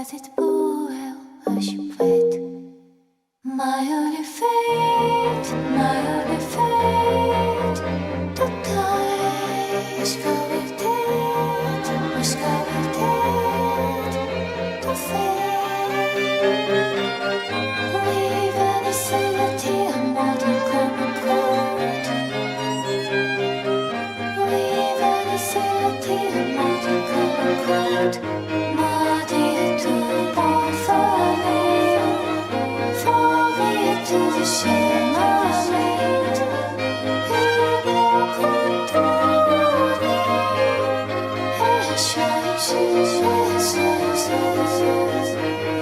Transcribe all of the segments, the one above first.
as it will as you wait. My only fate, my only fate. The time is going dead, is going dead. The fate. We've an insanity, a modern common code. We've an insanity, a modern common code. Muddy to both of to the shame I made.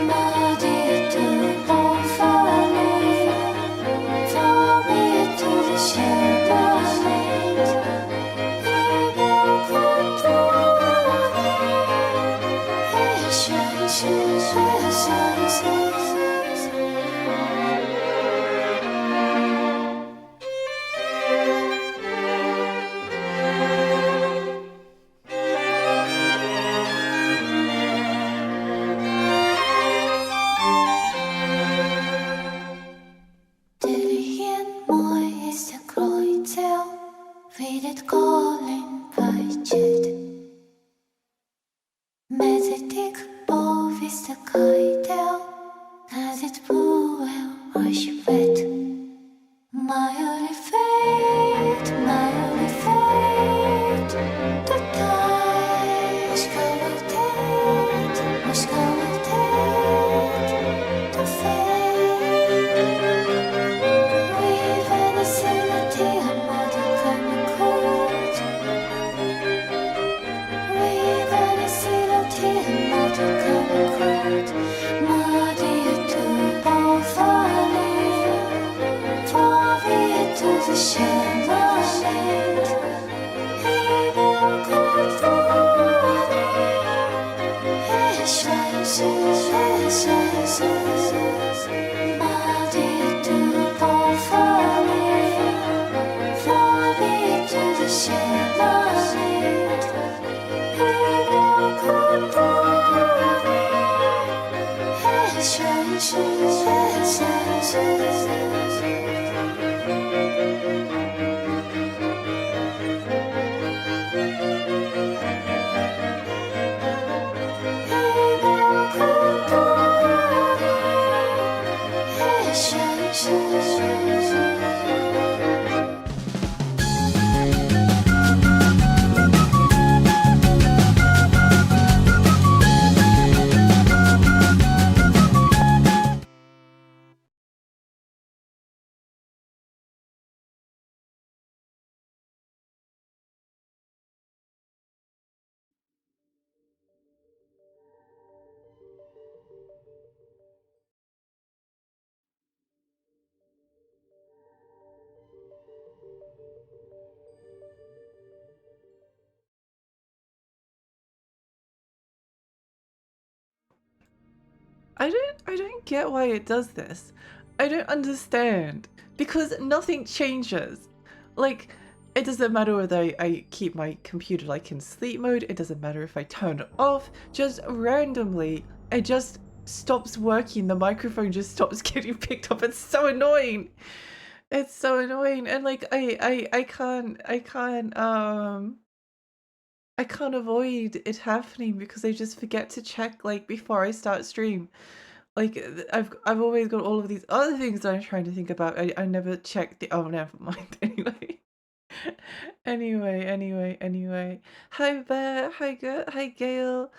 Muddy to both for me to the shame I made. Vid ett gallenbudget med sitt på visste kajtel när sitt boel har tjuvet. My only fate, my only fate. The time is going dead, is going dead. The fate. We've an insanity, a modern common code. We've an insanity, a modern common code. Muddy to both for me to the shame I made. Evil could Muddy to both for me to the shame I made. Evil could I don't get why it does this. I don't understand. Because nothing changes. Like, it doesn't matter whether I keep my computer like in sleep mode, it doesn't matter if I turn it off, just randomly it just stops working, the microphone just stops getting picked up. It's so annoying. It's so annoying. And like I can't avoid it happening because I just forget to check like before I start stream. Like I've always got all of these other things that I'm trying to think about. I never check the never mind. Anyway. Hi Bear, hi Gail,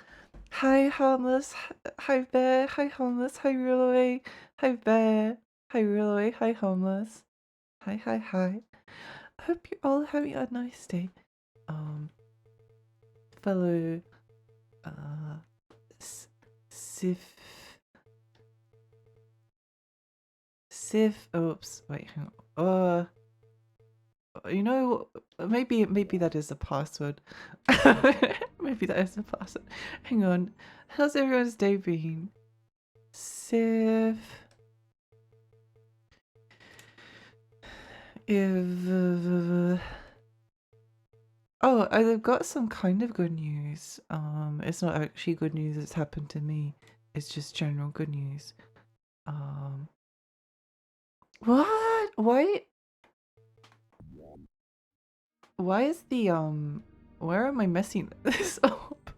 hi Harmless, hi Bear, hi Harmless, hi Real hi Bear, hi Real hi Harmless. Hi. I hope you're all having a nice day. Fellow Sif, oops, wait, hang on. You know, maybe that is a password. Maybe that is a password. Hang on. How's everyone's day been? Sif. Oh, I've got some kind of good news. It's not actually good news, it's happened to me. it's just general good news. What? Why is the where am I messing this up?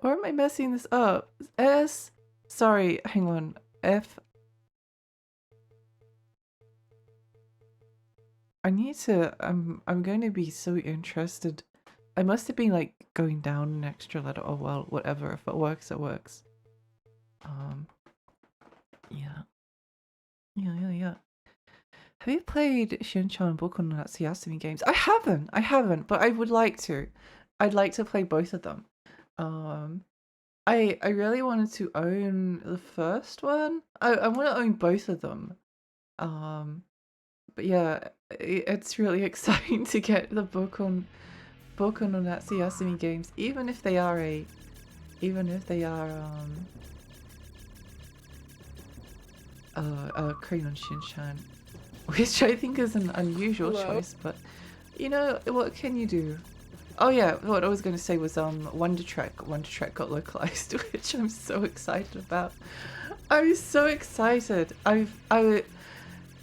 Where am I messing this up? S, sorry, hang on. F. I need to, I'm going to be so interested. I must have been like going down an extra letter. Oh well, whatever. If it works, it works. Yeah. Yeah. Have you played Shin-chan Boku no Natsuyasumi games? I haven't, but I would like to. I'd like to play both of them. I really wanted to own the first one. I want to own both of them. But yeah, it's really exciting to get the Boku no Natsuyasumi games, even if they are Crayon Shin-chan, which I think is an unusual choice, but you know, what can you do? Oh yeah, what I was going to say was Wonder Trek got localized, which I'm so excited about. I'm so excited.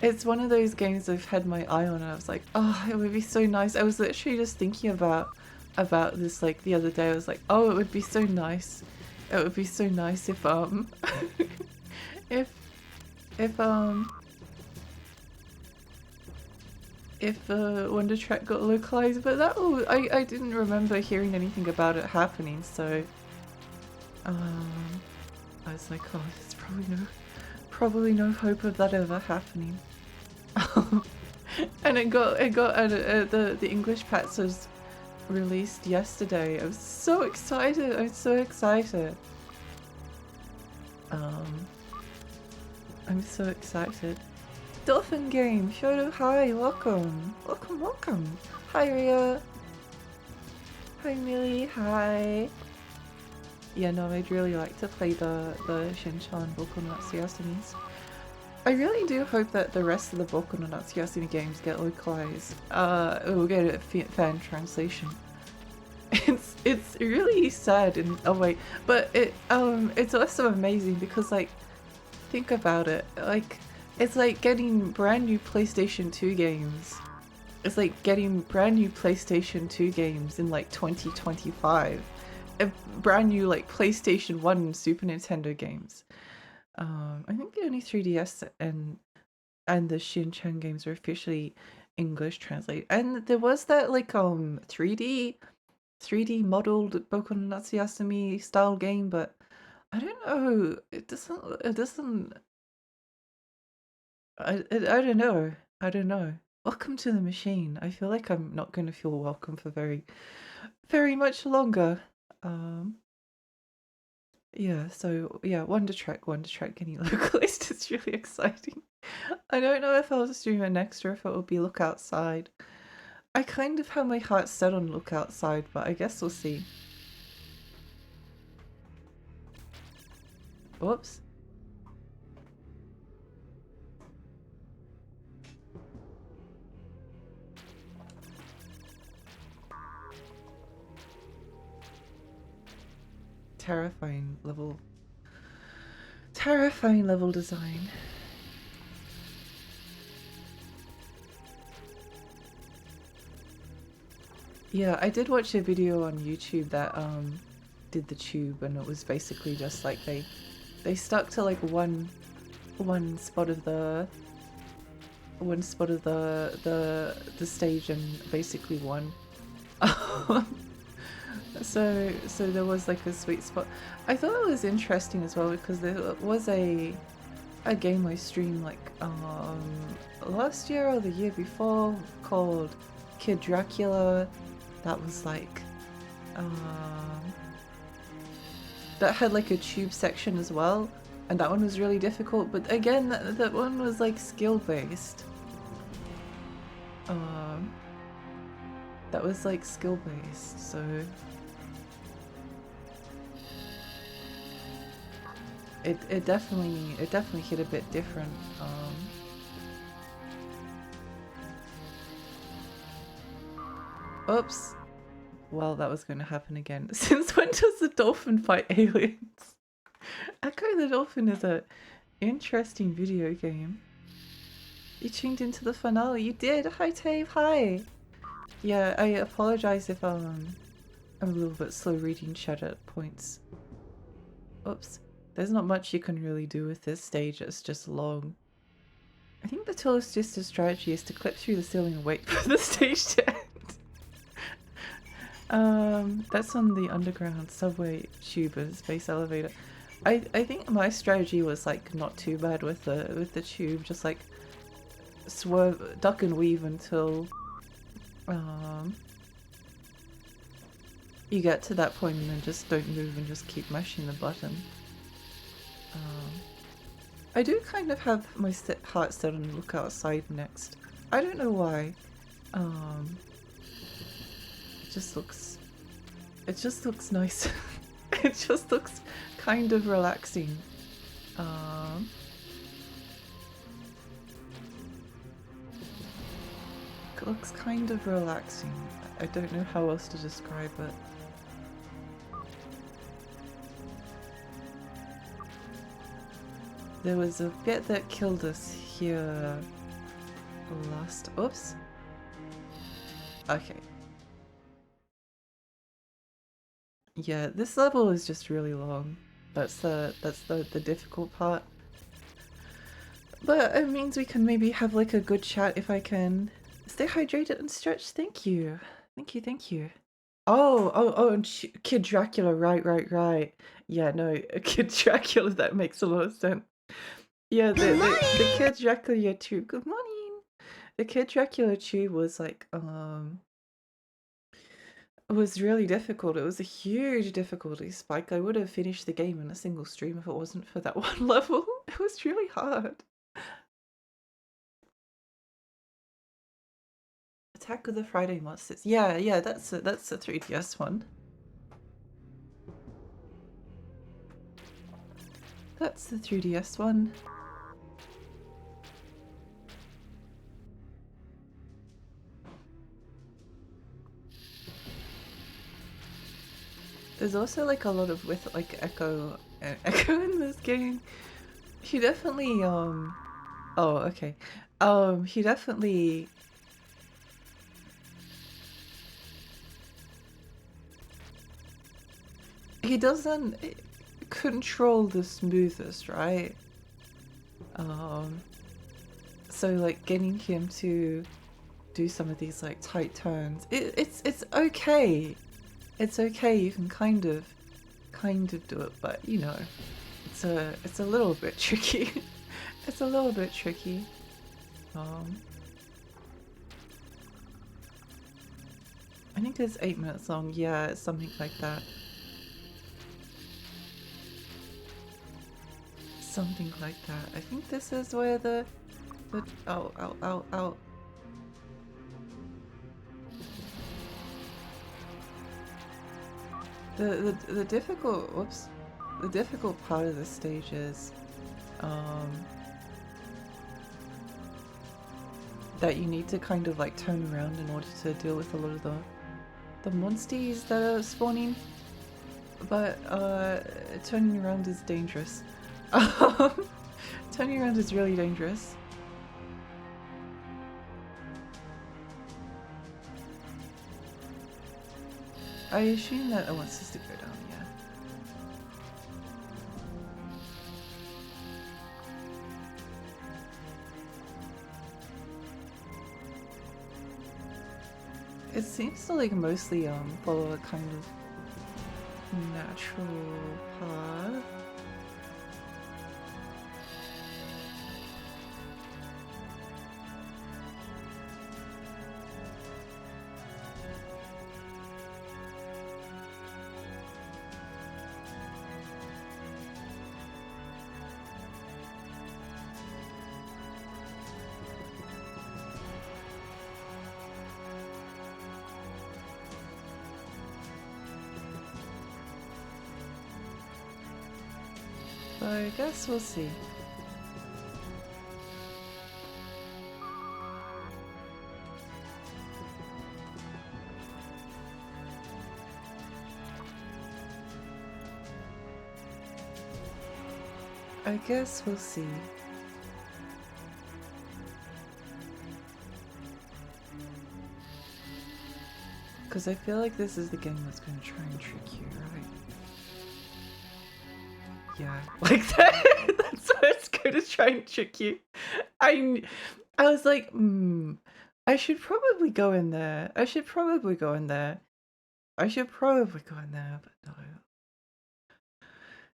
It's one of those games I've had my eye on, and I was like, oh, it would be so nice. I was literally just thinking about this like the other day. I was like, oh, it would be so nice. It would be so nice if if Wonder Trek got localized, but I didn't remember hearing anything about it happening, so I was like, oh, there's probably no hope of that ever happening. And the English patch was released yesterday. I'm so excited. I'm so excited. Dolphin game, Shoto, hi, welcome. Hi Ria. Hi Millie, hi. Yeah, no, I'd really like to play the Shin-chan Boku no Natsuyasumis. I really do hope that the rest of the Boku no Natsuyasumi games get localized. We'll get a fan translation. It's really sad in a way, but it's also amazing because, like, think about it, like, it's like getting brand new PlayStation 2 games. It's like getting brand new PlayStation 2 games in like 2025. Brand new like PlayStation 1 and Super Nintendo games. I think the only 3DS and the Shin-chan games are officially English translated. And there was that like 3D modeled Boku no Natsuyasumi style game, but I don't know. It doesn't. I don't know. I don't know. Welcome to the machine. I feel like I'm not going to feel welcome for very much longer. Yeah, so yeah, Wonder Trek getting localized is really exciting. I don't know if I'll stream it next or if it will be Look Outside. I kind of have my heart set on Look Outside, but I guess we'll see. Whoops. Terrifying level design. Yeah, I did watch a video on YouTube that did the tube, and it was basically just like they stuck to like one spot of the stage and basically won. So there was like a sweet spot. I thought it was interesting as well because there was a game I streamed like last year or the year before called Kid Dracula. That was like that had like a tube section as well, and that one was really difficult, but again that one was like skill based. That was like skill based, so it definitely hit a bit different. Oops. Well, that was going to happen again. Since when does the dolphin fight aliens? Echo the Dolphin is a interesting video game. You tuned into the finale. You did. Hi, Tave. Hi. Yeah, I apologize if I'm a little bit slow reading chat at points. Oops. There's not much you can really do with this stage. It's just long. I think the tallest strategy is to clip through the ceiling and wait for the stage to end. That's on the underground subway tube and space elevator. I think my strategy was like not too bad with the tube, just like swerve, duck and weave until you get to that point and then just don't move and just keep mashing the button. I do kind of have my heart set on look outside next. I don't know why. It just looks nice. It just looks kind of relaxing. It looks kind of relaxing. I don't know how else to describe it. There was a bit that killed us here last. Oops. Okay. Yeah, this level is just really long. That's the difficult part. But it means we can maybe have like a good chat if I can stay hydrated and stretch. Thank you. Thank you. Oh, and Kid Dracula, right. Yeah, no, Kid Dracula, that makes a lot of sense. Yeah, the Kid Dracula tube. Good morning. The Kid Dracula tube was like, it was really difficult. It was a huge difficulty spike. I would have finished the game in a single stream if it wasn't for that one level. It was really hard. Attack of the Friday Monsters. Yeah, that's a 3DS one. That's the 3DS one. There's also like a lot of with like Ecco in this game. He definitely oh, okay. He definitely he doesn't control the smoothest, right? So like getting him to do some of these like tight turns, it's okay. It's okay, you can kind of do it, but you know, it's a little bit tricky. It's a little bit tricky. I think it's 8 minutes long. Yeah, it's something like that. Something like that. I think this is where the ow. The difficult part of the stage is that you need to kind of like turn around in order to deal with a lot of the monsters that are spawning. But turning around is dangerous. Turning around is really dangerous. I assume that it wants us to go down, yeah. It seems to like mostly follow a kind of natural path. I guess we'll see. I guess we'll see. Because I feel like this is the game that's going to try and trick you, right? Yeah, like that. That's what it's going to try and trick you. I was like, I should probably go in there. I should probably go in there. I should probably go in there, but no.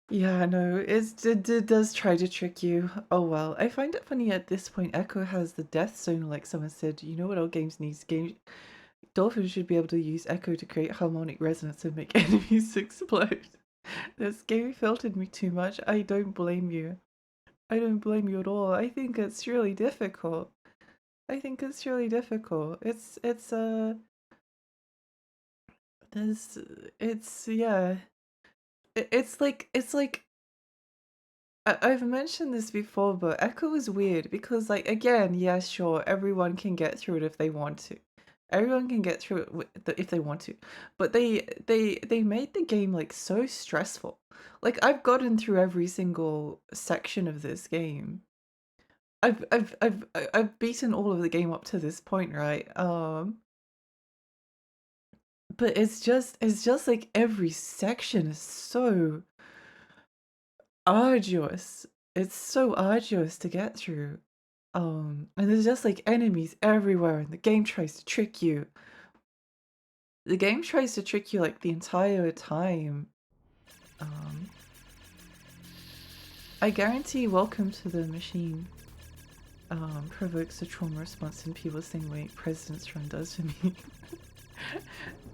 Yeah, no, it does try to trick you. Oh well. I find it funny at this point Ecco has the death zone, like someone said, you know what all games needs? Dolphin should be able to use Ecco to create harmonic resonance and make enemies explode. This game filtered me too much. I don't blame you. I don't blame you at all. I think it's really difficult. I think it's really difficult. There's it's yeah. It's like I've mentioned this before, but Echo is weird because, like, again, yeah, sure, everyone can get through it if they want to. Everyone can get through it if they want to, but they made the game like so stressful. Like I've gotten through every single section of this game. I've beaten all of the game up to this point, right? But it's just like every section is so arduous. It's so arduous to get through. And there's just like enemies everywhere, and the game tries to trick you. The game tries to trick you like the entire time. Um, I guarantee Welcome to the Machine provokes a trauma response in people saying like President's Run does to me.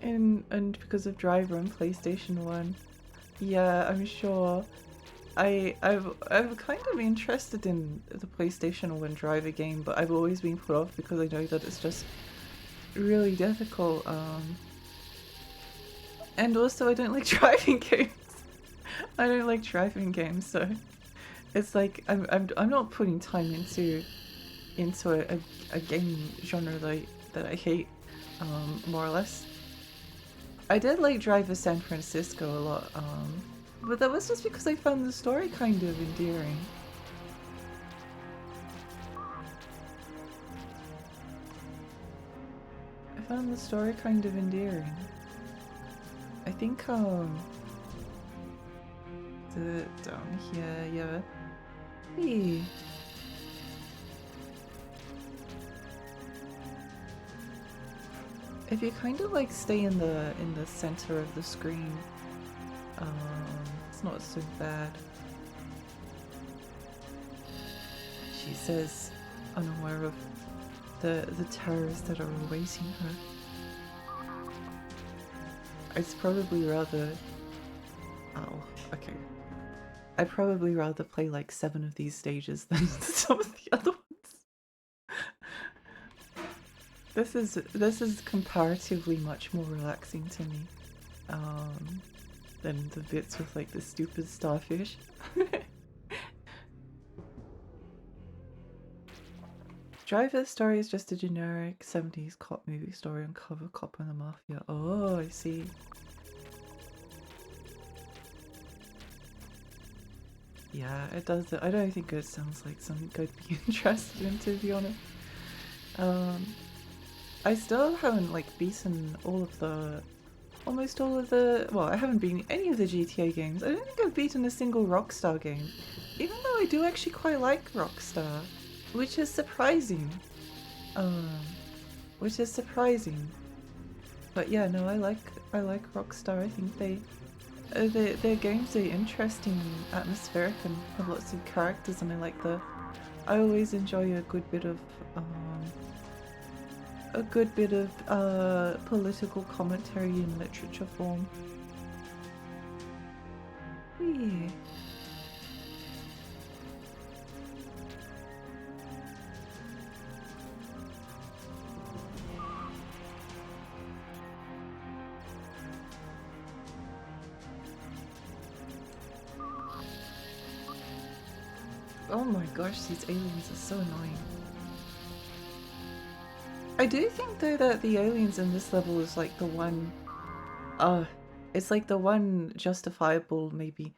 and because of Driver on PlayStation 1. Yeah, I'm sure. I've kind of been interested in the PlayStation 1 Driver game, but I've always been put off because I know that it's just really difficult. And also I don't like driving games. I don't like driving games, so it's like I'm not putting time into a game genre that I hate, more or less. I did like Driver San Francisco a lot, but that was just because I found the story kind of endearing. I found the story kind of endearing. I think, down here, yeah. Hey. If you kind of like stay in the center of the screen, it's not so bad. She says, unaware of the terrors that are awaiting her. I'd probably rather... Oh, okay. I'd probably rather play like 7 of these stages than some of the other ones. This is comparatively much more relaxing to me, than the bits with like the stupid starfish. Driver's story is just a generic 70s cop movie story on cover cop and the mafia. Oh, I see. Yeah, it does. I don't think it sounds like something I'd be interested in, to be honest. I still haven't like beaten almost all of the, well, I haven't beaten any of the GTA games. I don't think I've beaten a single Rockstar game, even though I do actually quite like Rockstar, which is surprising. Which is surprising. But yeah, no, I like Rockstar. I think their games are interesting and atmospheric and have lots of characters, and I always enjoy a good bit of political commentary in literature form. Yeah. Oh my gosh, these aliens are so annoying. I do think though that the aliens in this level is like the one, it's like the one justifiable maybe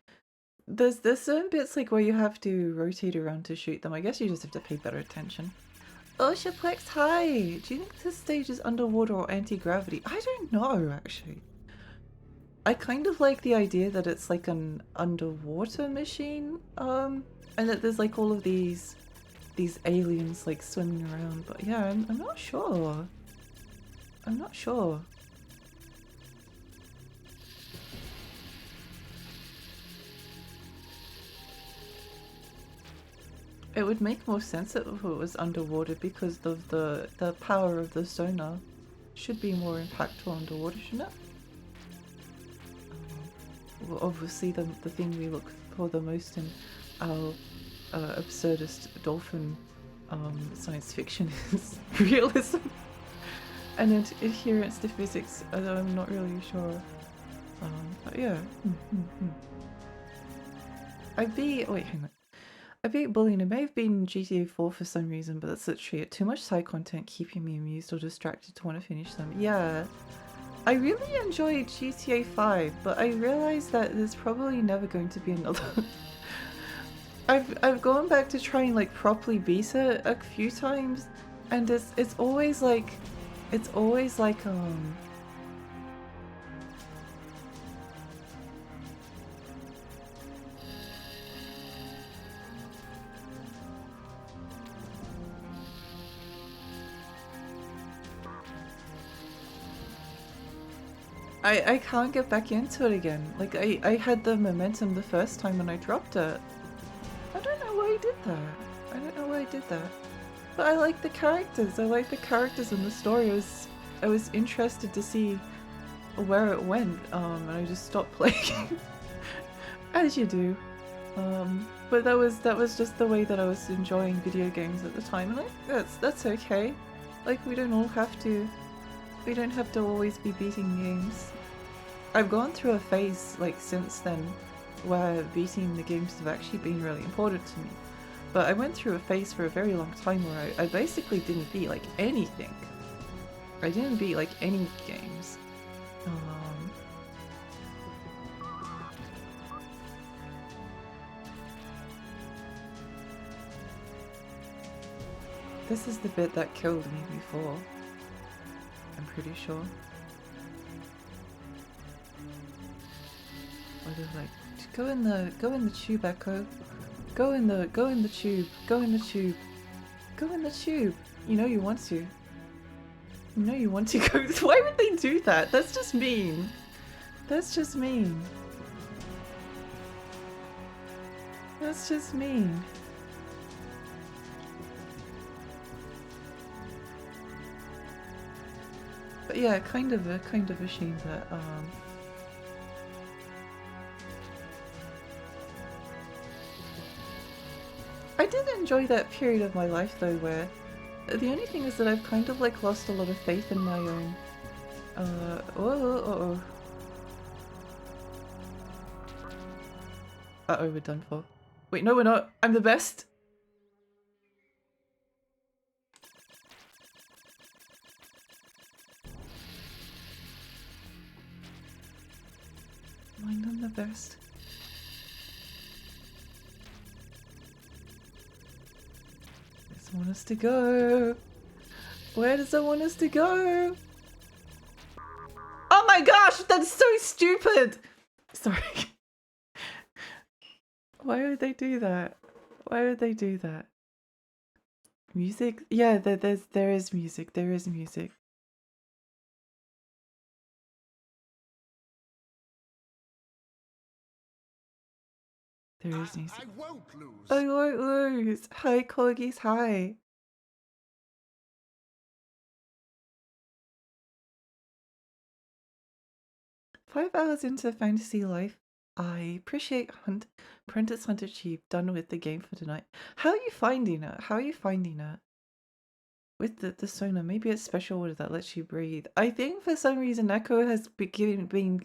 There's certain bits like where you have to rotate around to shoot them. I guess you just have to pay better attention. Oceanplex, hi! Do you think this stage is underwater or anti-gravity? I don't know, actually. I kind of like the idea that it's like an underwater machine, and that there's like all of these aliens like swimming around, but yeah, I'm not sure. I'm not sure. It would make more sense if it was underwater because of the power of the sonar should be more impactful underwater, shouldn't it? Well, obviously the thing we look for the most in our absurdist Dolphin science fiction is realism and adherence to physics, although I'm not really sure. But yeah. I beat bullying. It may have been GTA 4 for some reason, but that's literally it. Too much side content keeping me amused or distracted to want to finish them. Yeah. I really enjoyed GTA 5, but I realized that there's probably never going to be another. I've gone back to try and like properly beat it a few times, and it's always like I can't get back into it again. Like I had the momentum the first time when I dropped it. I don't know why I did that. I don't know why I did that. But I like the characters. I like the characters in the story. I was interested to see where it went. And I just stopped playing. As you do. But that was just the way that I was enjoying video games at the time. And like that's okay. Like we don't have to always be beating games. I've gone through a phase like since then where beating the games have actually been really important to me. But I went through a phase for a very long time where I basically didn't beat like anything. I didn't beat like any games. This is the bit that killed me before. I'm pretty sure. Where they're like, go in the tube, Echo. Go in the tube. Go in the tube. Go in the tube. You know you want to. You know you want to go. Why would they do that? That's just mean. That's just mean. That's just mean. But yeah, kind of a shame that I did enjoy that period of my life though where the only thing is that I've kind of like lost a lot of faith in my own uh-oh, we're done for. Wait, no we're not. I'm the best. Mind I'm the best. Does it want us to go? Where does it want us to go? Oh my gosh, that's so stupid! Sorry. Why would they do that? Why would they do that? Music? Yeah, there is music. There is music. There is music. I won't lose. I won't lose. Hi, corgis. Hi. "5 hours into fantasy life. I appreciate Apprentice Hunter Chief done with the game for tonight. How are you finding it? How are you finding it? With the sonar, maybe it's special water that lets you breathe. I think for some reason Ecco has been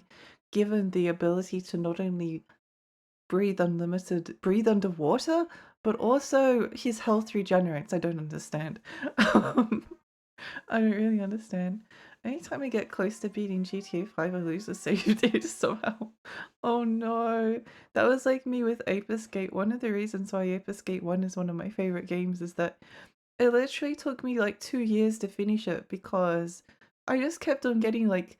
given the ability to not only breathe underwater, but also his health regenerates. I don't understand. I don't really understand. Anytime I get close to beating GTA 5, I lose the save data somehow. Oh no. That was like me with Ape Escape. One of the reasons why Ape Escape 1 is one of my favorite games is that it literally took me like 2 years to finish it because I just kept on getting like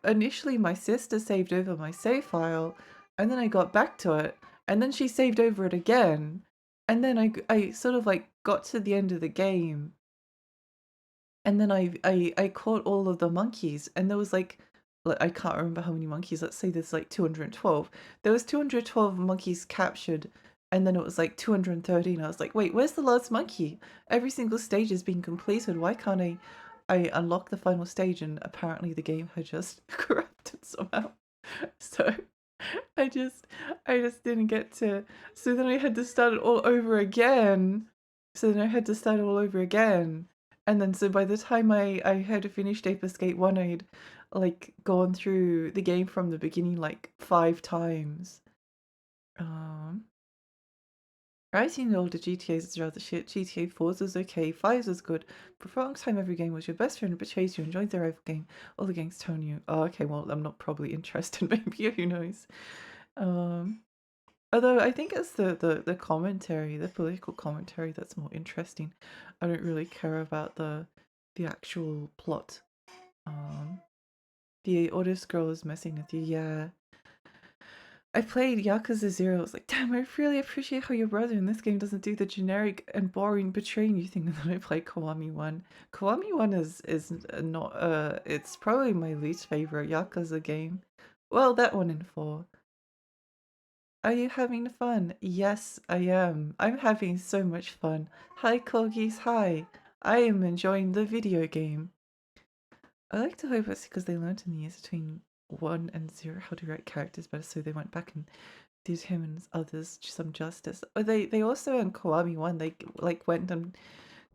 initially my sister saved over my save file and then I got back to it and then she saved over it again and then I sort of like got to the end of the game and then I caught all of the monkeys and there was like I can't remember how many monkeys, let's say there's like 212. There was 212 monkeys captured and then it was like 213. I was like, wait, where's the last monkey? Every single stage has been completed. Why can't I unlock the final stage? And apparently the game had just corrupted somehow. So I just didn't get to. So then I had to start it all over again. And then so by the time I had finished Ape Escape 1, I'd like gone through the game from the beginning like 5 times. I've seen the older GTAs is rather shit. GTA 4's is okay, 5's is good. But for a long time every game was your best friend betrays you, enjoys their rival game, all the gangs tone you. Oh, okay, well I'm not probably interested, maybe, who knows. Although I think it's the commentary, the political commentary that's more interesting. I don't really care about the actual plot. The auto scroll is messing with you, yeah. I played Yakuza 0, I was like, damn, I really appreciate how your brother in this game doesn't do the generic and boring betraying you thing. And then I played Kiwami 1. Kiwami 1 is not, it's probably my least favorite Yakuza game. Well, that one in 4. Are you having fun? Yes, I am. I'm having so much fun. Hi, Corgis, hi. I am enjoying the video game. I like to hope it's because they learned in the years between 1 and 0 how to write characters better, so they went back and did him and others some justice. Oh, they also in Kiwami 1 they like went and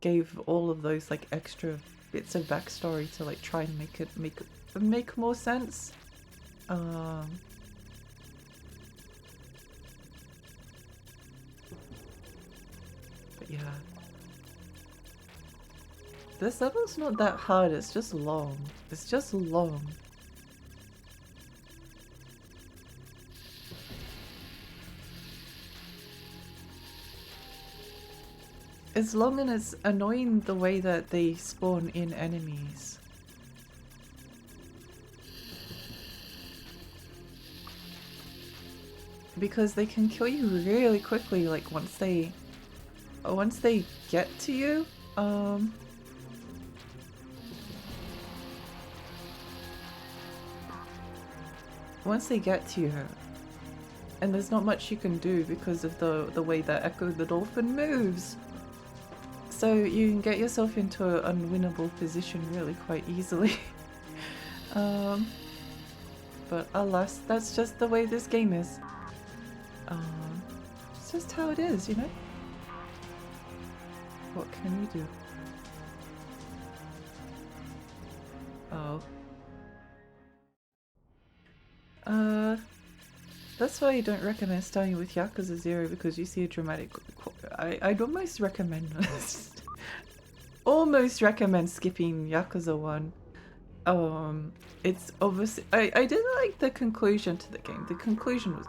gave all of those like extra bits of backstory to like try and make more sense. But yeah, this level's not that hard. It's just long. It's just long. It's long and it's annoying the way that they spawn in enemies. Because they can kill you really quickly, like once they get to you. Once they get to you, and there's not much you can do because of the way that Ecco the Dolphin moves. So you can get yourself into an unwinnable position really quite easily. But alas, that's just the way this game is. It's just how it is, you know? What can you do? Oh. That's why I don't recommend starting with Yakuza 0 because you see a dramatic... I'd almost recommend... almost recommend skipping Yakuza 1. It's obviously... I did like the conclusion to the game. The conclusion was...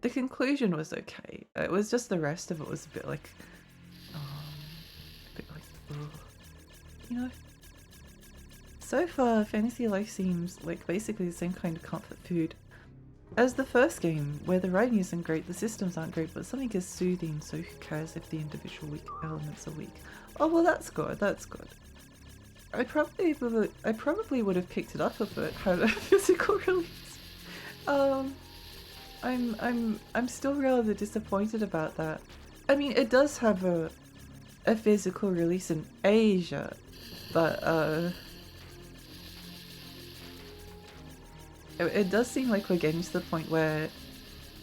The conclusion was okay. It was just the rest of it was a bit like... you know? So far, Fantasy Life seems like basically the same kind of comfort food as the first game, where the writing isn't great, the systems aren't great, but something is soothing, so who cares if the individual weak elements are weak? Oh well, that's good, that's good. I probably would have picked it up if it had a physical release. I'm still rather disappointed about that. I mean, it does have a physical release in Asia, but it does seem like we're getting to the point where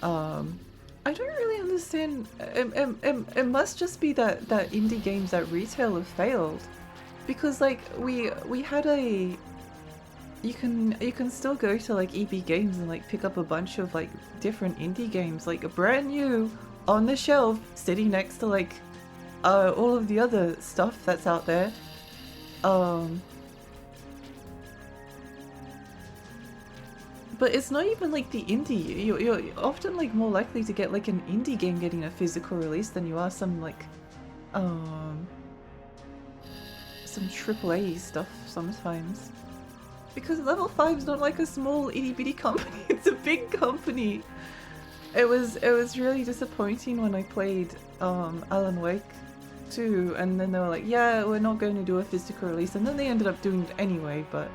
I don't really understand. It must just be that indie games at retail have failed, because like we had a you can still go to like EB Games and like pick up a bunch of like different indie games, like brand new on the shelf sitting next to like all of the other stuff that's out there. But it's not even like the indie. You're often like more likely to get like an indie game getting a physical release than you are some like some AAA stuff sometimes. Because Level 5's not like a small itty bitty company, it's a big company. It was really disappointing when I played Alan Wake 2 and then they were like, yeah, we're not going to do a physical release, and then they ended up doing it anyway, but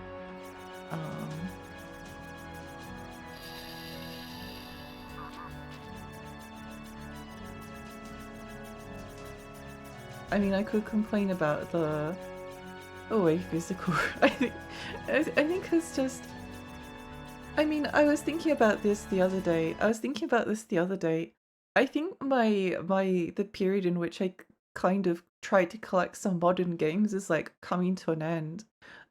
I mean, I could complain about the way physical. I think it's just. I mean, I was thinking about this the other day. I think the period in which I kind of tried to collect some modern games is like coming to an end.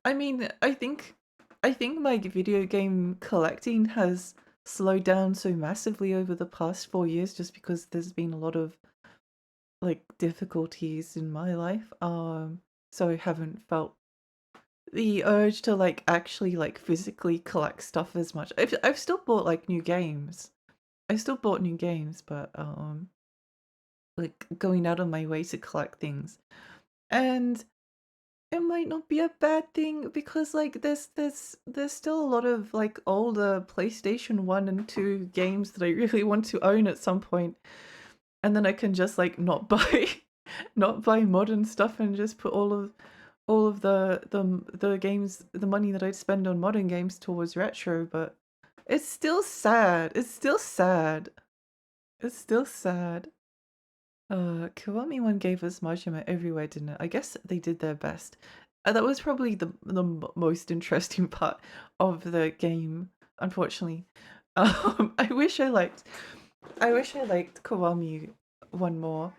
I mean, I think my video game collecting has slowed down so massively over the past 4 years just because there's been a lot of like difficulties in my life. So I haven't felt the urge to like actually like physically collect stuff as much. I've still bought like new games. I still bought new games, but like going out of my way to collect things. And it might not be a bad thing because like there's still a lot of like older PlayStation 1 and 2 games that I really want to own at some point. And then I can just like not buy not buy modern stuff and just put all of the games, the money that I'd spend on modern games towards retro. But it's still sad. It's still sad. Kiwami One gave us Majima everywhere, didn't it? I guess they did their best. That was probably the most interesting part of the game, unfortunately. I wish I liked Kiwami One more.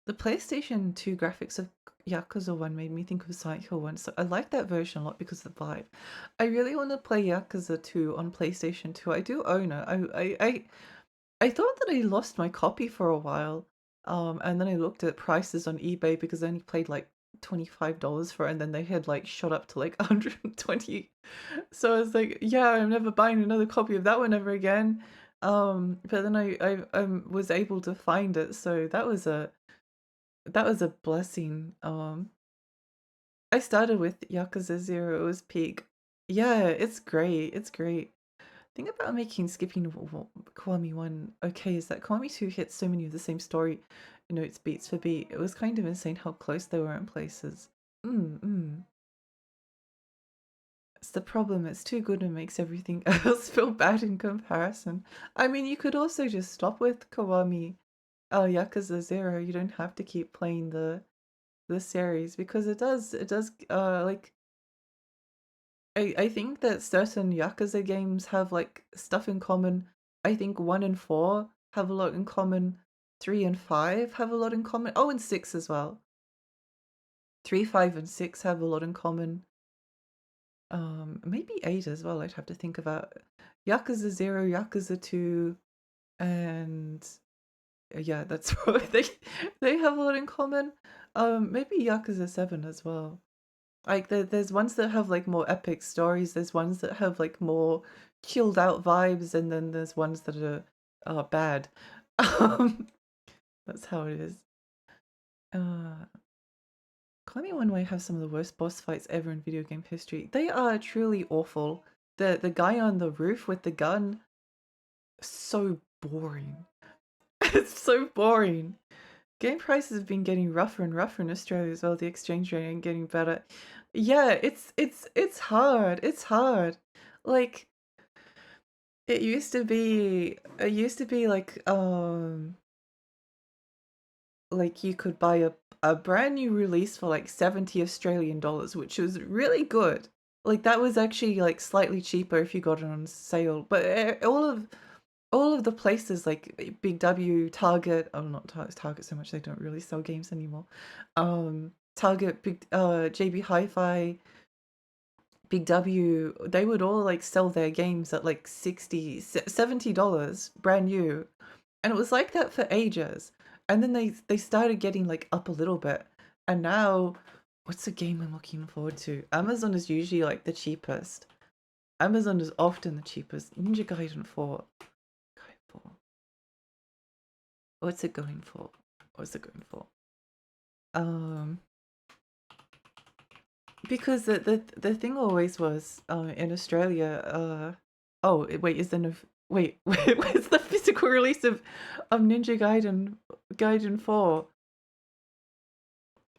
The PlayStation 2 graphics of Yakuza 1 made me think of Silent Hill 1, so I like that version a lot because of the vibe. I really want to play Yakuza 2 on PlayStation 2. I do own it. I thought that I lost my copy for a while, and then I looked at prices on eBay because I only paid like $25 for it, and then they had like shot up to like 120. So I was like, yeah, I'm never buying another copy of that one ever again. But then I was able to find it, so that was a blessing. I started with Yakuza 0, it was peak. Yeah, it's great. It's great. Thing about making skipping Kiwami 1 okay is that Kiwami 2 hits so many of the same story notes beats for beat. It was kind of insane how close they were in places. It's the problem, it's too good and makes everything else feel bad in comparison. I mean, you could also just stop with Kiwami Yakuza 0. You don't have to keep playing the series because it does like I think that certain Yakuza games have like stuff in common. I think 1 and 4 have a lot in common. 3 and 5 have a lot in common. Oh, and 6 as well. 3, 5, and 6 have a lot in common. Maybe 8 as well, I'd have to think about. Yakuza 0, Yakuza 2, and yeah, that's what they have a lot in common. Maybe Yakuza 7 as well. Like there's ones that have like more epic stories, there's ones that have like more chilled out vibes, and then there's ones that are bad. That's how it is. Climbing One Way have some of the worst boss fights ever in video game history. They are truly awful. The guy on the roof with the gun, so boring. It's so boring. Game prices have been getting rougher and rougher in Australia as well. The exchange rate ain't getting better. Yeah, it's hard. It's hard. Like it used to be like you could buy a brand new release for like 70 Australian dollars, which was really good. Like that was actually like slightly cheaper if you got it on sale. But all of the places like Big W, Target, oh not Target so much, they don't really sell games anymore. Target, Big JB Hi-Fi, Big W, they would all like sell their games at like $70 brand new. And it was like that for ages. And then they started getting like up a little bit. And now what's a game I'm looking forward to? Amazon is usually like the cheapest. Amazon is often the cheapest. Ninja Gaiden 4. What's it going for? What's it going for? Because the thing always was in Australia. Oh wait, is there no? Wait, where's the physical release of Ninja Gaiden 4?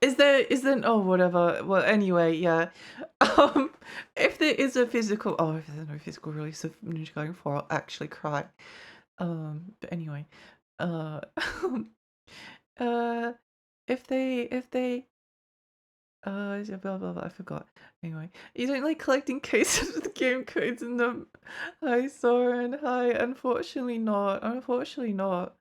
Is there? Isn't? Oh, whatever. Well, anyway, yeah. If there is a physical, if there's no physical release of Ninja Gaiden 4, I'll actually cry. But anyway, uh, uh, if they blah blah blah. I forgot. Anyway, you don't like collecting cases with game codes in them. Hi, Soren. Hi. Unfortunately not. Unfortunately not.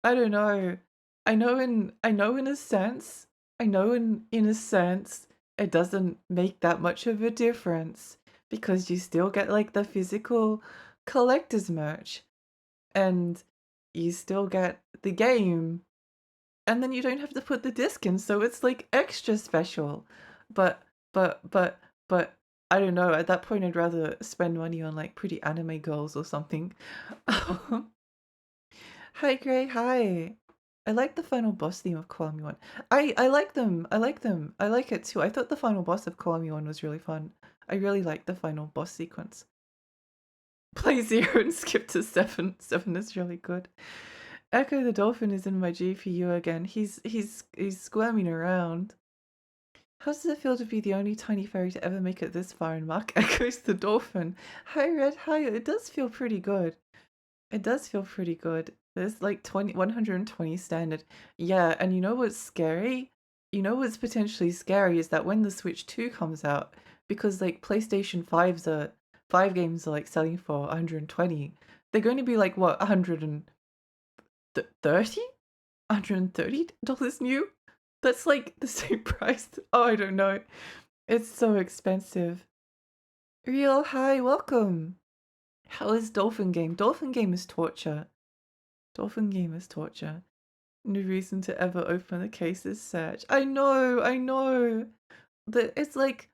I don't know. I know in a sense. I know in a sense it doesn't make that much of a difference because you still get like the physical collector's merch and you still get the game and then you don't have to put the disc in, so it's like extra special. But but I don't know. At that point, I'd rather spend money on like pretty anime girls or something. Hi, Gray. Hi. I like the final boss theme of Kiwami 1. I like them. I like them. I like it too. I thought the final boss of Kiwami 1 was really fun. I really like the final boss sequence. Play 0 and skip to 7. 7 is really good. Echo the Dolphin is in my GPU again. He's squirming around. How does it feel to be the only tiny fairy to ever make it this far? And Mark echoes the Dolphin. Hi, Red. Hi. It does feel pretty good. It does feel pretty good. There's like 120 standard. Yeah, and you know what's scary? You know what's potentially scary is that when the Switch 2 comes out, because like PlayStation 5 games are like selling for 120, they're going to be like what, 130? $130 new? That's like the same price. Oh, I don't know. It's so expensive. Real, hi, welcome. How is Dolphin game? Dolphin game is torture. Dolphin game is torture. No reason to ever open the case is search. I know. But it's like,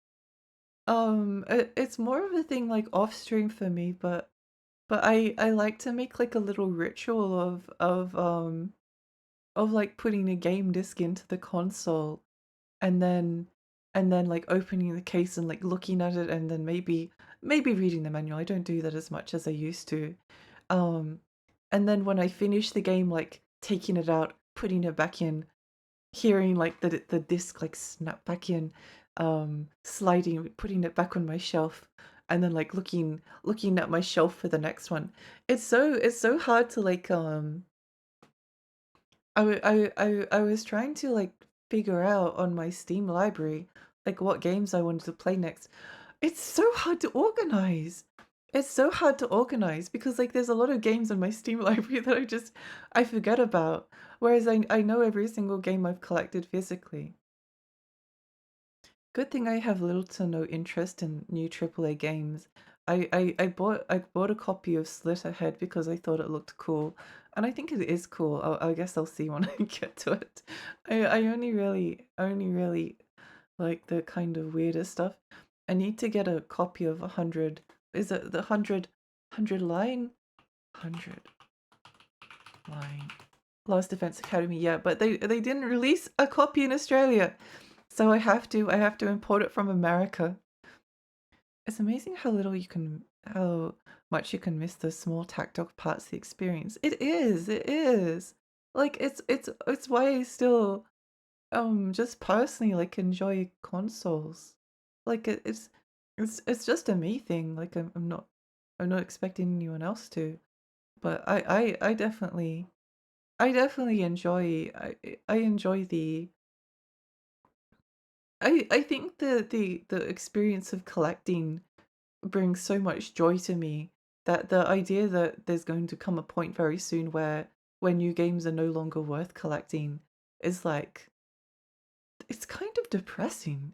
it's more of a thing like off stream for me, but I like to make like a little ritual of like putting a game disc into the console and then like opening the case and like looking at it and then maybe reading the manual. I don't do that as much as I used to. Um and then when I finish the game, like taking it out, putting it back in, hearing like the disc like snap back in, sliding, putting it back on my shelf, and then like looking at my shelf for the next one. It's so hard to like I was trying to like figure out on my Steam library like what games I wanted to play next. It's so hard to organize. It's so hard to organize because like there's a lot of games in my Steam library that I forget about. Whereas I know every single game I've collected physically. Good thing I have little to no interest in new AAA games. I bought a copy of Slit Ahead because I thought it looked cool, and I think it is cool. I guess I'll see when I get to it. I only really like the kind of weirder stuff. I need to get a copy of 100. Is it the 100 line? 100 line. Last Defense Academy, yeah, but they didn't release a copy in Australia. So I have to import it from America. It's amazing how much you can miss those small tactile parts of the experience. It is. Like it's why I still just personally like enjoy consoles. Like it's just a me thing. Like I'm not expecting anyone else to. But I definitely enjoy I enjoy the I think the experience of collecting brings so much joy to me that the idea that there's going to come a point very soon where new games are no longer worth collecting is like it's kind of depressing.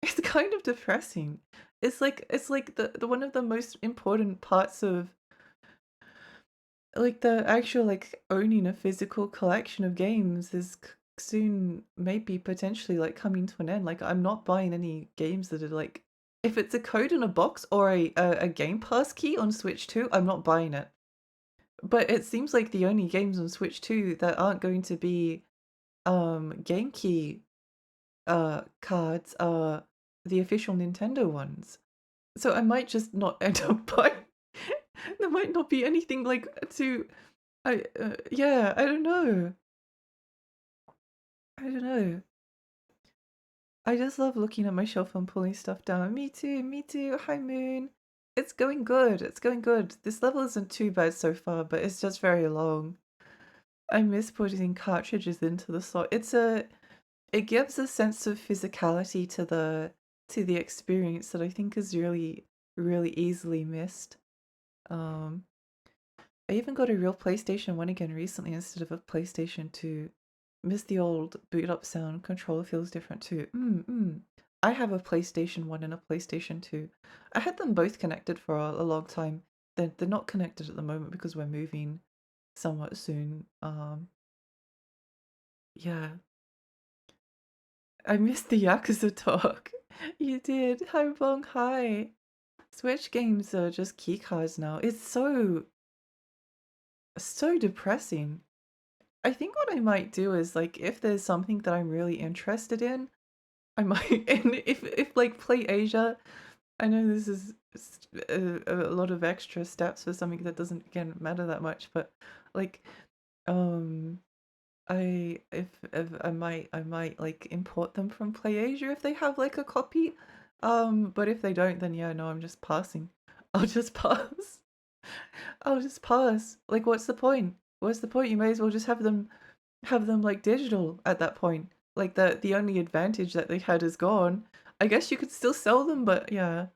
It's kind of depressing. It's like the one of the most important parts of like the actual like owning a physical collection of games is soon maybe potentially like coming to an end. Like I'm not buying any games that are like if it's a code in a box or a Game Pass key on Switch 2, I'm not buying it. But it seems like the only games on Switch 2 that aren't going to be game key cards are the official Nintendo ones. So I might just not end up buying. There might not be anything like to. Yeah, I don't know. I don't know. I just love looking at my shelf and pulling stuff down. Me too, me too. Hi, Moon. It's going good. It's going good. This level isn't too bad so far, but it's just very long. I miss putting cartridges into the slot. It gives a sense of physicality to the experience that I think is really easily missed. Um, I even got a real PlayStation 1 again recently instead of a PlayStation 2. Miss the old boot up sound. Controller feels different too. I have a PlayStation 1 and a PlayStation 2. I had them both connected for a long time. They're not connected at the moment because we're moving somewhat soon. Yeah. I missed the Yakuza talk. You did. Hi, Bong. Hi. Switch games are just keycards now. It's so depressing. I think what I might do is like if there's something that I'm really interested in, I might and if like Play Asia, I know this is a lot of extra steps for something that doesn't again matter that much, but like um if I might like import them from Play Asia if they have like a copy. But if they don't, then yeah, no, I'm just passing. I'll just pass. I'll just pass. Like what's the point? What's the point? You may as well just have them like digital at that point. Like the only advantage that they had is gone. I guess you could still sell them, but yeah.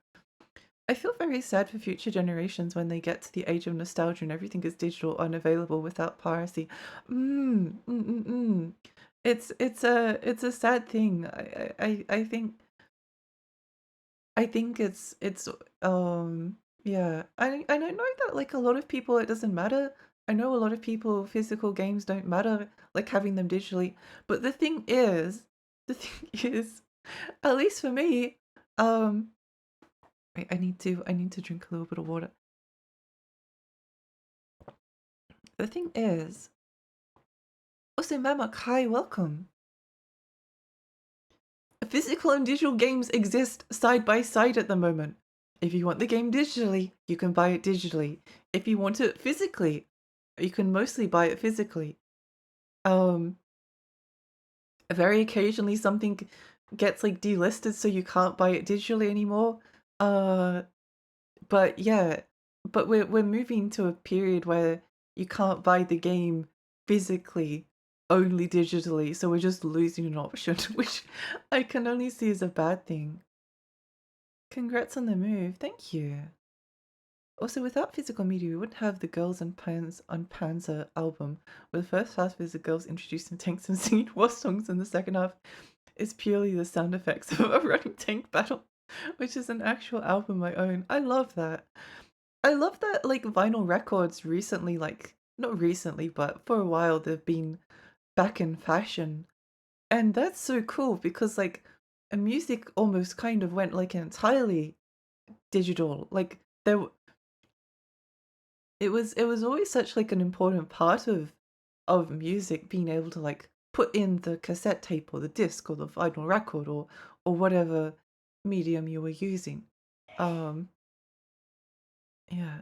I feel very sad for future generations when they get to the age of nostalgia and everything is digital, unavailable without piracy. Mm. It's a sad thing. I think it's yeah. I don't know that like a lot of people it doesn't matter. I know a lot of people physical games don't matter, like having them digitally. But the thing is, at least for me, um wait, I need to drink a little bit of water. The thing is, also Mama Kai, welcome. Physical and digital games exist side by side at the moment. If you want the game digitally, you can buy it digitally. If you want it physically, you can mostly buy it physically. Um, very occasionally something gets like delisted so you can't buy it digitally anymore. Uh, but yeah, but we're moving to a period where you can't buy the game physically, only digitally. So we're just losing an option, which I can only see as a bad thing. Congrats on the move. Thank you. Also, without physical media, we wouldn't have the Girls and Pans on Panzer album, where the first half is the girls introducing tanks and singing war songs, and the second half is purely the sound effects of a running tank battle, which is an actual album I own. I love that. I love that, like, vinyl records recently, like, not recently, but for a while, they've been back in fashion. And that's so cool because, like, music almost kind of went, like, entirely digital. Like, it was always such like an important part of music being able to like put in the cassette tape or the disc or the vinyl record or whatever medium you were using. Um yeah.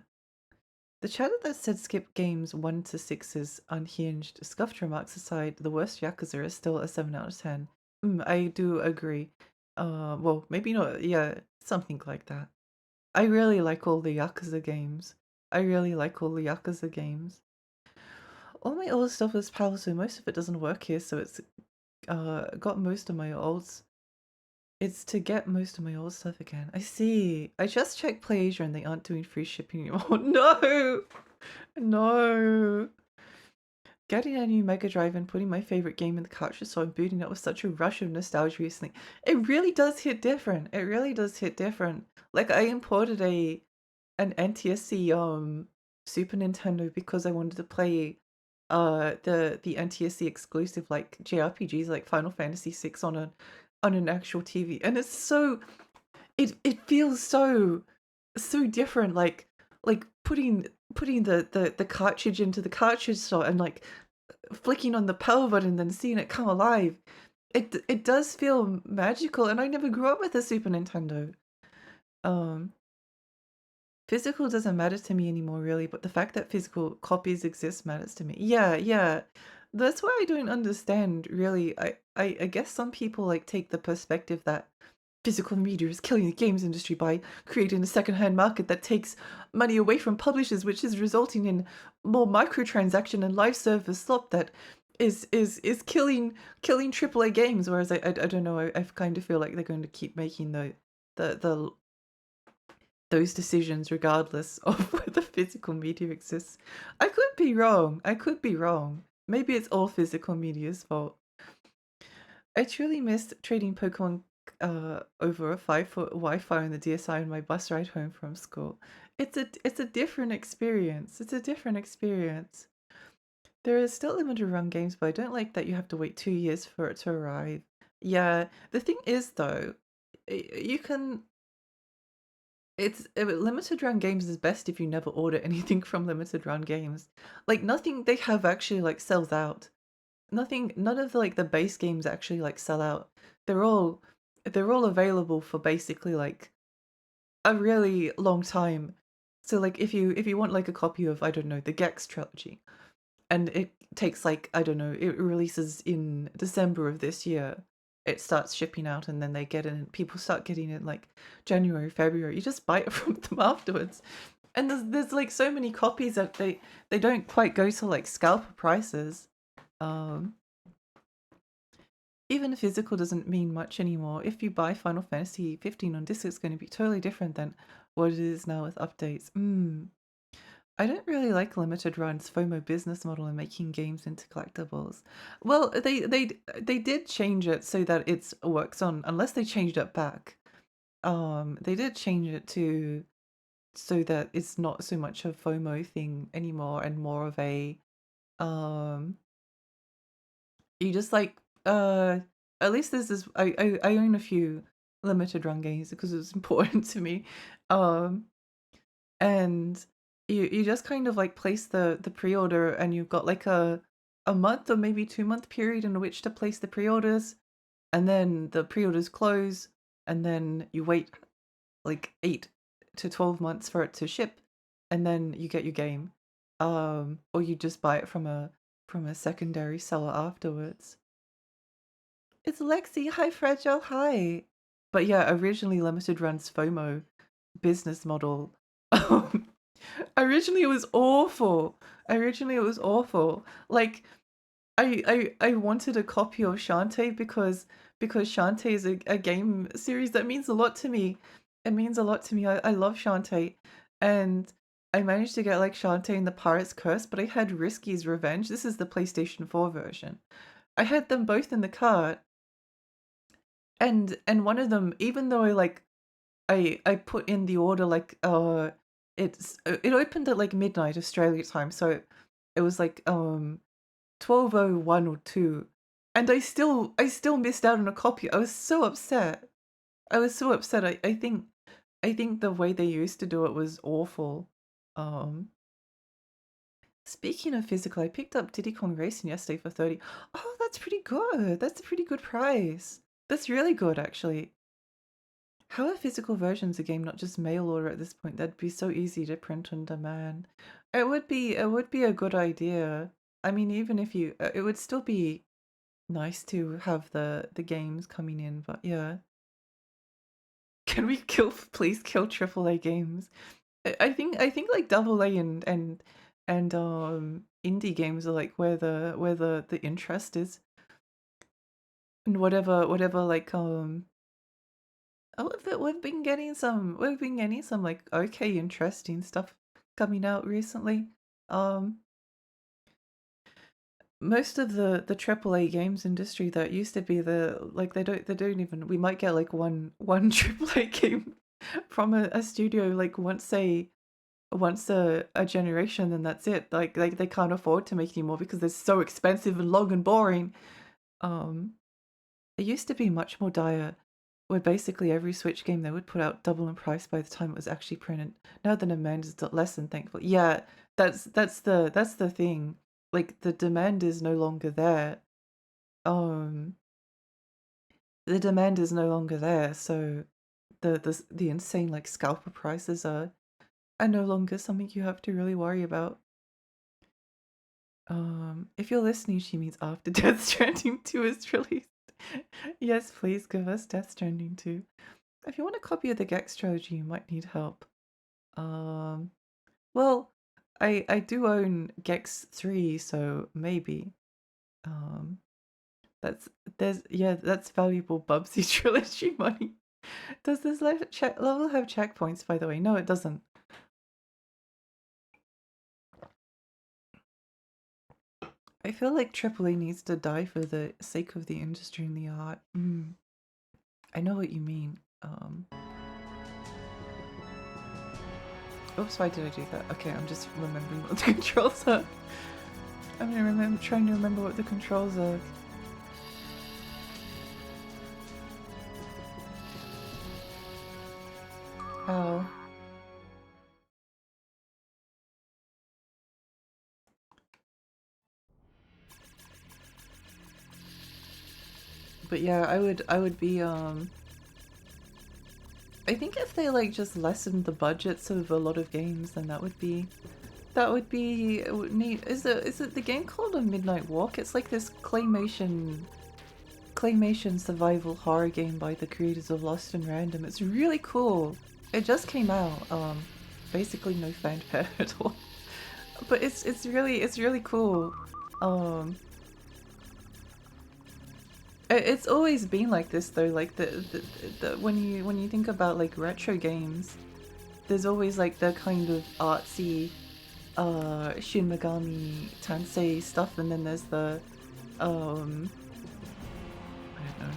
The chatter that said skip games 1 to 6 is unhinged. Scuffed remarks aside, the worst Yakuza is still a 7 out of 10. I do agree. Well, maybe not, yeah, something like that. I really like all the Yakuza games. I really like all the Yakuza games. All my old stuff is PAL, so most of it doesn't work here, so it's got most of my olds. It's to get most of my old stuff again. I see. I just checked PlayAsia and they aren't doing free shipping anymore. No! No! Getting a new Mega Drive and putting my favorite game in the cartridge so I'm booting it was such a rush of nostalgia recently. It really does hit different. It really does hit different. Like I imported an NTSC Super Nintendo because I wanted to play the NTSC exclusive like JRPGs like Final Fantasy 6 on an actual TV. And it feels so different, like putting the cartridge into the cartridge slot and like flicking on the power button and then seeing it come alive. It does feel magical, and I never grew up with a Super Nintendo. Um, Physical doesn't matter to me anymore, really, but the fact that physical copies exist matters to me. Yeah, yeah. That's why I don't understand, really. I guess some people like take the perspective that physical media is killing the games industry by creating a secondhand market that takes money away from publishers, which is resulting in more microtransaction and live service slop that is killing AAA games. Whereas I don't know. I kind of feel like they're going to keep making the those decisions regardless of whether physical media exists. I could be wrong. I could be wrong. Maybe it's all physical media's fault. I truly missed trading Pokemon over a 5-foot Wi-Fi on the DSi on my bus ride home from school. It's a different experience. It's a different experience. There is still limited run games, but I don't like that you have to wait 2 years for it to arrive. Yeah, the thing is though, you can it's limited run games is best if you never order anything from limited run games. Like nothing they have actually like sells out. None of the, like the base games actually like sell out. They're all they're all available for basically like a really long time. So like if you want like a copy of, I don't know, the Gex trilogy, and it takes like, I don't know, it releases in December of this year. It starts shipping out and then they get it and people start getting it like January, February. You just buy it from them afterwards. And there's like so many copies that they don't quite go to like scalper prices. Um Even physical doesn't mean much anymore. If you buy Final Fantasy 15 on disc, it's going to be totally different than what it is now with updates. I don't really like limited runs FOMO business model and making games into collectibles. Well, they did change it so that it works on, unless they changed it back. They did change it to so that it's not so much a FOMO thing anymore and more of a um you just like at least this is I own a few limited run games because it's important to me. Um and you just kind of like place the pre-order and you've got like a month or maybe 2 month period in which to place the pre-orders, and then the pre-orders close, and then you wait like 8 to 12 months for it to ship, and then you get your game. Or you just buy it from a secondary seller afterwards. It's Lexi. Hi, Fragile. Hi. But yeah, originally Limited Run's FOMO business model. Um, originally it was awful. Originally it was awful. Like I wanted a copy of Shantae because Shantae is a game series that means a lot to me. It means a lot to me. I love Shantae. And I managed to get like Shantae and the Pirate's Curse, but I had Risky's Revenge. This is the PlayStation 4 version. I had them both in the cart, and one of them, even though I put in the order like it opened at like midnight Australia time, so it was like 12:01 or 2, and I still missed out on a copy. I was so upset. I was so upset. I think the way they used to do it was awful. Um Speaking of physical, I picked up Diddy Kong Racing yesterday for 30. Oh, that's pretty good. That's a pretty good price. That's really good, actually. How are physical versions of game not just mail order at this point? That'd be so easy to print on demand. It would be a good idea. I mean, even if you it would still be nice to have the games coming in, but yeah. Can we please kill AAA games? I think like double A and indie games are like where the interest is. And whatever like oh, we've been getting some like okay interesting stuff coming out recently. Um Most of the AAA games industry that used to be the like they don't even, we might get like one AAA game from a studio like once a generation, then that's it. Like they can't afford to make anymore because they're so expensive and long and boring. Um it used to be much more dire. where basically every Switch game they would put out double in price by the time it was actually printed. Now the demand is lessened, thankfully. Yeah, that's the thing. Like the demand is no longer there. Um, the demand is no longer there, so the insane like scalper prices are no longer something you have to really worry about. If you're listening, she means after Death Stranding 2 is released. Yes, please give us Death Stranding 2. If you want a copy of the Gex trilogy, you might need help. Well, I do own Gex 3, so maybe. Um, that's valuable Bubsy trilogy money. Does this level have checkpoints, by the way? No, it doesn't. I feel like AAA needs to die for the sake of the industry and the art. I know what you mean. Oops, why did I do that? Okay, I'm just remembering what the controls are. I'm trying to remember what the controls are. Oh. But yeah, I would be I think if they like just lessened the budgets of a lot of games, then that would be neat. Is it the game called A Midnight Walk? It's like this claymation survival horror game by the creators of Lost and Random. It's really cool. It just came out. Basically no fanfare at all. But it's really cool. It's always been like this though. Like the when you think about like retro games, there's always like the kind of artsy Shin Megami Tensei stuff, and then there's the I don't know.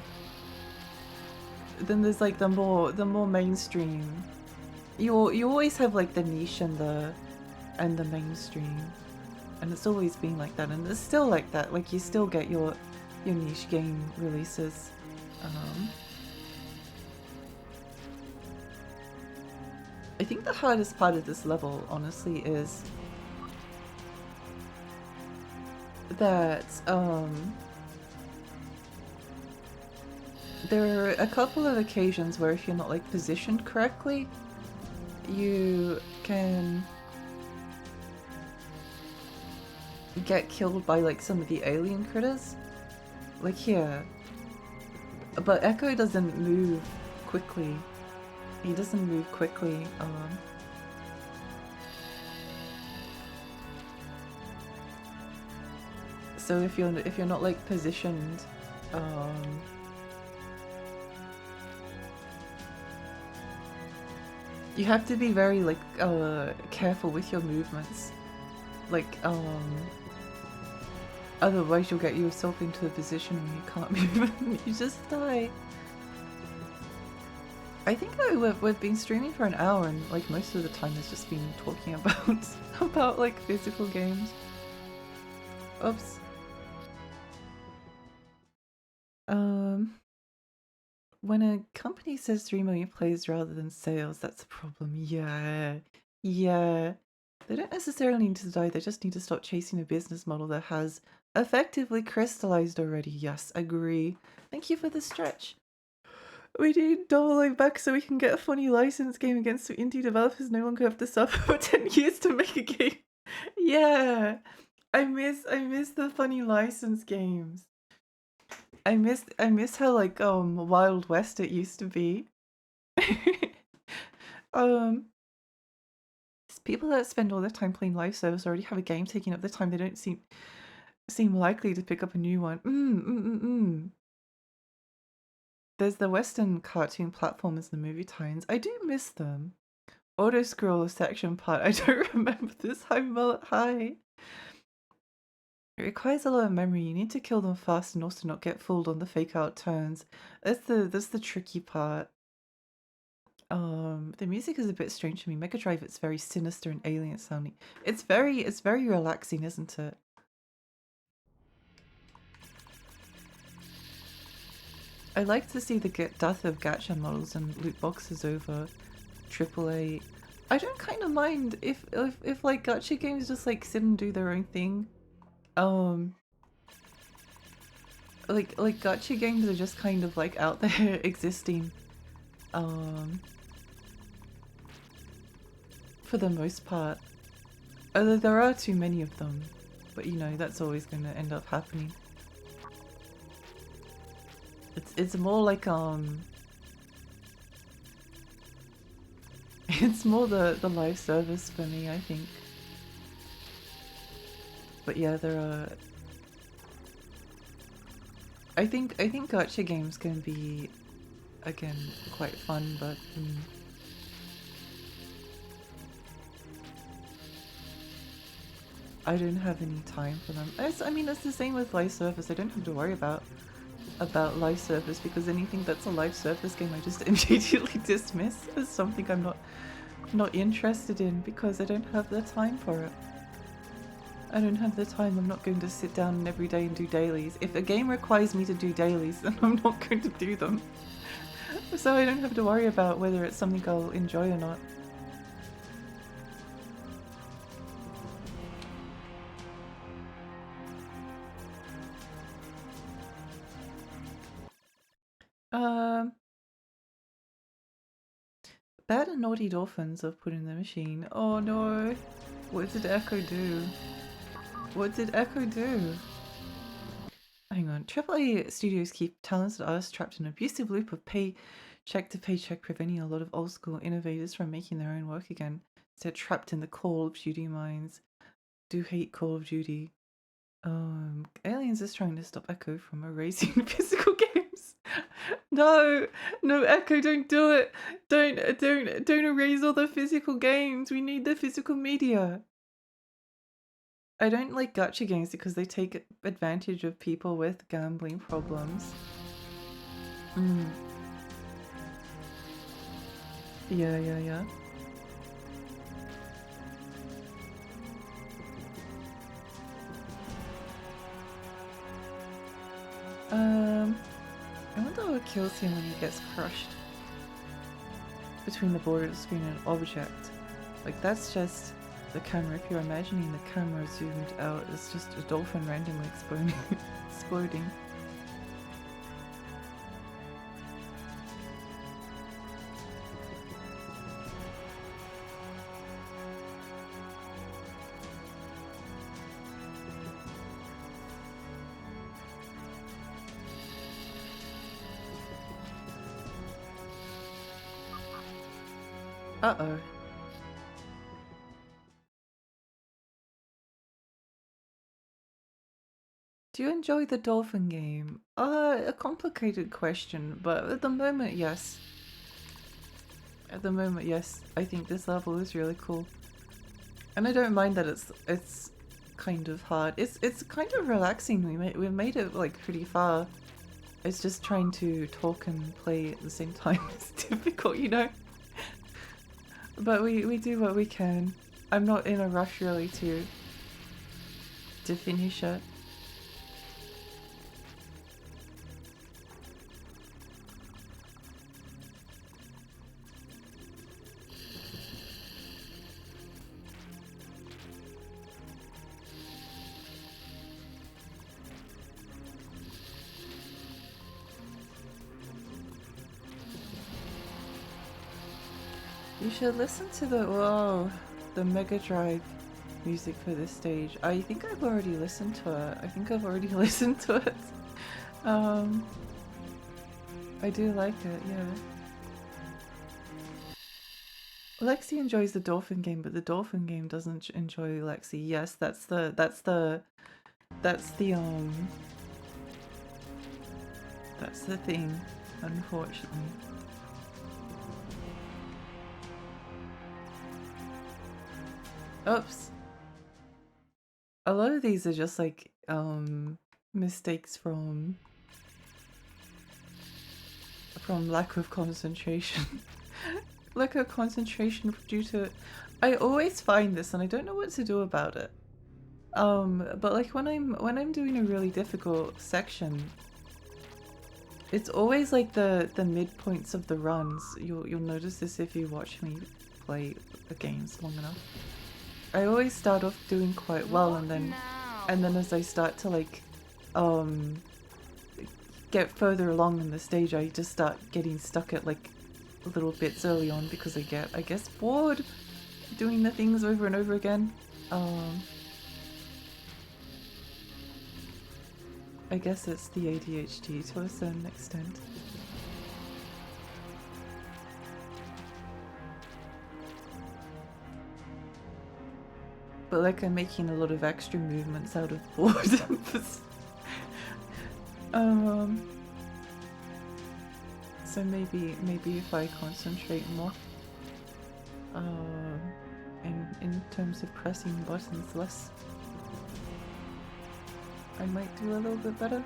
Then there's like the more mainstream. You always have like the niche and the mainstream, and it's always been like that, and it's still like that. Like you still get your niche game releases. I think the hardest part of this level, honestly, is that there are a couple of occasions where if you're not like positioned correctly, you can get killed by like some of the alien critters. Like here. But Ecco doesn't move quickly. He doesn't move quickly. So if you're not like positioned, you have to be very like careful with your movements. Like otherwise you'll get yourself into a position where you can't move and you just die. I think we've been streaming for an hour, and like most of the time has just been talking about about like physical games. Oops. When a company says 3 million plays rather than sales, that's a problem. Yeah. They don't necessarily need to die, they just need to stop chasing a business model that has effectively crystallized already. Yes, agree. Thank you for the stretch. We need doubling back so we can get a funny license game against so indie developers no longer have to suffer for 10 years to make a game. Yeah. I miss the funny license games. I miss how like Wild West it used to be. People that spend all their time playing live service already have a game taking up their time. They don't seem likely to pick up a new one. There's the Western cartoon platformers, the movie tie-ins. I do miss them. Auto-scroller section part. I don't remember this. Hi. It requires a lot of memory. You need to kill them fast and also not get fooled on the fake out turns. That's the tricky part. The music is a bit strange to me. Mega Drive, it's very sinister and alien sounding. It's very relaxing, isn't it? I like to see the death of gacha models and loot boxes over AAA. I don't kind of mind if like gacha games just like sit and do their own thing. Like gacha games are just kind of like out there existing. For the most part. Although there are too many of them, but you know, that's always going to end up happening. It's more like it's more the live service for me, I think. But yeah, there are I think gacha games can be again quite fun, but I don't have any time for them. I mean, it's the same with live service. I don't have to worry about live service because anything that's a live service game I just immediately dismiss as something I'm not interested in because I don't have the time for it. I don't have the time. I'm not going to sit down every day and do dailies. If a game requires me to do dailies, then I'm not going to do them. So I don't have to worry about whether it's something I'll enjoy or not. Bad and naughty dolphins have put in the machine. Oh no! What did Ecco do? What did Ecco do? Hang on. AAA studios keep talented artists trapped in an abusive loop of paycheck to paycheck, preventing a lot of old school innovators from making their own work again. Instead, trapped in the Call of Duty mines. Do hate Call of Duty. Aliens is trying to stop Ecco from erasing physical games. No, Ecco, don't do it. Don't erase all the physical games. We need the physical media. I don't like gacha games because they take advantage of people with gambling problems. Yeah. I wonder what kills him when he gets crushed between the border of the screen and an object. Like, that's just the camera. If you're imagining the camera zoomed out, it's just a dolphin randomly exploding. Uh-oh. Do you enjoy the Dolphin game? A complicated question, but at the moment, yes. At the moment, yes. I think this level is really cool. And I don't mind that it's kind of hard. It's kind of relaxing. We made it like pretty far. It's just trying to talk and play at the same time is difficult, you know? But we do what we can. I'm not in a rush really to finish it. You should listen to the Mega Drive music for this stage. I think I've already listened to it. I do like it, yeah. Lexi enjoys the Dolphin game, but the Dolphin game doesn't enjoy Lexi. Yes, that's the thing, unfortunately. Oops. A lot of these are just like mistakes from lack of concentration. Lack of concentration due to I always find this and I don't know what to do about it. But like when I'm doing a really difficult section, It's always like the midpoints of the runs. You'll notice this if you watch me play the games long enough. I always start off doing quite well, and then as I start to like get further along in the stage, I just start getting stuck at like little bits early on because I get, I guess, bored doing the things over and over again. I guess it's the ADHD to a certain extent. But like I'm making a lot of extra movements out of boredom. So maybe if I concentrate more in terms of pressing buttons less, I might do a little bit better.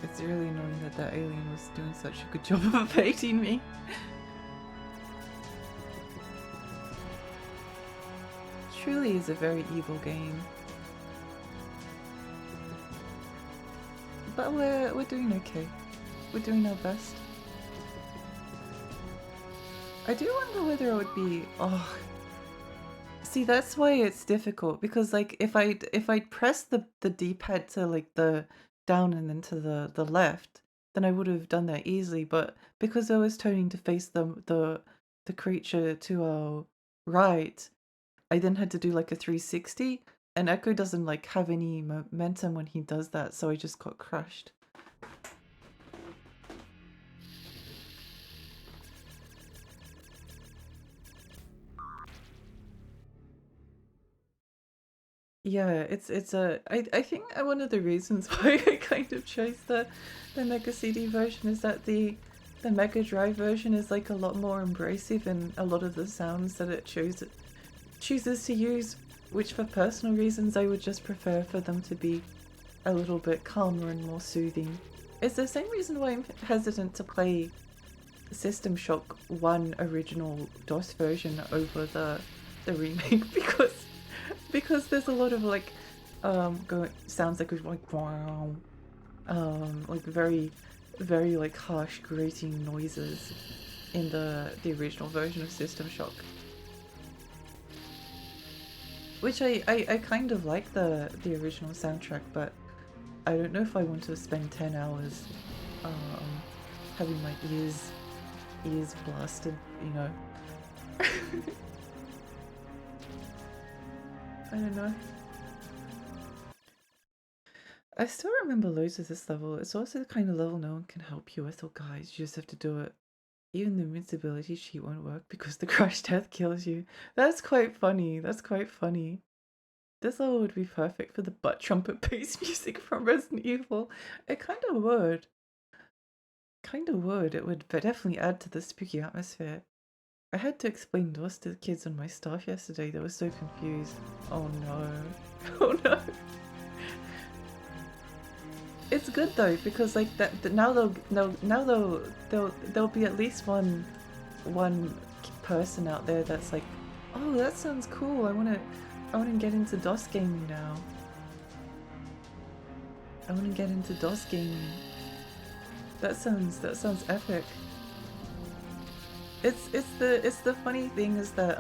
It's really annoying that that alien was doing such a good job of evading me. Truly is a very evil game. But we're doing okay. We're doing our best. I do wonder whether it would be, oh, see, that's why it's difficult, because like if I'd press the D-pad to like the down and then to the left, then I would have done that easily. But because I was turning to face the creature to our right, I then had to do like a 360, and Echo doesn't like have any momentum when he does that, so I just got crushed. Yeah, I think one of the reasons why I kind of chose the Mega CD version is that the Mega Drive version is like a lot more embracive in a lot of the sounds that it chooses to use, which for personal reasons I would just prefer for them to be a little bit calmer and more soothing. It's the same reason why I'm hesitant to play System Shock 1 original DOS version over the remake because there's a lot of like sounds like wow, like very like harsh grating noises in the original version of System Shock, which I kind of like the original soundtrack, but I don't know if I want to spend 10 hours having my ears blasted, you know. I don't know. I still remember loads of this level. It's also the kind of level no one can help you with or guys. You just have to do it. Even the invincibility cheat won't work because the crush death kills you. That's quite funny. That's quite funny. This level would be perfect for the butt trumpet bass music from Resident Evil. It kind of would. It would definitely add to the spooky atmosphere. I had to explain DOS to the kids on my staff yesterday. They were so confused. Oh no. Oh no. It's good though, because like that now there'll be at least one person out there that's like, oh, that sounds cool. I wanna get into DOS gaming now. I wanna get into DOS gaming. That sounds epic. It's the funny thing is that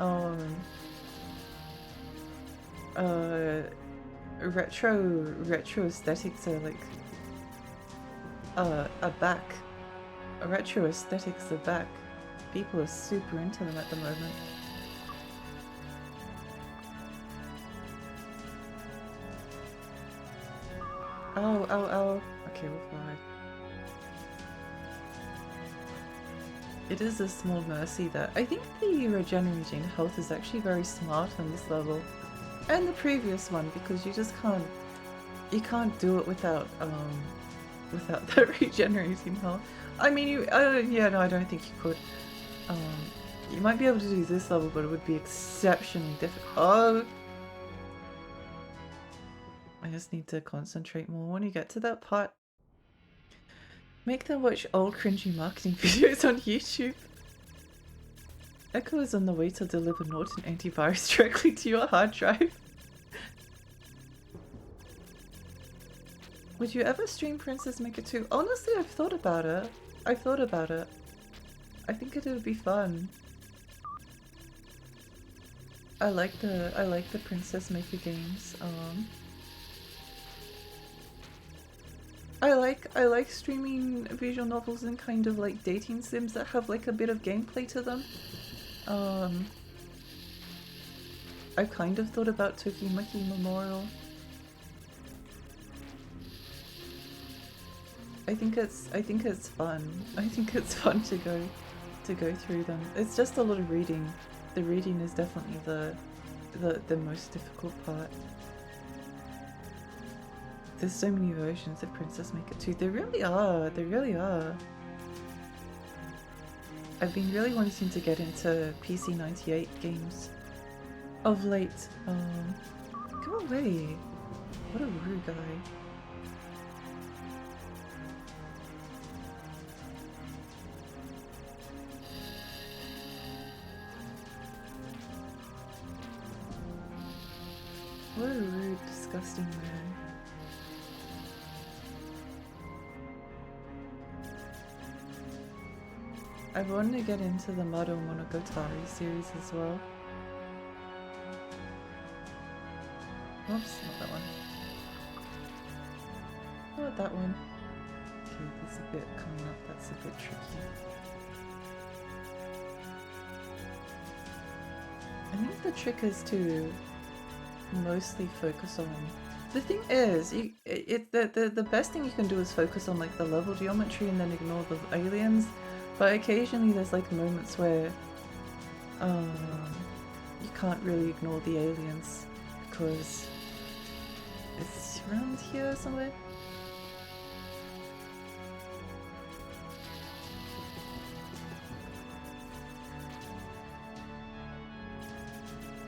retro aesthetics are like back. Retro aesthetics are back. People are super into them at the moment. Oh. Okay, we're fine. It is a small mercy that I think the regenerating health is actually very smart on this level. and the previous one, because you just can't, you can't do it without without the regenerating health. I mean, you, yeah, no, I don't think you could. You might be able to do this level, but it would be exceptionally difficult. Oh! I just need to concentrate more when you get to that part. Make them watch old cringy marketing videos on YouTube. Ecco is on the way to deliver Norton antivirus directly to your hard drive. Would you ever stream Princess Maker 2? Honestly, I've thought about it. I've thought about it. I think it would be fun. I like the Princess Maker games. I like streaming visual novels and kind of like dating sims that have like a bit of gameplay to them. I've kind of thought about Tokimeki Memorial. I think it's fun. I think it's fun to go through them. It's just a lot of reading. The reading is definitely the most difficult part. There's so many versions of Princess Maker 2. There really are. There really are. I've been really wanting to get into PC 98 games of late. Go away. What a rude guy. What a rude, disgusting man. I wanted to get into the Mado Monogatari series as well. Oops, not that one. Not that one. Okay, there's a bit coming up that's a bit tricky. I think the trick is to mostly focus on. The thing is, the best thing you can do is focus on like the level geometry and then ignore the aliens. But occasionally there's like moments where you can't really ignore the aliens because it's around here somewhere.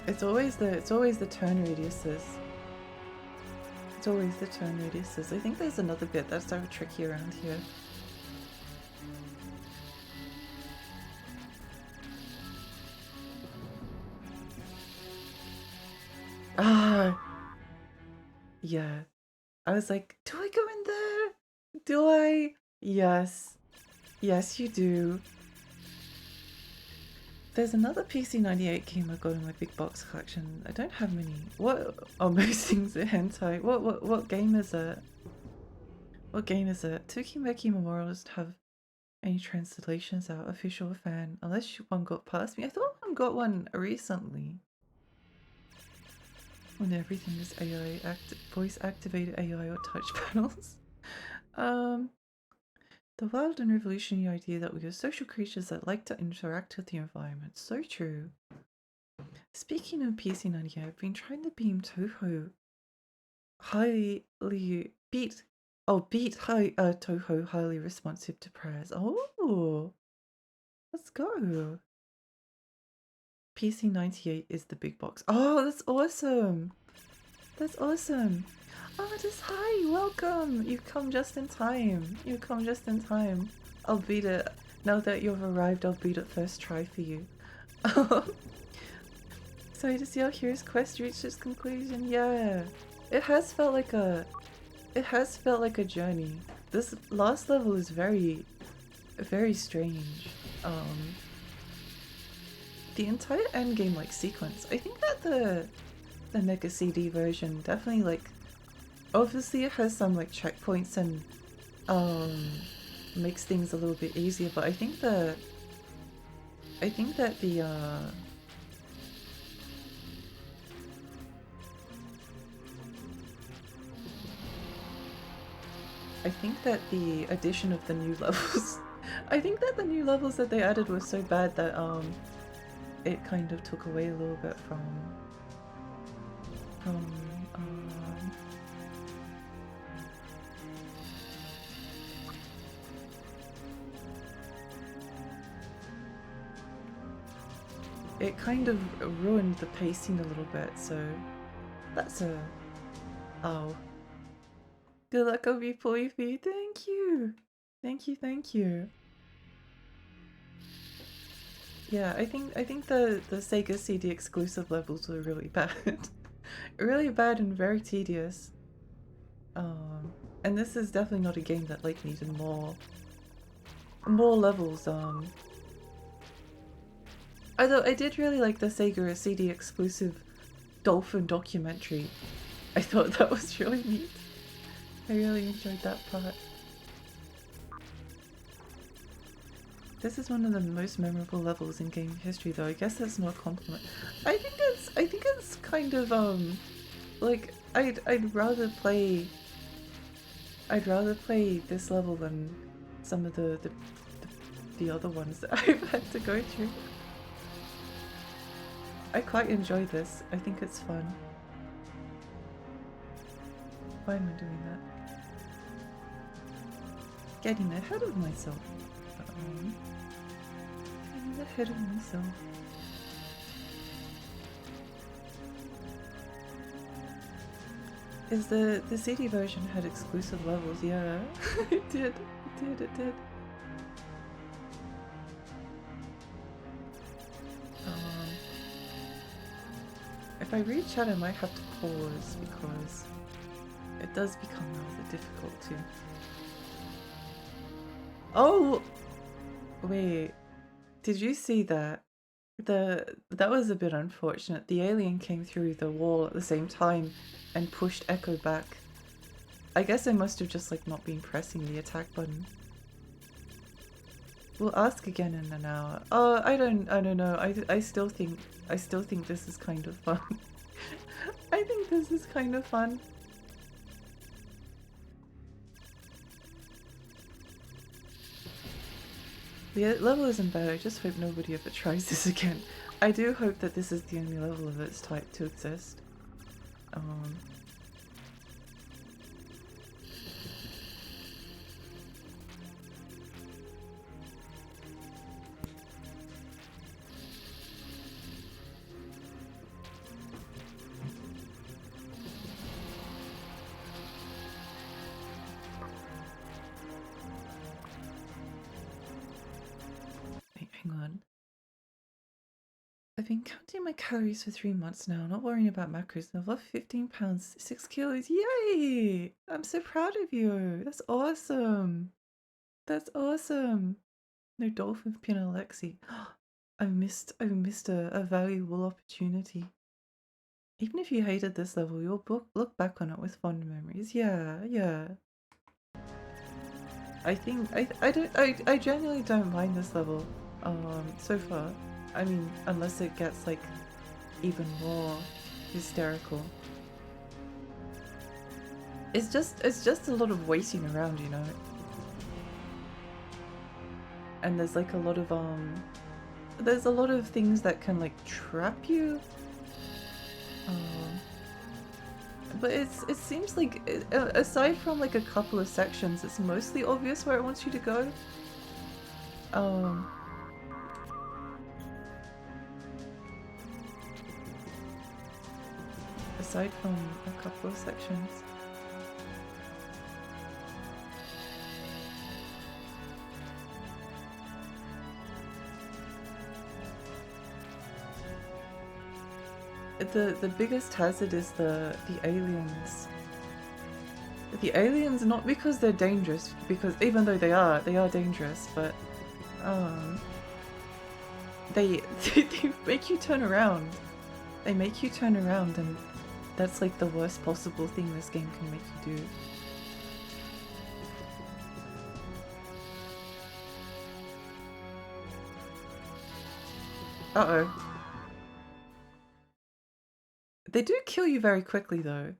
It's always the turn radiuses. It's always the turn radiuses. I think there's another bit that's so tricky around here. Ah, yeah. I was like, do I go in there? Do I? Yes. Yes, you do. There's another PC 98 game I got in my big box collection. I don't have many. What? Oh, most things are hentai. What game is it? What game is it? Tokimeki Memorial doesn't have any translations out. Official fan. Unless one got past me. I thought one got one recently. When everything is AI, voice activated AI or touch panels. The wild and revolutionary idea that we are social creatures that like to interact with the environment. So true. Speaking of PC 98, I've been trying to beam Toho beat Toho highly responsive to prayers. Oh, let's go. PC 98 is the big box. Oh, that's awesome. That's awesome. Oh, just hi, welcome. You've come just in time. You've come just in time. I'll beat it. Now that you've arrived, I'll beat it first try for you. Sorry to see our hero's quest reach its conclusion. Yeah, it has felt like a journey. This last level is very strange. The entire endgame like sequence. I think that the Mega CD version definitely like. Obviously, it has some like checkpoints and makes things a little bit easier. But I think that the addition of the new levels. I think that the new levels that they added were so bad that it kind of took away a little bit from it kind of ruined the pacing a little bit, so that's a... Oh. Good luck, Obi Poify. Thank you! Thank you, thank you. Yeah, I think the Sega CD exclusive levels were really bad. Really bad and very tedious. And this is definitely not a game that like needed more levels. Although I did really like the Sega CD exclusive Dolphin documentary. I thought that was really neat. I really enjoyed that part. This is one of the most memorable levels in game history, though. I guess that's not a compliment. I think it's kind of like I'd rather play this level than some of the other ones that I've had to go through. I quite enjoy this. I think it's fun. Why am I doing that? Getting ahead of myself. Getting ahead of myself. Is the CD version had exclusive levels? Yeah, it did. It did. If I read chat, I might have to pause because it does become rather difficult to... Oh! Wait, did you see that? That was a bit unfortunate. The alien came through the wall at the same time and pushed Ecco back. I guess I must have just like not been pressing the attack button. We'll ask again in an hour. Oh, I don't know. I still think this is kind of fun. I think this is kind of fun. The level isn't bad, I just hope nobody ever tries this again. I do hope that this is the only level of its type to exist. Hang on. I've been counting my calories for 3 months now, not worrying about macros. I've lost 15 pounds, 6 kilos. Yay! I'm so proud of you. That's awesome. That's awesome. No Dolphin pin Alexi. I've missed a valuable opportunity. Even if you hated this level, you'll look back on it with fond memories. Yeah. I think I genuinely don't mind this level. So far. I mean, unless it gets like even more hysterical. It's just a lot of waiting around, you know. And there's like a lot of things that can like trap you. But it seems like aside from like a couple of sections, it's mostly obvious where it wants you to go. Aside from a couple of sections. The biggest hazard is the aliens. The aliens, not because they're dangerous, because even though they are dangerous, but they make you turn around. They make you turn around, and that's like the worst possible thing this game can make you do. Uh-oh. They do kill you very quickly, though.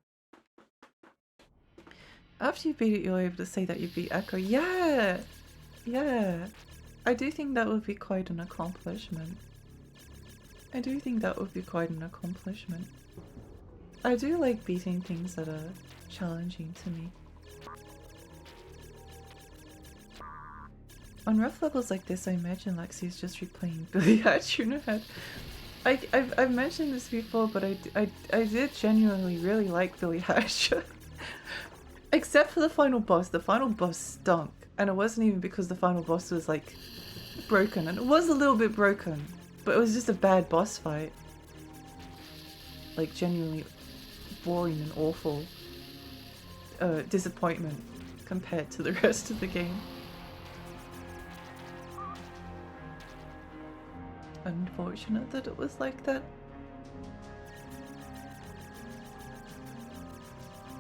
After you beat it, you're able to say that you beat Ecco. Yeah! Yeah. I do think that would be quite an accomplishment. I do think that would be quite an accomplishment. I do like beating things that are challenging to me. On rough levels like this, I imagine Lexi is just replaying Billy Hatch in her head. I've mentioned this before, but I did genuinely really like Billy Hatch. Except for the final boss. The final boss stunk. And it wasn't even because the final boss was like broken. And it was a little bit broken. But it was just a bad boss fight. Like genuinely boring and awful disappointment compared to the rest of the game. Unfortunate that it was like that.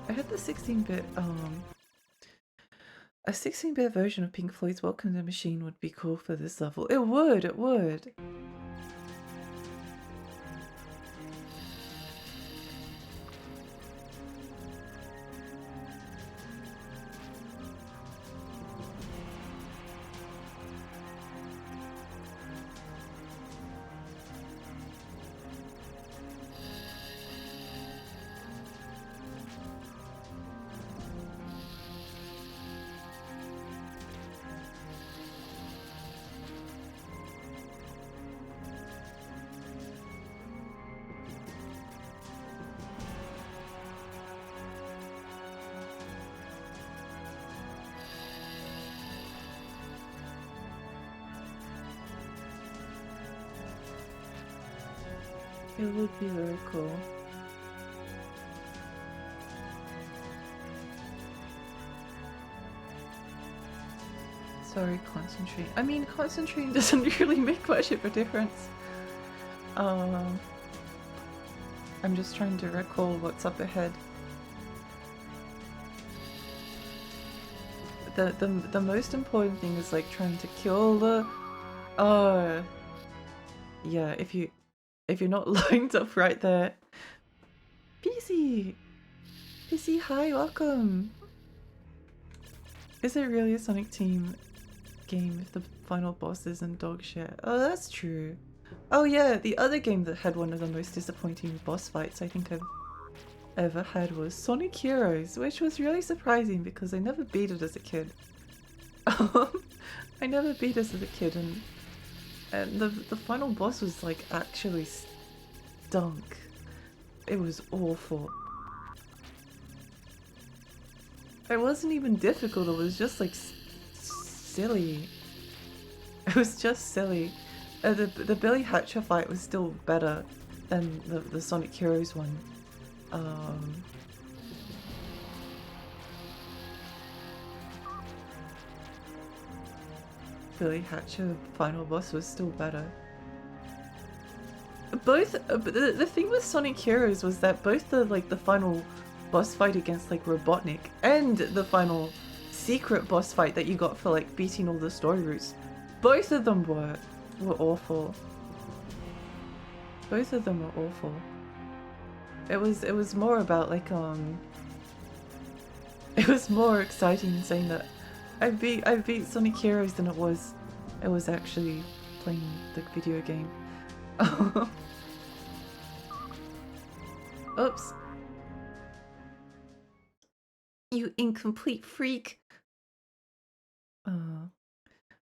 I had the 16-bit a 16-bit version of Pink Floyd's Welcome to the Machine would be cool for this level. It would, it would. It would be very cool. Sorry, concentrate. I mean, concentrating doesn't really make much of a difference. I'm just trying to recall what's up ahead. The most important thing is like trying to kill the yeah, if you're not lined up right there. PC! PC, hi, welcome! Is it really a Sonic Team game if the final boss isn't dog shit? Oh, that's true. Oh yeah, the other game that had one of the most disappointing boss fights I think I've ever had was Sonic Heroes, which was really surprising because I never beat it as a kid. I never beat it as a kid, and the final boss was like actually stunk. It was awful. It wasn't even difficult, it was just like silly. It was just silly. The Billy Hatcher fight was still better than the Sonic Heroes one. Billy Hatcher final boss was still better. Both the thing with Sonic Heroes was that both the final boss fight against like Robotnik and the final secret boss fight that you got for like beating all the story routes, both of them were awful. Both of them were awful. It was more about like it was more exciting saying that I beat Sonic Heroes than it was actually playing the video game. Oops. You incomplete freak.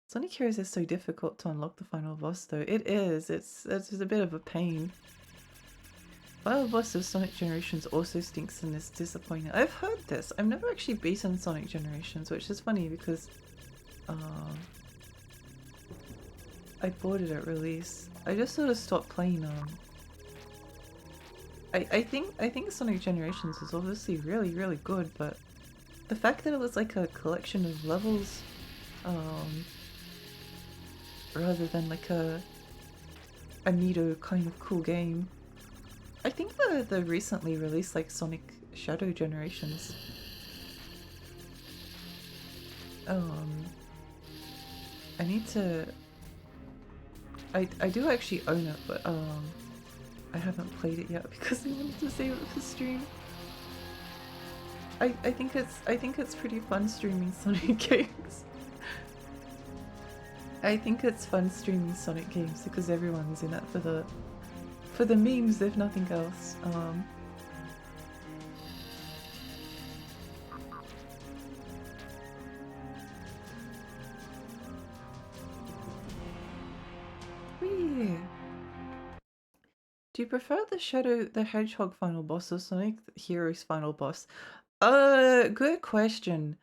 Sonic Heroes is so difficult to unlock the final boss though. It is. It's a bit of a pain. Final boss of Sonic Generations also stinks and is disappointing. I've heard this. I've never actually beaten Sonic Generations, which is funny because I bought it at release. I just sort of stopped playing I think Sonic Generations was obviously really good, but the fact that it was like a collection of levels rather than like a neato kind of cool game. I think the recently released like Sonic Shadow Generations. I need to. I do actually own it, but I haven't played it yet because I wanted to save it for stream. I think it's pretty fun streaming Sonic games. I think it's fun streaming Sonic games because everyone's in it for the memes, if nothing else. Whee! Do you prefer the Shadow the Hedgehog final boss or Sonic Heroes final boss? Good question.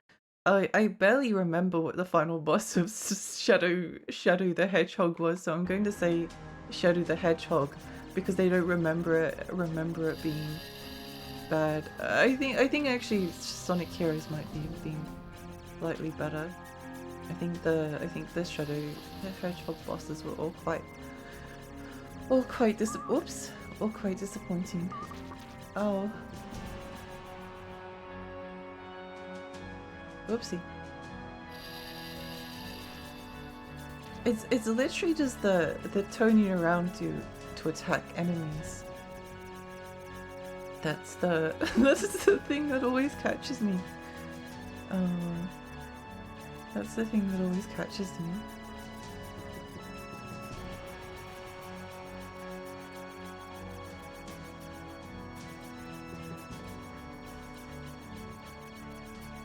I barely remember what the final boss of Shadow the Hedgehog was, so I'm going to say Shadow the Hedgehog because they don't remember it being bad. I think actually Sonic Heroes might be being slightly better. I think the Shadow the Hedgehog bosses were all quite disappointing. Oh. Oopsie. It's literally just the turning around to attack enemies. That's the thing that always catches me. That's the thing that always catches me.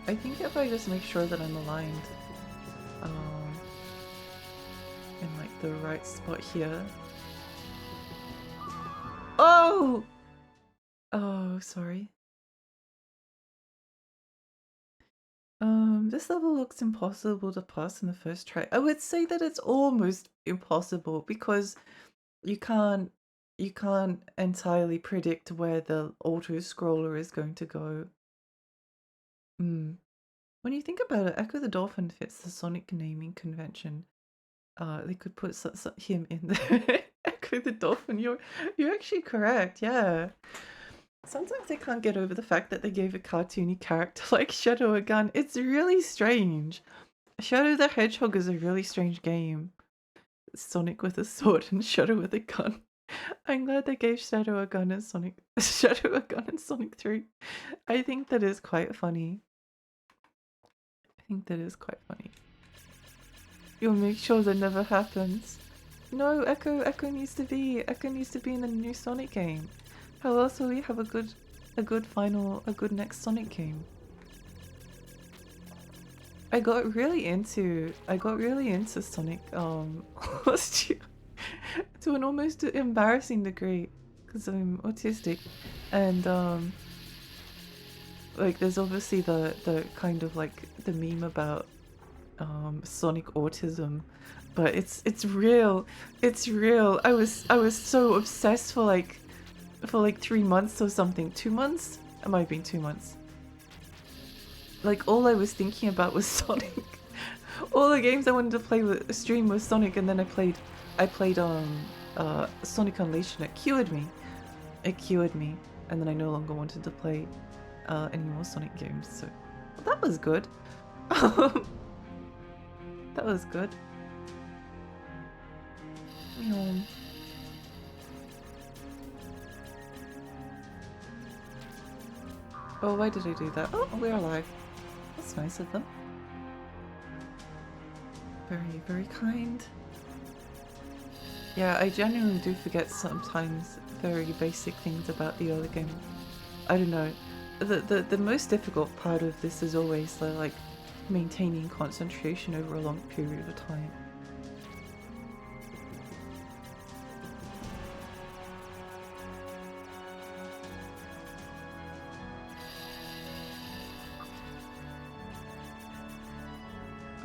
I think if I just make sure that I'm aligned in like the right spot here. Oh! Oh, sorry. This level looks impossible to pass in the first try. I would say that it's almost impossible because you can't entirely predict where the auto scroller is going to go. When you think about it, Ecco the Dolphin fits the Sonic naming convention. They could put him in there. Ecco the Dolphin, you're actually correct, yeah. Sometimes I can't get over the fact that they gave a cartoony character like Shadow a gun. It's really strange. Shadow the Hedgehog is a really strange game. Sonic with a sword and Shadow with a gun. I'm glad they gave Shadow a gun in Sonic 3. I think that is quite funny. You'll make sure that never happens. No, Ecco needs to be in the new Sonic game. How else will we have a good next Sonic game? I got really into Sonic last year to an almost embarrassing degree because I'm autistic, and like there's obviously the kind of like the meme about Sonic autism, but it's real. I was so obsessed for like 3 months or something. 2 months? It might have been 2 months. Like all I was thinking about was Sonic. All the games I wanted to play with stream was Sonic, and then I played Sonic Unleashed, and it cured me, and then I no longer wanted to play any more Sonic games. So that was good. That was good. Oh, why did I do that? Oh, we're alive. That's nice of them. Very, very kind. Yeah, I genuinely do forget sometimes very basic things about the other game. I don't know. The most difficult part of this is always like maintaining concentration over a long period of time.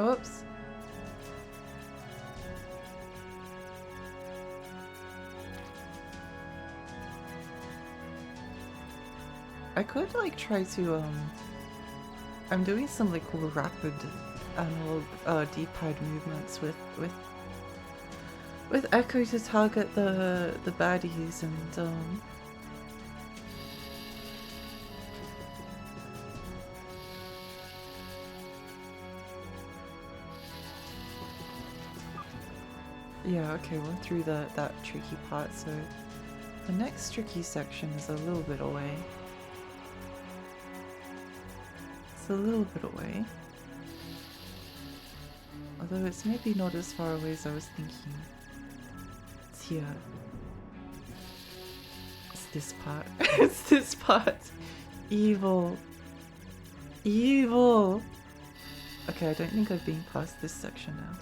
Oops. I could like try to I'm doing some like rapid analog D-pad movements with Ecco to target the baddies, and yeah, okay, we're through that tricky part, so the next tricky section is a little bit away. It's a little bit away. Although it's maybe not as far away as I was thinking. It's here. It's this part. It's this part. Evil. Evil! Okay, I don't think I've been past this section now.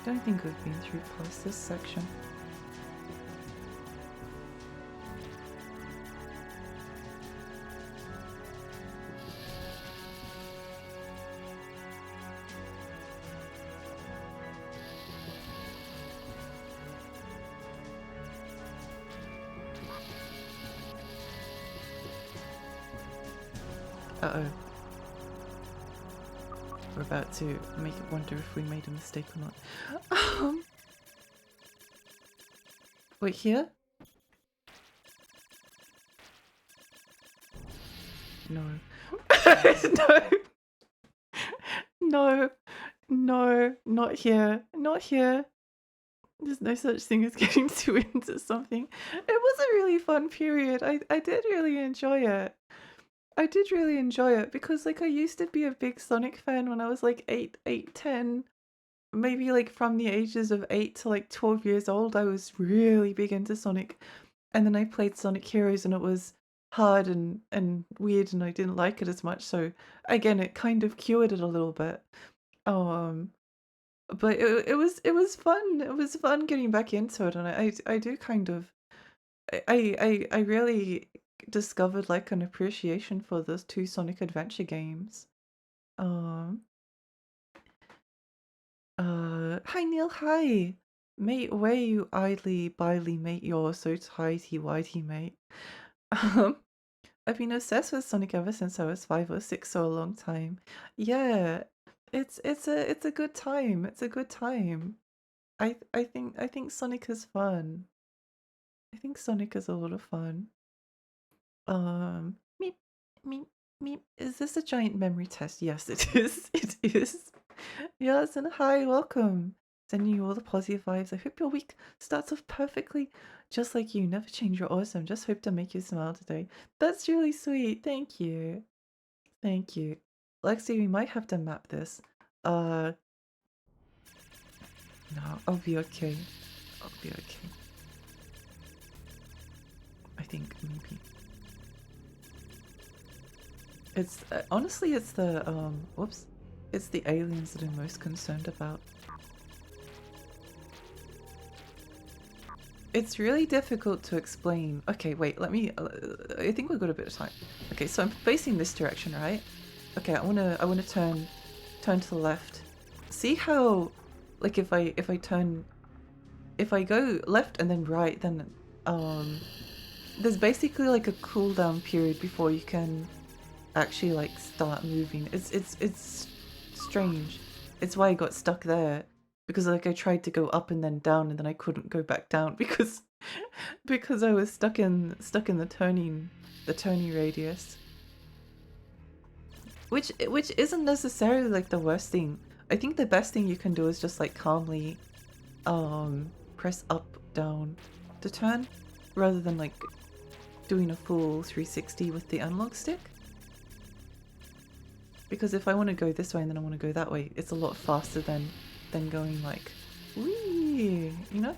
Don't think we've been through past this section. Uh-oh. We're about to make it wonder if we made a mistake or not. Wait, here? No. No. No. No. Not here. Not here. There's no such thing as getting too into something. It was a really fun period. I did really enjoy it. I did really enjoy it because like I used to be a big Sonic fan when I was like 10. Maybe like from the ages of 8 to like 12 years old, I was really big into Sonic. And then I played Sonic Heroes and it was hard and weird and I didn't like it as much. So again, it kind of cured it a little bit. But it was fun. It was fun getting back into it, and I do kind of I really discovered like an appreciation for those two Sonic Adventure games. Um Hi Neil, hi. Mate, where you idly byly mate, you're so tighty whitey mate. Um I've been obsessed with Sonic ever since I was 5 or 6, so a long time. Yeah, it's a good time. It's a good time. I think Sonic is fun. I think Sonic is a lot of fun. Meep, meep, meep. Is this a giant memory test? Yes, it is. It is. Yes, and hi, welcome. Sending you all the positive vibes. I hope your week starts off perfectly, just like you. Never change. You're awesome. Just hope to make you smile today. That's really sweet. Thank you. Thank you. Lexi, we might have to map this. No, I'll be okay. I'll be okay. I think maybe. It's honestly, it's the whoops, it's the aliens that I'm most concerned about. It's really difficult to explain. Okay, wait, let me. I think we've got a bit of time. Okay, so I'm facing this direction, right? Okay, I wanna turn to the left. See how, like, if I go left and then right, then there's basically like a cooldown period before you can actually like start moving. It's strange. It's why I got stuck there, because like I tried to go up and then down and then I couldn't go back down because I was stuck in the turning radius. Which isn't necessarily like the worst thing. I think the best thing you can do is just like calmly press up down to turn rather than like doing a full 360 with the analog stick. Because if I want to go this way and then I want to go that way, it's a lot faster than going like, wee, you know?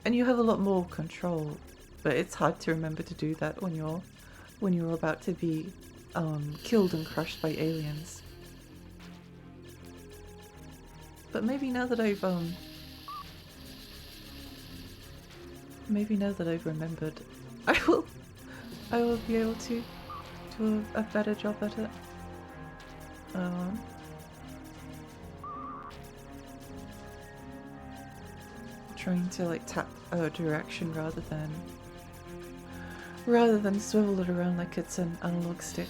And you have a lot more control, but it's hard to remember to do that when you're about to be killed and crushed by aliens. But maybe now that I've remembered, I will be able to do a better job at it. Trying to like tap a direction rather than swivel it around like it's an analog stick.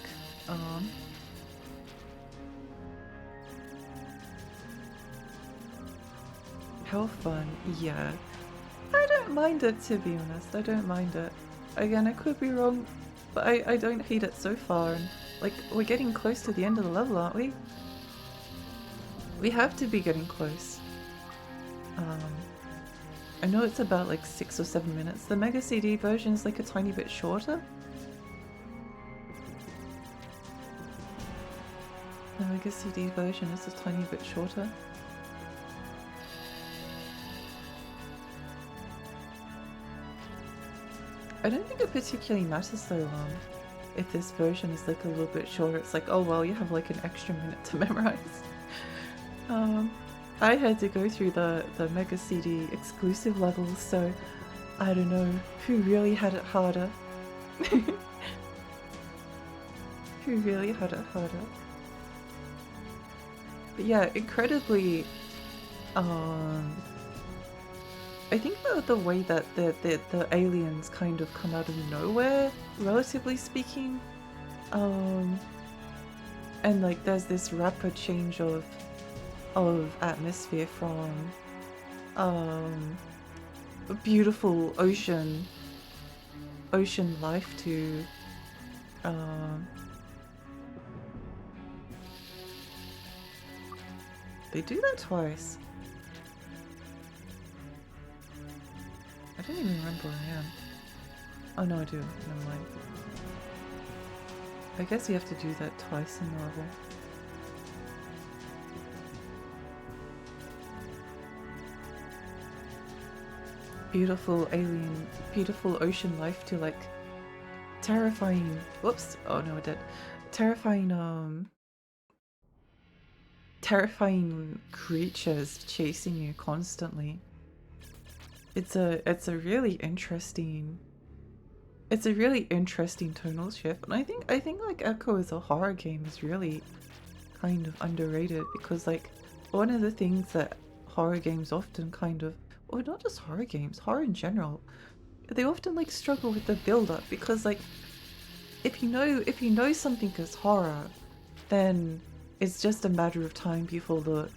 How fun, yeah. I don't mind it, to be honest. I don't mind it. Again, I could be wrong, but I don't hate it so far. And like, we're getting close to the end of the level, aren't we? We have to be getting close. I know it's about like 6 or 7 minutes. The Mega CD version is like a tiny bit shorter. The Mega CD version is a tiny bit shorter. I don't think it particularly matters though, if this version is like a little bit shorter. It's like, oh well, you have like an extra minute to memorize. I had to go through the Mega CD exclusive levels, so I don't know who really had it harder. Who really had it harder. But yeah, incredibly, I think the way that the aliens kind of come out of nowhere, relatively speaking, and like there's this rapid change of atmosphere from a beautiful ocean life to they do that twice. I don't even remember where I am. Oh no, I do. Never mind. I guess you have to do that twice in the level. Beautiful alien, beautiful ocean life to like terrifying. Whoops! Oh no, I did. Terrifying, terrifying creatures chasing you constantly. It's a really interesting. It's a really interesting tonal shift, and I think like Echo as a horror game is really kind of underrated because like one of the things that horror games often kind of, or not just horror games, horror in general, they often like struggle with the build up because like if you know something is horror, then it's just a matter of time before the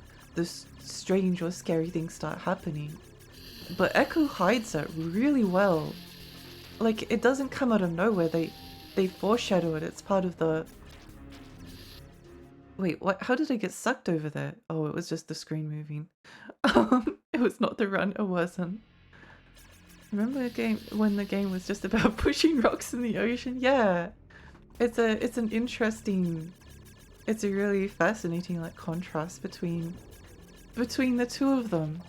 strange or scary things start happening. But Echo hides it really well. Like it doesn't come out of nowhere. They foreshadow it. It's part of the. Wait, what? How did I get sucked over there? Oh, it was just the screen moving. It was not the run. It wasn't. Remember a game when the game was just about pushing rocks in the ocean? Yeah, it's an interesting. It's a really fascinating like contrast between the two of them.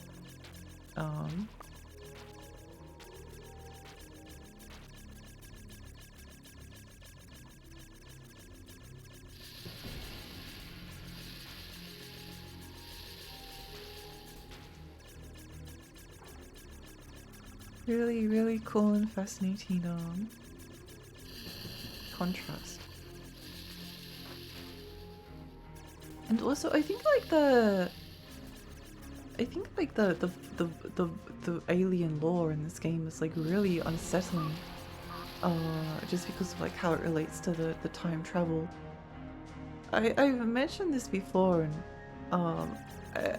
Really, really cool and fascinating contrast. And also, I think like the alien lore in this game is like really unsettling. Just because of like how it relates to the time travel. I've mentioned this before, and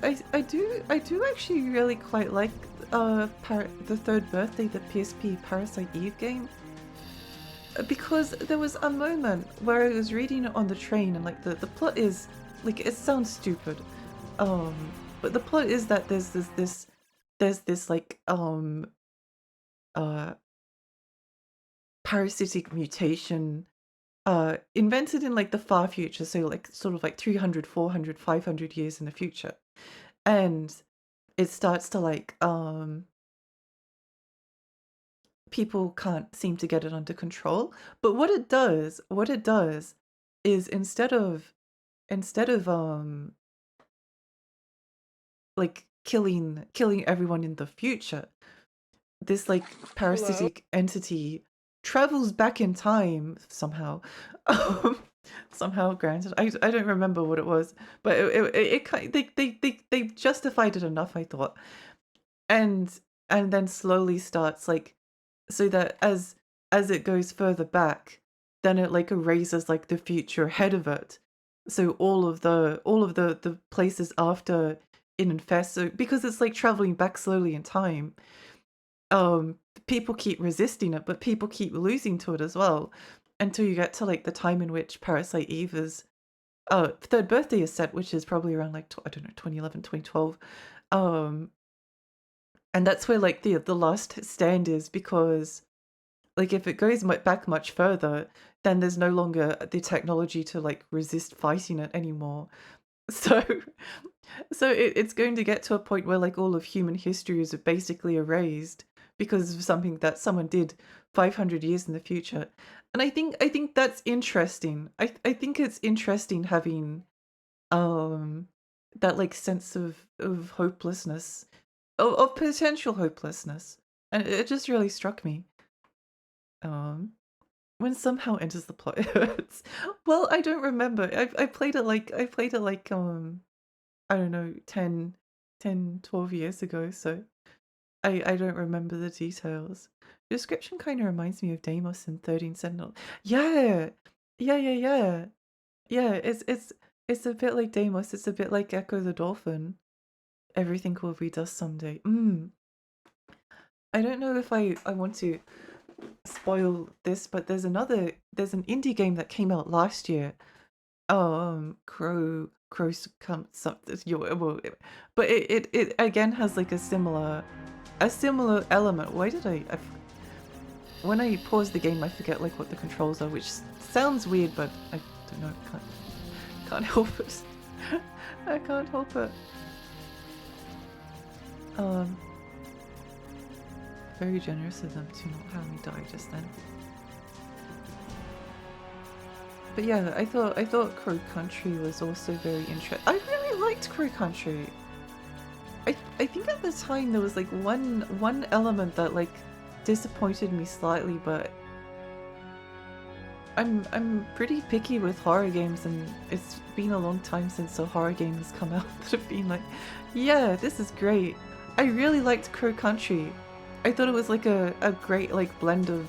I do actually really quite like the Third Birthday, the PSP Parasite Eve game, because there was a moment where I was reading it on the train, and like the plot is like, it sounds stupid, but the plot is that there's this like parasitic mutation invented in like the far future, so like sort of like 300, 400, 500 years in the future, and it starts to like people can't seem to get it under control. But what it does is instead of like killing everyone in the future, this like parasitic entity travels back in time somehow. Somehow, granted, I don't remember what it was, but they justified it enough, I thought, and then slowly starts like, so that as it goes further back, then it like erases like the future ahead of it. So all of the places after it infests, so because it's like traveling back slowly in time, people keep resisting it, but people keep losing to it as well, until you get to like the time in which Parasite Eve is Third Birthday is set, which is probably around like I don't know, 2011, 2012. And that's where like the last stand is, because like if it goes back much further, then there's no longer the technology to like resist fighting it anymore. So it's going to get to a point where like all of human history is basically erased because of something that someone did 500 years in the future. And I think that's interesting. I think it's interesting having um that like sense of hopelessness, of potential hopelessness, and it just really struck me. Um, when somehow enters the plot, it hurts. Well, I don't remember. I played it like I don't know, 12 years ago, so I don't remember the details. The description kind of reminds me of Deimos in 13 Sentinel. Yeah, yeah. Yeah, it's a bit like Deimos. It's a bit like Echo the Dolphin. Everything will be dust someday. I don't know if I want to spoil this, but there's an indie game that came out last year. Crow's come something. Well, but it again has like a similar element. Why did when I pause the game, I forget like what the controls are, which sounds weird, but I don't know. Can't help it. I can't help it. Very generous of them to not have me die just then. But yeah, I thought Crow Country was also very interesting. I really liked Crow Country. I think at the time there was like one element that like disappointed me slightly, but I'm pretty picky with horror games, and it's been a long time since a horror game has come out that have been like, yeah, this is great. I really liked Crow Country. I thought it was like a great like blend of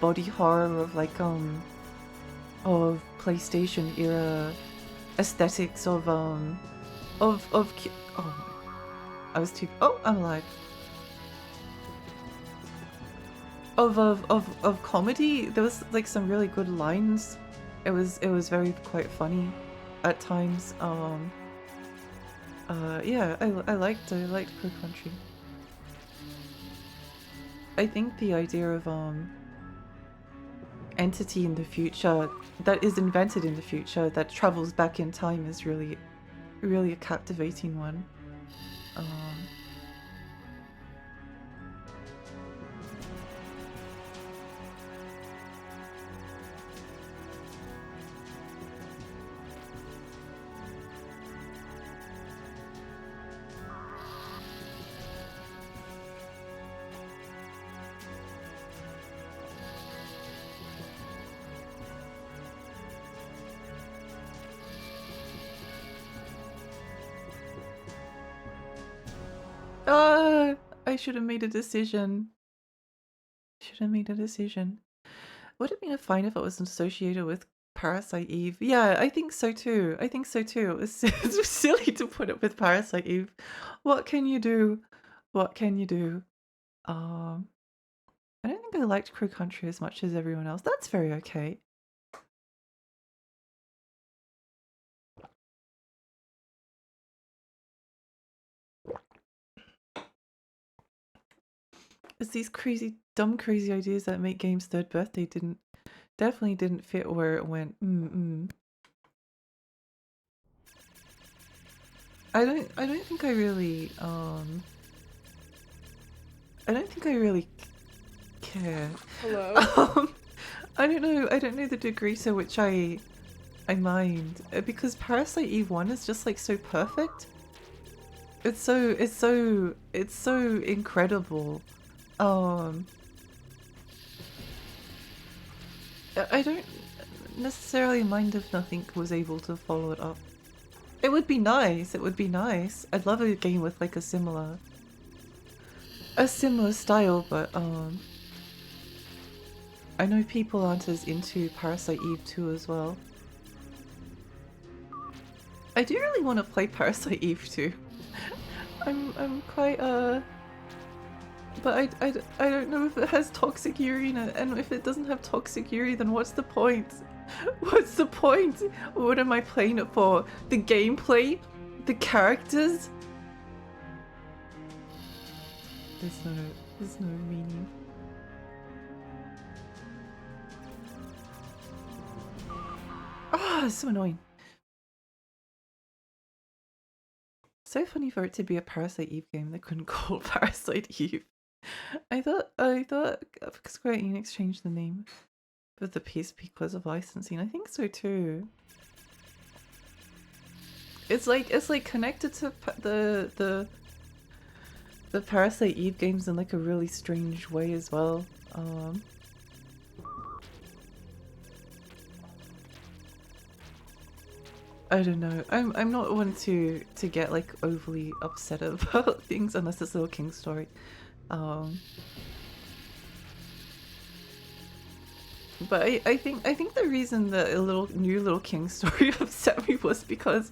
body horror, of like of PlayStation era aesthetics, of oh I was too I'm alive. Of comedy. There was like some really good lines. It was very quite funny at times. Yeah, I liked Crow Country. I think the idea of entity in the future that is invented in the future that travels back in time is really a captivating one. I should have made a decision. Would it have been fine if it was associated with Parasite Eve? Yeah, I think so too. It was, it was silly to put it with Parasite Eve. What can you do? I don't think I liked Crow Country as much as everyone else. That's very okay. It's these crazy, dumb, crazy ideas that make games third birthday definitely didn't fit where it went. I don't think I really care. Hello? I don't know the degree to which I mind, because Parasite Eve 1 is just like so perfect. It's so incredible. I don't necessarily mind if nothing was able to follow it up. It would be nice. I'd love a game with like a similar style, but I know people aren't as into Parasite Eve 2 as well. I do really want to play Parasite Eve 2. I'm quite but I don't know if it has toxic Yuri in it, and if it doesn't have toxic Yuri, then what's the point? What's the point? What am I playing it for? The gameplay? The characters? There's no meaning. Ah, it's so annoying. So funny for it to be a Parasite Eve game they couldn't call it Parasite Eve. I thought Square Enix changed the name of the PSP because of licensing. I think so too. It's like connected to the Parasite Eve games in like a really strange way as well. I don't know. I'm not one to get like overly upset about things unless it's a Little King story. But I think the reason that a new Little King story upset me was because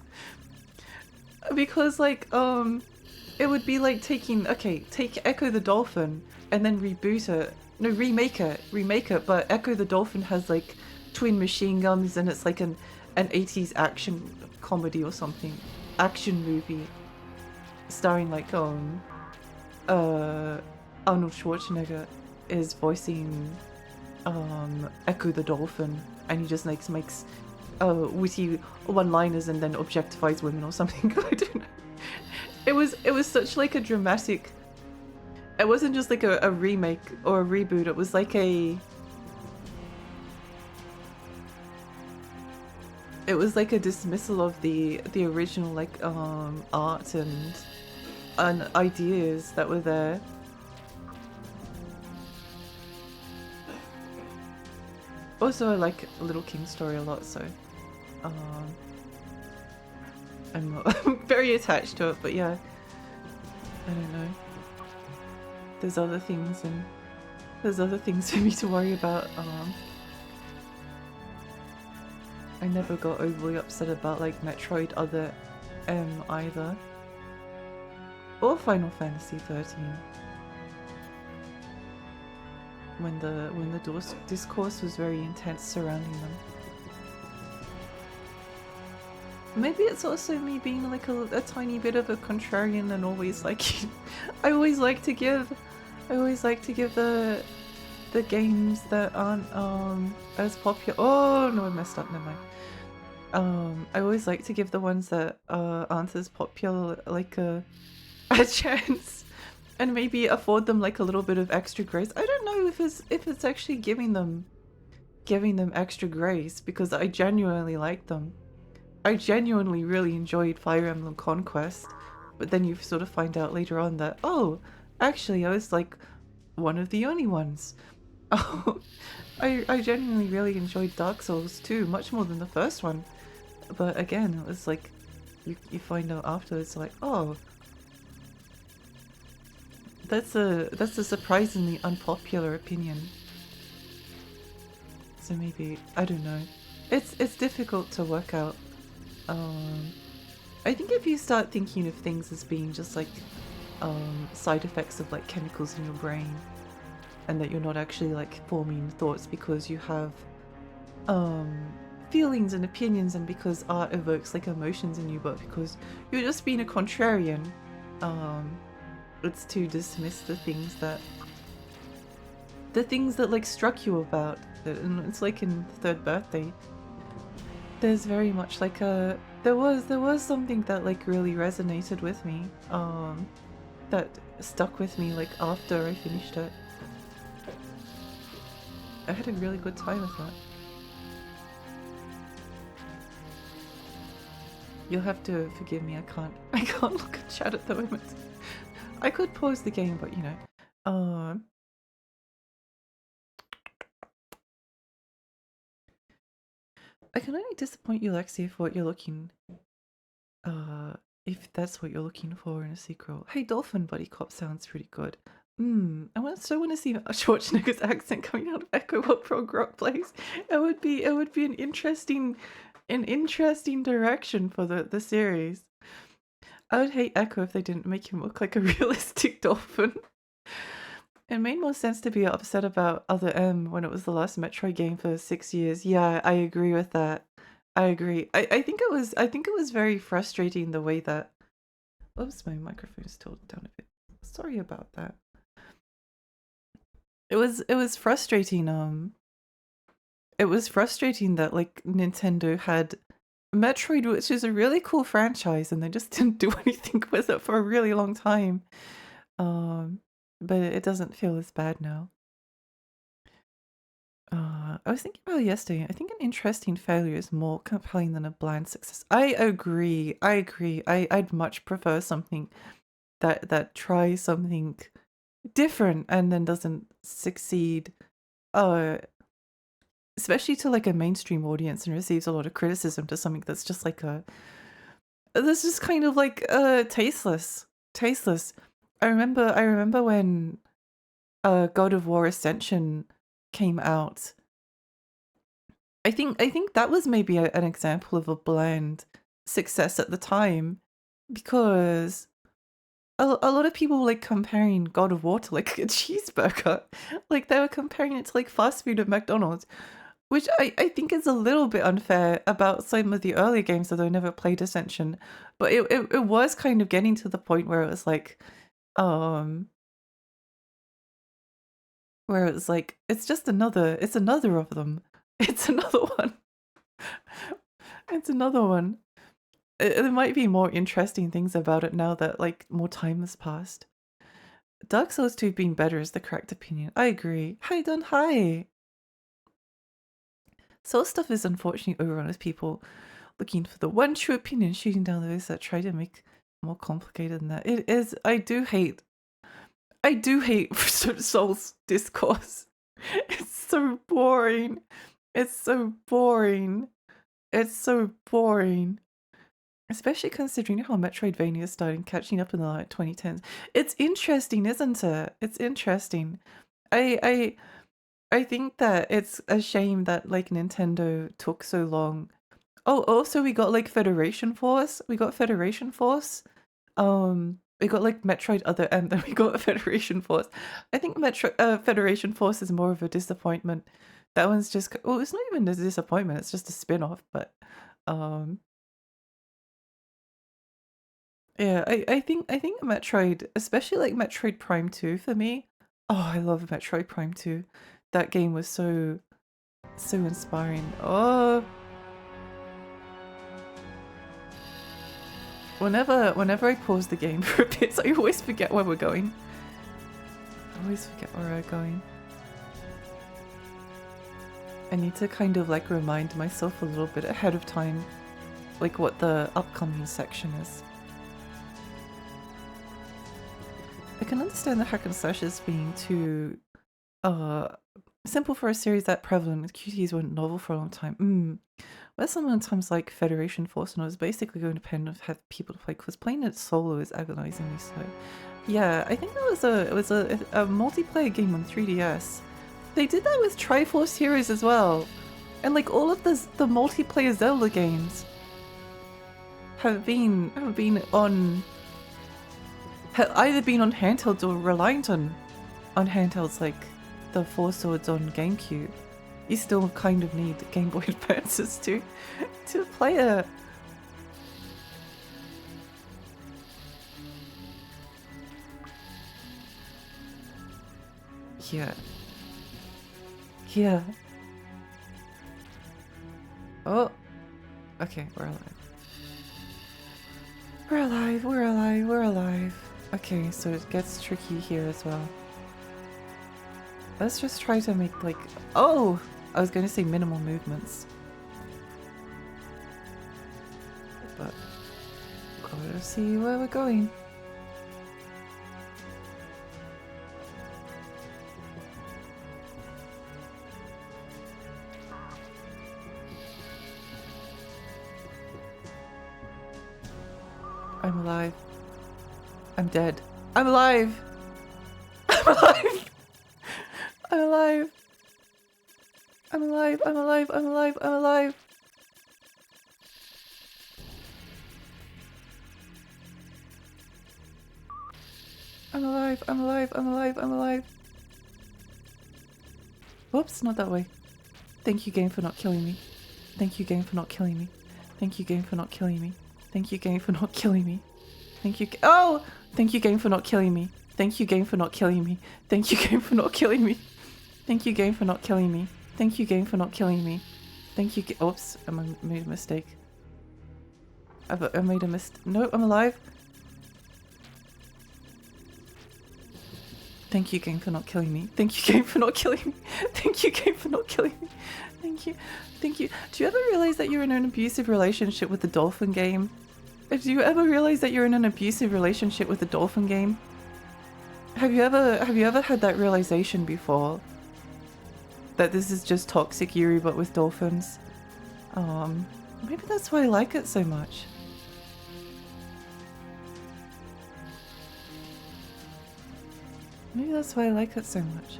like it would be like take Echo the Dolphin and then reboot it. No, remake it, but Echo the Dolphin has like twin machine guns and it's like an 80s action comedy or something. Action movie starring like Arnold Schwarzenegger is voicing Echo the Dolphin, and he just makes witty one-liners and then objectifies women or something. I don't know. It was such like a dramatic. It wasn't just like a remake or a reboot. It was like a. It was like a dismissal of the original like art and ideas that were there. Also, I like Little King story a lot, so I'm very attached to it. But yeah, I don't know. There's other things for me to worry about. I never got overly upset about like Metroid Other M either, or Final Fantasy 13. When the discourse was very intense surrounding them. Maybe it's also me being like a tiny bit of a contrarian and always like I always like to give the games that aren't as popular. Oh no, I messed up. Never mind. I always like to give the ones that aren't as popular like a chance. And maybe afford them like a little bit of extra grace. I don't know if it's actually giving them extra grace, because I genuinely like them. I genuinely really enjoyed Fire Emblem Conquest, but then you sort of find out later on that, oh, actually I was like one of the only ones. Oh, I genuinely really enjoyed Dark Souls too, much more than the first one. But again, it was like you find out afterwards like, oh, that's a surprisingly unpopular opinion. So maybe, I don't know. It's difficult to work out. I think if you start thinking of things as being just like side effects of like chemicals in your brain, and that you're not actually like forming thoughts because you have feelings and opinions, and because art evokes like emotions in you, but because you're just being a contrarian, it's to dismiss the things that like struck you about it. And it's like in Third Birthday, there's very much like a there was something that like really resonated with me, that stuck with me like after I finished it. I had a really good time with that. You'll have to forgive me, I can't look at chat at the moment. I could pause the game, but you know. I can only disappoint you, Lexi, for what you're looking. If that's what you're looking for in a sequel. Hey, Dolphin Buddy Cop sounds pretty good. I so want to see Schwarzenegger's accent coming out of Echo while prog rock plays. It would be an interesting direction for the series. I would hate Echo if they didn't make him look like a realistic dolphin. It made more sense to be upset about Other M when it was the last Metroid game for 6 years. Yeah, I agree with that. I agree. I think it was very frustrating the way that. Oops, my microphone is tilted down a bit. Sorry about that. It was frustrating. It was frustrating that like Nintendo had Metroid, which is a really cool franchise, and they just didn't do anything with it for a really long time. But it doesn't feel as bad now. I was thinking about it yesterday. I think an interesting failure is more compelling than a bland success. I agree. I agree. I'd much prefer something that tries something different and then doesn't succeed. Uh, especially to like a mainstream audience and receives a lot of criticism to something that's just like that's just kind of like tasteless. Tasteless. I remember when God of War Ascension came out. I think that was maybe an example of a bland success at the time because a lot of people were like comparing God of War to like a cheeseburger. Like they were comparing it to like fast food at McDonald's, which I think is a little bit unfair about some of the earlier games, although I never played Ascension. But it was kind of getting to the point where it was like, um, where it was like, it's another of them. It's another one. It's another one. There might be more interesting things about it now that like more time has passed. Dark Souls 2 being better is the correct opinion. I agree. Hi Don, hi! Soul stuff is unfortunately overrun with people looking for the one true opinion, shooting down those that try to make it more complicated than that. It is. I do hate Souls discourse. It's so boring. It's so boring. It's so boring. Especially considering how Metroidvania started catching up in the like 2010s. It's interesting, isn't it? It's interesting. I think that it's a shame that like Nintendo took so long. Oh, also we got like Federation Force. We got Federation Force. We got like Metroid Other M, then we got Federation Force. I think Federation Force is more of a disappointment. That one's just well, it's not even a disappointment. It's just a spin-off, but um. Yeah, I think Metroid, especially like Metroid Prime 2 for me. Oh, I love Metroid Prime 2. That game was so inspiring. Oh, whenever I pause the game for a bit, I always forget where we're going. I always forget where we're going. I need to kind of like remind myself a little bit ahead of time, like what the upcoming section is. I can understand the hack and slashes being too simple for a series that prevalent with QTEs weren't novel for a long time. But sometimes like Federation Force and I was basically going to depend on have people to play because playing it solo is agonizingly slow. Yeah, I think it was a multiplayer game on 3DS. They did that with Triforce Heroes as well. And like all of the multiplayer Zelda games have either been on handhelds or reliant on handhelds like the Four Swords on GameCube. You still kind of need Game Boy Advances to play it. Yeah. Yeah. Oh. Okay, we're alive. We're alive, we're alive, we're alive. Okay, so it gets tricky here as well. Let's just try to make like... Oh! I was going to say minimal movements. But... gotta see where we're going. I'm alive. I'm dead. I'm alive! I'm alive! I'm alive! I'm alive, I'm alive, I'm alive, I'm alive! I'm alive, I'm alive, I'm alive, I'm alive! Whoops, not that way. Thank you, game, for not killing me. Thank you, game, for not killing me. Thank you, game, for not killing me. Thank you, game, for not killing me. Thank you. Oh! Thank you, game, for not killing me. Thank you, game, for not killing me. Thank you, game, for not killing me. Thank you, game, for not killing me. Thank you, game, for not killing me. Thank you. Oops, I made a mistake. I made a mistake. No, I'm alive. Thank you, game, for not killing me. Thank you, game, for not killing me. Thank you, game, for not killing me. Thank you. Thank you. Do you ever realize that you're in an abusive relationship with the Dolphin game? Do you ever realize that you're in an abusive relationship with the Dolphin game? Have you ever had that realization before? That this is just toxic Yuri but with dolphins? Maybe that's why I like it so much. Maybe that's why I like it so much.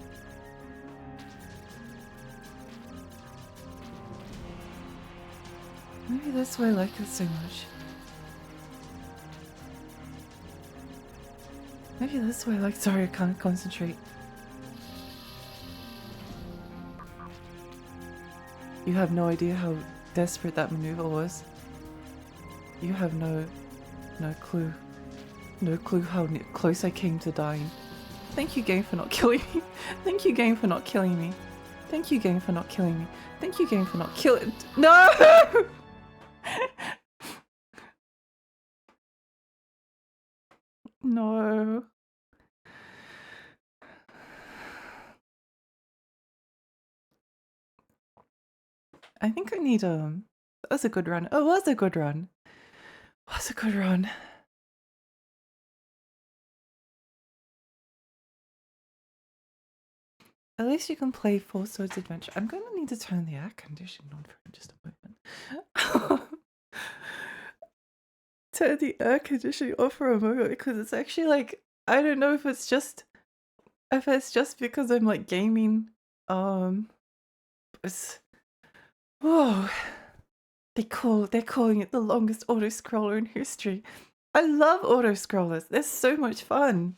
Maybe that's why I like it so much. Maybe that's why I like— sorry, I can't concentrate. You have no idea how desperate that maneuver was. You have no clue. No clue how close I came to dying. Thank you, game, for not killing me. Thank you, game, for not killing me. Thank you, game, for not killing me. Thank you, game, for not killing— no! No. I think I need that was a good run. Oh, it was a good run. It was a good run. At least you can play Four Swords Adventure. I'm going to need to turn the air conditioning on for just a moment. Turn the air conditioning off for a moment because it's actually like— I don't know if it's just because I'm like gaming. It's— whoa. They're calling it the longest auto-scroller in history. I love auto-scrollers. They're so much fun.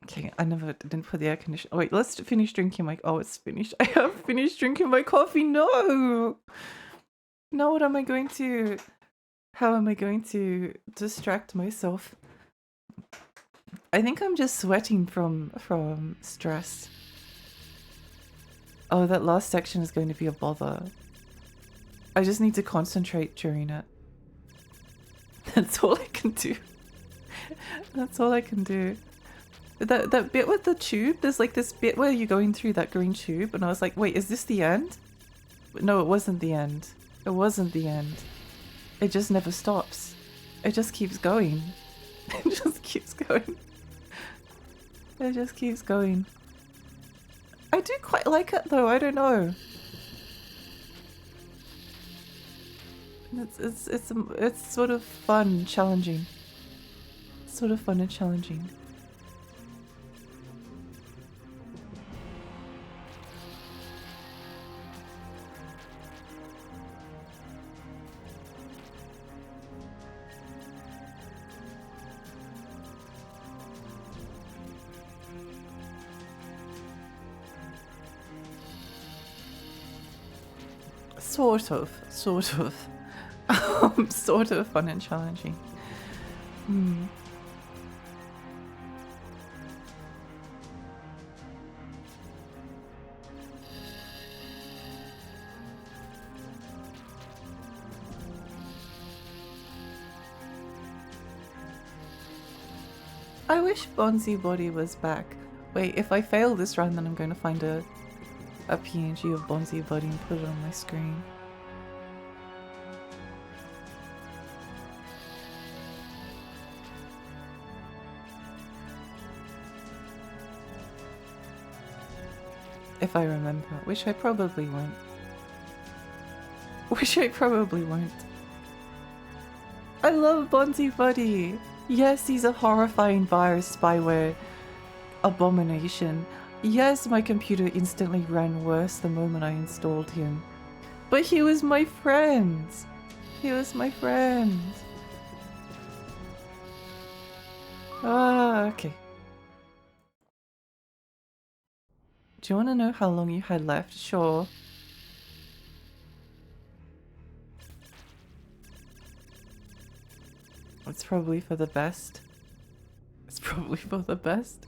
Okay, I didn't put the air conditioner— oh wait, let's finish drinking my— oh, it's finished. I have finished drinking my coffee. No! No, what am I going to— how am I going to distract myself? I think I'm just sweating from stress. Oh, that last section is going to be a bother. I just need to concentrate during it. That's all I can do. That's all I can do. That bit with the tube, there's like this bit where you're going through that green tube, and I was like, wait, is this the end? But no, it wasn't the end. It wasn't the end. It just never stops. It just keeps going. It just keeps going. It just keeps going. I do quite like it though, I don't know. It's sort of fun, challenging. Sort of fun and challenging. Sort of. Sort of fun and challenging. I wish Bonzi Body was back. Wait, if I fail this run, then I'm going to find a PNG of Bonzi Body and put it on my screen. If I remember, which I probably won't. Which I probably won't. I love Bonzi Buddy! Yes, he's a horrifying virus spyware abomination. Yes, my computer instantly ran worse the moment I installed him. But he was my friend! He was my friend! Ah, okay. Do you want to know how long you had left? Sure. It's probably for the best. It's probably for the best.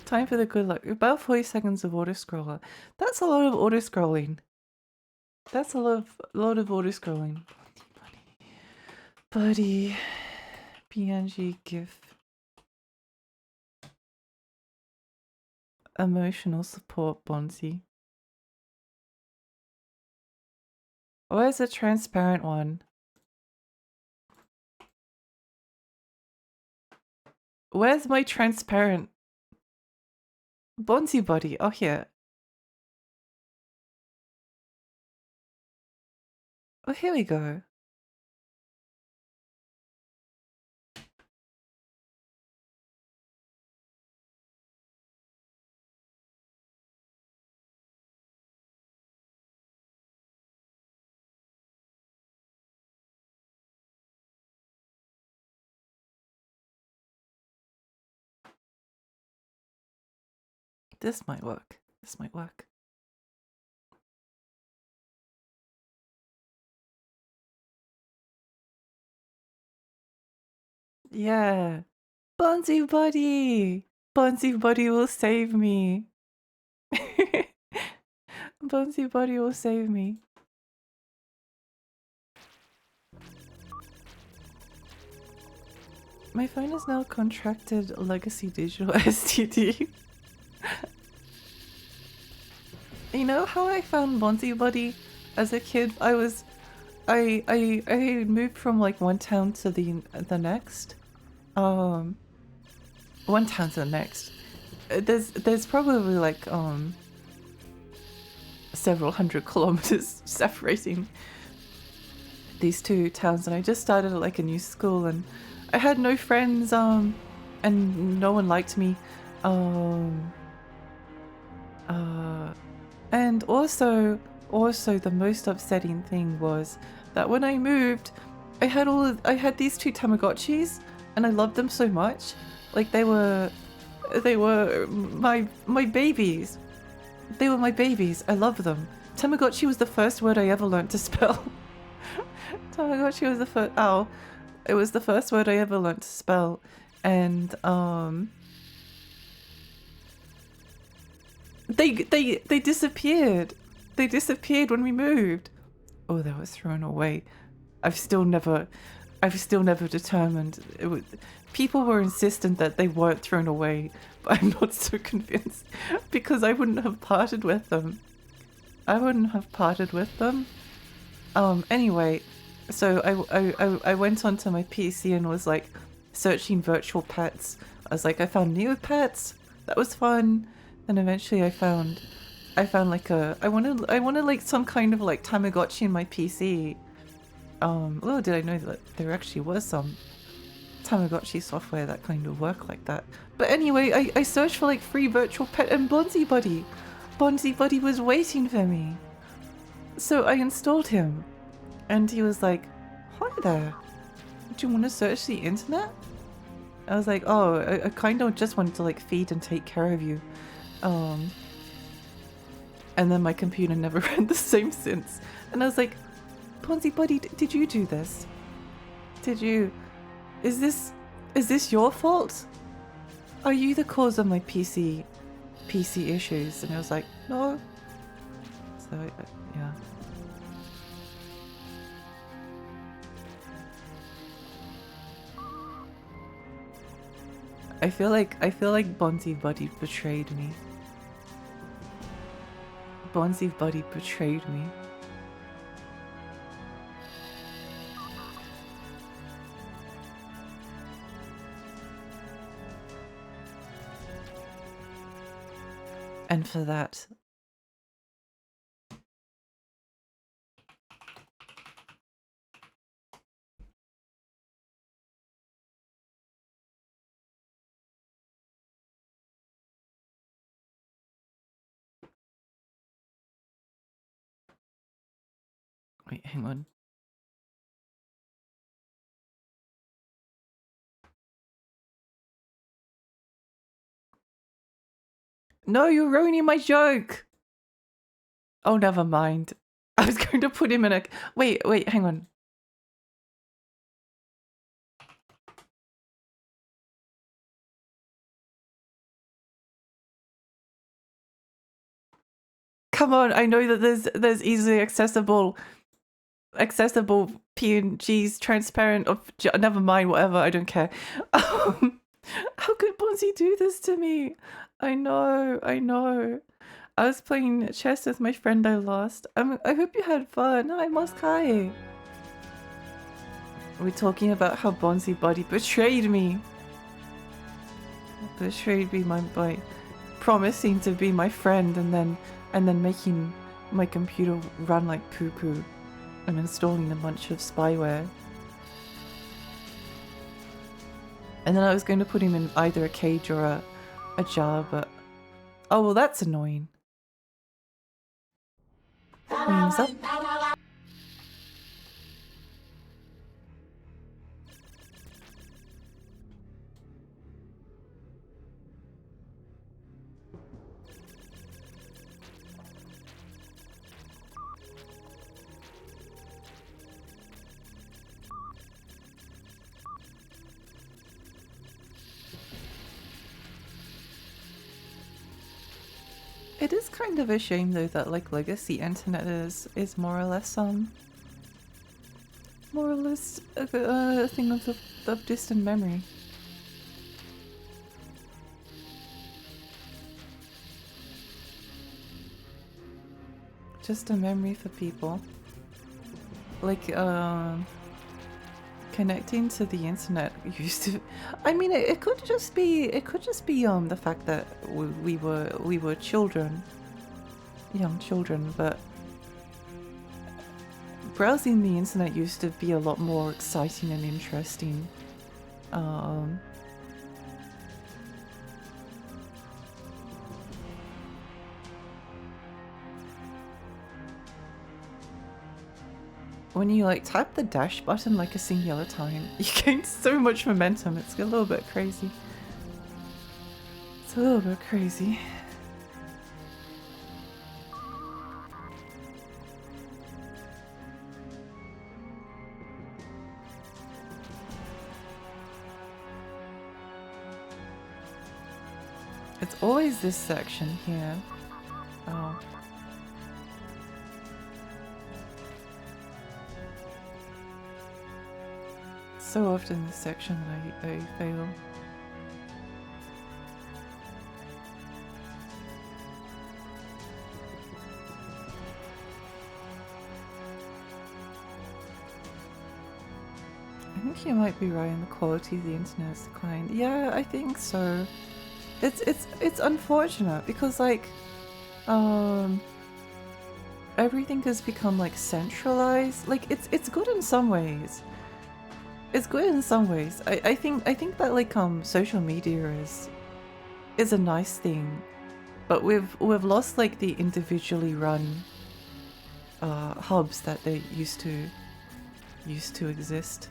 Time for the good luck. About 40 seconds of auto-scroller. That's a lot of auto-scrolling. That's a lot of auto-scrolling. Buddy. PNG GIF. Emotional support, Bonzi. Where's the transparent one? Where's my transparent Bonzi buddy? Oh, here. Oh, here we go. This might work. This might work. Yeah. Bonzi buddy! Bonzi buddy will save me. Bonzi buddy will save me. My phone is now contracted legacy digital STD. You know how I found Bonzi buddy as a kid? I moved from like one town to the next. One town to the next. There's probably like several hundred kilometers separating these two towns, and I just started like a new school, and I had no friends, and no one liked me, and also the most upsetting thing was that when I moved, I had these two Tamagotchis, and I loved them so much. Like they were my babies. They were my babies. I love them. Tamagotchi was the first word I ever learned to spell. Tamagotchi was the first. Ow. It was the first word I ever learned to spell, and they disappeared. They disappeared when we moved. Oh, they were thrown away. I've still never determined. People were insistent that they weren't thrown away, but I'm not so convinced because I wouldn't have parted with them. Anyway, so I went onto my PC and was like searching virtual pets. I was like, I found Neopets. That was fun. Then eventually I found like I wanted like some kind of like Tamagotchi in my PC. Little did I know that there actually was some Tamagotchi software that kind of worked like that. But anyway, I searched for like free virtual pet, and Bonzi Buddy was waiting for me. So I installed him, and he was like, "Hi there, do you want to search the internet?" I was like, "Oh, I kind of just wanted to like feed and take care of you." And then my computer never ran the same since. And I was like, Bonzi Buddy, did you do this? Did you? Is this your fault? Are you the cause of my PC issues? And I was like, no. So yeah. I feel like Bonzi Buddy betrayed me. Bonzi Buddy betrayed me. And for that, wait, hang on. No, you're ruining my joke! Oh, never mind. I was going to put him in a... Wait, hang on. Come on, I know that there's easily accessible PNGs, transparent, never mind, whatever, I don't care. How could Bonzi do this to me? I know, I know. I was playing chess with my friend I lost. I hope you had fun. Hi, Moskai. We're talking about how Bonzi Buddy betrayed me. Betrayed me by promising to be my friend and then making my computer run like poo-poo and installing a bunch of spyware. And then I was going to put him in either a cage or a jar, but... Oh, well, that's annoying. Wings up. It is kind of a shame though that like legacy internet is more or less a thing of distant memory. Just a memory for people. Like connecting to the internet used to. I mean, it could just be the fact that we were children, young children, but browsing the internet used to be a lot more exciting and interesting. When you like tap the dash button like a singular time, you gain so much momentum. It's a little bit crazy. It's a little bit crazy. It's always this section here. Oh. So often this section that I fail. I think you might be right in the quality of the internet has declined. Yeah, I think so. It's unfortunate because like everything has become like centralized. Like it's good in some ways. It's good in some ways. I think that like social media is a nice thing, but we've lost like the individually run hubs that they used to exist.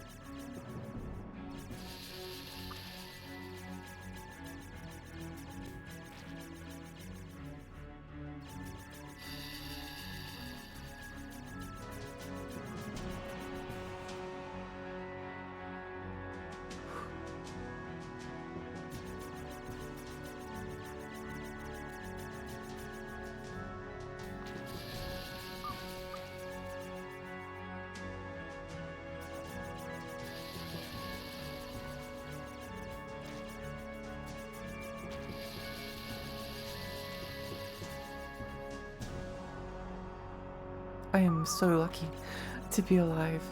I am so lucky to be alive.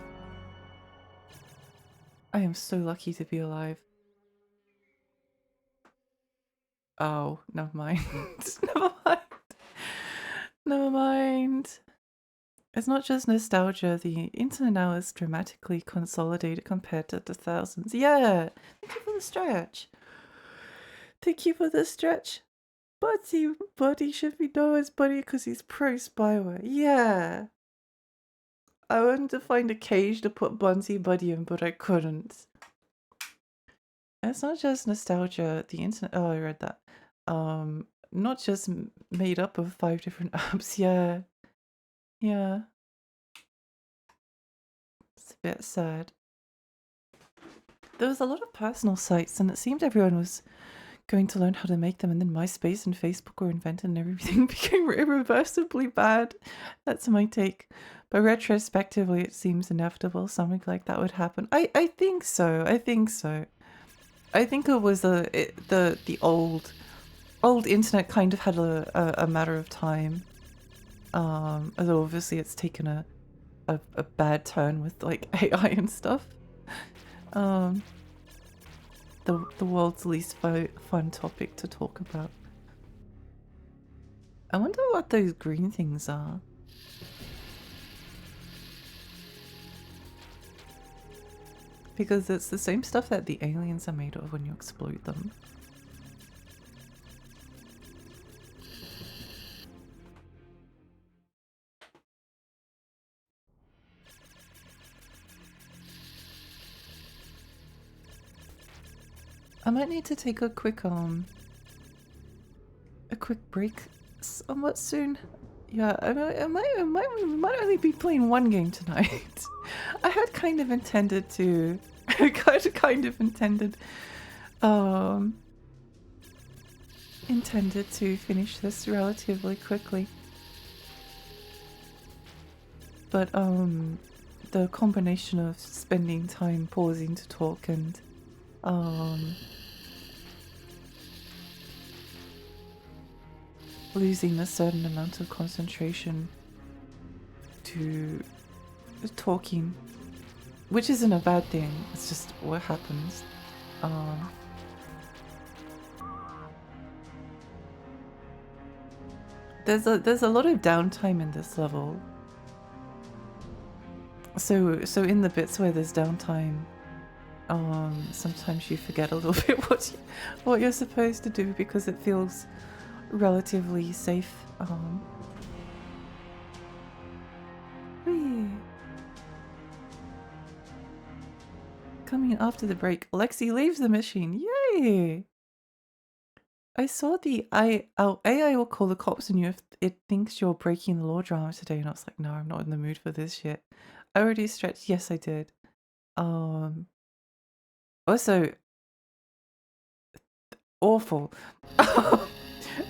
I am so lucky to be alive. Oh, never mind. Never mind. Never mind. It's not just nostalgia. The internet now is dramatically consolidated compared to the thousands. Yeah. Thank you for the stretch. Thank you for the stretch. Buddy should be known as Buddy because he's pro spyware. Yeah. I wanted to find a cage to put Bunsy Buddy in, but I couldn't. It's not just nostalgia. The internet. Oh, I read that. Not just made up of 5 different apps. Yeah. Yeah. It's a bit sad. There was a lot of personal sites, and it seemed everyone was going to learn how to make them, and then MySpace and Facebook were invented and everything became irreversibly bad. That's my take. But retrospectively, it seems inevitable something like that would happen. I think so. I think so. I think it was the old old internet kind of had a matter of time. Although obviously it's taken a bad turn with like AI and stuff. The world's least fun topic to talk about. I wonder what those green things are. Because it's the same stuff that the aliens are made of when you explode them. I might need to take a quick break somewhat soon. Yeah, I might only be playing one game tonight. I had kind of intended to intended to finish this relatively quickly. But the combination of spending time pausing to talk and losing a certain amount of concentration to talking, which isn't a bad thing, it's just what happens. There's a lot of downtime in this level. So in the bits where there's downtime, sometimes you forget a little bit what you're supposed to do because it feels relatively safe. Coming after the break, Lexi leaves the machine. Yay! I saw our AI will call the cops on you if it thinks you're breaking the law drama today, and I was like, no, I'm not in the mood for this shit. I already stretched. Yes, I did. Also, awful.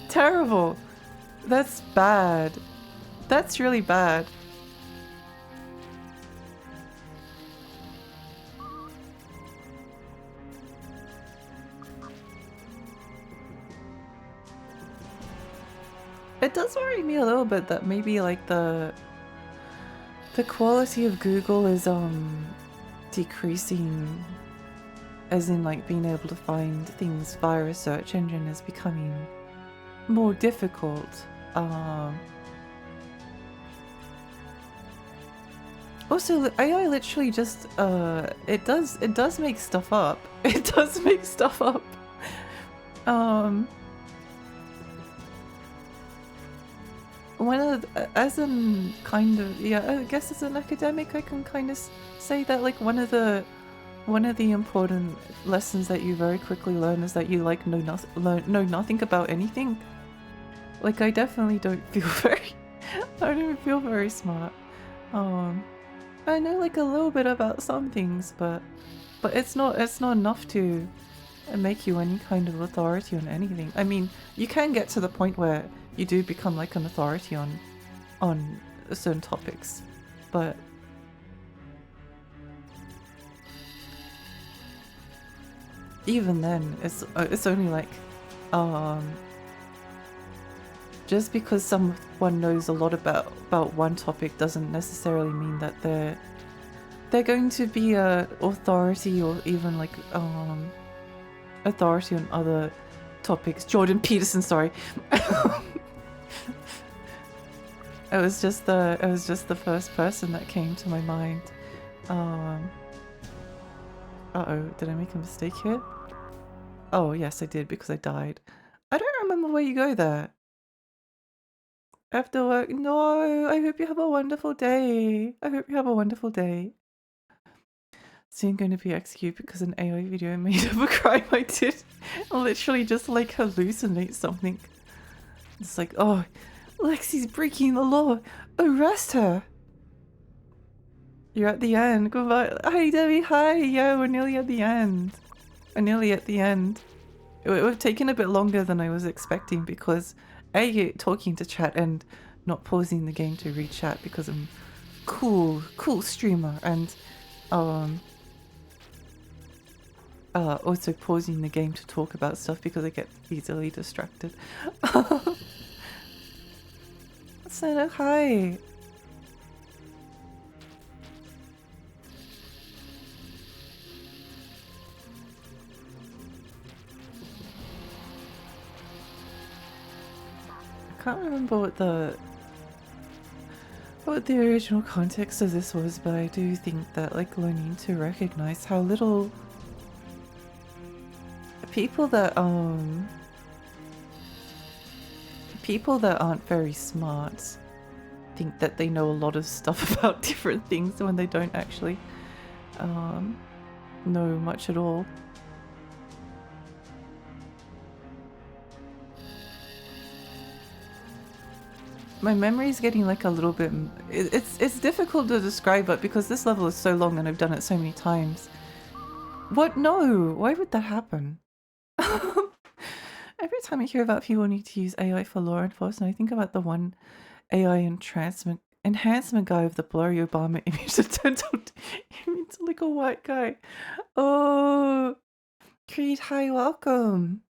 Terrible. That's bad. That's really bad. It does worry me a little bit that maybe like the quality of Google is decreasing, as in like being able to find things via a search engine is becoming more difficult. Also, AI literally just it does make stuff up. It does make stuff up. As an kind of, yeah, I guess as an academic I can kind of say that like one of the important lessons that you very quickly learn is that you like know nothing about anything. Like I definitely don't feel I don't feel very smart. I know like a little bit about some things, but it's not enough to make you any kind of authority on anything. I mean, you can get to the point where you do become like an authority on certain topics, but even then it's only like just because someone knows a lot about one topic doesn't necessarily mean that they're going to be a authority or even like authority on other topics. Jordan Peterson, sorry. It was just the first person that came to my mind. Uh-oh, did I make a mistake here? Oh yes, I did, because I died. I don't remember where you go there. After work? No, I hope you have a wonderful day. I hope you have a wonderful day. Soon going to be executed because an AI video made of a crime I did. I'll literally just like hallucinate something. It's like, oh, Lexi's breaking the law. Arrest her. You're at the end. Goodbye. Hi, Debbie. Hi. Yeah, we're nearly at the end. We're nearly at the end. It would have taken a bit longer than I was expecting because A, talking to chat and not pausing the game to read chat because I'm cool streamer, and also pausing the game to talk about stuff because I get easily distracted. So hi. I can't remember what the original context of this was, but I do think that like learning to recognize how little people that aren't very smart think that they know a lot of stuff about different things when they don't actually know much at all. My memory's getting like a little bit... It's difficult to describe it because this level is so long and I've done it so many times. What? No! Why would that happen? Every time I hear about people need to use AI for law enforcement, I think about the one AI enhancement guy with the blurry Obama image that turned out into like a white guy. Oh, Creed, hi, welcome.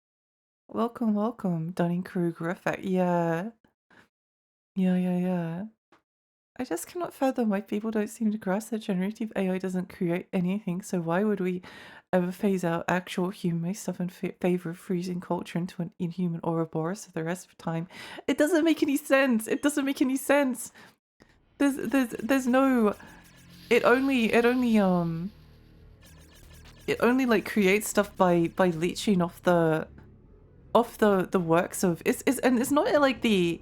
Welcome. Dunning-Kruger effect. Yeah. I just cannot fathom why people don't seem to grasp that generative AI doesn't create anything, so why would we ever phase out actual human-made stuff in favor of freezing culture into an inhuman Ouroboros for the rest of the time? It doesn't make any sense! It doesn't make any sense! There's no... It only like creates stuff by leeching off the works of... And it's not like the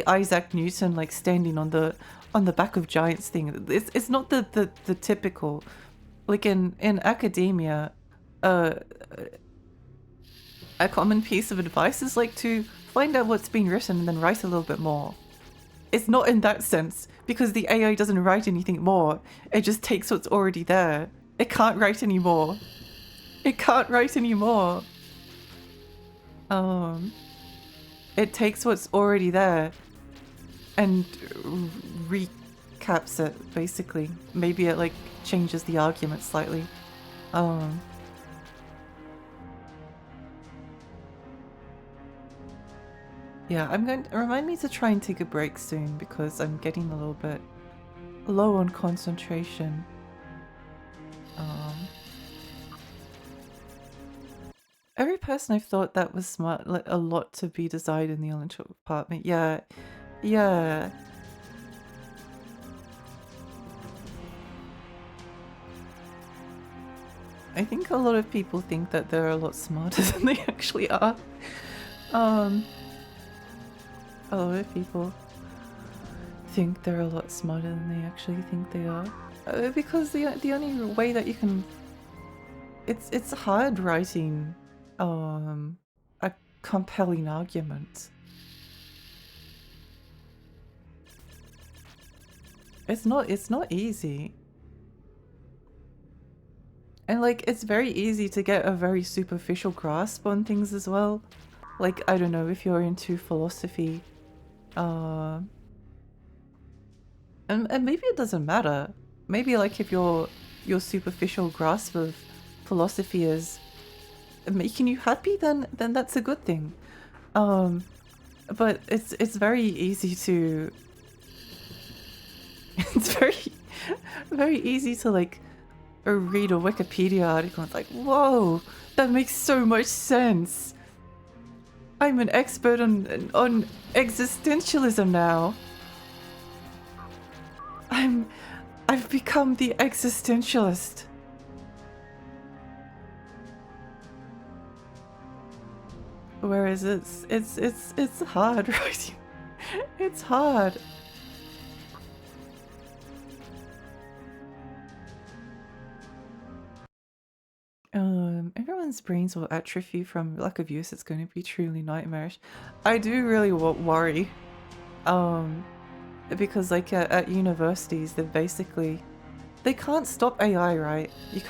Isaac Newton like standing on the back of giants thing. It's not the typical, like in academia, a common piece of advice is like to find out what's been written and then write a little bit more. It's not in that sense because the AI doesn't write anything more. It just takes what's already there. It can't write anymore. It takes what's already there and recaps it, basically. Maybe it like changes the argument slightly. Yeah, I'm going to remind me to try and take a break soon because I'm getting a little bit low on concentration. Every person I've thought that was smart, like a lot to be decided in the electrical department. Yeah. I think a lot of people think that they're a lot smarter than they actually are. A lot of people think they're a lot smarter than they actually think they are. Because the only way that you can... It's hard writing a compelling argument. It's not easy. And like it's very easy to get a very superficial grasp on things as well. Like, I don't know, if you're into philosophy, and maybe it doesn't matter. Maybe like if your superficial grasp of philosophy is making you happy, then that's a good thing. But it's very easy to it's very easy to like read a Wikipedia article and it's like, whoa, that makes so much sense. I'm an expert on existentialism now. I've become the existentialist. Whereas it's hard writing. It's hard. Everyone's brains will atrophy from lack of use. It's going to be truly nightmarish. I do really worry. Because like at universities, they can't stop AI, right? You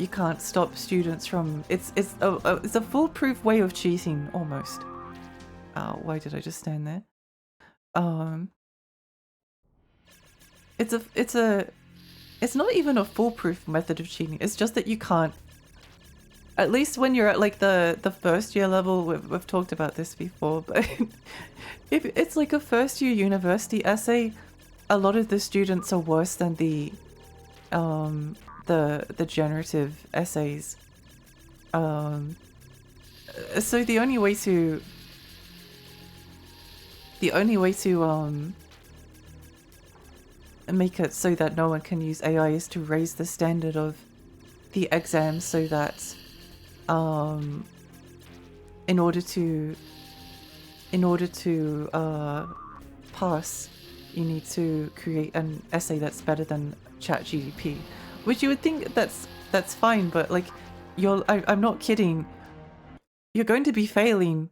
can't stop students from... It's a foolproof way of cheating, almost. Why did I just stand there? It's It's not even a foolproof method of cheating. It's just that you can't. At least when you're at like the first year level, we've talked about this before, but if it's like a first year university essay, a lot of the students are worse than the generative essays. So the only way to make it so that no one can use AI is to raise the standard of the exam so that in order to pass, you need to create an essay that's better than ChatGPT, which you would think that's fine, but like I'm not kidding. You're going to be failing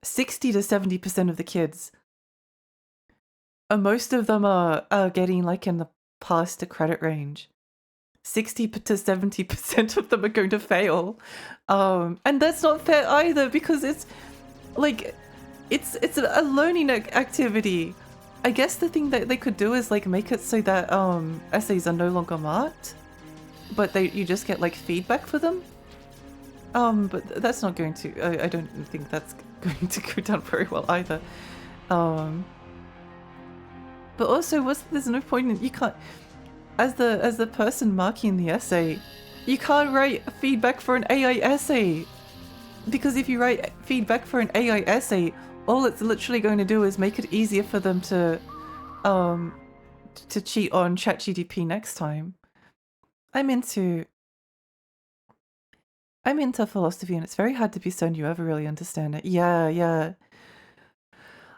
60 to 70% of the kids. And most of them are getting like in the pass to credit range. 60 to 70% of them are going to fail. And that's not fair either, because it's like it's a learning activity. I guess the thing that they could do is like make it so that essays are no longer marked, but you just get like feedback for them. But that's not going to. I don't think that's going to go down very well either. But also, there's no point in, you can't, as the person marking the essay, you can't write feedback for an AI essay, because if you write feedback for an AI essay, all it's literally going to do is make it easier for them to cheat on ChatGPT next time. I'm into philosophy, and it's very hard to be certain you ever really understand it. Yeah.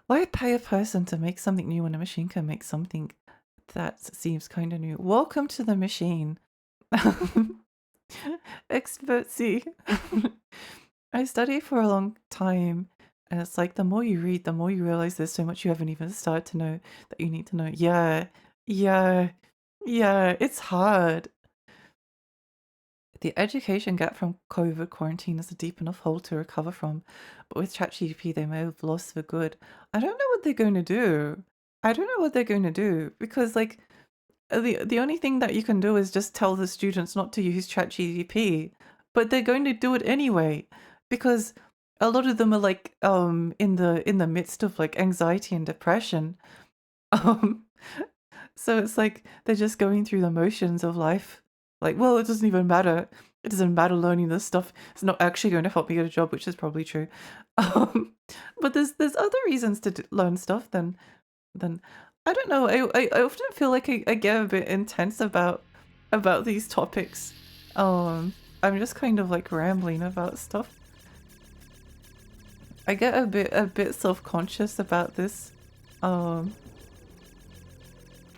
Why pay a person to make something new when a machine can make something that seems kind of new? Welcome to the machine. Expertsy. I studied for a long time, and it's like the more you read, the more you realize there's so much you haven't even started to know that you need to know. Yeah, it's hard. The education gap from COVID quarantine is a deep enough hole to recover from, but with ChatGPT they may have lost for good. I don't know what they're going to do. Because like the only thing that you can do is just tell the students not to use ChatGPT, but they're going to do it anyway, because a lot of them are like in the midst of like anxiety and depression. So it's like they're just going through the motions of life. Like, well, it doesn't even matter. It doesn't matter learning this stuff. It's not actually going to help me get a job, which is probably true. But there's other reasons to learn stuff than I don't know. I often feel like I get a bit intense about these topics. I'm just kind of like rambling about stuff. I get a bit self-conscious about this. I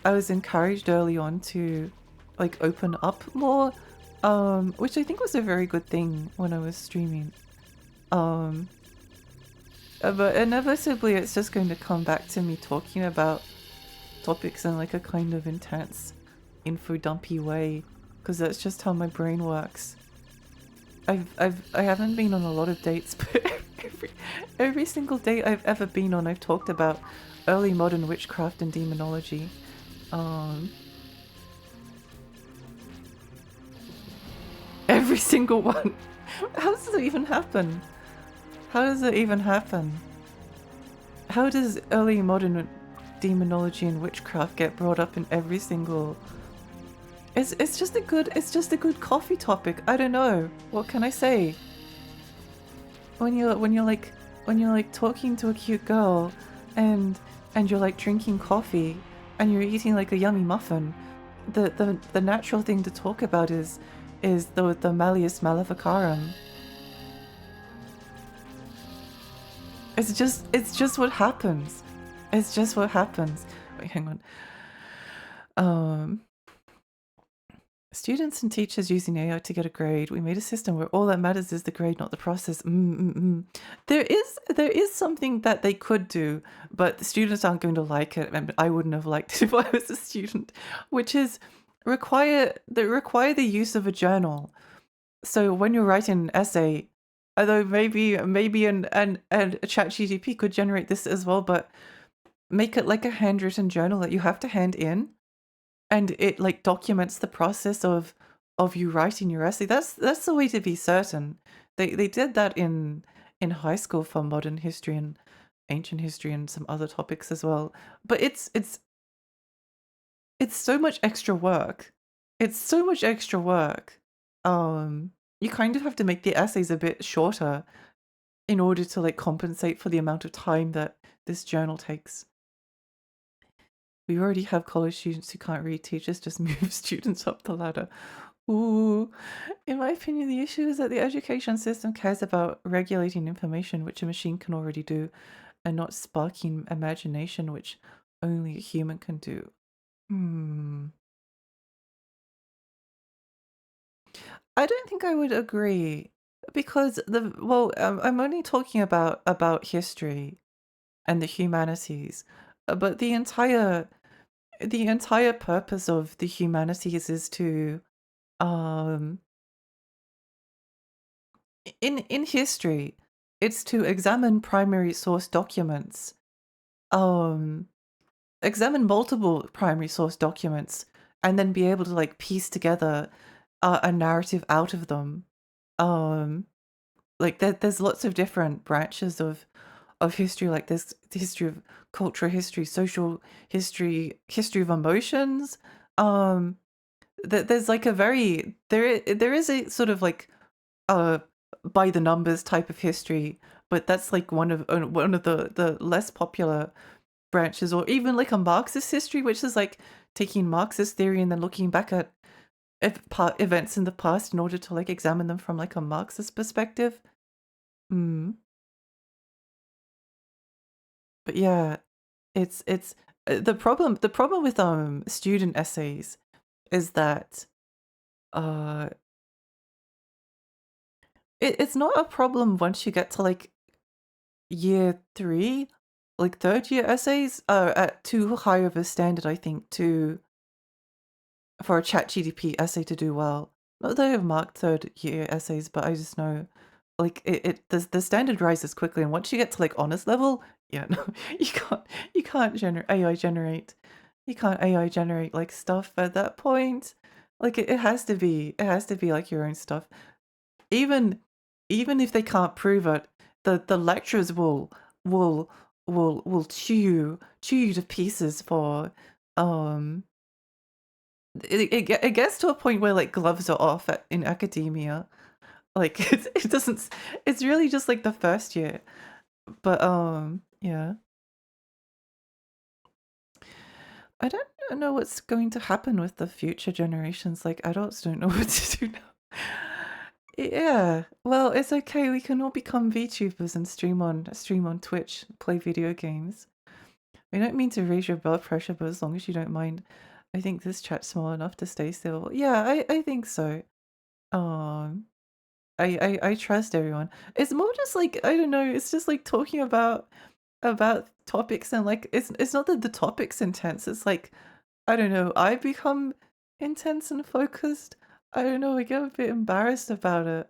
was encouraged early on to like open up more, which I think was a very good thing when I was streaming. But inevitably it's just going to come back to me talking about topics in like a kind of intense, info dumpy way, because that's just how my brain works. I haven't been on a lot of dates, but every single date I've ever been on, I've talked about early modern witchcraft and demonology. Every single one. How does it even happen? How does early modern demonology and witchcraft get brought up in every single... It's just a good coffee topic. I don't know. What can I say? When you're like talking to a cute girl and you're like drinking coffee and you're eating like a yummy muffin, the natural thing to talk about is the Malleus Maleficarum. It's just what happens. It's just what happens. Wait, hang on. Students and teachers using AI to get a grade. We made a system where all that matters is the grade, not the process. There is something that they could do, but the students aren't going to like it, and I wouldn't have liked it if I was a student, which is require the use of a journal. So when you're writing an essay, although maybe a ChatGPT could generate this as well, but make it like a handwritten journal that you have to hand in, and it like documents the process of you writing your essay. That's the way to be certain. They did that in high school for modern history and ancient history and some other topics as well. But it's so much extra work. It's so much extra work. You kind of have to make the essays a bit shorter in order to like compensate for the amount of time that this journal takes. We already have college students who can't read. Teachers just move students up the ladder. Ooh. In my opinion, the issue is that the education system cares about regulating information, which a machine can already do, and not sparking imagination, which only a human can do. Hmm. I don't think I would agree because I'm only talking about history and the humanities, but the entire purpose of the humanities is to um in history, it's to examine primary source documents, um examine multiple primary source documents, and then be able to like piece together a narrative out of them. um like there's lots of different branches of history. Like there's the history of cultural history, social history, history of emotions. um there's like there is a sort of like uh by the numbers type of history, but that's like one of the less popular branches. Or even like a Marxist history, which is like taking Marxist theory and then looking back at events in the past in order to like examine them from like a Marxist perspective. Mm. But yeah, it's the problem with student essays is that uh it's not a problem once you get to like year 3. Like third year essays are at too high of a standard, I think, to for a chat GDP essay to do well. Not that I have marked third year essays, but I just know like the standard rises quickly, and once you get to like honors level, yeah, no, you can't generate AI generate you can't AI generate like stuff at that point. Like it has to be like your own stuff. Even even if they can't prove it, the lecturers will will chew you to pieces for um it gets to a point where like gloves are off in academia. Like it doesn't it's really just like the first year. But yeah. I don't know what's going to happen with the future generations. Like adults don't know what to do now. Yeah. Well, it's okay. We can all become VTubers and stream on Twitch, play video games. I don't mean to raise your blood pressure, but as long as you don't mind, I think this chat's small enough to stay still. Yeah, I think so. Um, I trust everyone. It's more just like I don't know. It's just like talking about topics, and like it's not that the topic's intense. It's like I don't know. I become intense and focused. I don't know. I get a bit embarrassed about it.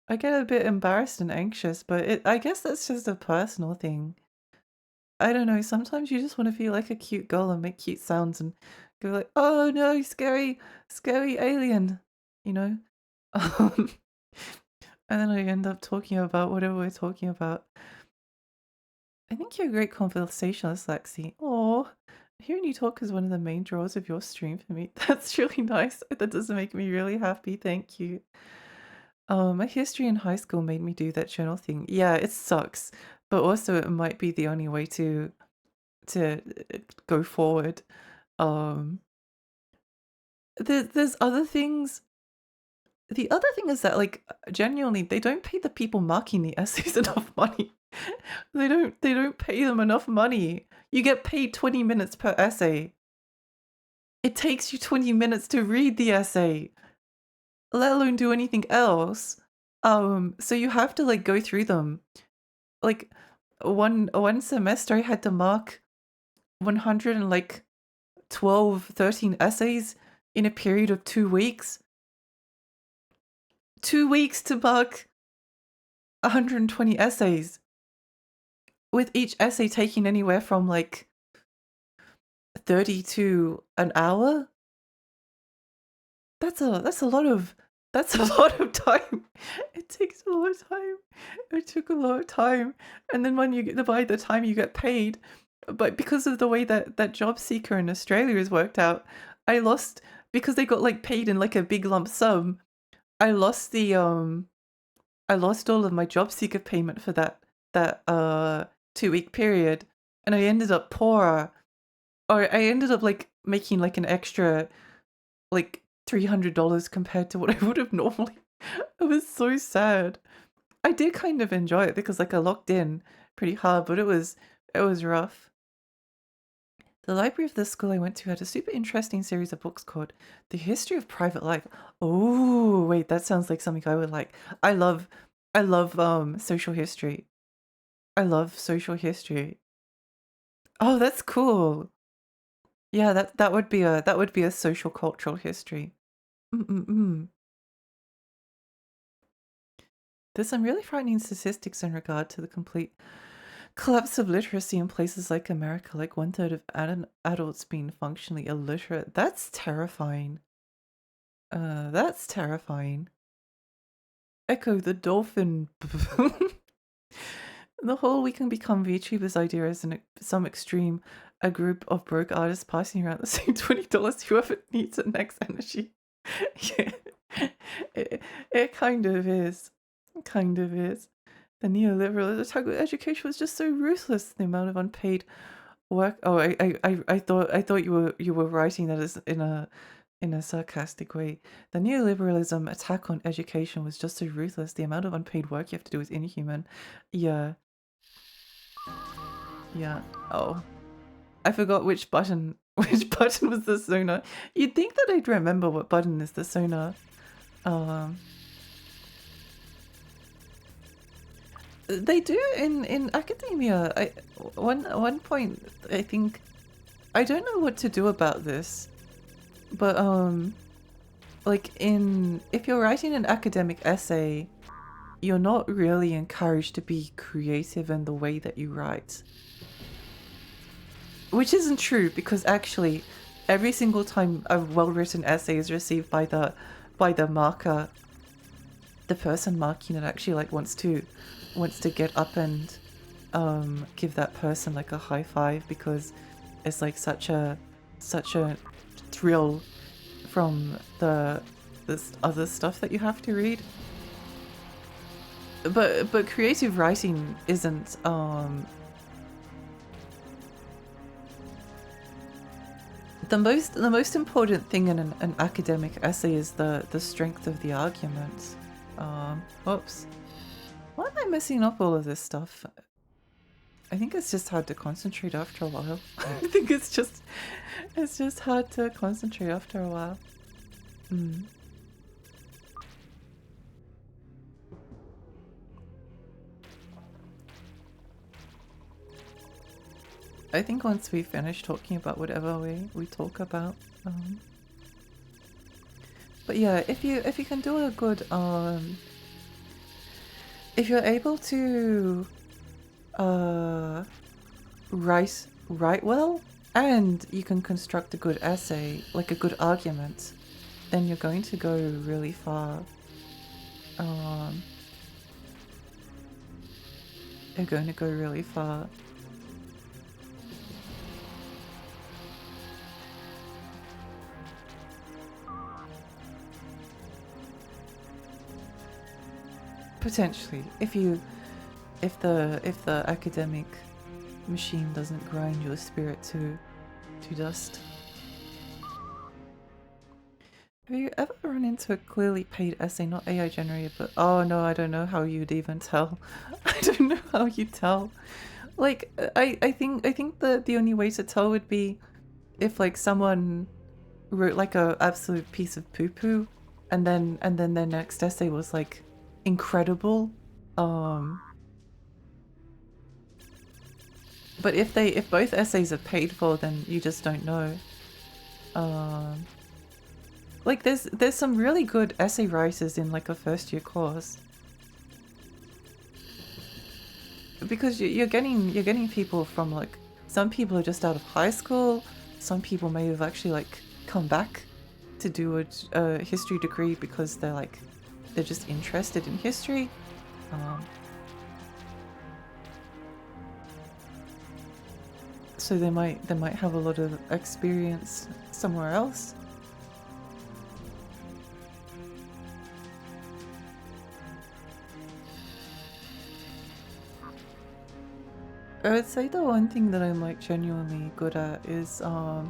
I get a bit embarrassed and anxious, but I guess that's just a personal thing. I don't know. Sometimes you just want to feel like a cute girl and make cute sounds and go like, "Oh no, scary, scary alien," you know? Um, and then I end up talking about whatever we're talking about. I think you're a great conversationalist, Lexi. Oh, hearing you talk is one of the main draws of your stream for me. That's really nice. That does make me really happy. Thank you. My history in high school made me do that journal thing. Yeah, it sucks, but also it might be the only way to go forward. Um, there's other things. The other thing is that like genuinely they don't pay the people marking the essays enough money. They don't pay them enough money. You get paid 20 minutes per essay. It takes you 20 minutes to read the essay, let alone do anything else. So you have to like go through them. Like one semester I had to mark 100 and like 12, 13 essays in a period of 2 weeks. 2 weeks to mark 120 essays, with each essay taking anywhere from like 32 an hour? That's a lot of time. It takes a lot of time. It took a lot of time. And then by the time you get paid, but because of the way that job seeker in Australia is worked out, I lost because they got like paid in like a big lump sum. I lost I lost all of my job seeker payment for that 2-week period, and I ended up poorer. Or I ended up like making like an extra like $300 compared to what I would have normally. It was so sad. I did kind of enjoy it because like I locked in pretty hard, but it was rough. The library of the school I went to had a super interesting series of books called The History of Private Life. Oh, wait, that sounds like something I would like. I love social history. I love social history. Oh, that's cool. Yeah, that would be a social cultural history. Mm-mm-mm. There's some really frightening statistics in regard to the complete collapse of literacy in places like America, like 1/3 of adults being functionally illiterate. That's terrifying. That's terrifying. Echo the Dolphin. The whole we can become VTubers idea is some extreme, a group of broke artists passing around the same $20 whoever needs it next energy. Yeah, it kind of is. Kind of is. The neoliberal attack on education was just so ruthless. The amount of unpaid work. Oh, I thought you were writing that as in a sarcastic way. The neoliberalism attack on education was just so ruthless. The amount of unpaid work you have to do is inhuman. Yeah. Yeah. Oh, I forgot which button. Which button was the sonar? You'd think that I'd remember what button is the sonar. They do in academia. One point I think I don't know what to do about this, but like if you're writing an academic essay, you're not really encouraged to be creative in the way that you write. Which isn't true, because actually every single time a well-written essay is received by the marker, the person marking it actually like wants to get up and give that person like a high five, because it's like such a thrill from this other stuff that you have to read. But creative writing isn't the most important thing in an academic essay is the strength of the argument. Whoops. Why am I messing up all of this stuff? I think it's just hard to concentrate after a while. I think it's just hard to concentrate after a while. I think once we finish talking about whatever we talk about, but yeah, if you can do a good if you're able to write well, and you can construct a good essay, like a good argument, then you're going to go really far. You're going to go really far. Potentially, if the academic machine doesn't grind your spirit to dust. Have you ever run into a clearly paid essay, not AI generated, but oh no, I don't know how you'd even tell. I don't know how you tell. Like I think the only way to tell would be if like someone wrote like a absolute piece of poo-poo, and then their next essay was like incredible. But if both essays are paid for, then you just don't know. Like there's some really good essay writers in like a first year course, because you're getting people from like, some people are just out of high school, some people may have actually like come back to do a history degree because they're just interested in history. So they might have a lot of experience somewhere else. I would say the one thing that I'm like genuinely good at is I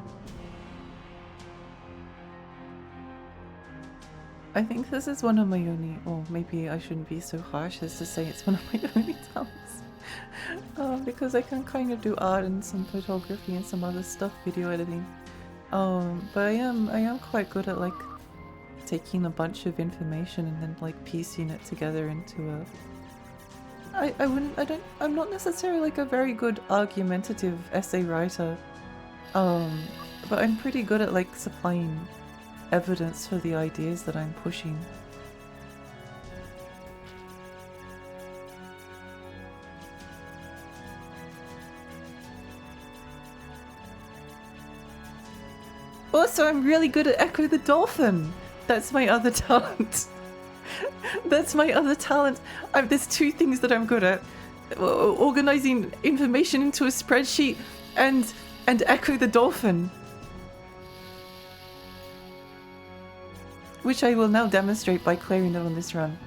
think this is one of my only, or maybe I shouldn't be so harsh as to say it's one of my only talents. Because I can kind of do art and some photography and some other stuff, video editing. But I am quite good at like taking a bunch of information and then like piecing it together into a I'm not necessarily like a very good argumentative essay writer, but I'm pretty good at like supplying evidence for the ideas that I'm pushing. Also, I'm really good at Ecco the Dolphin! That's my other talent. That's my other talent. There's two things that I'm good at. Organizing information into a spreadsheet and Ecco the Dolphin. Which I will now demonstrate by clearing it on this run.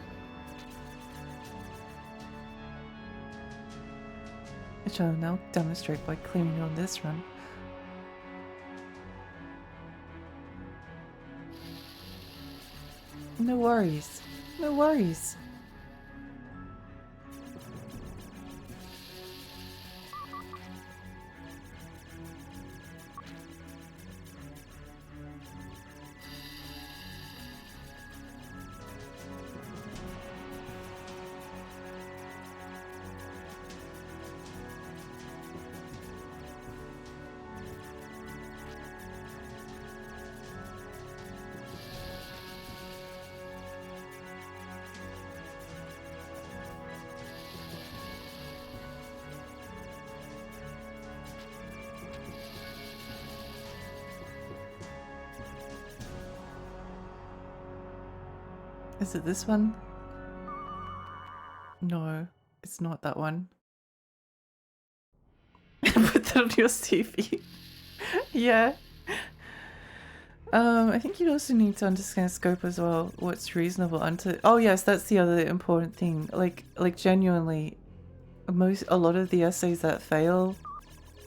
Which I will now demonstrate by clearing it on this run. No worries. No worries. Is it this one? No, it's not that one. Put that on your CV. Yeah. I think you also need to understand scope as well. What's reasonable unto— oh yes, that's the other important thing. Like genuinely, a lot of the essays that fail,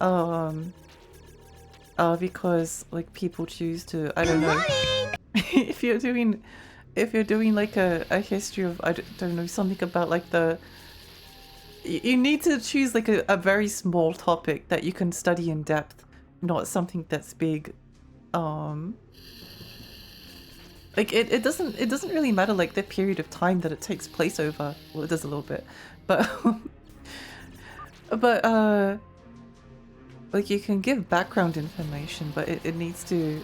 are because like people choose to— I don't know. if you're doing like a history of— I don't know, something about like you need to choose like a very small topic that you can study in depth, not something that's big. Like it doesn't really matter like the period of time that it takes place over. Well, it does a little bit, but like you can give background information, but it needs to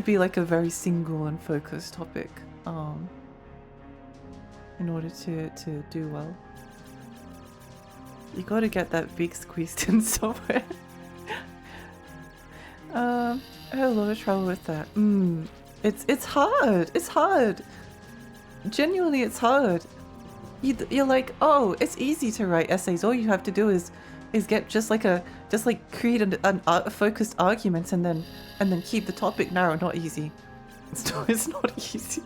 be like a very single and focused topic, in order to do well. You gotta get that big squeezed in somewhere. I had a lot of trouble with that. It's hard. It's hard. Genuinely, it's hard. You're like, oh, it's easy to write essays. All you have to do is get just create a focused argument and then keep the topic narrow. Not easy. It's not easy.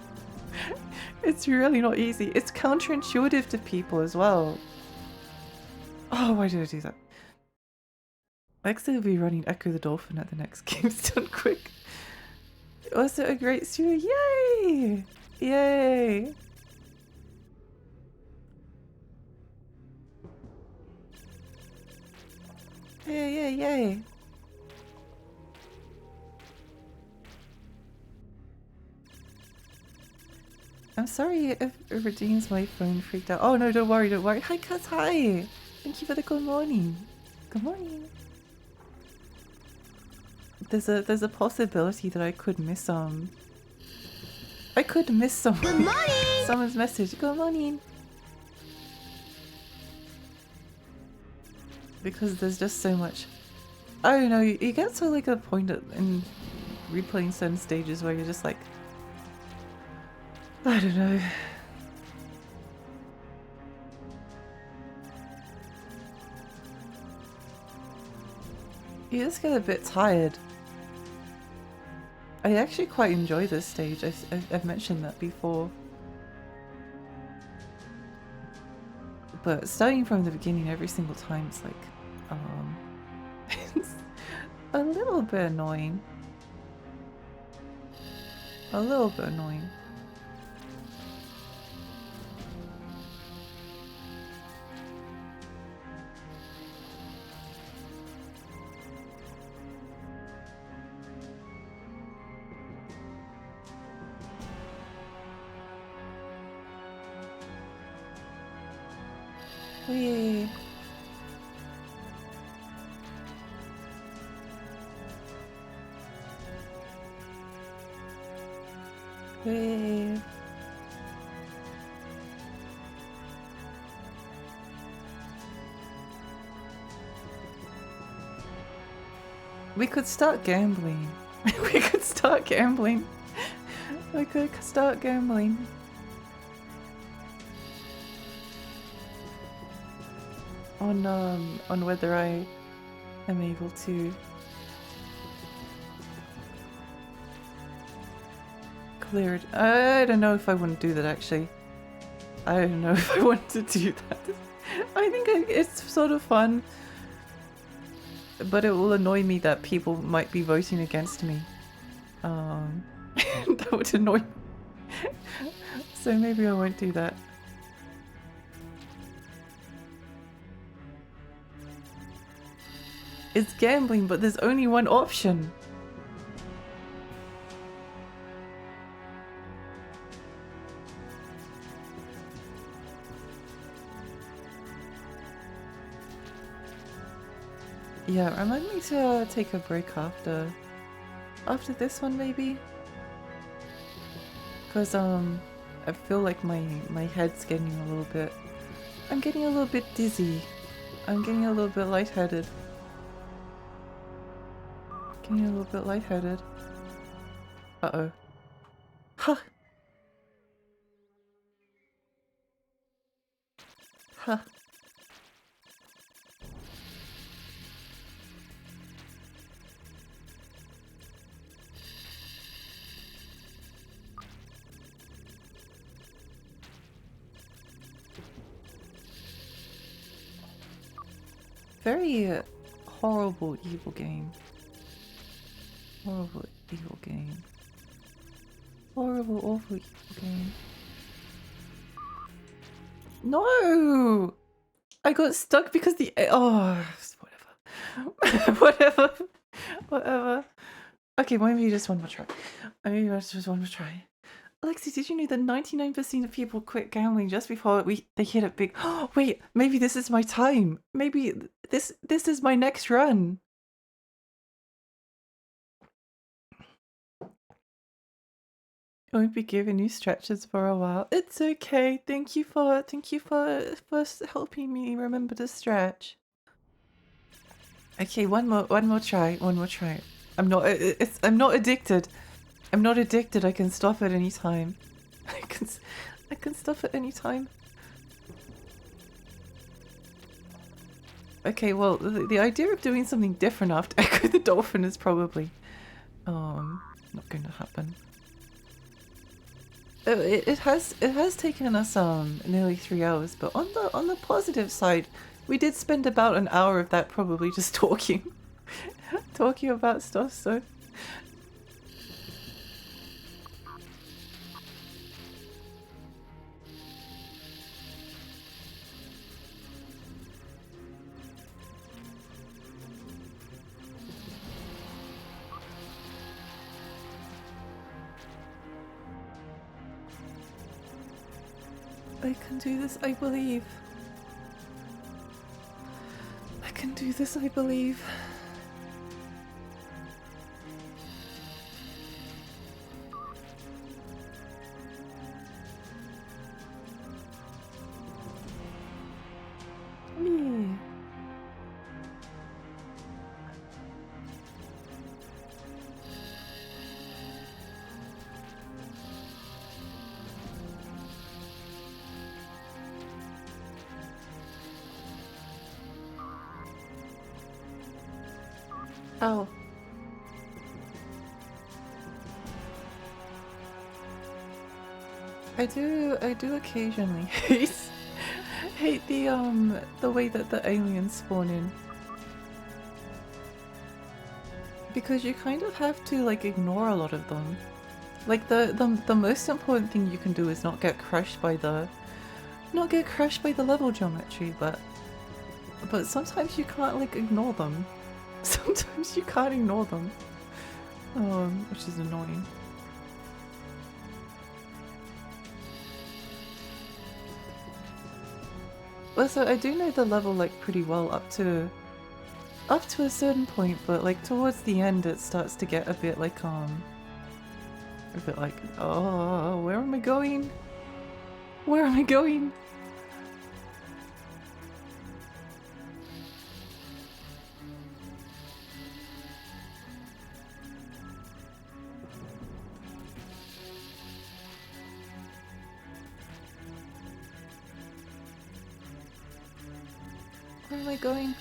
It's really not easy. It's counterintuitive to people as well. Oh, why did I do that? Actually, will be running Ecco the Dolphin at the next Game's Done Quick. Also a great studio. Yay! Yay! Yay, yay, yay! I'm sorry if Redeem's my phone freaked out. Oh no, don't worry, don't worry. Hi, Kaz, hi! Thank you for the good morning. Good morning. There's a possibility that I could miss good morning! Someone's message. Good morning. Because there's just so much I don't know, you get to like a point in replaying certain stages where you're just like, I don't know. You just get a bit tired. I actually quite enjoy this stage. I've mentioned that before. But starting from the beginning every single time, it's like, it's a little bit annoying. A little bit annoying. Whee! Whee! We could start gambling. We could start gambling. We could start gambling. On whether I am able to clear it. I don't know if I wouldn't do that actually. I don't know if I want to do that. I think it's sort of fun. But it will annoy me that people might be voting against me. That would annoy me. So maybe I won't do that. It's gambling, but there's only one option. Yeah, remind me to take a break after this one maybe. Cause I feel like my head's getting a little bit. I'm getting a little bit dizzy. I'm getting a little bit lightheaded. Getting a little bit lightheaded. Uh-oh. Ha! Ha! Very horrible, evil game. Horrible, evil game. Horrible, awful, evil game. No! I got stuck because the... Oh, whatever. Whatever. Whatever. Okay, maybe just one more try. Maybe just one more try. Alexi, did you know that 99% of people quit gambling just before they hit it big? Oh, wait, maybe this is my time. Maybe this is my next run. I won't be giving you stretches for a while. It's okay. Thank you for helping me remember to stretch. Okay, one more try. I'm not addicted. I'm not addicted. I can stop at any time. I can stop at any time. Okay, well, the idea of doing something different after Echo the Dolphin is probably not going to happen. It has taken us nearly 3 hours, but on the positive side, we did spend about an hour of that probably just talking talking about stuff, so I can do this, I believe. I can do this, I believe. Me. Ow. I do occasionally hate the way that the aliens spawn in. Because you kind of have to like ignore a lot of them. Like the most important thing you can do is not get crushed by the level geometry, but sometimes you can't like ignore them. Sometimes you can't ignore them. Which is annoying. Also, I do know the level like pretty well up to a certain point, but like towards the end it starts to get a bit like oh, where am I going? Where am I going? Where am I going?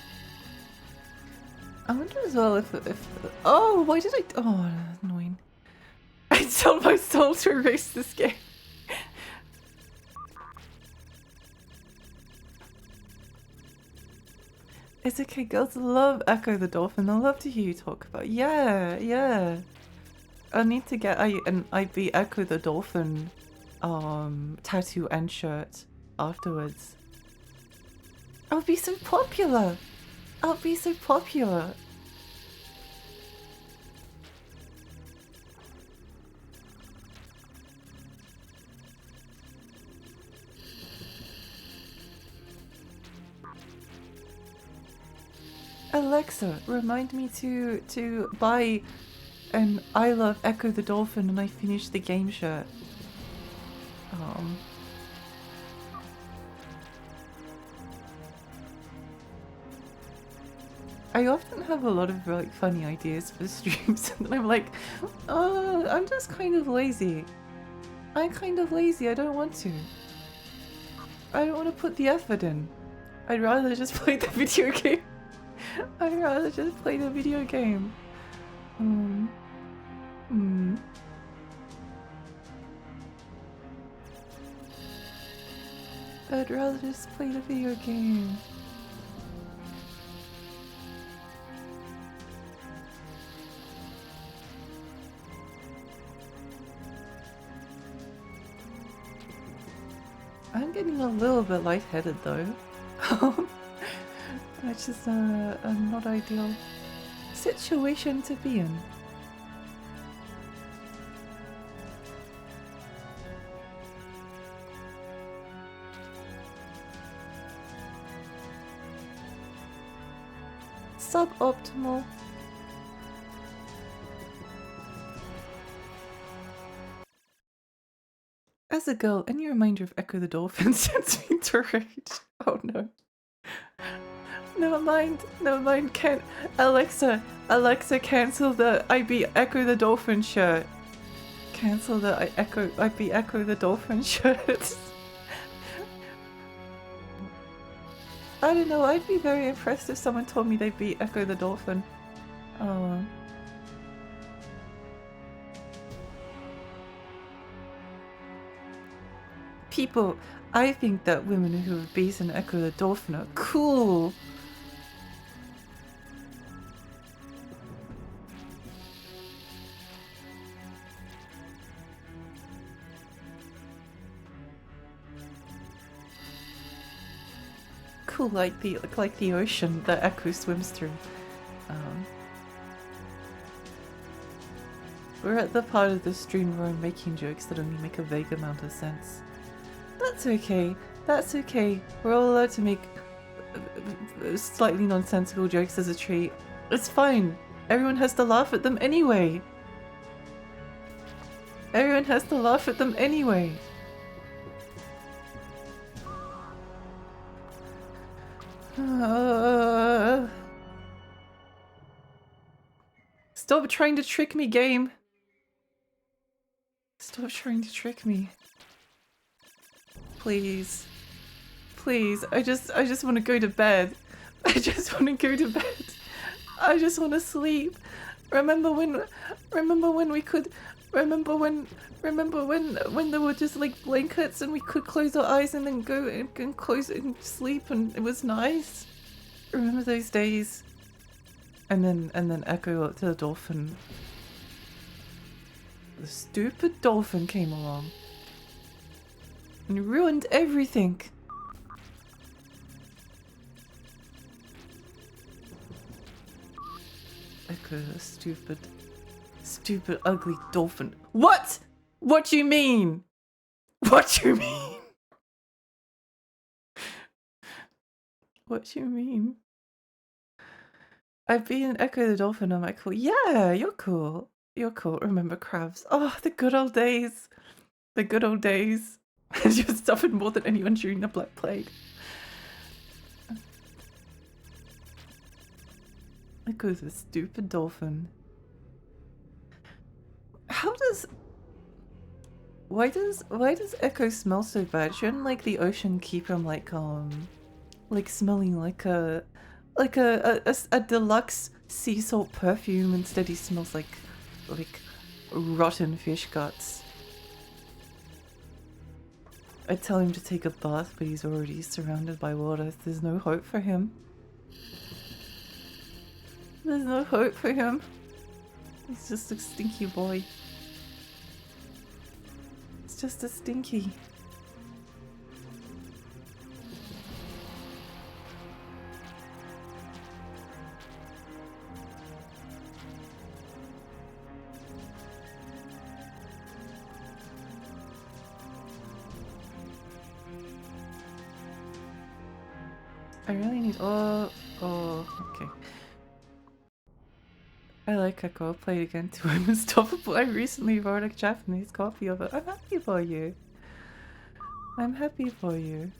I wonder as well if oh, why did I? Oh, annoying! I told my soul to erase this game. It's okay, girls love Echo the Dolphin. They'll love to hear you talk about. Yeah. I need to get an I Beat Echo the Dolphin tattoo and shirt afterwards. I'll be so popular. I'll be so popular. Alexa, remind me to buy an I Love Echo the Dolphin and I finish the game shirt. I often have a lot of like funny ideas for streams and then I'm like, oh, I'm just kind of lazy. I'm kind of lazy, I don't want to. I don't want to put the effort in. I'd rather just play the video game. I'd rather just play the video game. I'd rather just play the video game. I'm getting a little bit lightheaded though. Which is a not ideal situation to be in. Suboptimal. As a girl, any reminder of Echo the Dolphin sends me to rage. Oh no. Never mind, can't. Alexa, cancel the I Beat Echo the Dolphin shirt. Cancel the I Beat Echo the Dolphin shirt. I don't know, I'd be very impressed if someone told me they beat Echo the Dolphin. Oh. People, I think that women who have beaten Echo the Dolphin are cool. Cool, like the ocean that Echo swims through. We're at the part of the stream where I'm making jokes that only make a vague amount of sense. That's okay. That's okay. We're all allowed to make slightly nonsensical jokes as a treat. It's fine. Everyone has to laugh at them anyway. Everyone has to laugh at them anyway. Stop trying to trick me, game. Stop trying to trick me. Please. Please. I just want to go to bed. I just want to go to bed. I just want to sleep. Remember when we could, remember when there were just like blankets and we could close our eyes and then go and close and sleep and it was nice. Remember those days? And then Echo up to the dolphin. The stupid dolphin came along and ruined everything. Echo, the stupid, ugly dolphin. What? What do you mean? What do you mean? What do you mean? I've been Echo the dolphin. I'm like, cool. Yeah, you're cool. You're cool. Remember crabs? Oh, the good old days. The good old days. You suffered more than anyone during the Black Plague. Echo the stupid dolphin. Why does Echo smell so bad? Shouldn't like the ocean keep him like smelling like a deluxe sea salt perfume? Instead he smells like rotten fish guts. I tell him to take a bath, but he's already surrounded by water. There's no hope for him. There's no hope for him. He's just a stinky boy. It's just a stinky. I really need. Oh, okay. I like Echo. I'll play it again too. I'm unstoppable. I recently wrote a Japanese copy of it. I'm happy for you. I'm happy for you.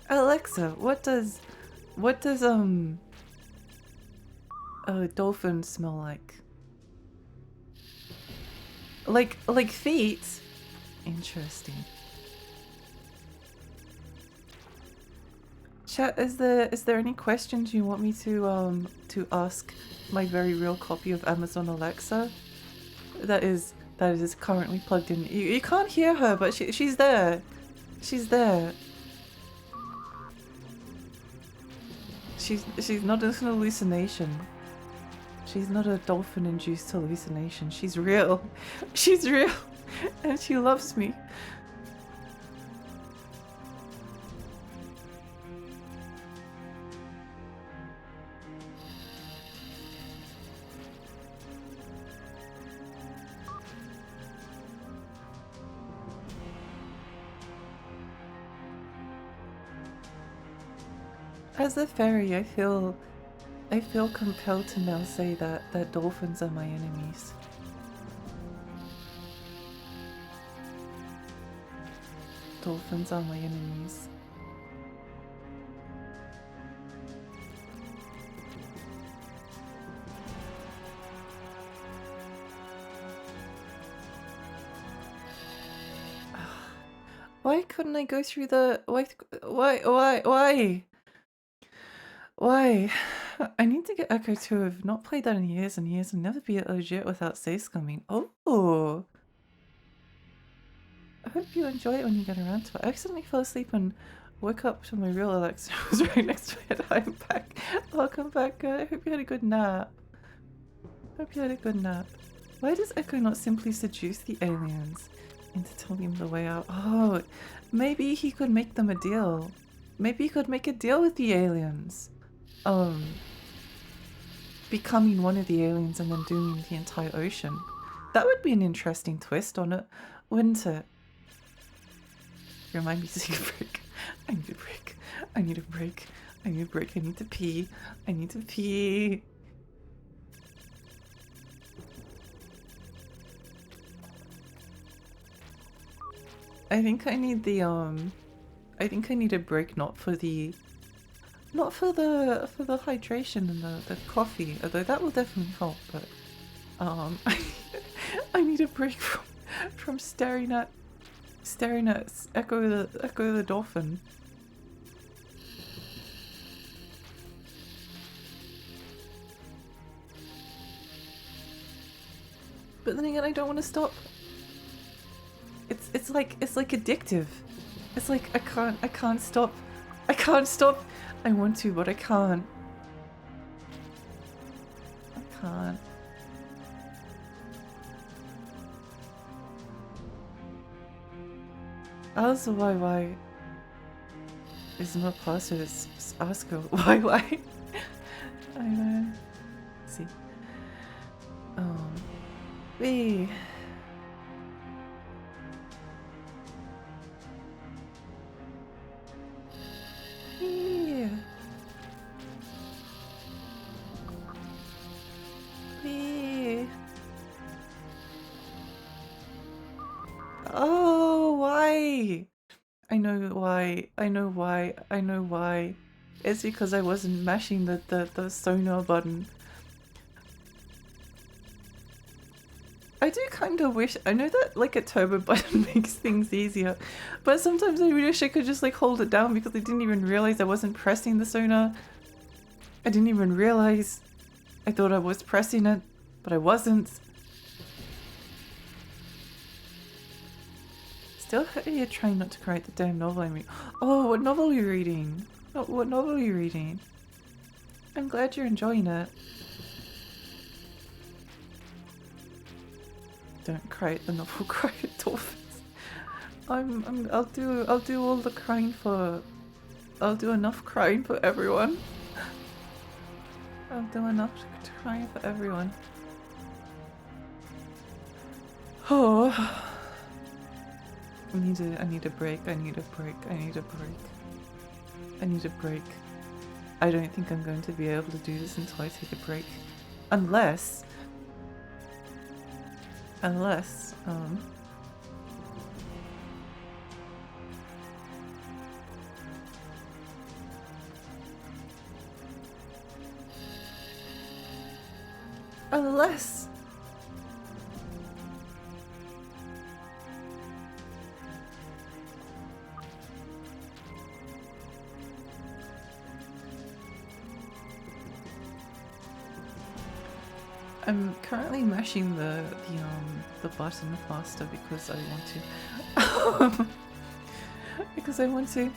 Alexa, what does a dolphin smell like? Like feet? Interesting. Chat, is there any questions you want me to ask my very real copy of Amazon Alexa? That is currently plugged in. You can't hear her, but she's there. She's there. She's not an hallucination. She's not a dolphin-induced hallucination. She's real. She's real. And she loves me. As a fairy, I feel compelled to now say that dolphins are my enemies. Dolphins are my enemies. Why couldn't I go through the... Why? I need to get Echo 2. I've not played that in years and years and never be legit without save scumming. Oh! I hope you enjoy it when you get around to it. I accidentally fell asleep and woke up to my real Alexa. It was right next to me and I'm back. Welcome back. I hope you had a good nap. Why does Echo not simply seduce the aliens into telling him the way out? Oh, maybe he could make them a deal. Maybe he could make a deal with the aliens. Becoming one of the aliens and then dooming the entire ocean. That would be an interesting twist on it, wouldn't it? Remind me to take a break. I need a break. I need to pee. I think I need the I think I need a break not for the hydration and the coffee, although that will definitely help, but I need a break from staring at staring at Ecco the Dolphin. But then again, I don't want to stop. It's like addictive. It's like I can't stop. I can't stop. I want to, but I can't. I can't. Also, why is not password? Ask her why. I know. Let's see. B. B. B. Oh, why? I know why. I know why. I know why. It's because I wasn't mashing the sonar button. I do kind of wish, I know that like a turbo button makes things easier, but sometimes I wish I could just like hold it down because I didn't even realize I wasn't pressing the sonar. I didn't even realize. I thought I was pressing it, but I wasn't. Still you're trying not to cry at the damn novel I'm reading. Oh, what novel are you reading? Oh, what novel are you reading? I'm glad you're enjoying it. Don't cry at the novel, cry at Dolphins. I'll do all the crying for. I'll do enough crying for everyone. I'll do enough crying for everyone. Oh, I need a break. I need a break. I need a break. I need a break. I don't think I'm going to be able to do this until I take a break, unless. Unless, I'm currently mashing the button faster because I want to. Because I want to.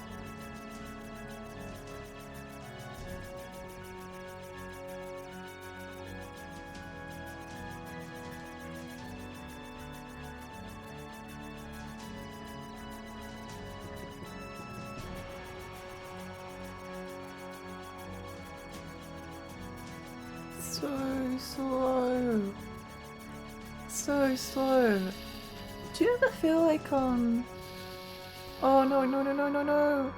So slow. So slow. Do you ever feel like oh no.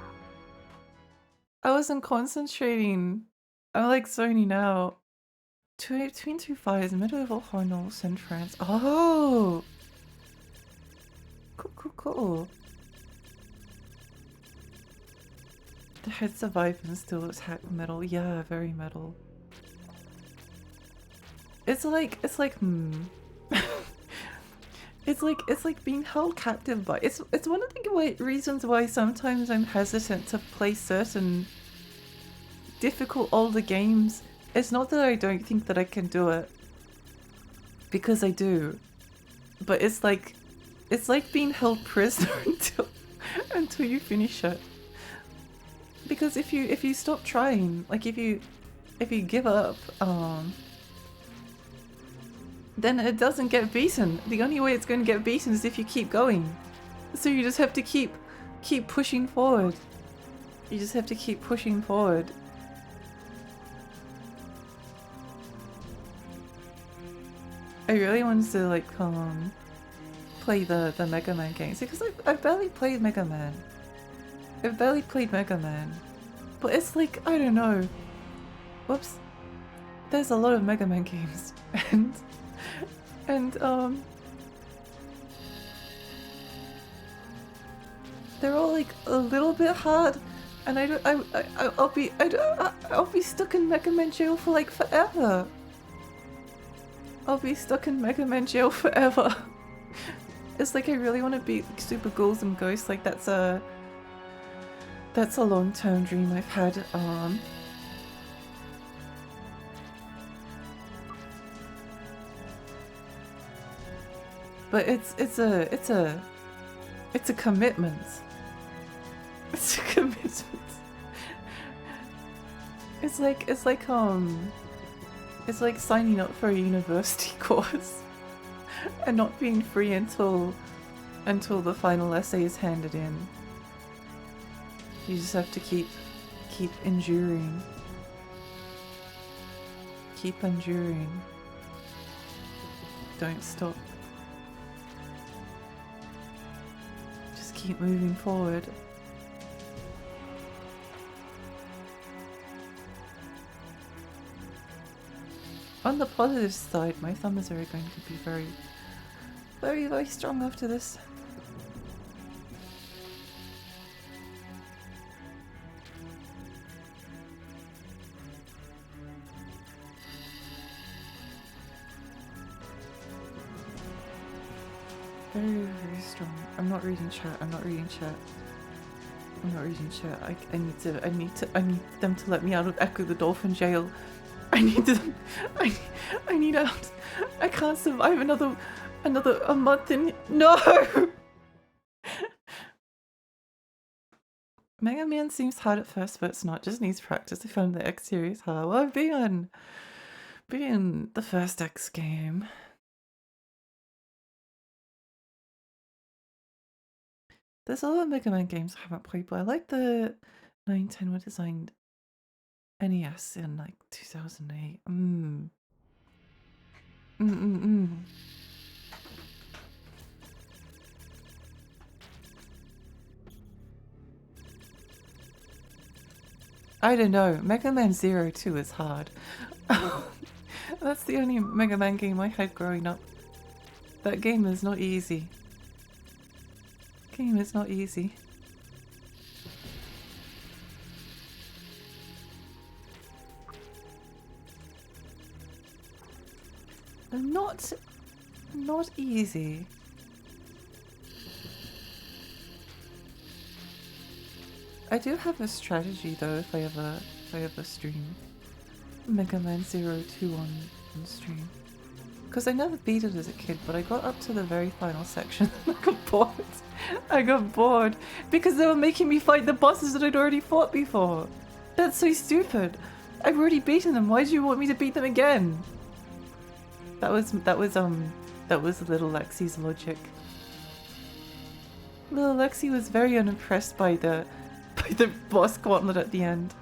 I wasn't concentrating. I'm like zoning out. Between two fires, medieval hornal centrance. Oh, cool. The head survived and still attack metal. Yeah, very metal. It's like it's like being held captive by it's one of the reasons why sometimes I'm hesitant to play certain difficult older games. It's not that I don't think that I can do it, because I do, but it's like being held prisoner until you finish it. Because if you stop trying, like if you give up, then it doesn't get beaten. The only way it's going to get beaten is if you keep going. So you just have to keep pushing forward. You just have to keep pushing forward. I really wanted to like play the Mega Man games because I've barely played Mega Man. I've barely played Mega Man, but it's like I don't know. Whoops. There's a lot of Mega Man games, and they're all like a little bit hard, and I'll be stuck in Mega Man jail for like forever. I'll be stuck in Mega Man jail forever. It's like I really want to beat like, Super Ghouls and Ghosts. Like that's a long-term dream I've had. But it's a commitment. It's a commitment. It's like signing up for a university course and not being free until the final essay is handed in. You just have to keep enduring. Keep enduring. Don't stop. Just keep moving forward. On the positive side, my thumbs are going to be very, very, very strong after this. Very, very strong. I'm not reading chat. I'm not reading chat. I'm not reading chat. I need them to let me out of Ecco the Dolphin jail. I need them. I need out. I can't survive another month in. No. Mega Man seems hard at first, but it's not. Just needs practice. I found the X series hard. Well, I've been the first X game. There's a lot of Mega Man games I haven't played, but I like the 910 were designed NES in like 2008. I don't know. Mega Man Zero 2 is hard. That's the only Mega Man game I had growing up. That game is not easy. Game is not easy. Not easy. I do have a strategy though if I ever stream Mega Man 02 on stream. Because I never beat it as a kid, but I got up to the very final section and I got bored. I got bored because they were making me fight the bosses that I'd already fought before. That's so stupid. I've already beaten them. Why do you want me to beat them again? That was little Lexi's logic. Little Lexi was very unimpressed by the boss gauntlet at the end.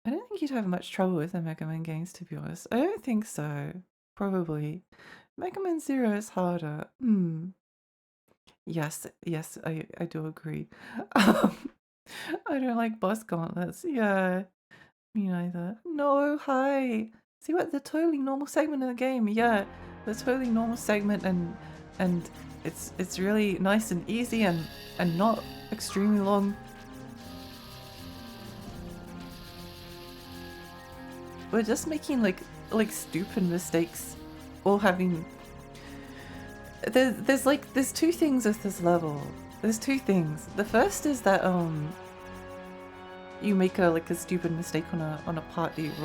I don't think you'd have much trouble with the Mega Man games, to be honest. I don't think so. Probably. Mega Man Zero is harder. Yes, I do agree. I don't like boss gauntlets. Yeah, me neither. No, hi. See what? The totally normal segment of the game. Yeah, the totally normal segment, and it's really nice and easy and not extremely long. We're just making like stupid mistakes, or having. There's two things with this level. There's two things. The first is that you make a stupid mistake on a part that you've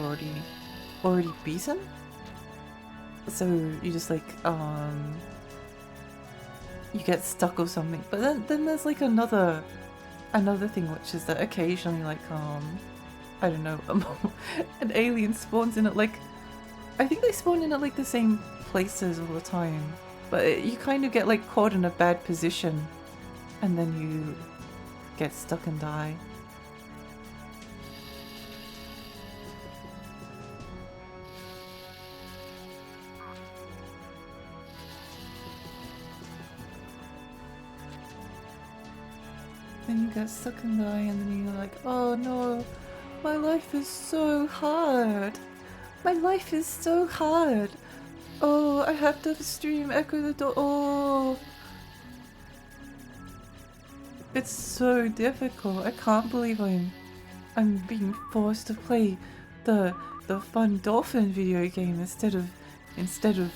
already beaten. So you just you get stuck or something. But then there's like another thing, which is that occasionally I don't know, an alien spawns in at I think they spawn in at the same places all the time. But you kind of get caught in a bad position and then you get stuck and die. Then you get stuck and die and then you're like, oh no, my life is so hard. My life is so hard. Oh, I have to stream Ecco the Dolphin. Oh, it's so difficult. I can't believe I'm being forced to play the the fun Dolphin video game instead of instead of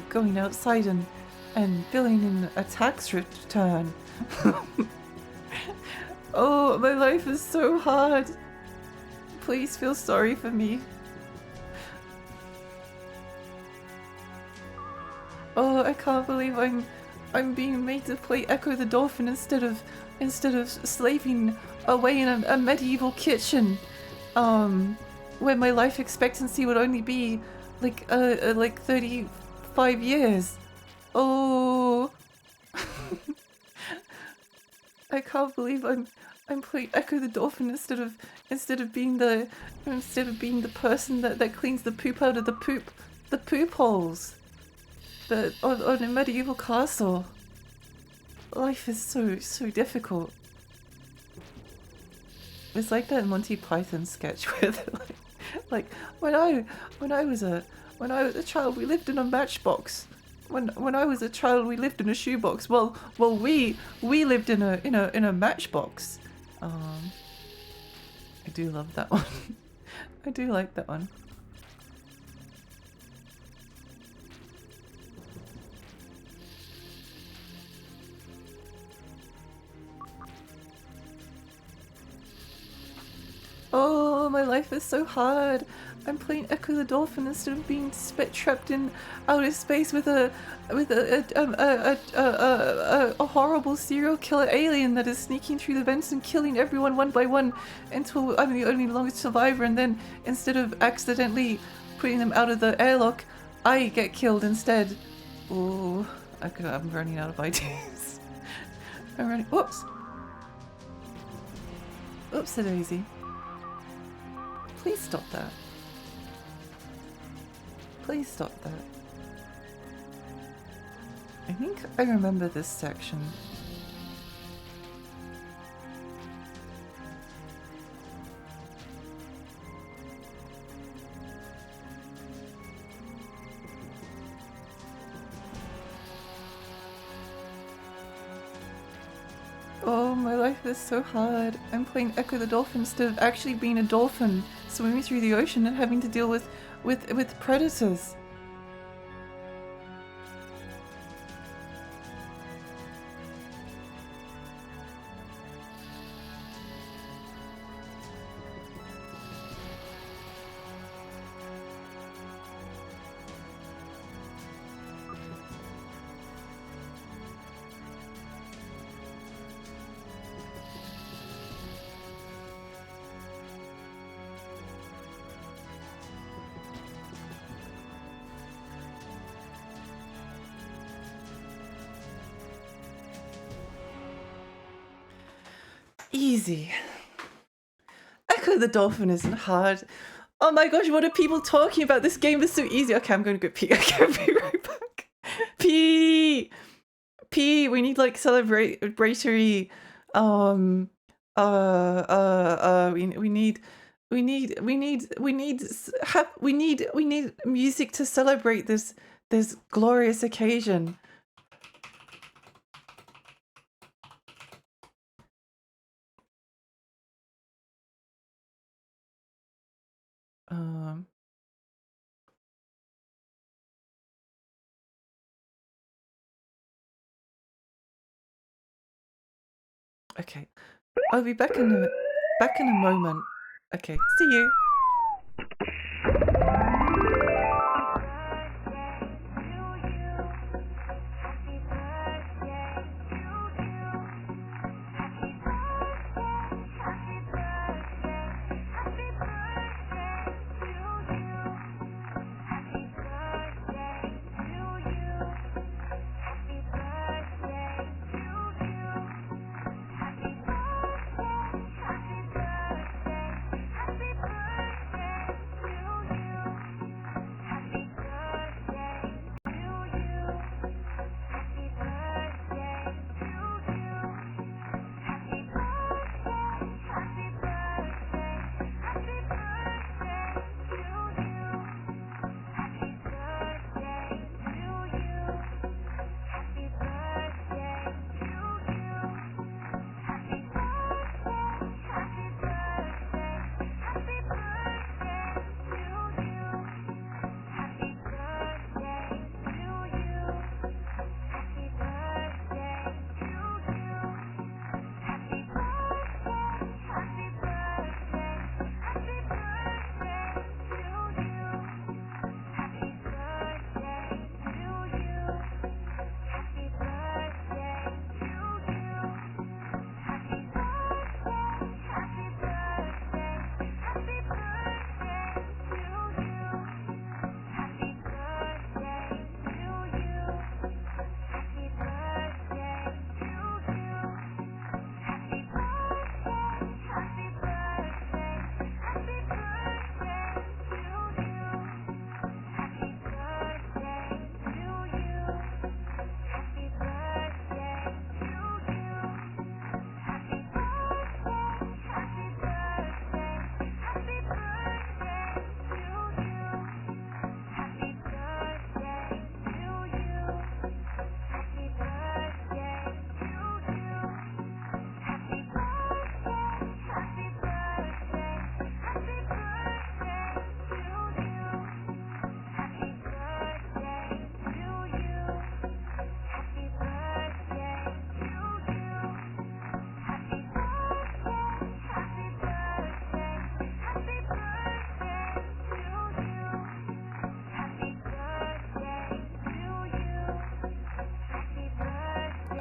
going outside and filling in a tax return. Oh, my life is so hard. Please feel sorry for me. Oh, I can't believe I'm being made to play Ecco the Dolphin instead of slaving away in a medieval kitchen, where my life expectancy would only be like 35 years. Oh, I can't believe I'm playing Ecco the Dolphin instead of being the person that cleans the poop out of the poop holes. On a medieval castle. Life is so difficult. It's like that Monty Python sketch where like when I was a child, we lived in a matchbox. When I was a child, we lived in a shoebox. Well, we lived in a matchbox. I do love that one. I do like that one. Oh, my life is so hard. I'm playing Ecco the Dolphin instead of being trapped in outer space with a horrible serial killer alien that is sneaking through the vents and killing everyone one by one until I'm the only longest survivor, and then instead of accidentally putting them out of the airlock, I get killed instead. Oh, I'm running out of ideas. I'm running. Whoops. Oopsie daisy. Please stop that. Please stop that. I think I remember this section. Oh, my life is so hard. I'm playing Ecco the Dolphin instead of actually being a dolphin, swimming through the ocean and having to deal with predators. Easy. Ecco the Dolphin isn't hard. Oh my gosh, what are people talking about? This game is so easy. Okay, I'm going to go pee. Okay, I'll be right back. Pee! Pee! We need like celebratory, we need music to celebrate this glorious occasion. Okay, I'll be back in a moment. Okay, see you.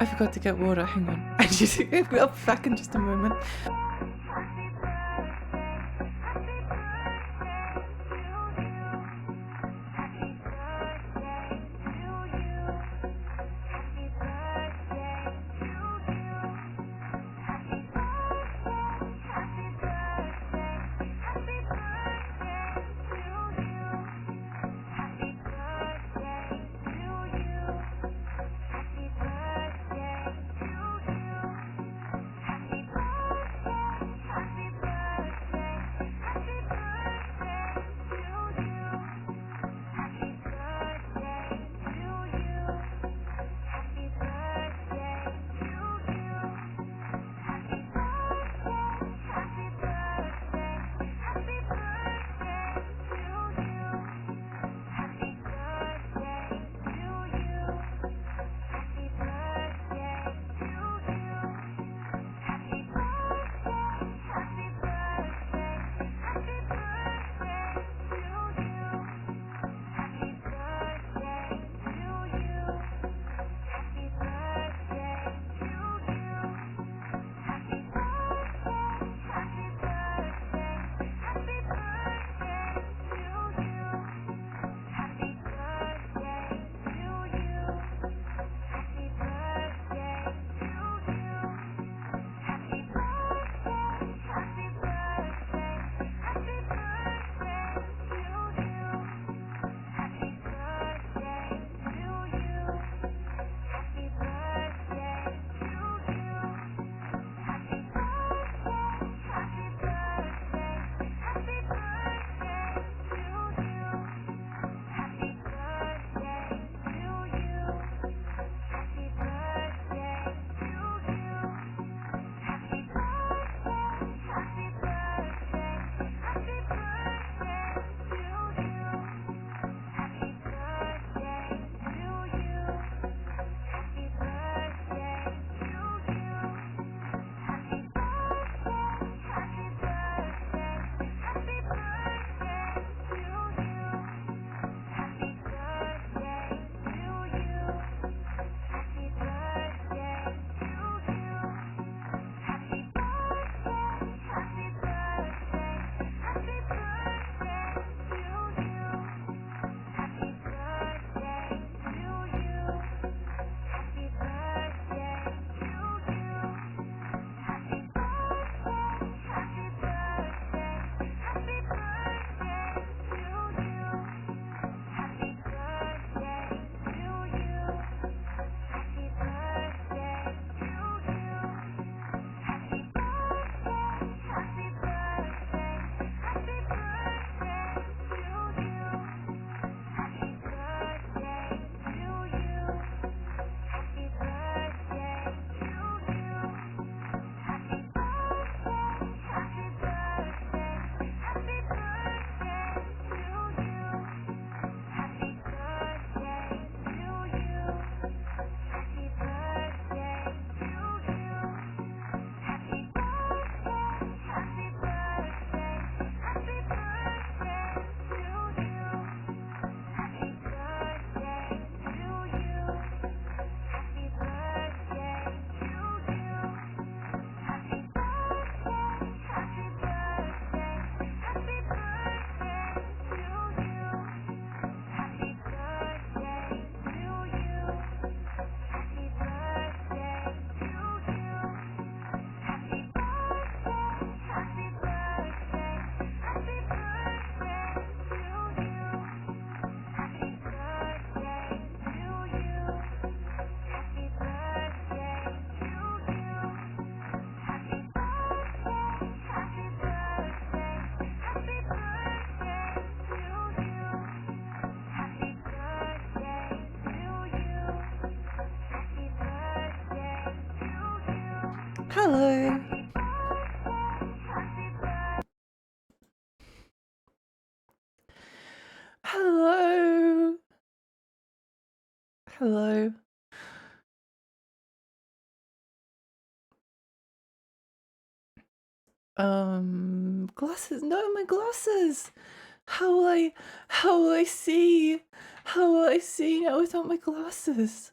I forgot to get water. Hang on. I'll be back in just a moment. Hello. Hello. Hello. Glasses. No, my glasses. How will I see? How will I see now without my glasses?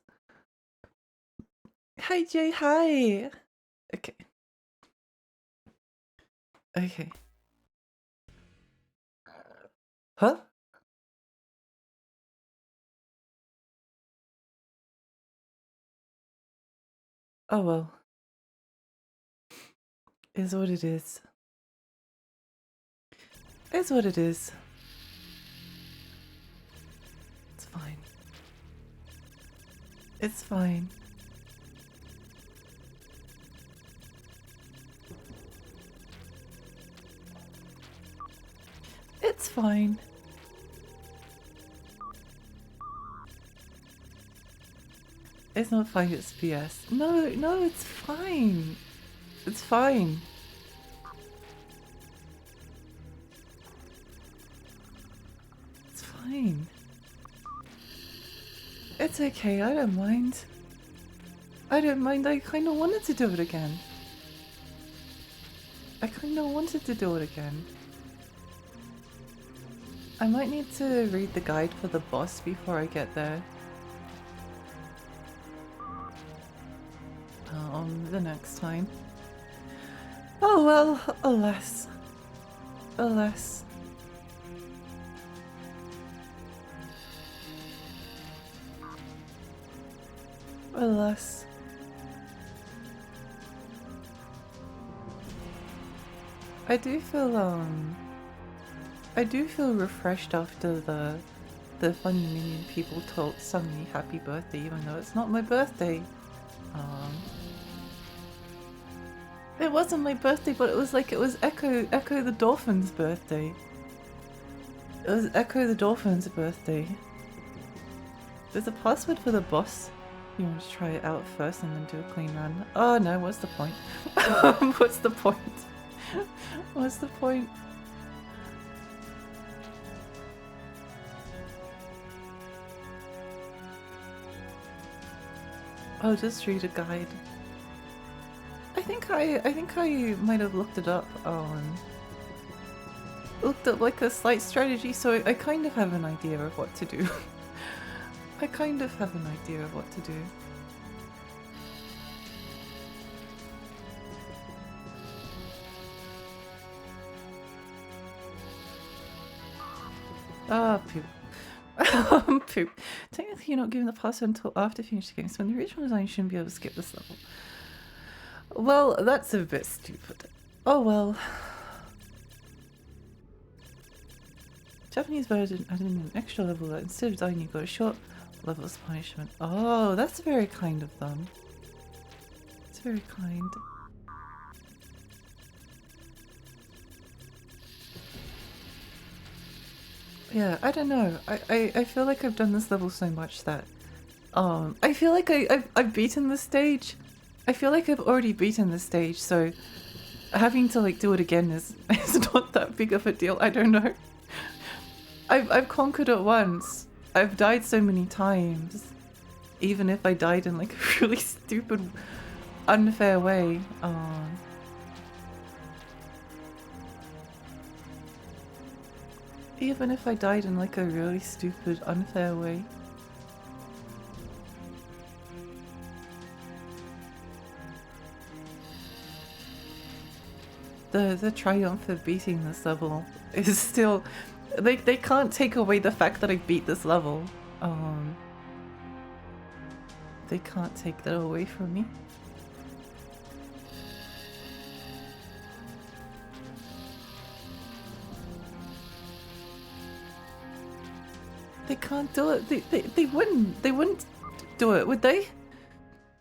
Hi Jay, hi. Okay. Okay. Huh? Oh well. Is what it is. Is what it is. It's fine. It's fine. It's fine. It's not fine, it's BS. No, no, it's fine. It's fine. It's fine. It's okay, I don't mind. I don't mind, I kinda wanted to do it again. I kinda wanted to do it again. I might need to read the guide for the boss before I get there. The next time. Oh well, alas. Alas. Alas. I do feel refreshed after the funny minion people sung me happy birthday even though it's not my birthday. It wasn't my birthday, but it was Ecco the Dolphin's birthday. It was Ecco the Dolphin's birthday. There's a password for the boss. You want to try it out first and then do a clean run? Oh no, what's the point? What's the point? What's the point? Oh, just read a guide. I think I might have looked it up looked up like a slight strategy, so I kind of have an idea of what to do. I kind of have an idea of what to do. Ah, poop. Poop. Technically, you're not given the password until after finishing the game, so when the original design, you shouldn't be able to skip this level. Well, that's a bit stupid. Oh well. Japanese version added in an extra level that instead of dying you got a short level as punishment. Oh, that's very kind of them. It's very kind. Yeah, I don't know. I feel like I've done this level so much that I feel like I've beaten this stage. I feel like I've already beaten this stage, so having to like do it again is not that big of a deal. I don't know. I've conquered it once. I've died so many times. Even if I died in like a really stupid, unfair way. Even if I died in like a really stupid, unfair way. The triumph of beating this level is still... They can't take away the fact that I beat this level. They can't take that away from me. They can't do it. They wouldn't do it, would they?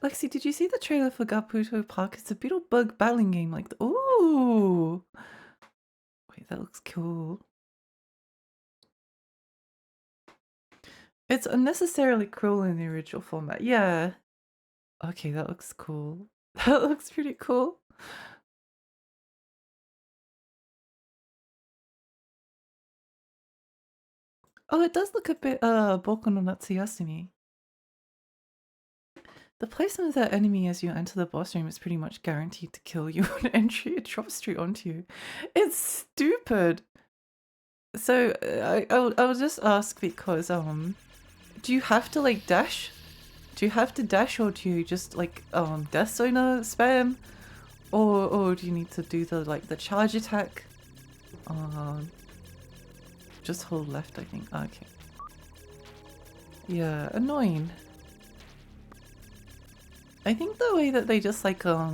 Lexi, did you see the trailer for Gaputo Park? It's a Beetlebug battling game like ooh! Wait, that looks cool. It's unnecessarily cruel in the original format. Yeah. Okay, that looks cool. That looks pretty cool. Oh, it does look a bit Boku no Natsuyasumi. The placement of that enemy as you enter the boss room is pretty much guaranteed to kill you on entry. It drops straight onto you. It's stupid. So I'll just ask because do you have to like dash? Do you have to dash, or do you just like death zoner spam? Or do you need to do the charge attack? Just hold left, I think. Okay. Yeah, annoying. I think the way that they just like I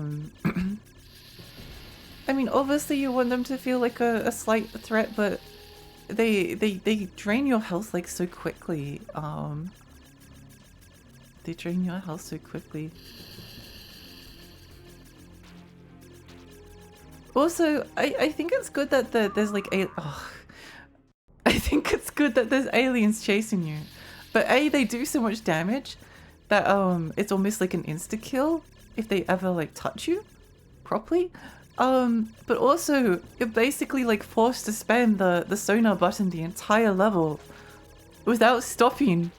mean, obviously you want them to feel like a slight threat, but they drain your health like so quickly. They drain your health so quickly. Also, I think it's good that there's like I think it's good that there's aliens chasing you. But A, they do so much damage that it's almost like an insta-kill if they ever like touch you properly. But also you're basically like forced to spam the sonar button the entire level without stopping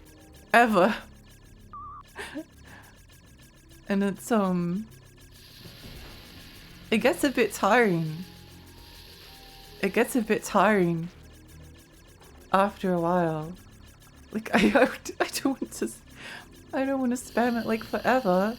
ever. And it's it gets a bit tiring. It gets a bit tiring after a while. Like I don't want to spam it like forever.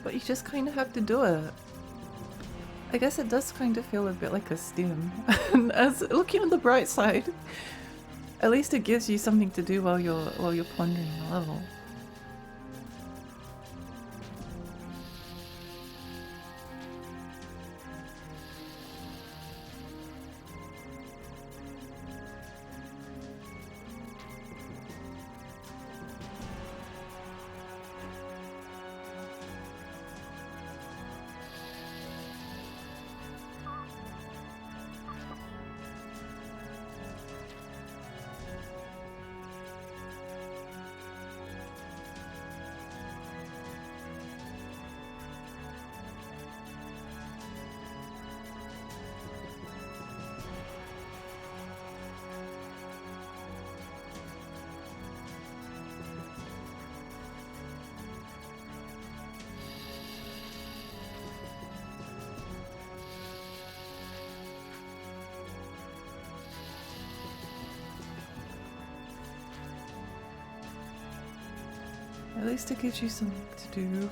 But you just kind of have to do it. I guess it does kind of feel a bit like a stim. And as looking on the bright side, at least it gives you something to do while you're pondering the level. At least it gives you something to do.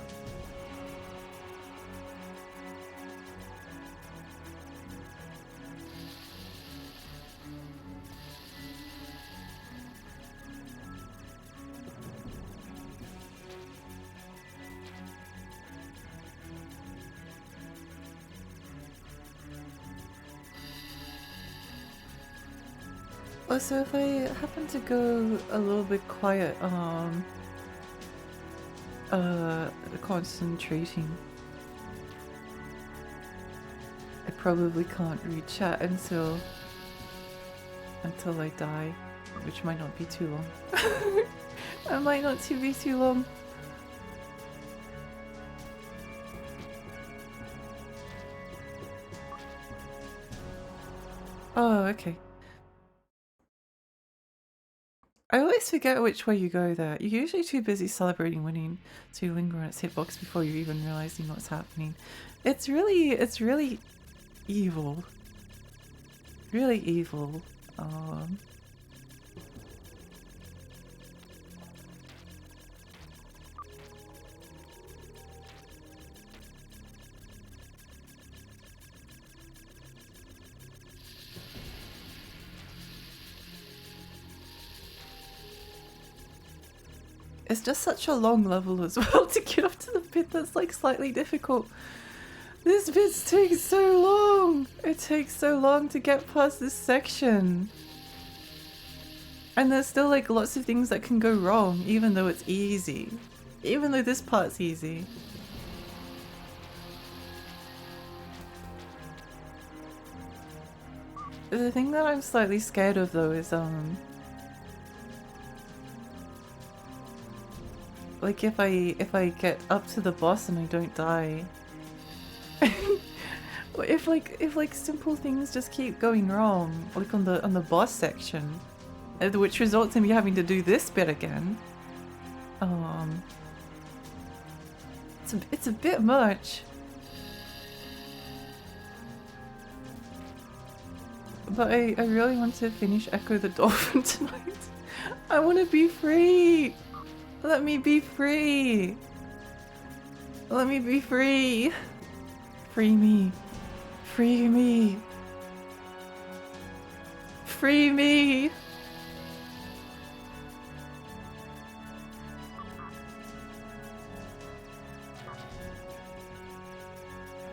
Also, if I happen to go a little bit quiet, concentrating, I probably can't read chat until I die, which might not be too long. It might not be too long. Oh, okay. I always forget which way you go there. You're usually too busy celebrating winning to linger on its hitbox before you even realizing what's happening. It's really evil. Really evil. It's just such a long level as well to get up to the bit that's like slightly difficult. This bit takes so long! It takes so long to get past this section. And there's still like lots of things that can go wrong even though it's easy. Even though this part's easy. The thing that I'm slightly scared of though is Like if I get up to the boss and I don't die. if like simple things just keep going wrong, like on the boss section, which results in me having to do this bit again. It's a bit much. But I really want to finish Ecco the Dolphin tonight. I want to be free! Let me be free! Let me be free! Free me! Free me! Free me!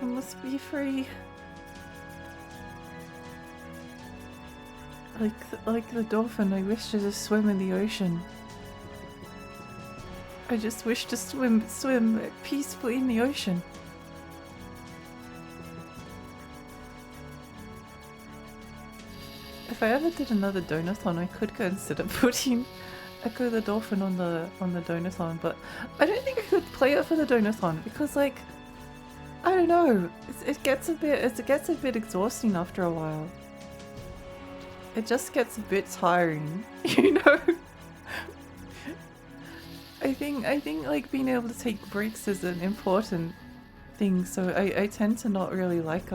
I must be free. Like the dolphin, I wish to just swim in the ocean. I just wish to swim peacefully in the ocean. If I ever did another donathon, I could consider putting Ecco the Dolphin on the donathon, but I don't think I could play it for the donathon because, like, I don't know, it gets a bit exhausting after a while. It just gets a bit tiring, you know? I think like being able to take breaks is an important thing, so I tend to not really like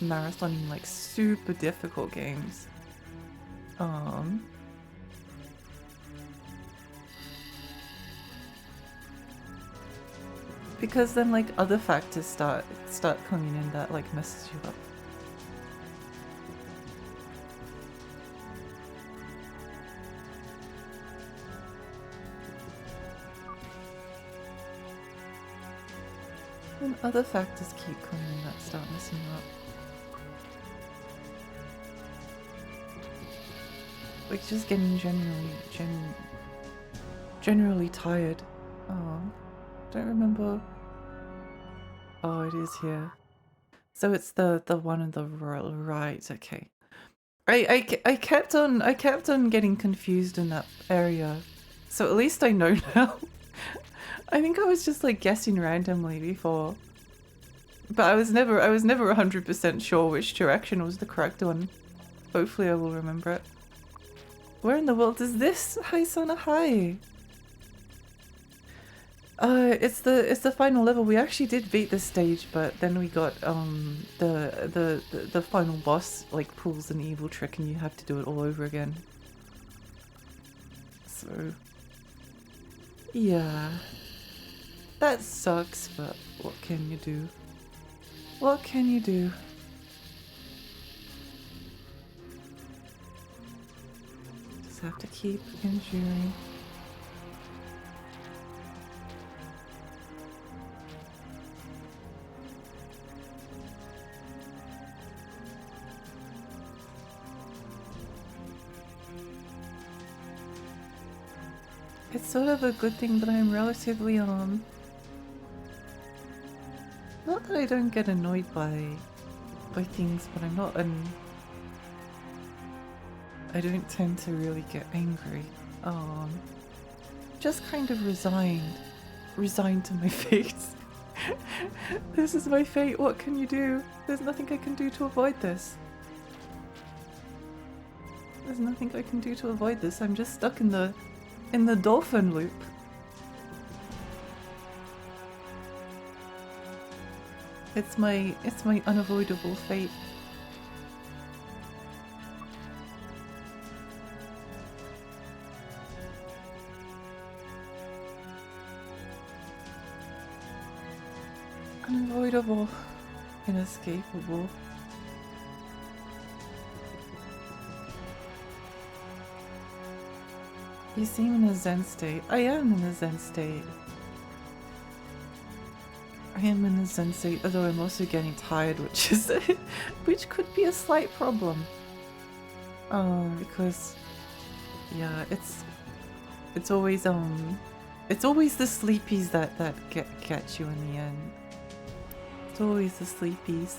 marathoning like super difficult games. Because then like other factors start coming in that like messes you up. When other factors keep coming in that start messing you up. Like just getting generally tired. Oh, don't remember. Oh, it is here. So it's the one on the right. Okay. I kept on getting confused in that area. So at least I know now. I think I was just like guessing randomly before. But I was never 100% sure which direction was the correct one. Hopefully I will remember it. Where in the world is this? Hi Sana, hi! It's the final level. We actually did beat this stage, but then we got the final boss like pulls an evil trick and you have to do it all over again. So yeah. That sucks, but what can you do? What can you do? Just have to keep enduring. It's sort of a good thing that I'm relatively not that I don't get annoyed by things, but I'm not I don't tend to really get angry. Just kind of resigned to my fate. This is my fate, what can you do? There's nothing I can do to avoid this. There's nothing I can do to avoid this. I'm just stuck in the dolphin loop. It's my unavoidable fate. Unavoidable, inescapable. You seem in a zen state. I am in a zen state. I am in a zen state, although I'm also getting tired, which could be a slight problem. Because yeah, it's always the sleepies that get you in the end. It's always the sleepies.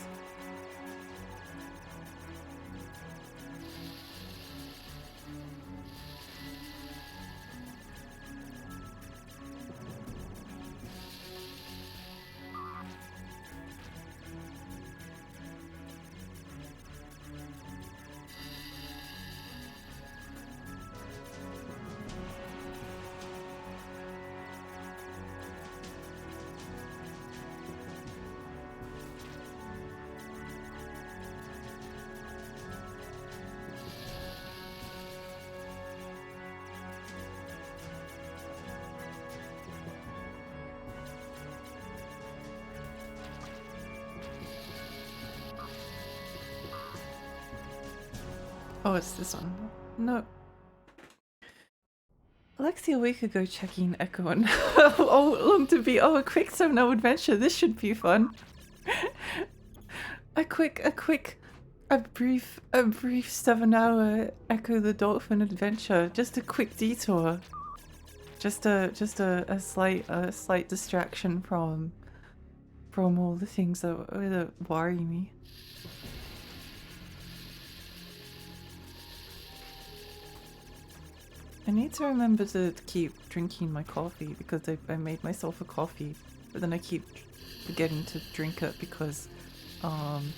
Oh, it's this one. No. Alexia a week ago checking Echo and oh, long to be. Oh, a quick 7-hour adventure. This should be fun. a brief 7-hour Echo the Dolphin adventure. Just a quick detour. Just a slight distraction from all the things that worry me. I need to remember to keep drinking my coffee because I made myself a coffee, but then I keep forgetting to drink it because I'm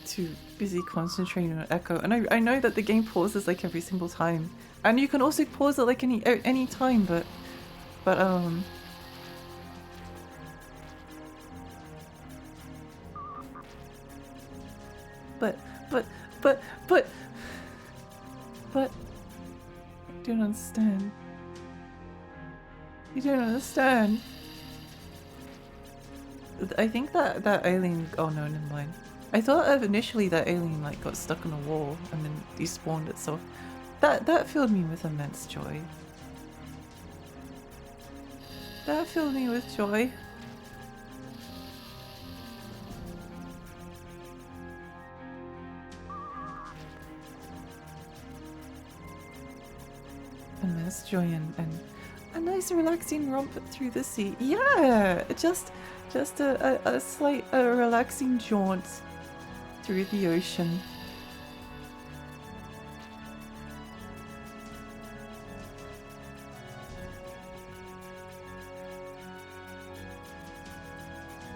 too busy concentrating on Echo. And I know that the game pauses like every single time, and you can also pause it like any time, but I don't understand. You don't understand. I think that alien. Oh no, never mind. I thought initially that alien like got stuck on a wall and then despawned itself. That filled me with immense joy. That filled me with joy. Immense joy and a nice relaxing romp through the sea. Yeah, just a slight relaxing jaunt through the ocean.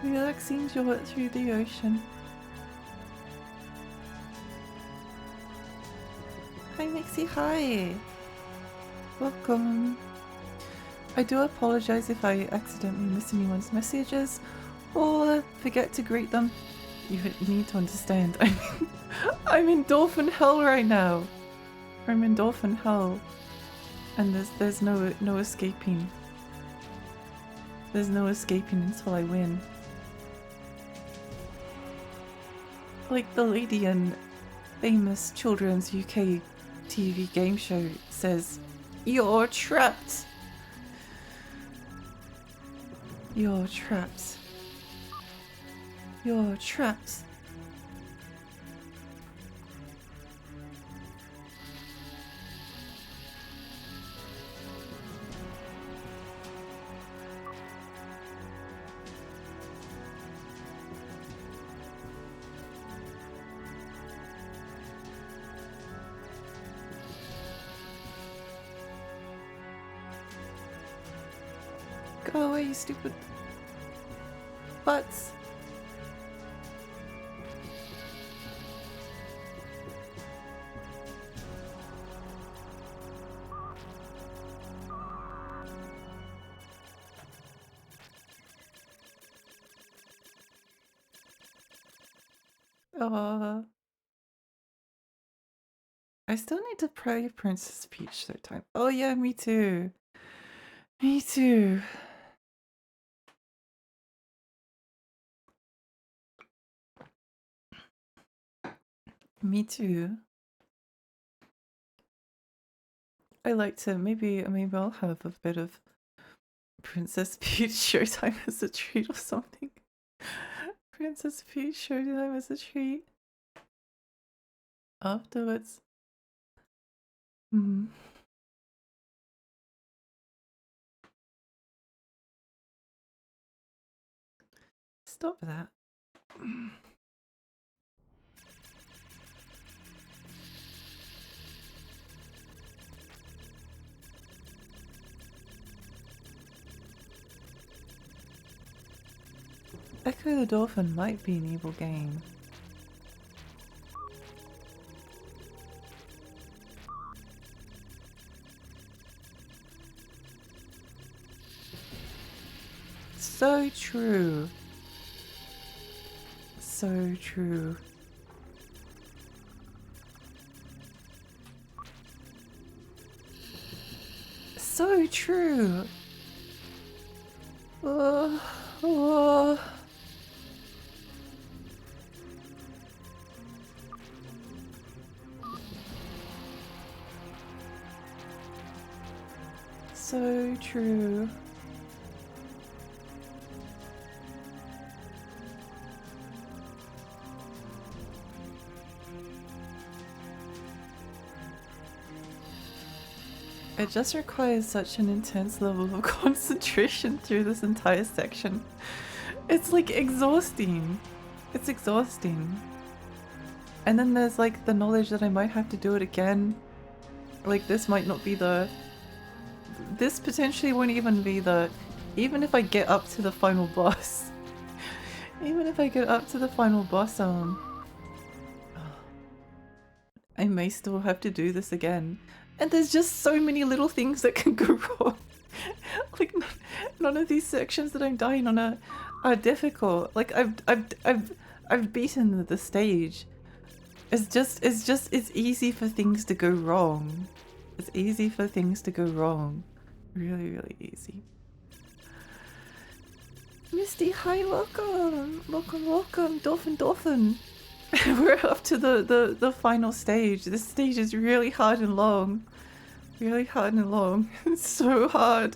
Relaxing jaunt through the ocean. Hi Mixie, hi! Welcome. I do apologize if I accidentally miss anyone's messages or forget to greet them. You need to understand. I'm in Dolphin hell right now. I'm in Dolphin hell, and there's no escaping. There's no escaping until I win. Like the lady in famous children's UK TV game show says, "You're trapped. You're trapped. You're trapped." Go away, you stupid butts. I still need to play Princess Peach third time. Oh yeah, me too. Me too. Me too. I like to maybe I'll have a bit of Princess Peach showtime as a treat or something. Princess Peach showtime as a treat. Afterwards. Stop that. Echo the Dolphin might be an evil game. So true. So true. So true. So true. It just requires such an intense level of concentration through this entire section. It's like exhausting. It's exhausting. And then there's like the knowledge that I might have to do it again. Like this might not be the... This potentially won't even be the... Even if I get up to the final boss. Even if I get up to the final boss, I may still have to do this again. And there's just so many little things that can go wrong. Like none of these sections that I'm dying on are difficult. Like I've beaten the stage. It's easy for things to go wrong. It's easy for things to go wrong. Really, really easy. Misty, hi, welcome! Welcome, Dolphin. We're up to the final stage. This stage is really hard and long. Really hard and long. It's so hard.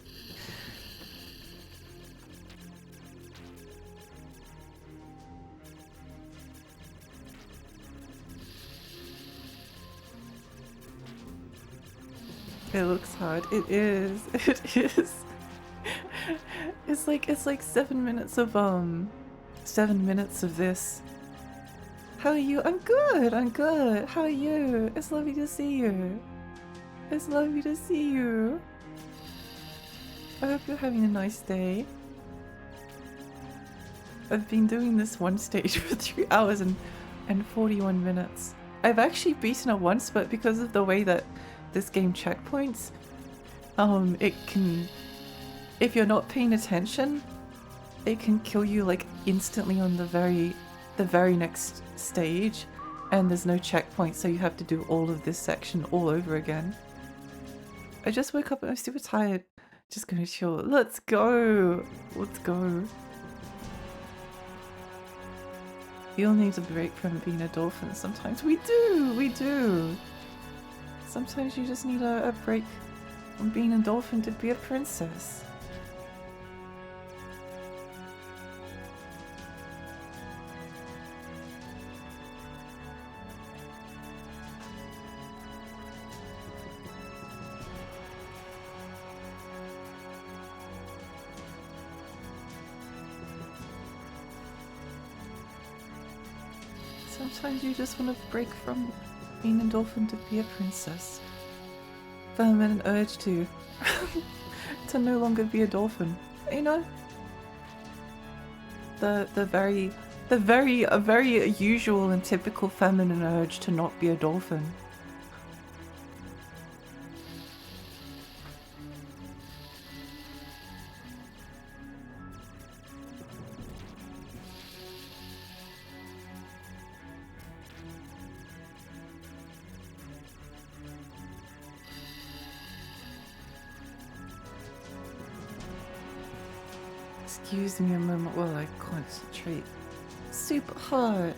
It looks hard. It is. It is. It's like 7 minutes of 7 minutes of this. How are you? I'm good. How are you? It's lovely to see you. It's lovely to see you. I hope you're having a nice day. I've been doing this one stage for 3 hours and 41 minutes. I've actually beaten it once, but because of the way that this game checkpoints, it can, if you're not paying attention, it can kill you like instantly on the very next stage, and there's no checkpoint, so you have to do all of this section all over again. I just woke up and I'm super tired. Just gonna chill. Let's go! Let's go. You'll need a break from being a dolphin sometimes. We do! Sometimes you just need a break from being a dolphin to be a princess. Sometimes you just want to break from being a dolphin to be a princess. Feminine urge to no longer be a dolphin. You know? A very usual and typical feminine urge to not be a dolphin. Excuse me a moment while I concentrate. Super hard.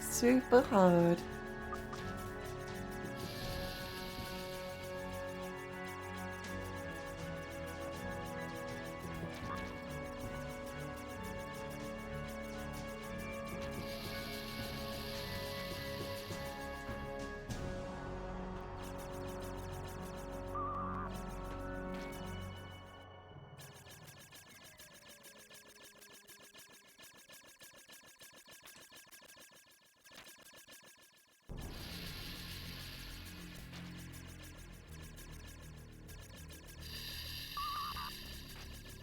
Super hard.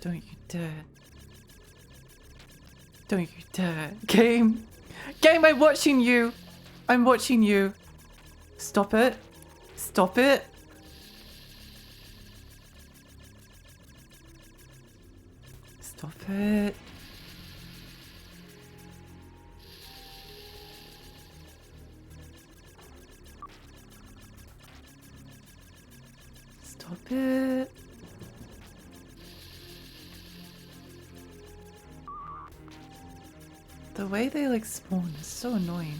Don't you dare. Don't you dare. Game! Game, I'm watching you! I'm watching you! Stop it. Stop it. Stop it. Stop it. The way they like spawn is so annoying.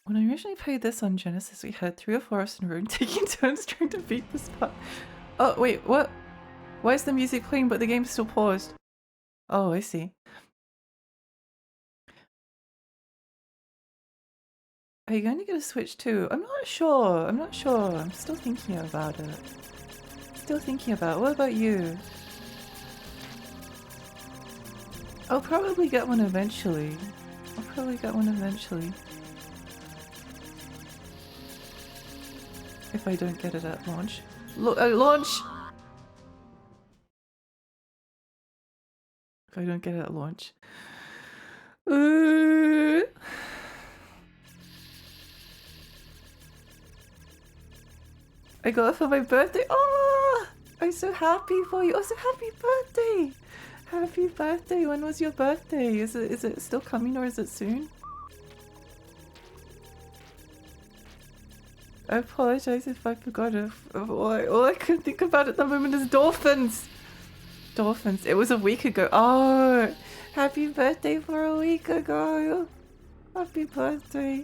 When I originally played this on Genesis, we had 3 or 4 of us in a room taking turns trying to beat this part. Oh, wait, what? Why is the music playing but the game's still paused? Oh, I see. Are you going to get a Switch too? I'm not sure. I'm not sure. I'm still thinking about it. Still thinking about it. What about you? I'll probably get one eventually. I'll probably get one eventually. If I don't get it at launch. Launch! If I don't get it at launch. I got it for my birthday. Oh! I'm so happy for you. Oh, so happy birthday! Happy birthday. When was your birthday? Is it still coming or is it soon? I apologize if I forgot it. All I could think about at the moment is dolphins. Dolphins. It was a week ago. Oh, happy birthday for a week ago. Happy birthday.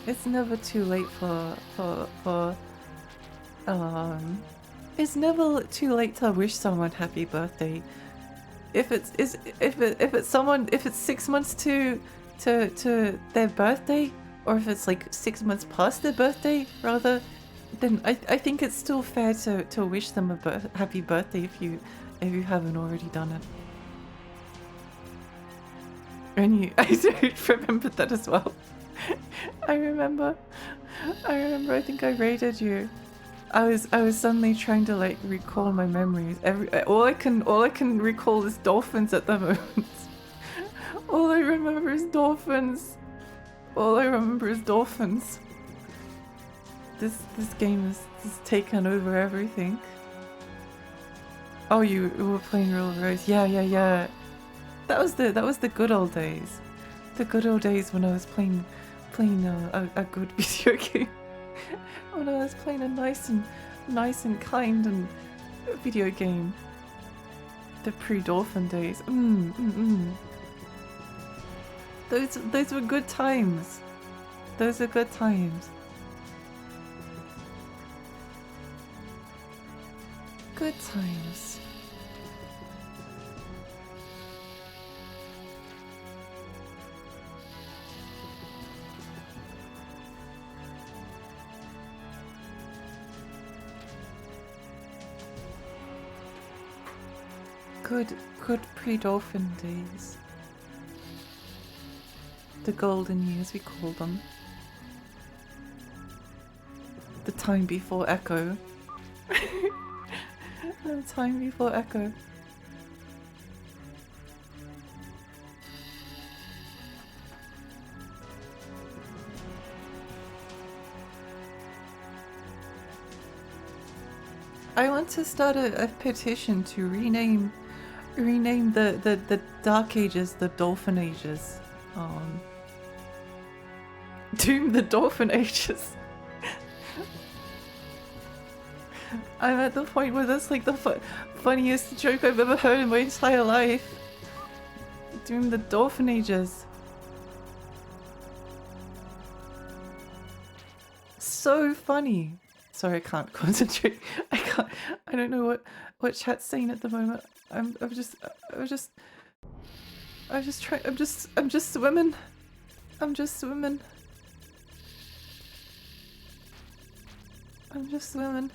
It's never too late it's never too late to wish someone happy birthday. If it's 6 months to their birthday, or if it's like 6 months past their birthday rather, then I think it's still fair to wish them a happy birthday if you haven't already done it. And I don't remember that as well. I remember I think I raided you. I was suddenly trying to like recall my memories. All I can recall is dolphins at the moment. All I remember is dolphins. All I remember is dolphins. This game has taken over everything. Oh, you were playing Real Rose. Yeah. That was the good old days. The good old days when I was playing a good video game. When I was playing a nice and kind and video game. The pre-Dolphin days. Those were good times. Those are good times. Good times. Good pre-Dolphin days. The golden years, we call them. The time before Ecco. The time before Ecco. I want to start a petition to rename the Dark Ages the Dolphin Ages. Doom the Dolphin Ages. I'm at the point where that's like the funniest joke I've ever heard in my entire life. Doom the Dolphin Ages. So funny. Sorry, I can't concentrate. I don't know what chat's saying at the moment. I'm just swimming. I'm just swimming.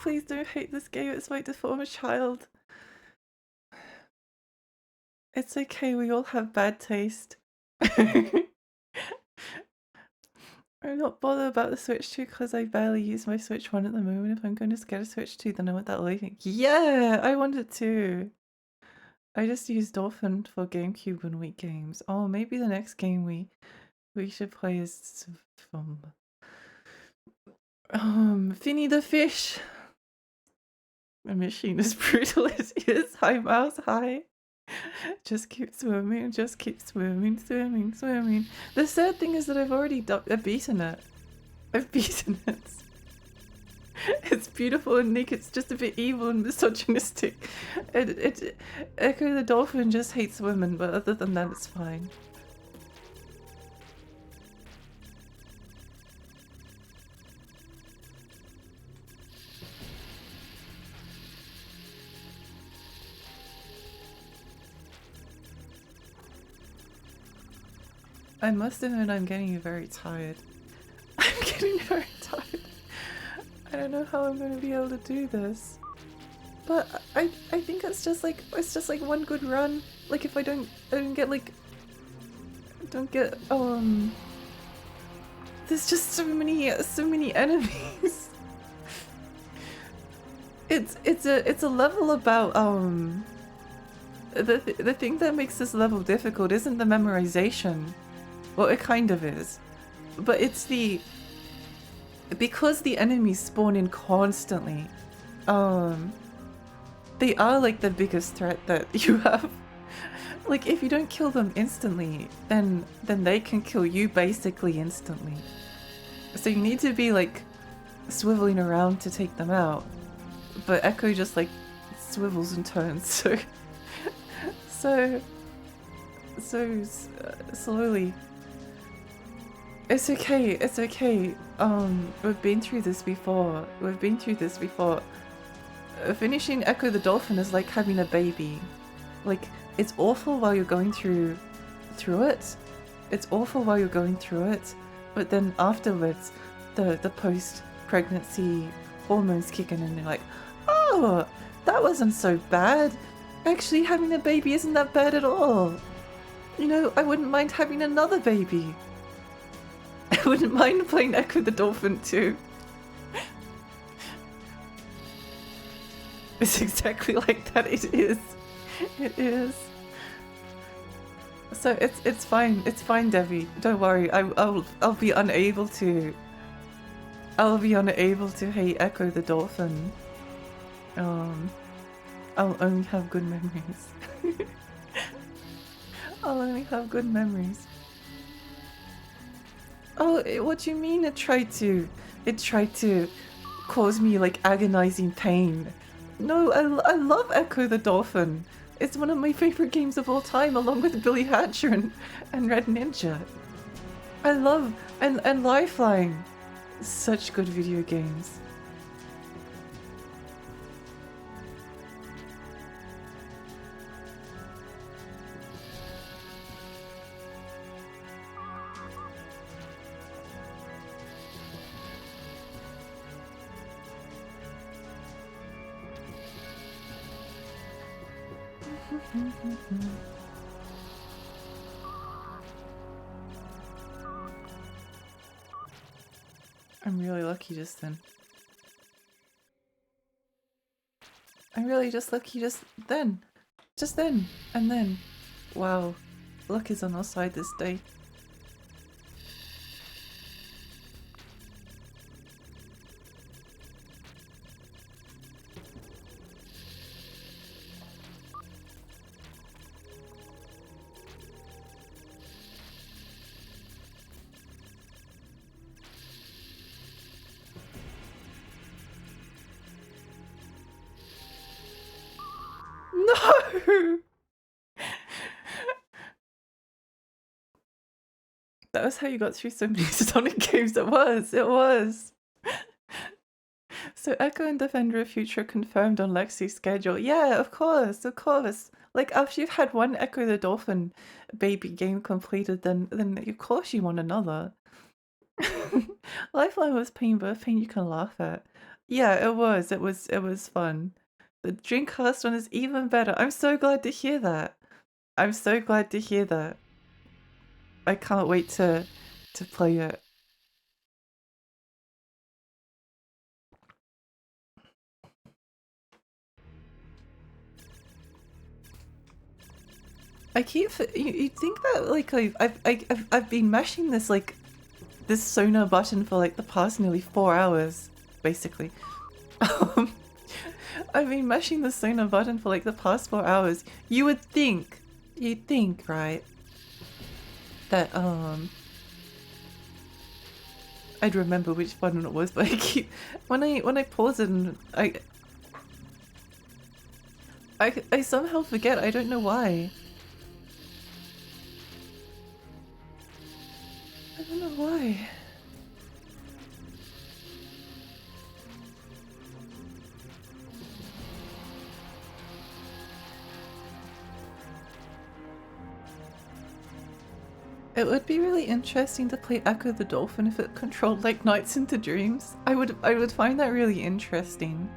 Please don't hate this game, it's my deformed child. It's okay, we all have bad taste. I'm not bothered about the Switch 2 because I barely use my Switch 1 at the moment. If I'm going to get a Switch 2, then I want that lighting. Yeah, I want it too. I just use Dolphin for GameCube and Wii games. Oh, maybe the next game we should play is Finny the Fish. My machine is brutal as is. Hi, mouse, hi. Just keep swimming, just keep swimming, swimming, swimming. The sad thing is that I've already beaten it. I've beaten it. It's beautiful and Nick, it's just a bit evil and misogynistic. Ecco the Dolphin just hates women, but other than that, it's fine. I must admit I'm getting very tired. I'm getting very tired. I don't know how I'm gonna be able to do this. But I think it's just like one good run. Like if I don't get there's just so many enemies. It's a level about the thing that makes this level difficult isn't the memorization. Well, it kind of is. But it's because the enemies spawn in constantly, they are like the biggest threat that you have. Like if you don't kill them instantly, then they can kill you basically instantly. So you need to be like swiveling around to take them out. But Ecco just like swivels and turns, so slowly. It's okay, it's okay. We've been through this before. Finishing Ecco the Dolphin is like having a baby. Like, it's awful while you're going through it. It's awful while you're going through it. But then afterwards, the post-pregnancy hormones kick in and they're like, oh, that wasn't so bad. Actually, having a baby isn't that bad at all. You know, I wouldn't mind having another baby. I wouldn't mind playing Ecco the Dolphin too. It's exactly like that. It is. It is. So it's fine. It's fine, Debbie. Don't worry. I'll be unable to. I'll be unable to hate Ecco the Dolphin. I'll only have good memories. I'll only have good memories. Oh, what do you mean it tried to cause me like agonizing pain? No, I love Ecco the Dolphin. It's one of my favorite games of all time, along with Billy Hatcher and Red Ninja. I love and Lifeline. Such good video games. I'm really lucky just then. I'm really just lucky just then. Just then. And then. Wow. Luck is on our side this day. No! That was how you got through so many Sonic games. It was. So Echo and Defender of Future confirmed on Lexi's schedule. Yeah, of course. Like after you've had one Echo the Dolphin baby game completed, then of course you want another. Lifeline was pain, but pain you can laugh at. Yeah, it was. It was fun. The Dreamcast one is even better. I'm so glad to hear that. I'm so glad to hear that. I can't wait to play it. I keep you think that like I've been mashing this like this Sonar button for like the past nearly 4 hours, basically. Um, I've been mashing the Sonar button for like the past 4 hours. You'd think, right, that I'd remember which button it was, but I keep when I pause it and I somehow forget. I don't know why. I don't know why. It would be really interesting to play Ecco the Dolphin if it controlled like nights into dreams. I would find that really interesting.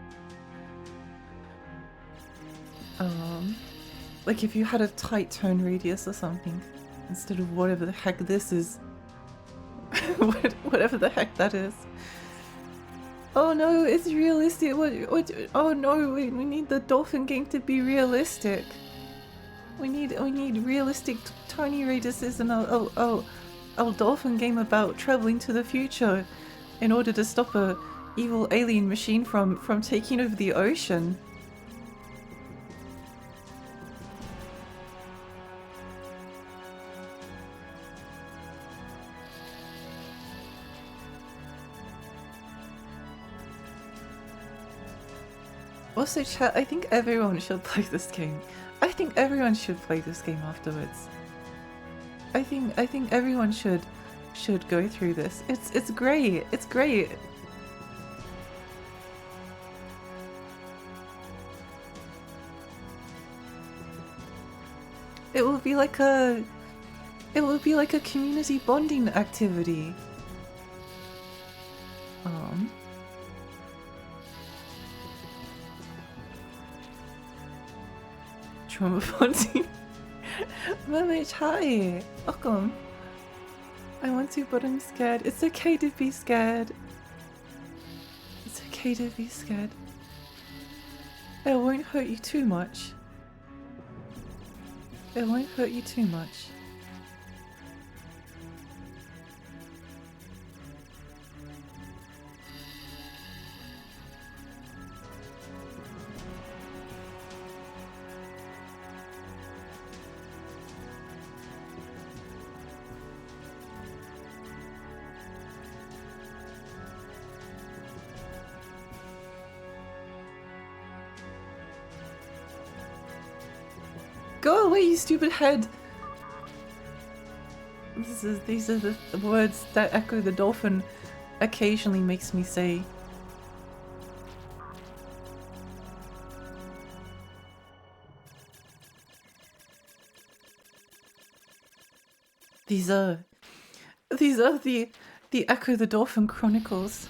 Like if you had a tight turn radius or something, instead of whatever the heck this is. Whatever the heck that is. Oh no, it's realistic. What? Oh no, we need the Dolphin game to be realistic. We need realistic tiny radiuses and a Dolphin game about traveling to the future in order to stop a evil alien machine from taking over the ocean. Also, chat, I think everyone should play this game. I think everyone should play this game afterwards. I think everyone should go through this. It's great. It's great. It will be like a community bonding activity. Trauma bonding. Mermaid, hi! Welcome. I want to, but I'm scared. It's okay to be scared. It's okay to be scared. It won't hurt you too much. It won't hurt you too much. Go away, you stupid head! These are the words that Ecco the Dolphin occasionally makes me say. These are the Ecco the Dolphin Chronicles.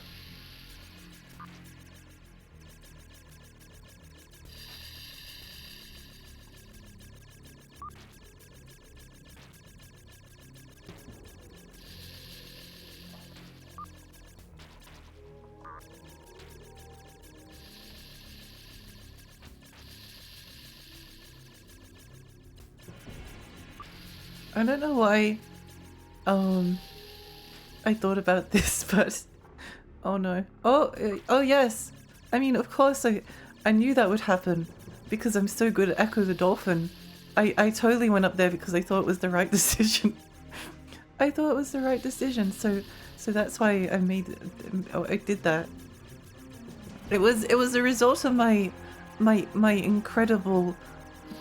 I don't know why I thought about this, but oh no. Oh yes. I mean, of course I knew that would happen because I'm so good at Ecco the Dolphin. I totally went up there because I thought it was the right decision. I thought it was the right decision, so that's why I did that. It was a result of my incredible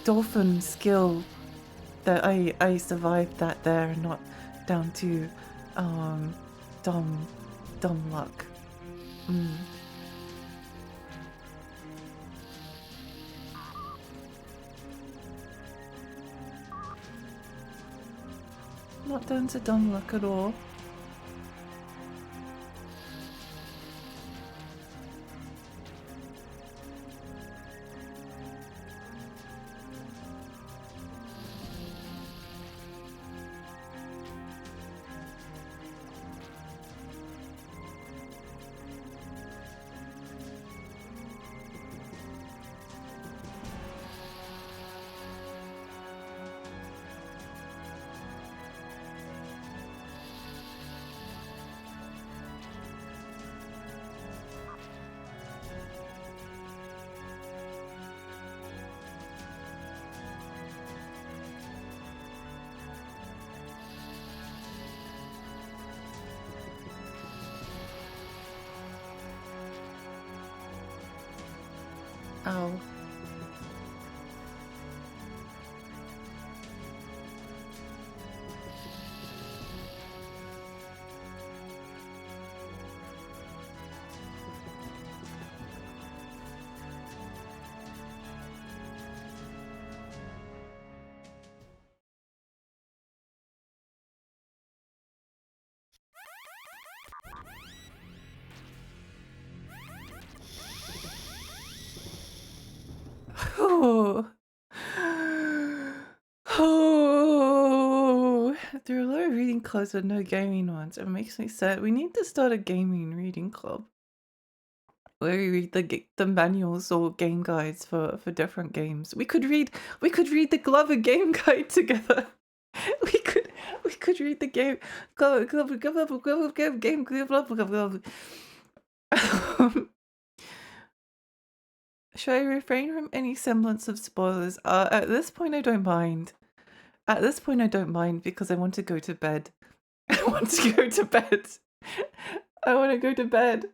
dolphin skill that I survived that there and not down to dumb luck. Not down to dumb luck at all. Ow. Oh. Oh. There are a lot of reading clubs but no gaming ones. It makes me sad. We need to start a gaming reading club where we read the manuals or game guides for different games. We could read the Glover game guide together. We could read the game game. Should I refrain from any semblance of spoilers? At this point I don't mind. At this point I don't mind because I want to go to bed. I want to go to bed. I want to go to bed.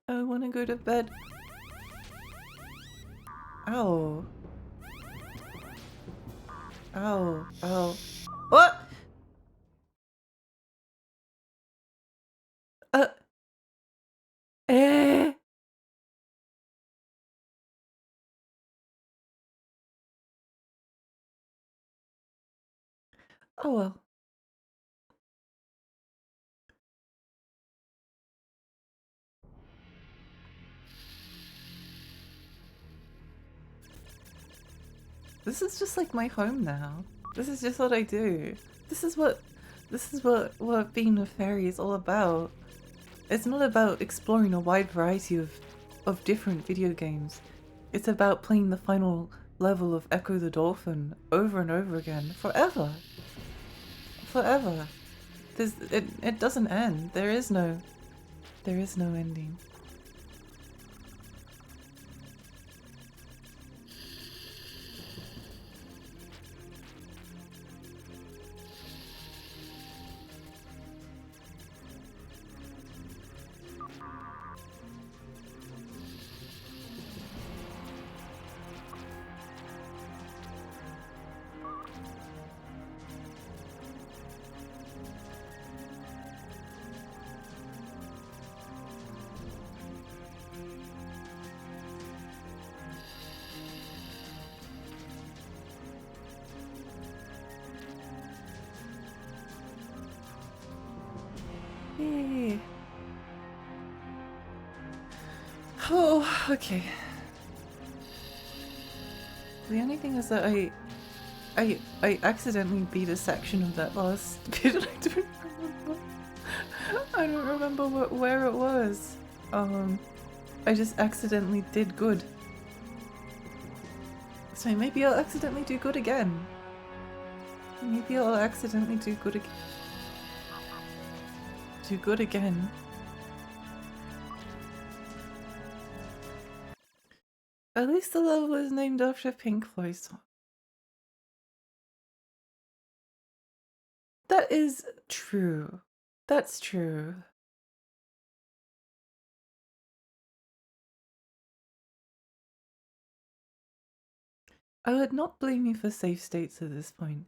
I want to go to bed. Ow. Ow. Ow. What? Eh. Oh well. This is just like my home now. This is just what I do. This is what being a fairy is all about. It's not about exploring a wide variety of different video games. It's about playing the final level of Ecco the Dolphin over and over again. Forever. Forever. It doesn't end. There is no ending. Yay. Oh, okay. The only thing is that I accidentally beat a section of that last bit and I don't remember where it was. I just accidentally did good. So maybe I'll accidentally do good again. Maybe I'll accidentally do good again. Do good again. At least the level is named after Pink Floyd song. That is true. That's true. I would not blame you for safe states at this point.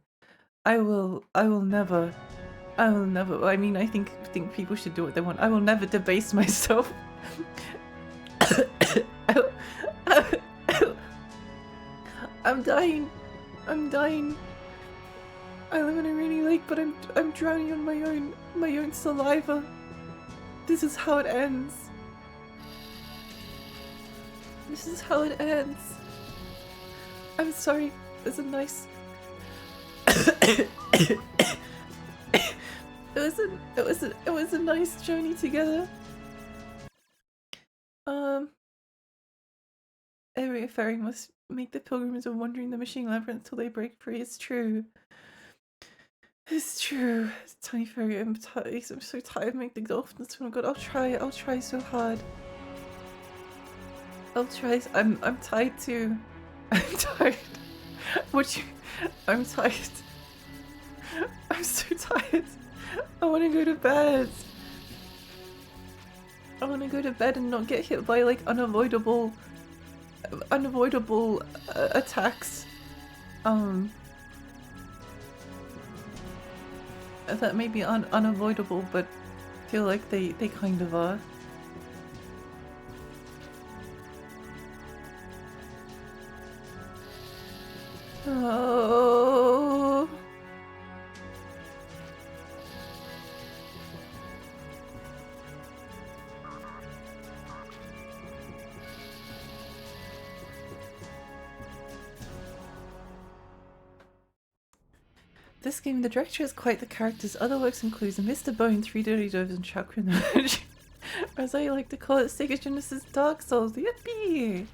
I will never, I mean, I think people should do what they want. I will never debase myself. I'm dying. I'm dying. I live in a rainy lake, but I'm drowning on my own saliva. This is how it ends. This is how it ends. I'm sorry. It's a nice. It was a nice journey together. Every fairy must make the pilgrimage of wandering the machine labyrinth till they break free. It's true. It's true. Tiny fairy, I'm so tired of making the dolphins swim. God, I'll try so hard. I'll try. I'm tired too. I'm tired. I'm tired. I'm so tired. I want to go to bed. I want to go to bed and not get hit by like unavoidable attacks. That may be unavoidable, but feel like they kind of are. Oh. This game, the director is quite the characters. Other works include Mr. Bone, 3 Dirty Doves, and Chakra in the Village. Or as I like to call it, Sega Genesis Dark Souls. Yippee!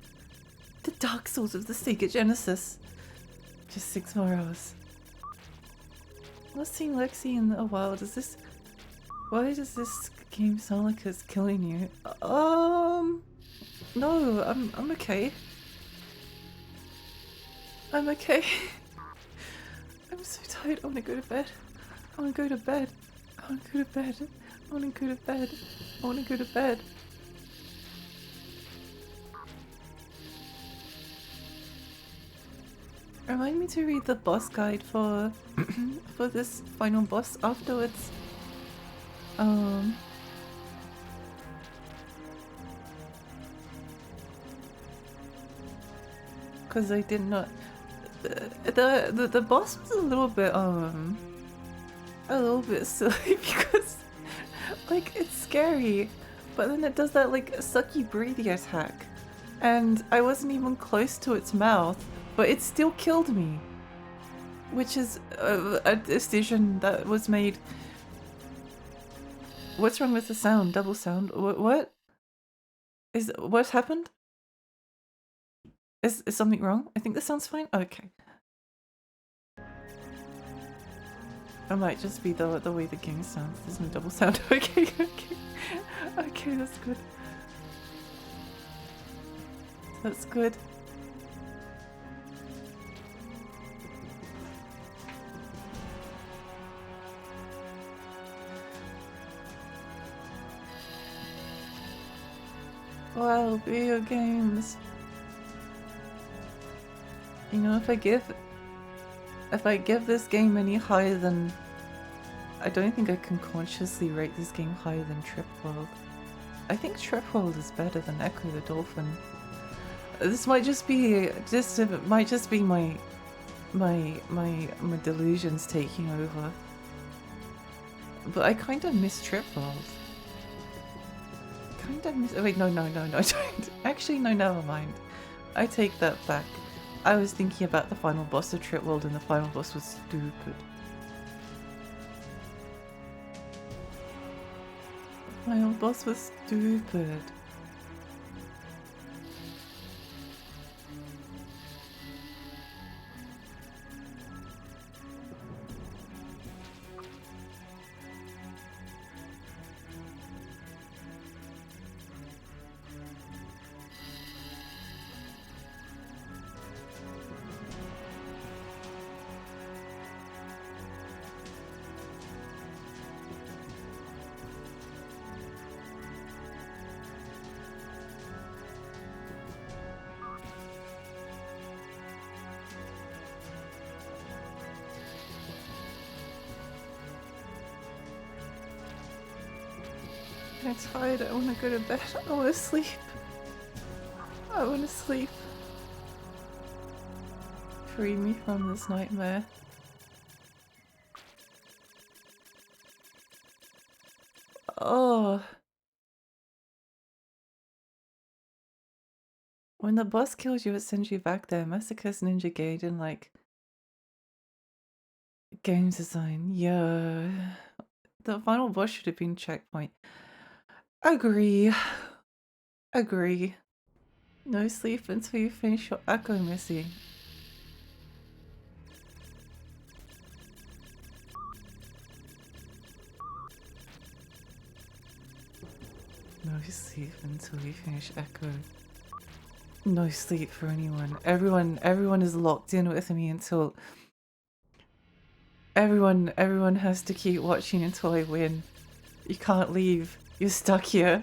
The Dark Souls of the Sega Genesis. Just 6 more hours. I've not seen Lexi in a while. Why does this game sound like it's killing you? No, I'm okay. I'm okay. I'm so tired. I want to go to bed. I want to go to bed. I want to go to bed. I want to go to bed. I want to go to bed. Remind me to read the boss guide for for this final boss afterwards. Because I did not. The boss was a little bit silly because like it's scary, but then it does that like sucky breathy attack, and I wasn't even close to its mouth, but it still killed me, which is a decision that was made. What's wrong with the sound? Double sound? What's happened? Is something wrong? I think this sounds fine. Okay. It might just be the way the game sounds. There's no double sound. Okay. Okay, that's good. That's good. Wow, video games. You know, if I give this game any higher than... I don't think I can consciously rate this game higher than Trip World. I think Trip World is better than Ecco the Dolphin. This might just be my delusions taking over. But I kind of miss Trip World. Wait, no, I don't. Actually, no, never mind. I take that back. I was thinking about the final boss of Trip World, and the final boss was stupid. The final boss was stupid. I'm tired, I want to go to bed, I want to sleep. I want to sleep. Free me from this nightmare. Oh. When the boss kills you, it sends you back there. Masochist Ninja Gaiden, like... Game design, yeah. The final boss should have been checkpoint. Agree. Agree. No sleep until you finish your Ecco, Missy. No sleep until you finish Ecco. No sleep for anyone. Everyone is locked in with me until... Everyone has to keep watching until I win. You can't leave. You're stuck here.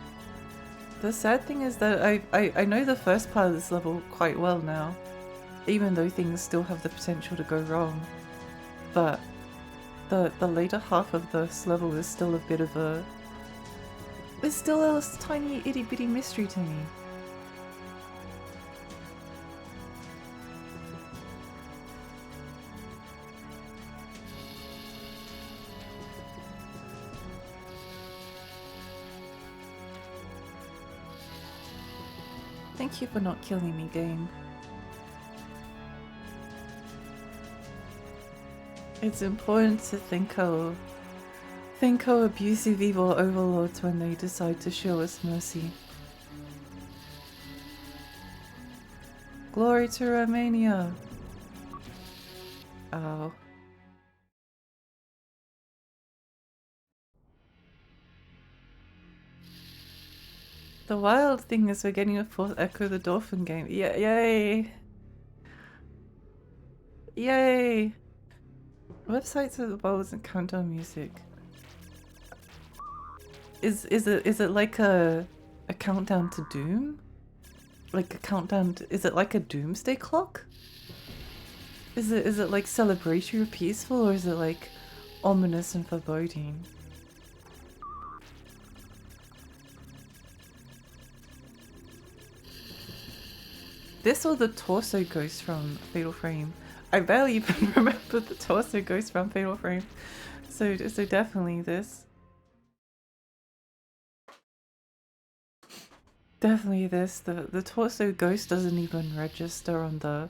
The sad thing is that I know the first part of this level quite well now, even though things still have the potential to go wrong. But the later half of this level is still a bit of a... It's still a tiny itty bitty mystery to me. Thank you for not killing me, game. It's important to think how abusive evil overlords when they decide to show us mercy. Glory to Romania! Oh. The wild thing is we're getting a fourth Ecco the Dolphin game. Yeah, yay! Yay! Websites of the bubbles and countdown music. Is it like a countdown to doom? Like a countdown to, is it like a doomsday clock? Is it like celebratory or peaceful, or is it like ominous and foreboding? This or the torso ghost from Fatal Frame. I barely even remember the torso ghost from Fatal Frame. So definitely this. Definitely this. The torso ghost doesn't even register on the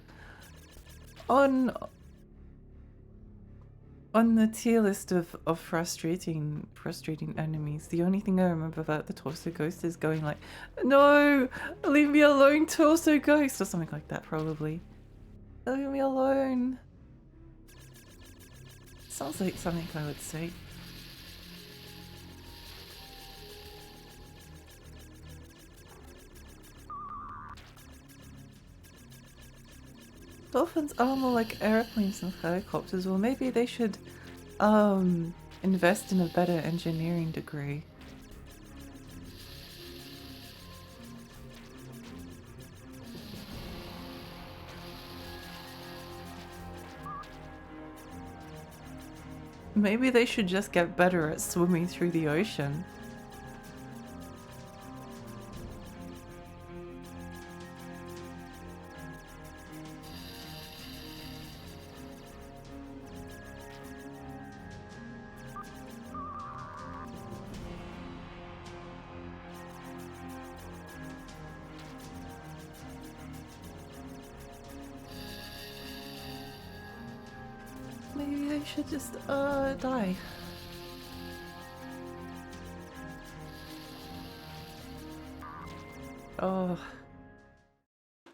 on the tier list of frustrating enemies. The only thing I remember about the torso ghost is going like, no, leave me alone, torso ghost, or something like that probably. Leave me alone. Sounds like something I would say. Dolphins are more like airplanes and helicopters. Well, maybe they should invest in a better engineering degree. Maybe they should just get better at swimming through the ocean. Maybe they should just die. Oh.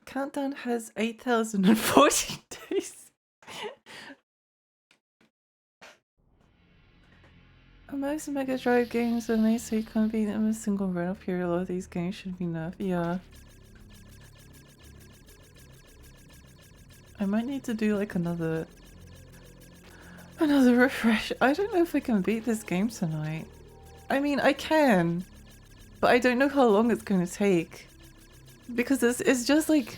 Countdown has 8,040 days. Most Mega Drive games are made so you can't beat them in a single run. Period. A lot of these games should be nerfed. Yeah. I might need to do like another refresh. I don't know if I can beat this game tonight. I mean, I can, but I don't know how long it's going to take. Because it's just like,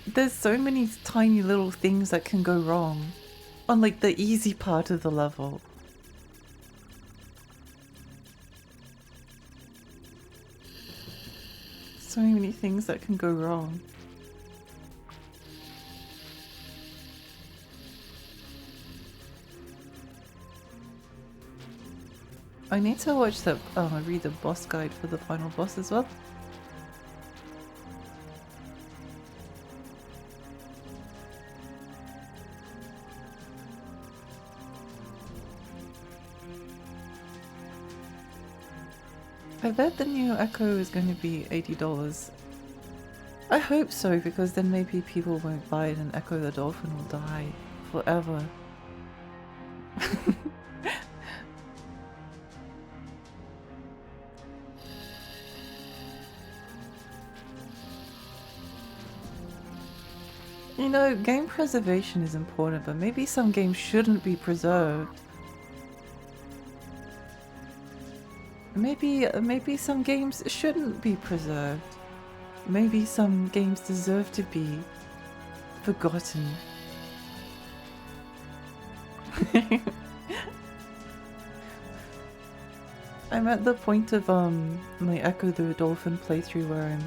there's so many tiny little things that can go wrong on like the easy part of the level. So many things that can go wrong. I need to watch the read the boss guide for the final boss as well. I bet the new Ecco is going to be $80. I hope so, because then maybe people won't buy it and Ecco the Dolphin will die forever. You know, game preservation is important, but maybe some games shouldn't be preserved. Maybe some games shouldn't be preserved. Maybe some games deserve to be forgotten. I'm at the point of my Echo the Dolphin playthrough where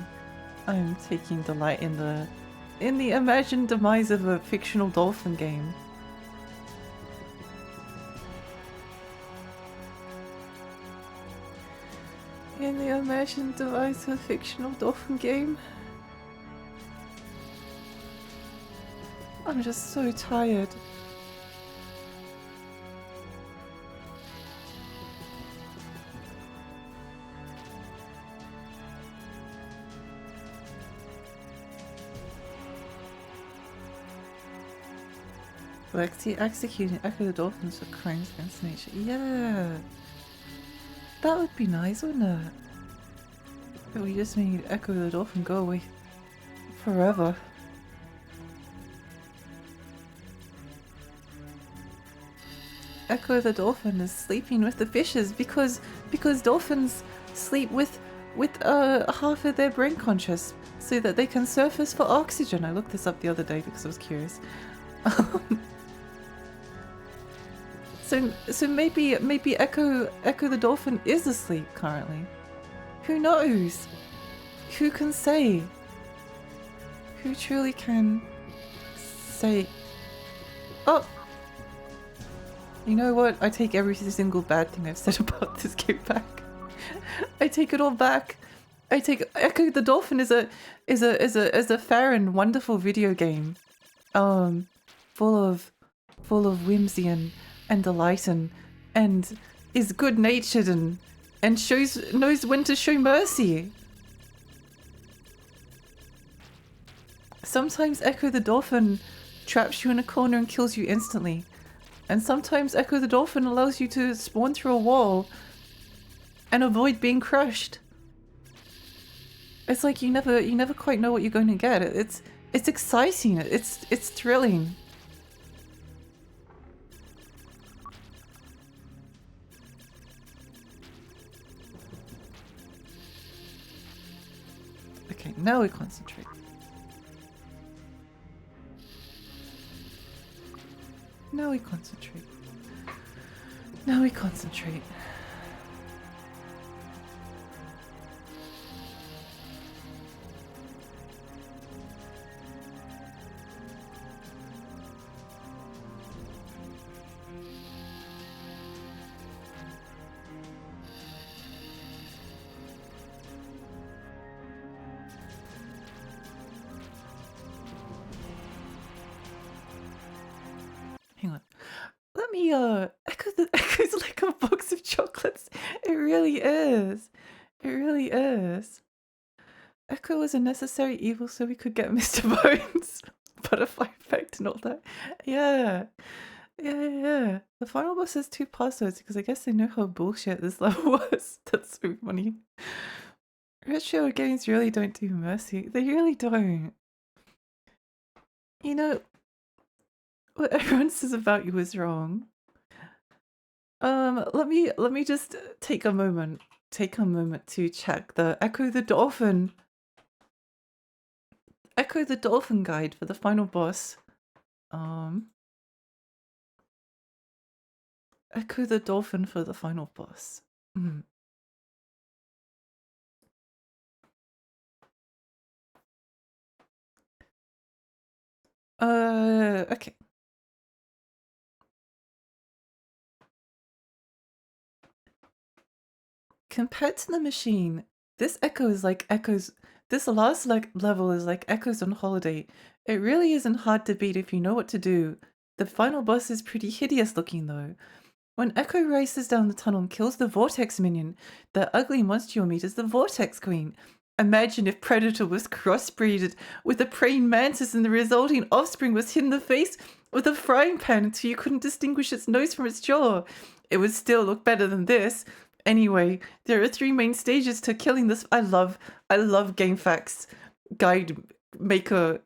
I'm taking delight in the imagined demise of a fictional dolphin game. In the imagined demise of a fictional dolphin game. I'm just so tired. Executing Echo the Dolphins for crimes against nature. Yeah. That would be nice, wouldn't it? If we just made Echo the Dolphin go away forever. Echo the Dolphin is sleeping with the fishes because dolphins sleep with half of their brain conscious so that they can surface for oxygen. I looked this up the other day because I was curious. So maybe Echo the Dolphin is asleep currently. Who knows? Who can say? Who truly can say? Oh! You know what? I take every single bad thing I've said about this game back. I take it all back. I take Echo the Dolphin is a fair and wonderful video game. Full of whimsy and delight and is good natured and knows when to show mercy. Sometimes Echo the Dolphin traps you in a corner and kills you instantly. And sometimes Echo the Dolphin allows you to spawn through a wall and avoid being crushed. It's like you never quite know what you're going to get. It's exciting. It's thrilling. Okay, now we concentrate. Now we concentrate. Now we concentrate. Hang on. Let me Echo's like a box of chocolates. It really is. It really is. Echo was a necessary evil so we could get Mr. Bones. Butterfly effect and all that. Yeah. Yeah. The final boss has 2 passwords because I guess they know how bullshit this level was. That's so funny. Retro games really don't do mercy. They really don't. You know, what everyone says about you is wrong. Let me just take a moment to check the Echo the Dolphin guide for the final boss. Echo the Dolphin for the final boss. Okay. Compared to the machine, this Echo is like Echo's. This last level is like Echoes on holiday. It really isn't hard to beat if you know what to do. The final boss is pretty hideous looking though. When Echo races down the tunnel and kills the Vortex minion, the ugly monster you'll meet is the Vortex Queen. Imagine if Predator was crossbreeded with a praying mantis and the resulting offspring was hit in the face with a frying pan until you couldn't distinguish its nose from its jaw. It would still look better than this. Anyway, there are 3 main stages to killing this. I love GameFAQs guide maker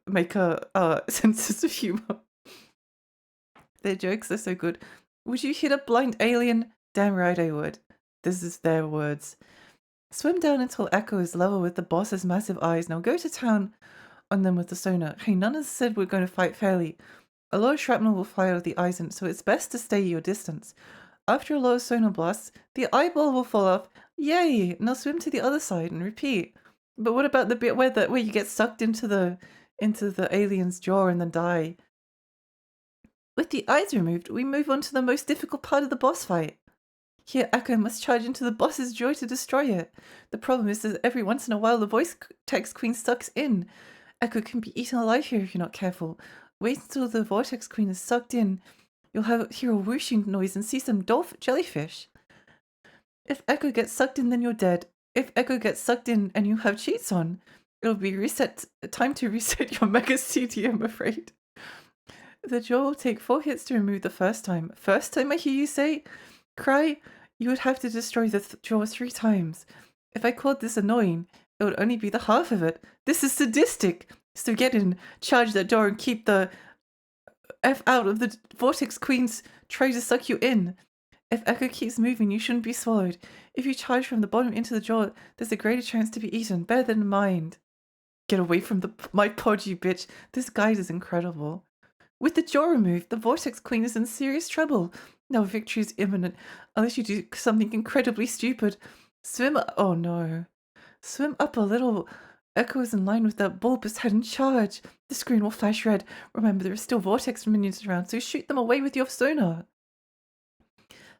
senses of humor. Their jokes are so good. Would you hit a blind alien? Damn right I would. This is their words. Swim down until Echo is level with the boss's massive eyes. Now go to town on them with the sonar. Hey, none of us said we're going to fight fairly. A lot of shrapnel will fly out of the eyes, and so it's best to stay your distance. After a lot of sonar blasts, the eyeball will fall off. Yay! Now swim to the other side and repeat. But what about the bit where you get sucked into the alien's jaw and then die? With the eyes removed, we move on to the most difficult part of the boss fight. Here, Echo must charge into the boss's jaw to destroy it. The problem is that every once in a while the voice text queen sucks in. Echo can be eaten alive here if you're not careful. Wait until the vortex queen is sucked in. You'll hear a whooshing noise and see some jellyfish. If Echo gets sucked in, then you're dead. If Echo gets sucked in and you have cheats on, it'll be time to reset your Mega CD, I'm afraid. The jaw will take 4 hits to remove the first time. First time I hear you say, cry, you would have to destroy the jaw 3 times. If I called this annoying, it would only be the half of it. This is sadistic. So get in, charge that door, and keep the F out of the vortex queens try to suck you in. If Echo keeps moving, you shouldn't be swallowed. If you charge from the bottom into the jaw, there's a greater chance to be eaten. Bear that in mind. Get away from my pod, you bitch. This guide is incredible. With the jaw removed, the vortex queen is in serious trouble. Now victory is imminent, unless you do something incredibly stupid. Oh no. Swim up a little. Echo is in line with that bulbous head in charge. The screen will flash red. Remember, there are still vortex minions around, so shoot them away with your sonar.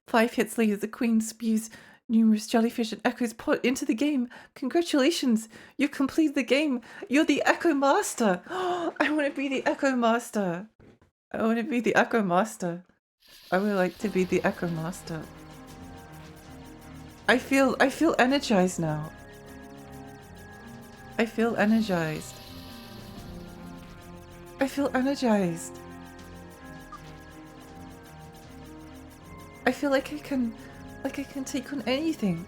5 hits later, the queen spews numerous jellyfish and Echo's put into the game. Congratulations! You've completed the game. You're the Echo Master. I want to be the Echo Master. I want to be the Echo Master. I would like to be the Echo Master. I feel energized now. I feel energized. I feel energized. I feel like I can take on anything.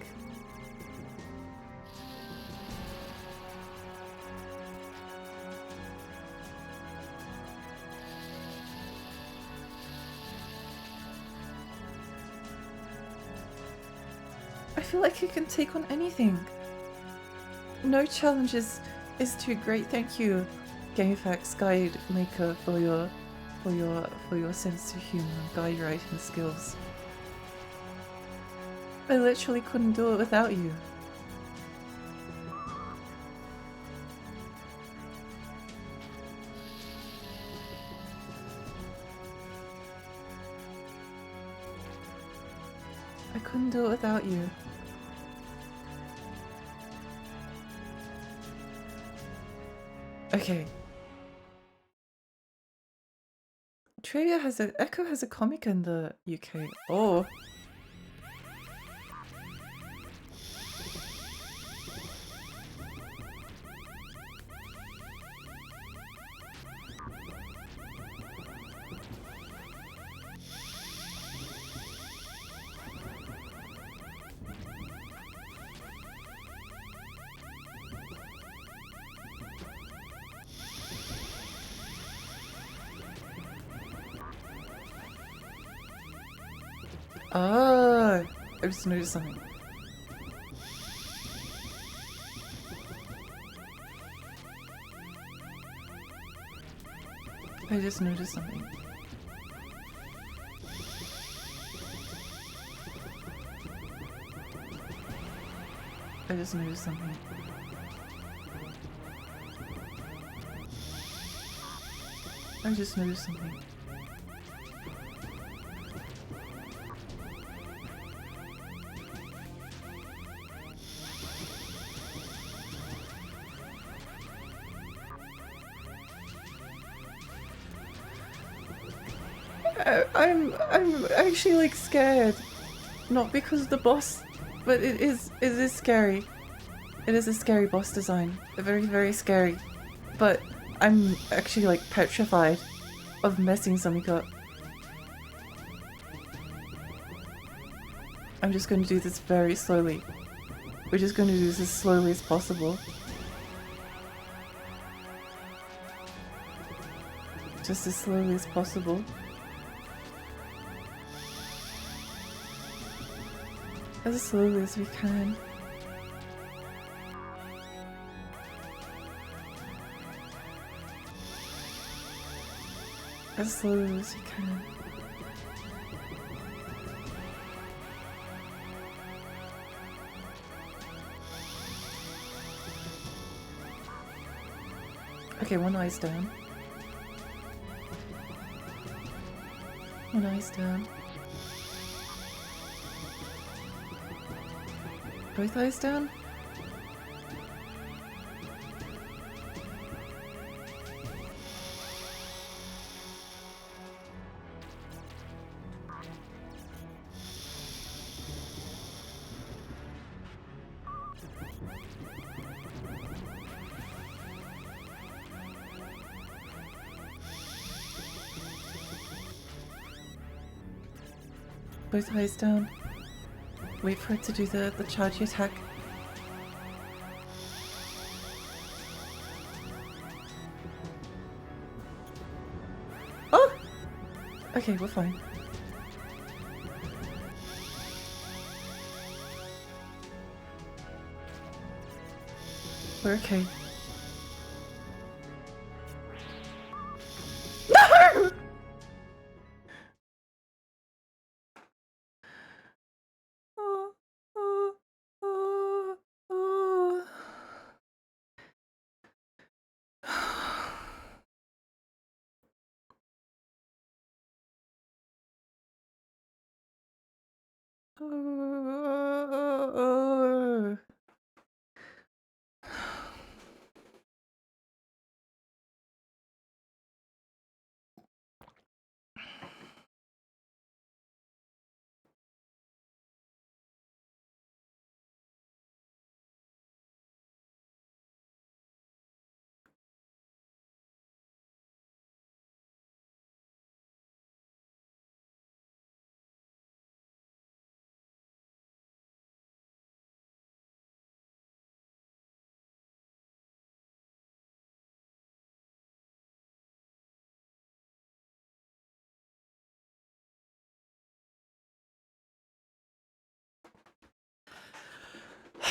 I feel like I can take on anything. No challenge is too great. Thank you, GameFAQs Guide Maker, for your sense of humor and guide writing skills. I literally couldn't do it without you. I couldn't do it without you. Okay. Ecco has a comic in the UK. Oh. Ah, I just noticed something. I just noticed something. I just noticed something. I just noticed something. I'm actually like scared. Not because of the boss, but it is scary. It is a scary boss design. Very, very scary. But I'm actually like petrified of messing something up. I'm just going to do this very slowly. We're just going to do this as slowly as possible. Just as slowly as possible. As slowly as we can. As slowly as we can. Okay, one eye's down. One eye's down. Both eyes down? Both eyes down. Wait for it to do the charge attack. Oh! Okay, we're fine. We're okay.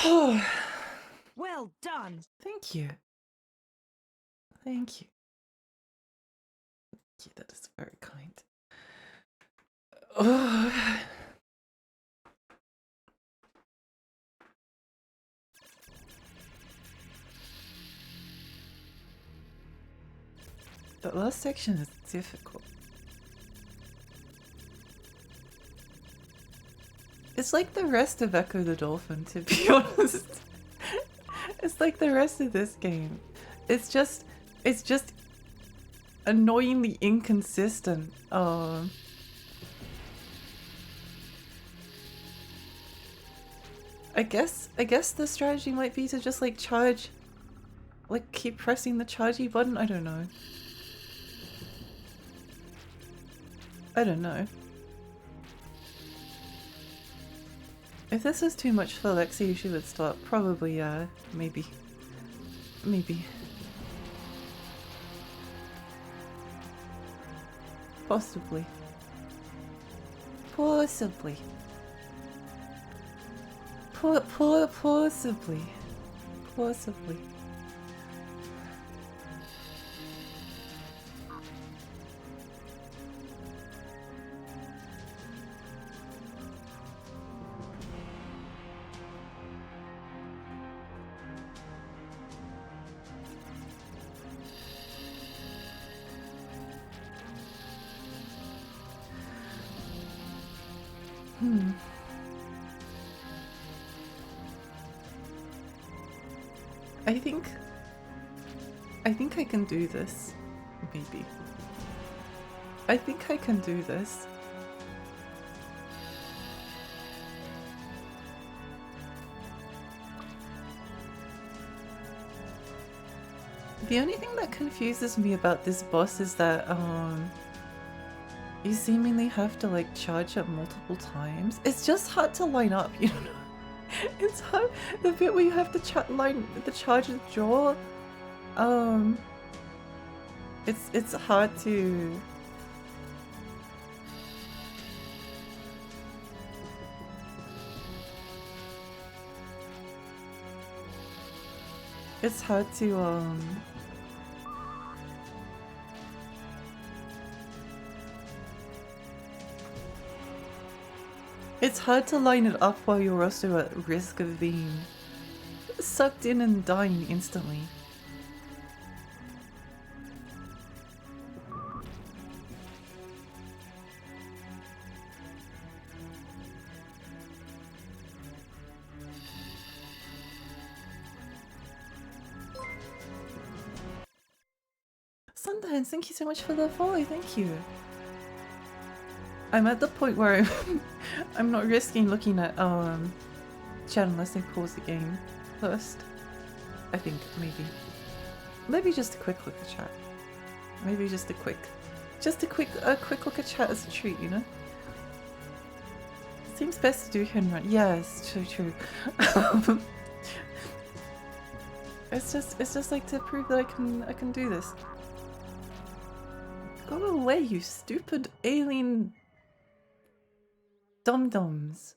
No! Well done. Thank you. Thank you. Thank you, that is very kind. Oh. The last section is difficult. It's like the rest of Ecco the Dolphin, to be honest. It's like the rest of this game. It's just annoyingly inconsistent. I guess the strategy might be to just like charge, like keep pressing the chargey button. I don't know. I don't know. If this is too much for Lexi, she would stop. Probably, yeah. Maybe. Maybe. Possibly. Possibly. Possibly. Possibly. I think I can do this. Maybe. I think I can do this. The only thing that confuses me about this boss is that you seemingly have to like charge up multiple times. It's just hard to line up, you know? It's hard. The bit where you have to line the charge with jaw. It's hard to. It's hard to it's hard to line it up while you're also at risk of being sucked in and dying instantly. Sundance, thank you so much for the follow, thank you. I'm at the point where I'm not risking looking at chat unless I pause the game first. I think maybe just a quick look at chat. Maybe just a quick look at chat as a treat, you know? Seems best to do hit and run. Yes, true. It's just like to prove that I can do this. Go away, you stupid alien dum-dums.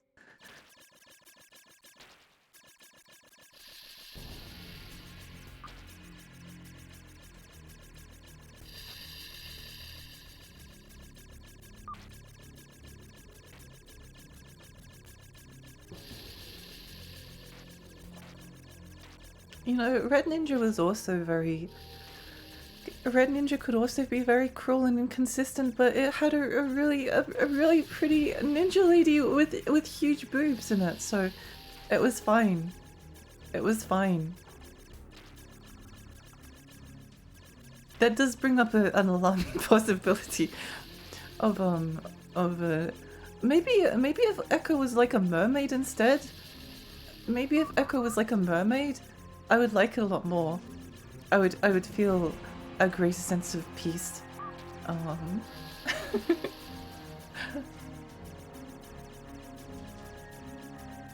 You know, Red Ninja was also very... Red Ninja could also be very cruel and inconsistent, but it had a really pretty ninja lady with huge boobs in it, so it was fine. It was fine. That does bring up an alarming possibility of maybe if Ecco was like a mermaid instead. Maybe if Ecco was like a mermaid, I would like it a lot more. I would feel a greater sense of peace.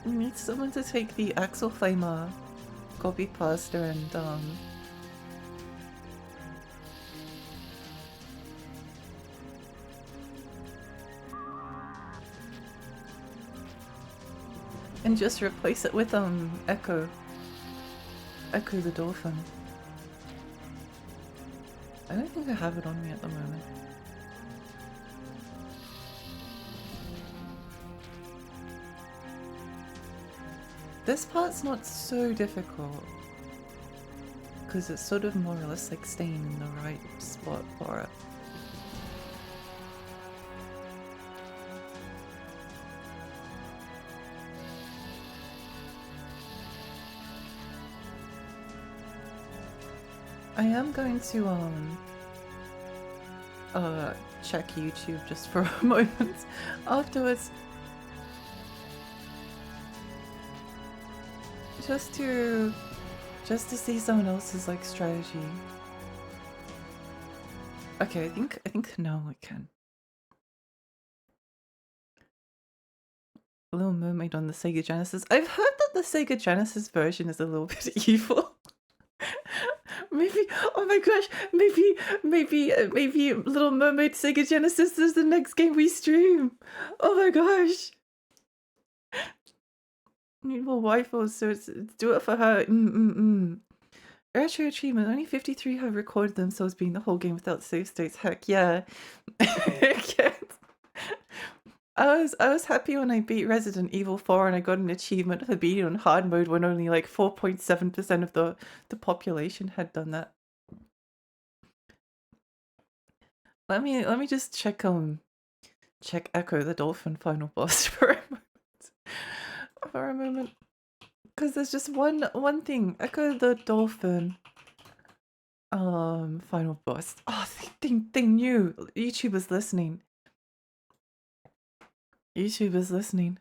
We need someone to take the Axel Flamer copy pasta and just replace it with Ecco the Dolphin. I don't think I have it on me at the moment. This part's not so difficult because it's sort of more or less like staying in the right spot for it. I am going to check YouTube just for a moment afterwards. Just to see someone else's like strategy. Okay, I think now I can. Little Mermaid on the Sega Genesis. I've heard that the Sega Genesis version is a little bit evil. Maybe, oh my gosh, maybe Little Mermaid Sega Genesis is the next game we stream. Oh my gosh. Need more waifus, so it's do it for her. Retro achievement, only 53 have recorded themselves being the whole game without save states. Heck yeah. I was happy when I beat Resident Evil 4 and I got an achievement for beating on hard mode when only like 4.7% of the population had done that. Let me just check Ecco the Dolphin final boss for a moment. Because there's just one thing. Ecco the Dolphin final boss. Oh, they knew. YouTube is listening. YouTube is listening.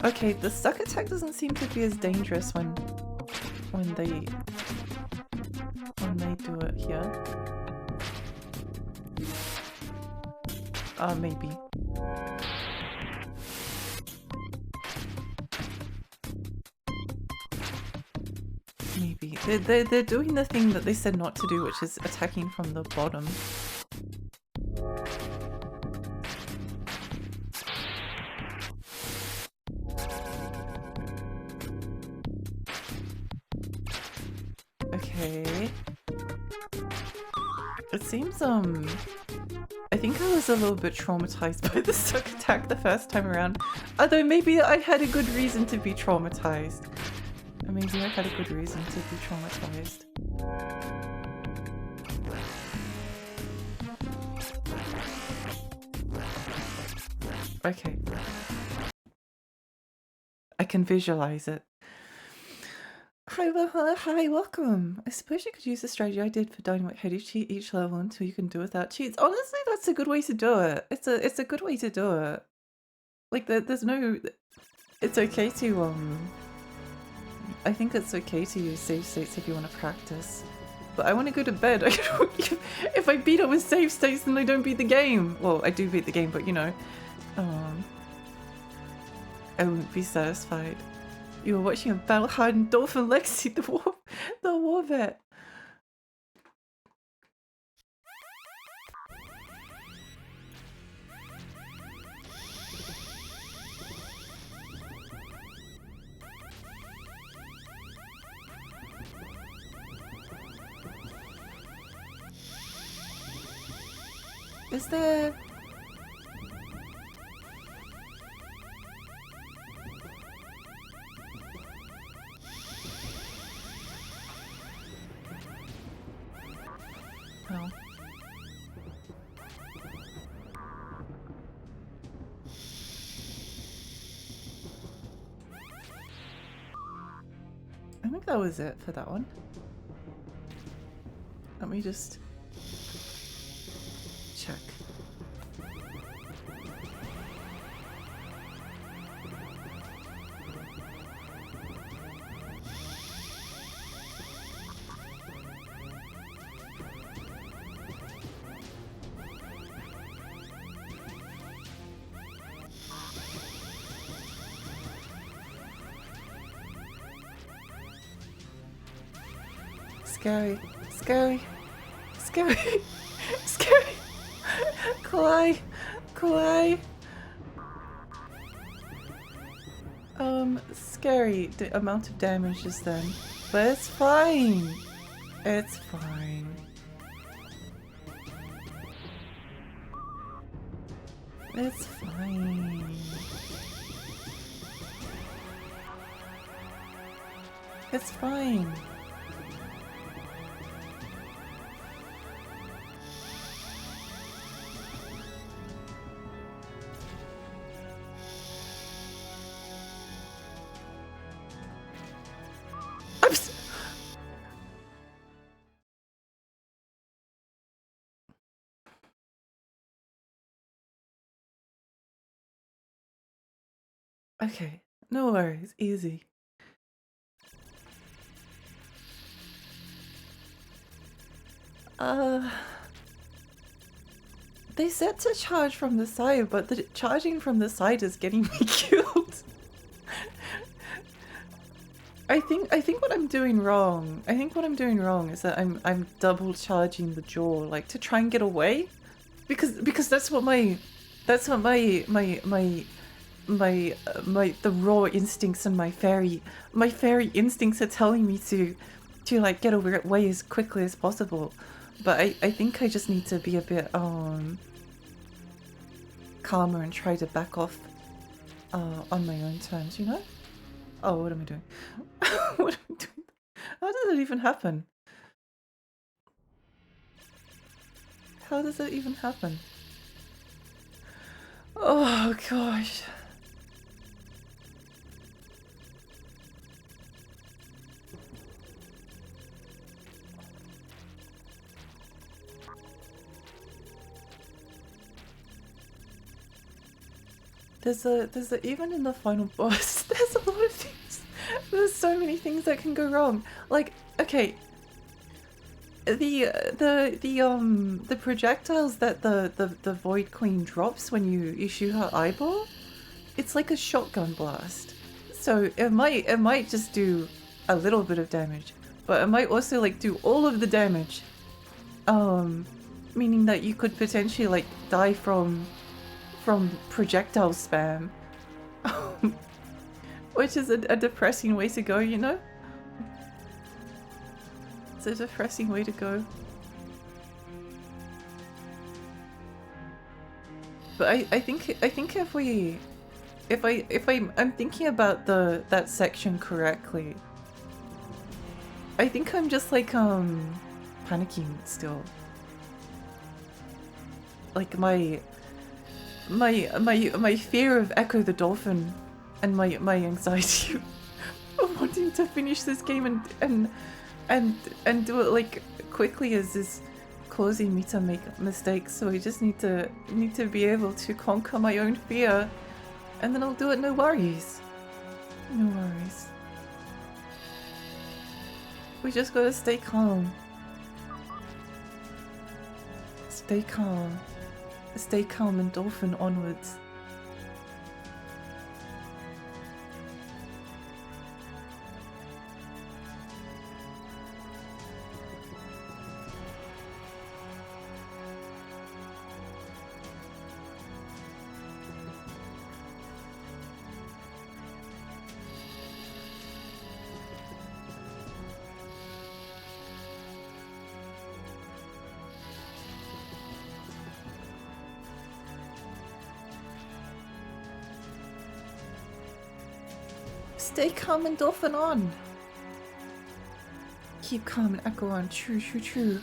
Okay, the suck attack doesn't seem to be as dangerous when they do it here. Maybe. Maybe. They're doing the thing that they said not to do, which is attacking from the bottom. Okay. It seems, I think I was a little bit traumatized by the suck attack the first time around. Although maybe I had a good reason to be traumatized. Or maybe I had a good reason to be traumatized. Okay. I can visualize it. Hi, hi, welcome. I suppose you could use the strategy I did for Dynamite Head. You cheat each level until you can do without cheats. Honestly, that's a good way to do it. It's a good way to do it. Like there's no. It's okay to I think it's okay to use save states if you want to practice. But I want to go to bed. If I beat it with save states, then I don't beat the game. Well, I do beat the game, but you know, I won't be satisfied. You were watching a battle-hardened Dolphin Lexi, the war vet. Is there... Oh. I think that was it for that one. Let me just check. Scary, scary, scary, scary. Kawaii, kawaii. Scary. The amount of damage just then, but it's fine. It's fine. It's fine. It's fine. Okay, no worries, easy. They said to charge from the side, but the charging from the side is getting me killed. I think what I'm doing wrong. I think what I'm doing wrong is that I'm double charging the jaw, like to try and get away, because that's what my the raw instincts and my fairy instincts are telling me to like get away as quickly as possible. But I think I just need to be a bit calmer and try to back off on my own terms, you know? Oh, what am I doing? What am I doing? How does that even happen? How does that even happen? Oh gosh. There's a even in the final boss, there's a lot of things. There's so many things that can go wrong. Like, okay, the projectiles that the Void Queen drops when you shoot her eyeball, it's like a shotgun blast. So it might just do a little bit of damage, but it might also like do all of the damage. Meaning that you could potentially like die from projectile spam. Which is a depressing way to go, you know? That's a depressing way to go. But I think if I'm thinking about that section correctly, I think I'm just like panicking still. Like my fear of Ecco the Dolphin and my anxiety of wanting to finish this game and do it like quickly is causing me to make mistakes. So I just need to be able to conquer my own fear, and then I'll do it. No worries. No worries. We just gotta stay calm. Stay calm. Stay calm and Dolphin onwards. Stay calm and Dolphin on. Keep calm and Ecco on. True, true, true.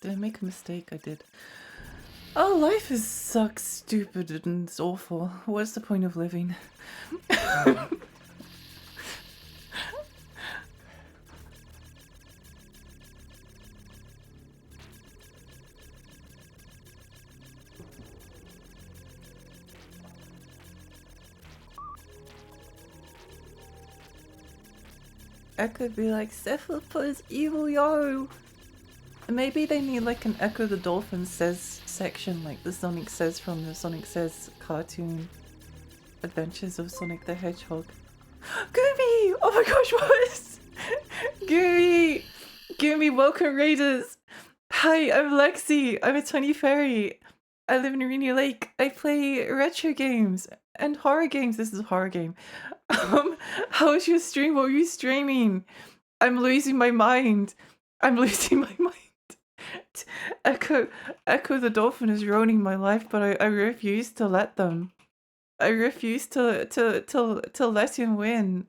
Did I make a mistake? I did. Oh, life sucks, stupid, and it's awful. What's the point of living? I could be like, Cephalopods evil, yo! Maybe they need like an Ecco the Dolphin Says section, like the Sonic Says from the Sonic Says cartoon Adventures of Sonic the Hedgehog. Goomy! Oh my gosh, what? Goomy! Goomy, welcome raiders! Hi, I'm Lexi. I'm a 20 fairy. I live in Rainy Lake. I play retro games and horror games. This is a horror game. How was your stream? What were you streaming? I'm losing my mind. I'm losing my mind. Ecco the Dolphin is ruining my life, but I refuse to let them. I refuse to let him win.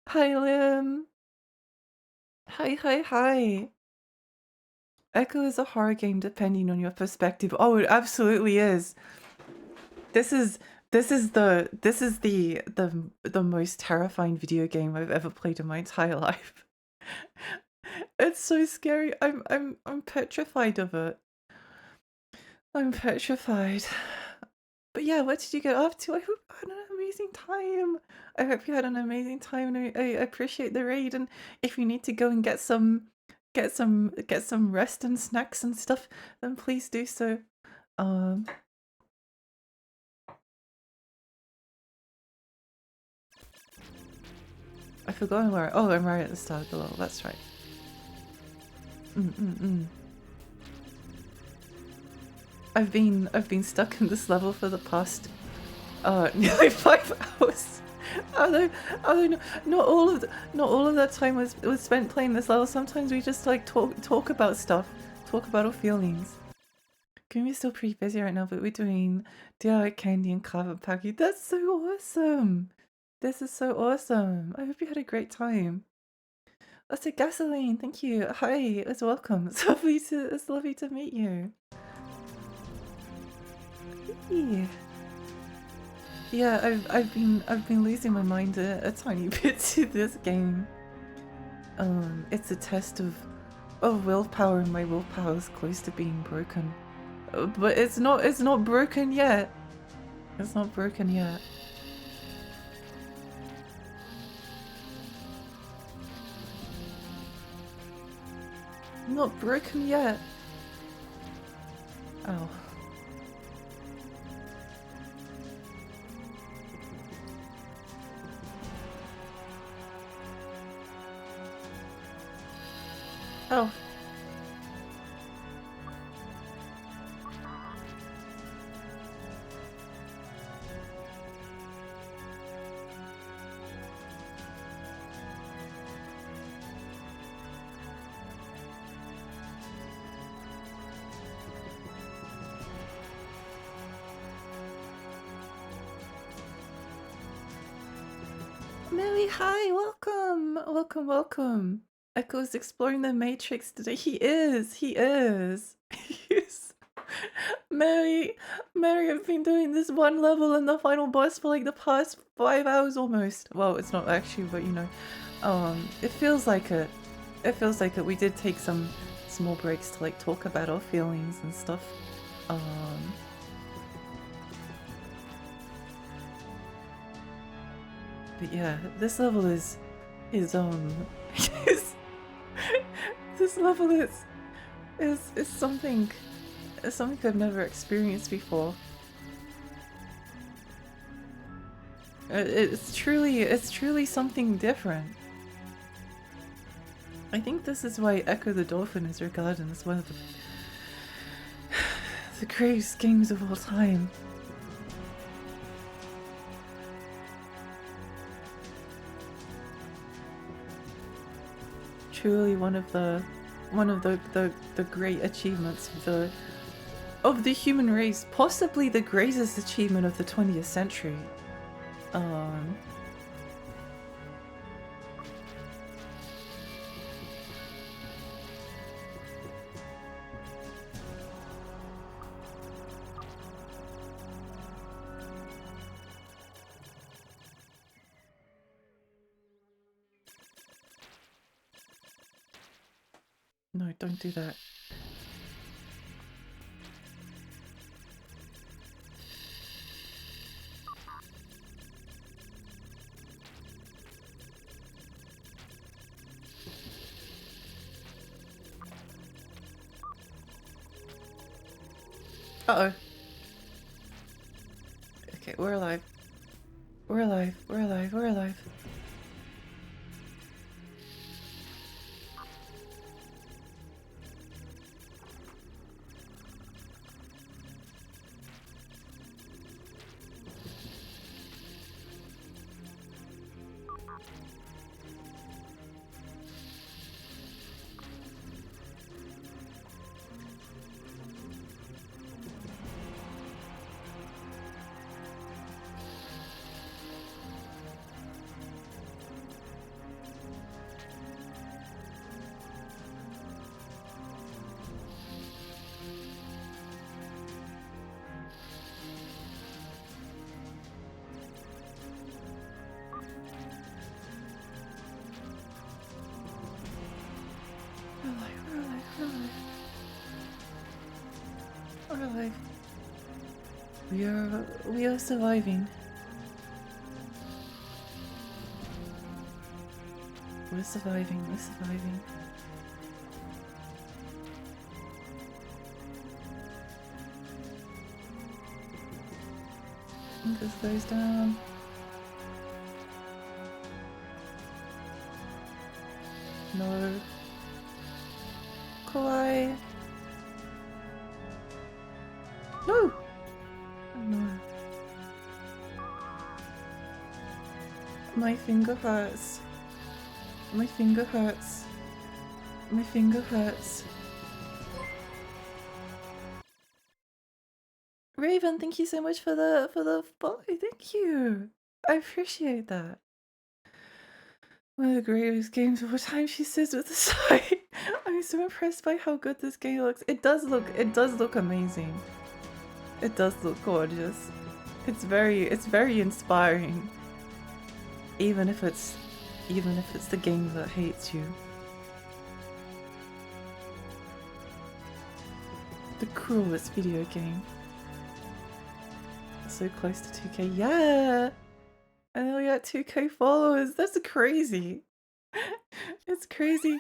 Hi, Lim. Hi. Ecco is a horror game depending on your perspective. Oh, it absolutely is. This is the most terrifying video game I've ever played in my entire life. It's so scary. I'm petrified of it. I'm petrified. But yeah, what did you get up to? I hope you had an amazing time. I hope you had an amazing time, and I appreciate the raid. And if you need to go and get some rest and snacks and stuff, then please do so. I've forgotten where. Oh, I'm right at the start of the level. That's right. I've been stuck in this level for the past nearly 5 hours. Although not all of that time was spent playing this level. Sometimes we just like talk about stuff, talk about our feelings. Gumi's still pretty busy right now, but we're doing DIY candy and carpet packing. That's so awesome. This is so awesome. I hope you had a great time. That's a gasoline. Thank you. Hi, it's welcome. It's lovely to meet you. Yeah, I've been losing my mind a tiny bit to this game. It's a test of willpower, and my willpower is close to being broken. But it's not broken yet. It's not broken yet. Not broken yet. Oh. Oh. Millie, hi, welcome, welcome, welcome. Echo's exploring the Matrix today. He is. He is. Mary, I've been doing this one level and the final boss for like the past 5 hours almost. Well, it's not actually, but you know, it feels like it. It feels like it. We did take some small breaks to like talk about our feelings and stuff. But yeah, this level is this level is something I've never experienced before. It's truly something different. I think this is why Ecco the Dolphin is regarded as one of the greatest games of all time. Truly one of the great achievements of the human race, possibly the greatest achievement of the 20th century. No, don't do that. Uh-oh. Okay, we're alive. We're alive. We're alive. We're alive. We're alive. We are surviving. We're surviving. We're surviving. This goes down. No. Kawaii. No! No. My finger hurts. My finger hurts. My finger hurts. Raven, thank you so much for the follow. Thank you. I appreciate that. One of the greatest games of all time, she says with a sigh. I'm so impressed by how good this game looks. It does look amazing. It does look gorgeous. It's very inspiring. Even if it's the game that hates you. The cruelest video game. So close to 2K. Yeah! I know we got 2K followers. That's crazy. It's crazy.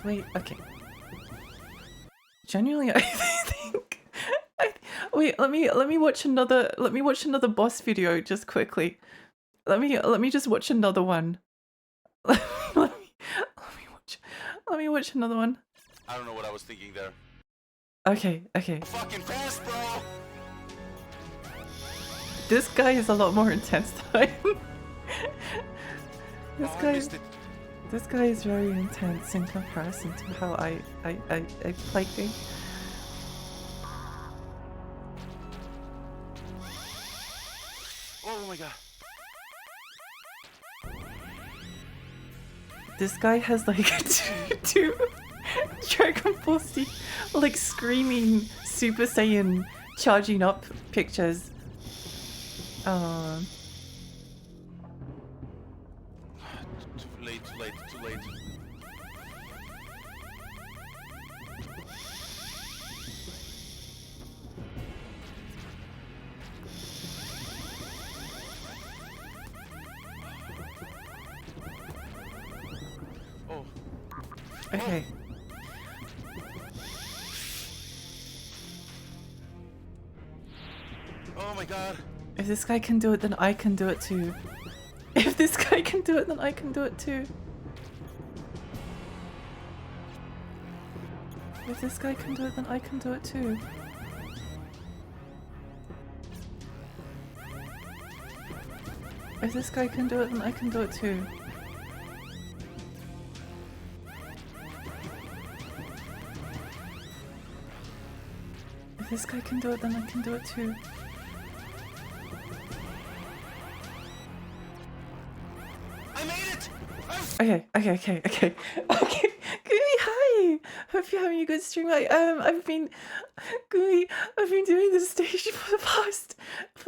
Wait, okay. Genuinely, I think. Wait, let me watch another boss video just quickly. Let me just watch another one. let me watch another one. I don't know what I was thinking there. Okay. Fucking pass, bro. This guy is a lot more intense than I am. This guy is very intense in comparison to how I play games. Oh my god. This guy has like two Dragon Ball Z like screaming Super Saiyan charging up pictures. Too late. Oh. Okay. Oh my god. If this guy can do it, then I can do it too. If this guy can do it, then I can do it too. If this guy can do it, then I can do it too. If this guy can do it, then I can do it too. If this guy can do it, then I can do it too. Okay. Gooey, hi! Hope you're having a good stream. I've been doing this stage for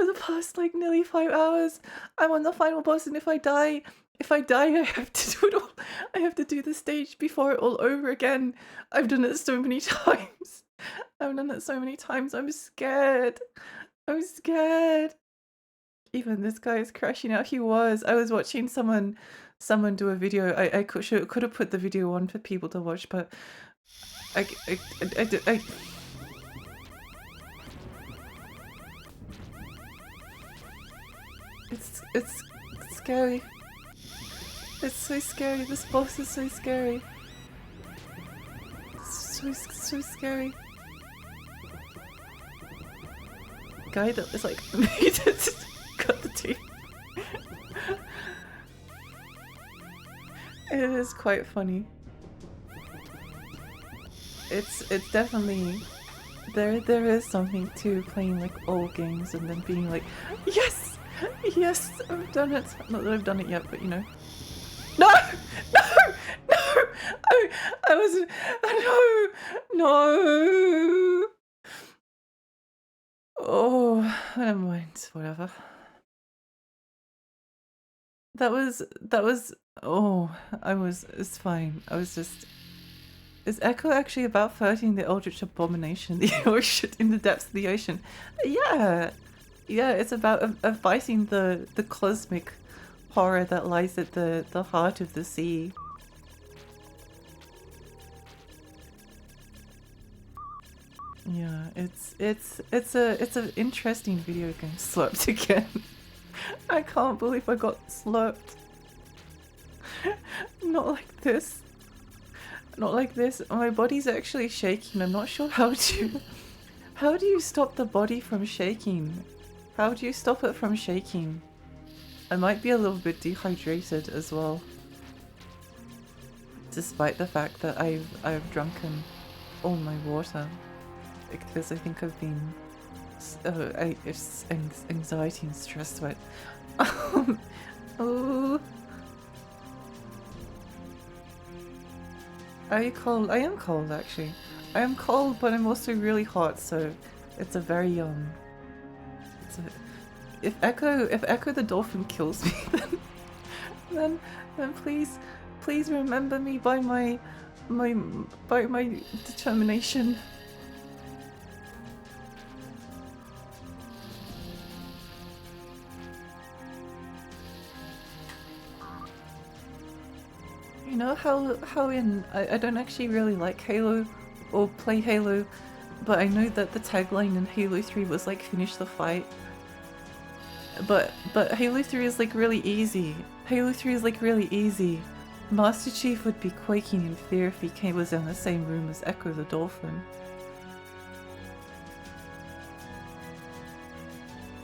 the past like nearly 5 hours. I'm on the final boss, and if I die, I have to do it all. I have to do the stage before it all over again. I've done it so many times. I'm scared. Even this guy is crashing out. I was watching someone do a video. I could have put the video on for people to watch, but I it's scary. It's so scary. This boss is so scary. So scary. Guy that is like cut the teeth. It is quite funny. It's definitely there is something to playing like old games and then being like, yes, I've done it. Not that I've done it yet, but you know. No. I wasn't. No. Oh, never mind. Whatever. That was. Oh, it's fine. I was just. Is Ecco actually about fighting the Eldritch Abomination in the ocean, in the depths of the ocean? Yeah, it's about fighting the cosmic horror that lies at the heart of the sea. Yeah, it's an interesting video game. Slurped again. I can't believe I got slurped. Not like this. Not like this. My body's actually shaking. I'm not sure how to. How do you stop the body from shaking? How do you stop it from shaking? I might be a little bit dehydrated as well. Despite the fact that I've drunken all my water. Because I think I've been it's anxiety and stress sweat. Oh, Are you cold? I am cold actually. I am cold, but I'm also really hot, so it's a very it's a, if Echo the Dolphin kills me, then please remember me by my determination. You know how in I don't actually really like Halo or play Halo, but I know that the tagline in Halo 3 was like finish the fight. But Halo 3 is like really easy. Halo 3 is like really easy. Master Chief would be quaking in fear if he was in the same room as Echo the Dolphin.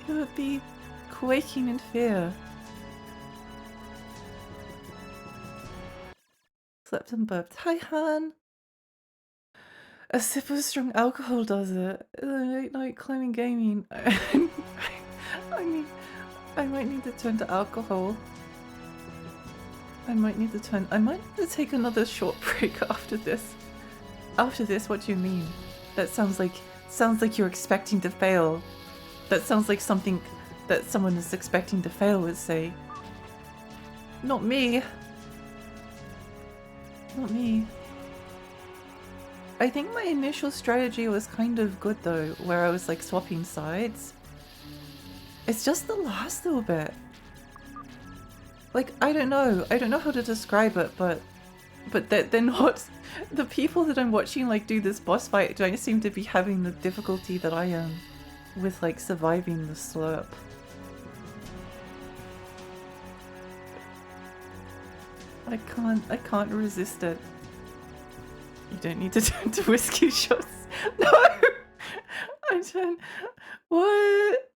He would be quaking in fear. Slept and burped. Hi, Han! A sip of strong alcohol does it. Late night climbing gaming. I mean, I might need to turn to alcohol. I might need to take another short break after this. After this, what do you mean? That sounds like you're expecting to fail. That sounds like something that someone is expecting to fail would say. Not me. Not me. I think my initial strategy was kind of good though, where I was like swapping sides. It's just the last little bit. Like, I don't know how to describe it, but they're not, the people that I'm watching like do this boss fight don't seem to be having the difficulty that I am with like surviving the slurp. I can't resist it. You don't need to turn to whiskey shots. No! I turn... What?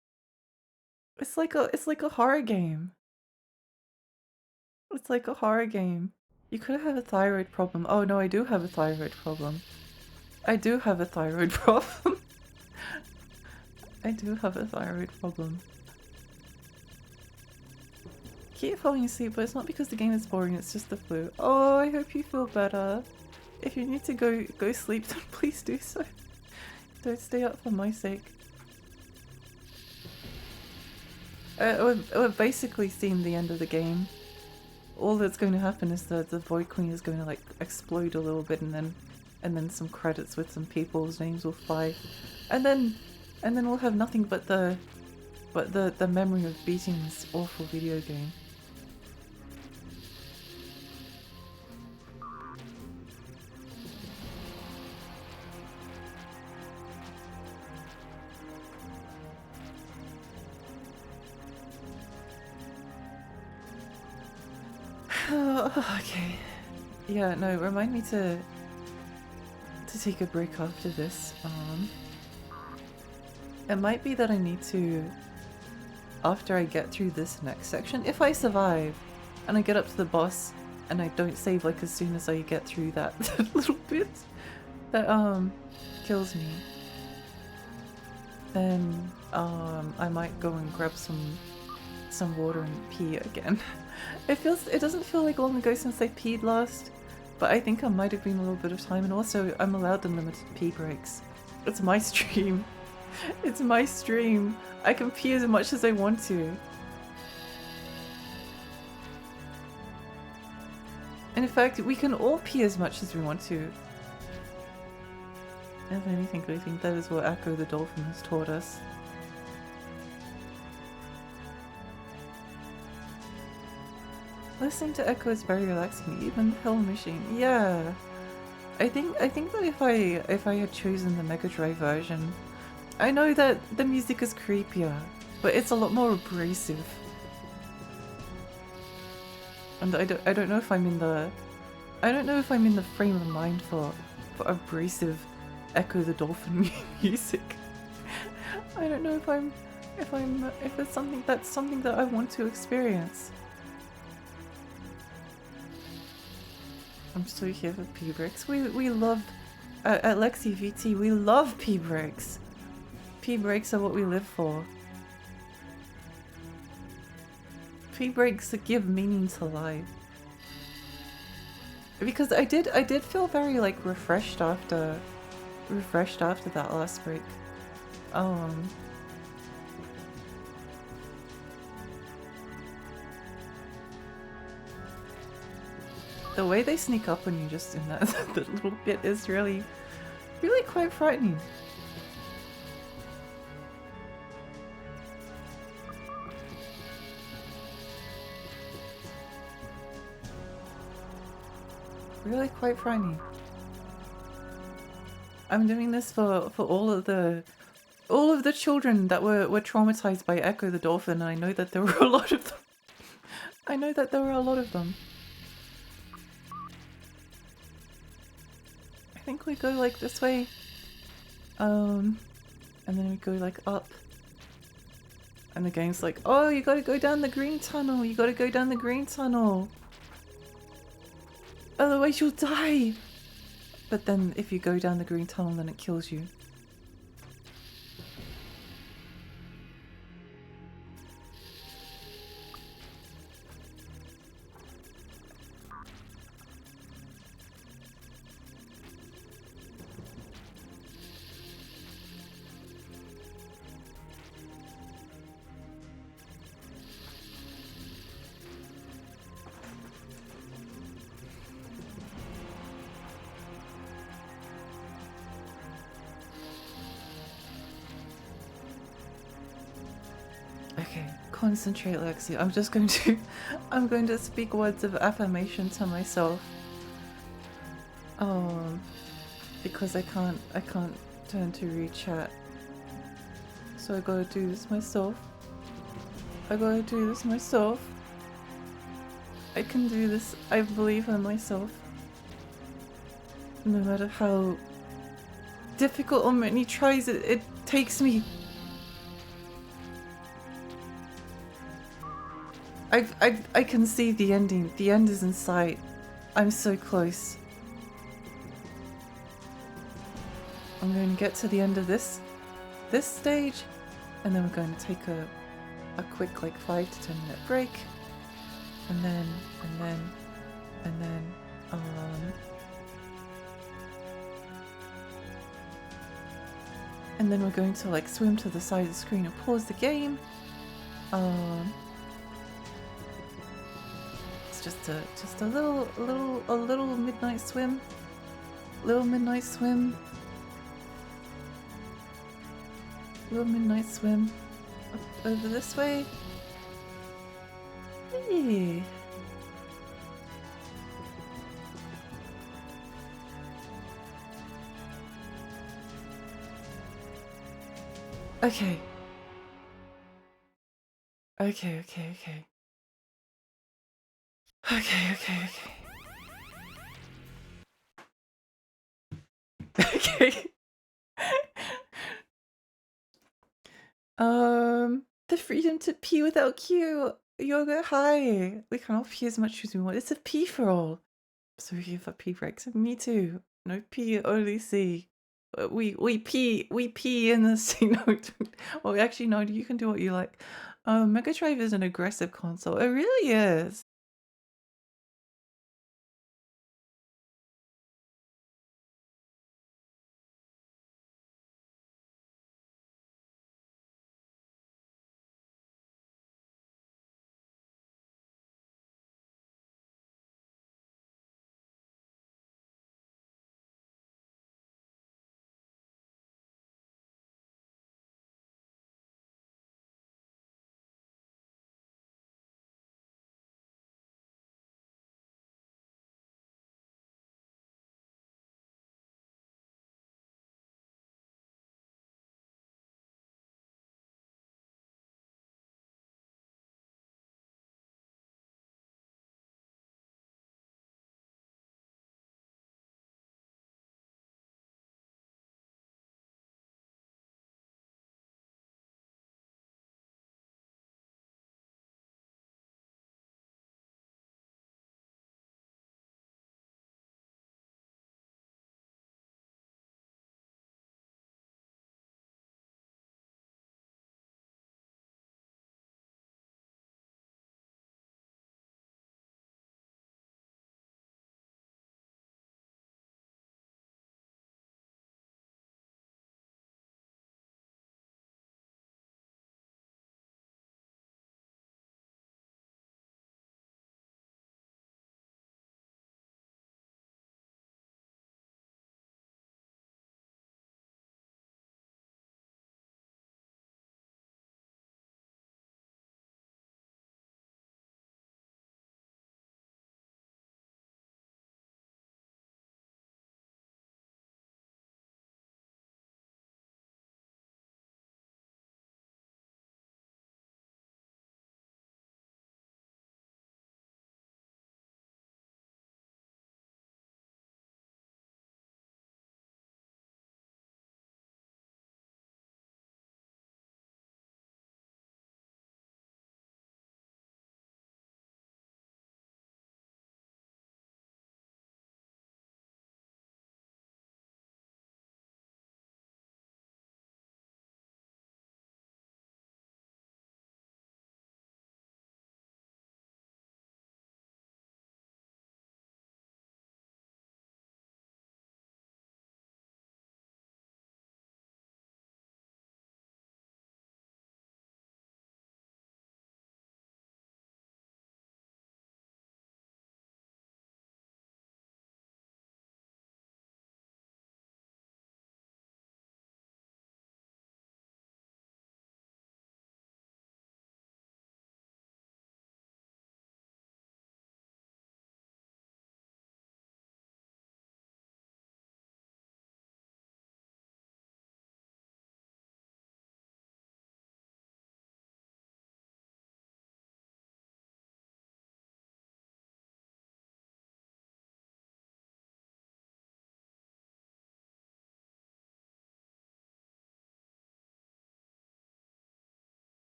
It's like a horror game. It's like a horror game. You could have a thyroid problem. Oh no, I do have a thyroid problem. I do have a thyroid problem. I do have a thyroid problem. Keep falling asleep, but it's not because the game is boring, it's just the flu. Oh, I hope you feel better. If you need to go sleep, then please do so. Don't stay up for my sake. We're basically seeing the end of the game. All that's going to happen is that the Void Queen is going to like explode a little bit, and then some credits with some people's names will fly, and then we'll have nothing but the memory of beating this awful video game. Okay. Yeah, no, remind me to take a break after this. It might be that I need to, after I get through this next section, if I survive and I get up to the boss and I don't save like as soon as I get through that little bit that kills me, then I might go and grab some water and pee again. It doesn't feel like long ago since I peed last, but I think I might have been a little bit of time, and also I'm allowed unlimited pee breaks. It's my stream. It's my stream. I can pee as much as I want to. And in fact, we can all pee as much as we want to. If anything, I think that is what Ecco the Dolphin has taught us. Listening to Ecco is very relaxing, even the Hell Machine. Yeah, I think that if I had chosen the Mega Drive version, I know that the music is creepier, but it's a lot more abrasive. And I don't know if I'm in the frame of mind for abrasive Ecco the Dolphin music. I don't know if it's something that I want to experience. I'm still here for pee breaks. We love at Lexi VT. We love pee breaks. Pee breaks are what we live for. Pee breaks that give meaning to life. Because I did feel very like refreshed after that last break. The way they sneak up on you just in that, that little bit is really quite frightening. Really quite frightening. I'm doing this for all of the children that were traumatized by Ecco the Dolphin, and I know that there were a lot of them. I know that there were a lot of them. I think we go like this way. And then we go like up. And the game's like, oh, you gotta go down the green tunnel. You gotta go down the green tunnel. Otherwise you'll die. But then if you go down the green tunnel, then it kills you. Okay, concentrate, Lexi. I'm going to speak words of affirmation to myself. Because I can't turn to read chat. So I gotta do this myself. I can do this. I believe in myself. No matter how difficult or many tries it takes me. I can see the ending. The end is in sight. I'm so close. I'm going to get to the end of this stage, and then we're going to take a quick like 5 to 10 minute break, and then we're going to like swim to the side of the screen and pause the game. It's just a little midnight swim. Little midnight swim up over this way. Hey. Okay. Okay. The freedom to pee without queue. Yoga, hi. We can all pee as much as we want. It's a pee for all. So we give up pee breaks. Me too. No pee, only C. We pee in the C note. Well, actually, no. You can do what you like. Mega Drive is an aggressive console. It really is.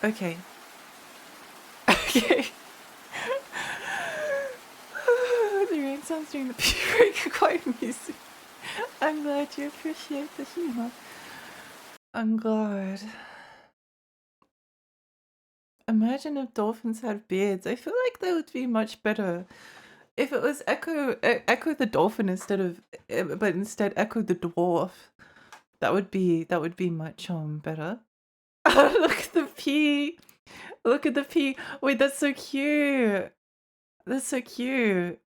Okay. Okay. The rain sounds during the pee break are quite amusing. I'm glad you appreciate the humor. I'm glad. Imagine if dolphins had beards. I feel like that would be much better. If it was Echo the dolphin instead of, but instead Echo the dwarf, that would be much better. Look at the pee. Look at the pee. Wait, that's so cute. That's so cute.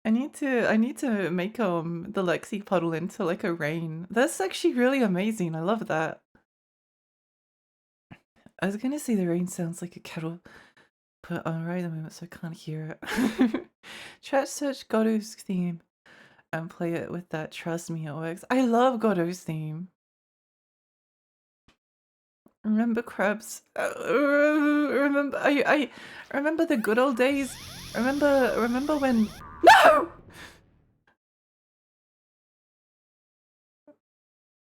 I need to make the Lexi puddle into like a rain. That's actually really amazing. I love that. I was gonna say the rain sounds like a kettle put on right at the moment, so I can't hear it. Try to search Godot's theme and play it with that. Trust me, it works. I love Godot's theme. Remember crabs? Remember I remember the good old days. Remember when? No!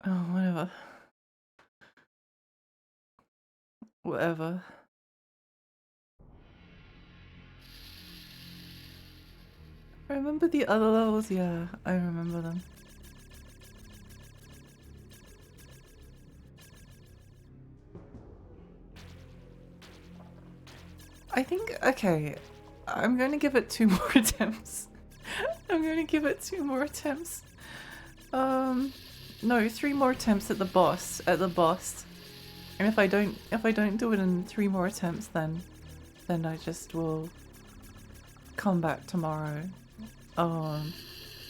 Oh, whatever. Whatever. Remember the other levels? Yeah, I remember them. I think, okay, I'm going to give it 2 more attempts. I'm going to give it 2 more attempts. No, 3 more attempts at the boss, And if I don't do it in 3 more attempts, then I just will come back tomorrow.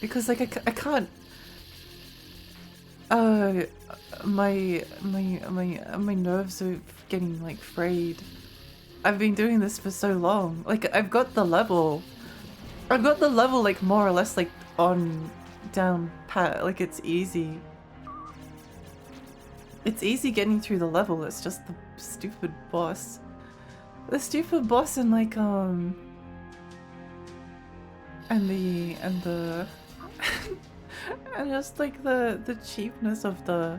Because like I can't. My nerves are getting like frayed. I've been doing this for so long. Like I've got the level like more or less like on down pat. Like it's easy. It's easy getting through the level. It's just the stupid boss. The stupid boss and like and the and just like the cheapness of the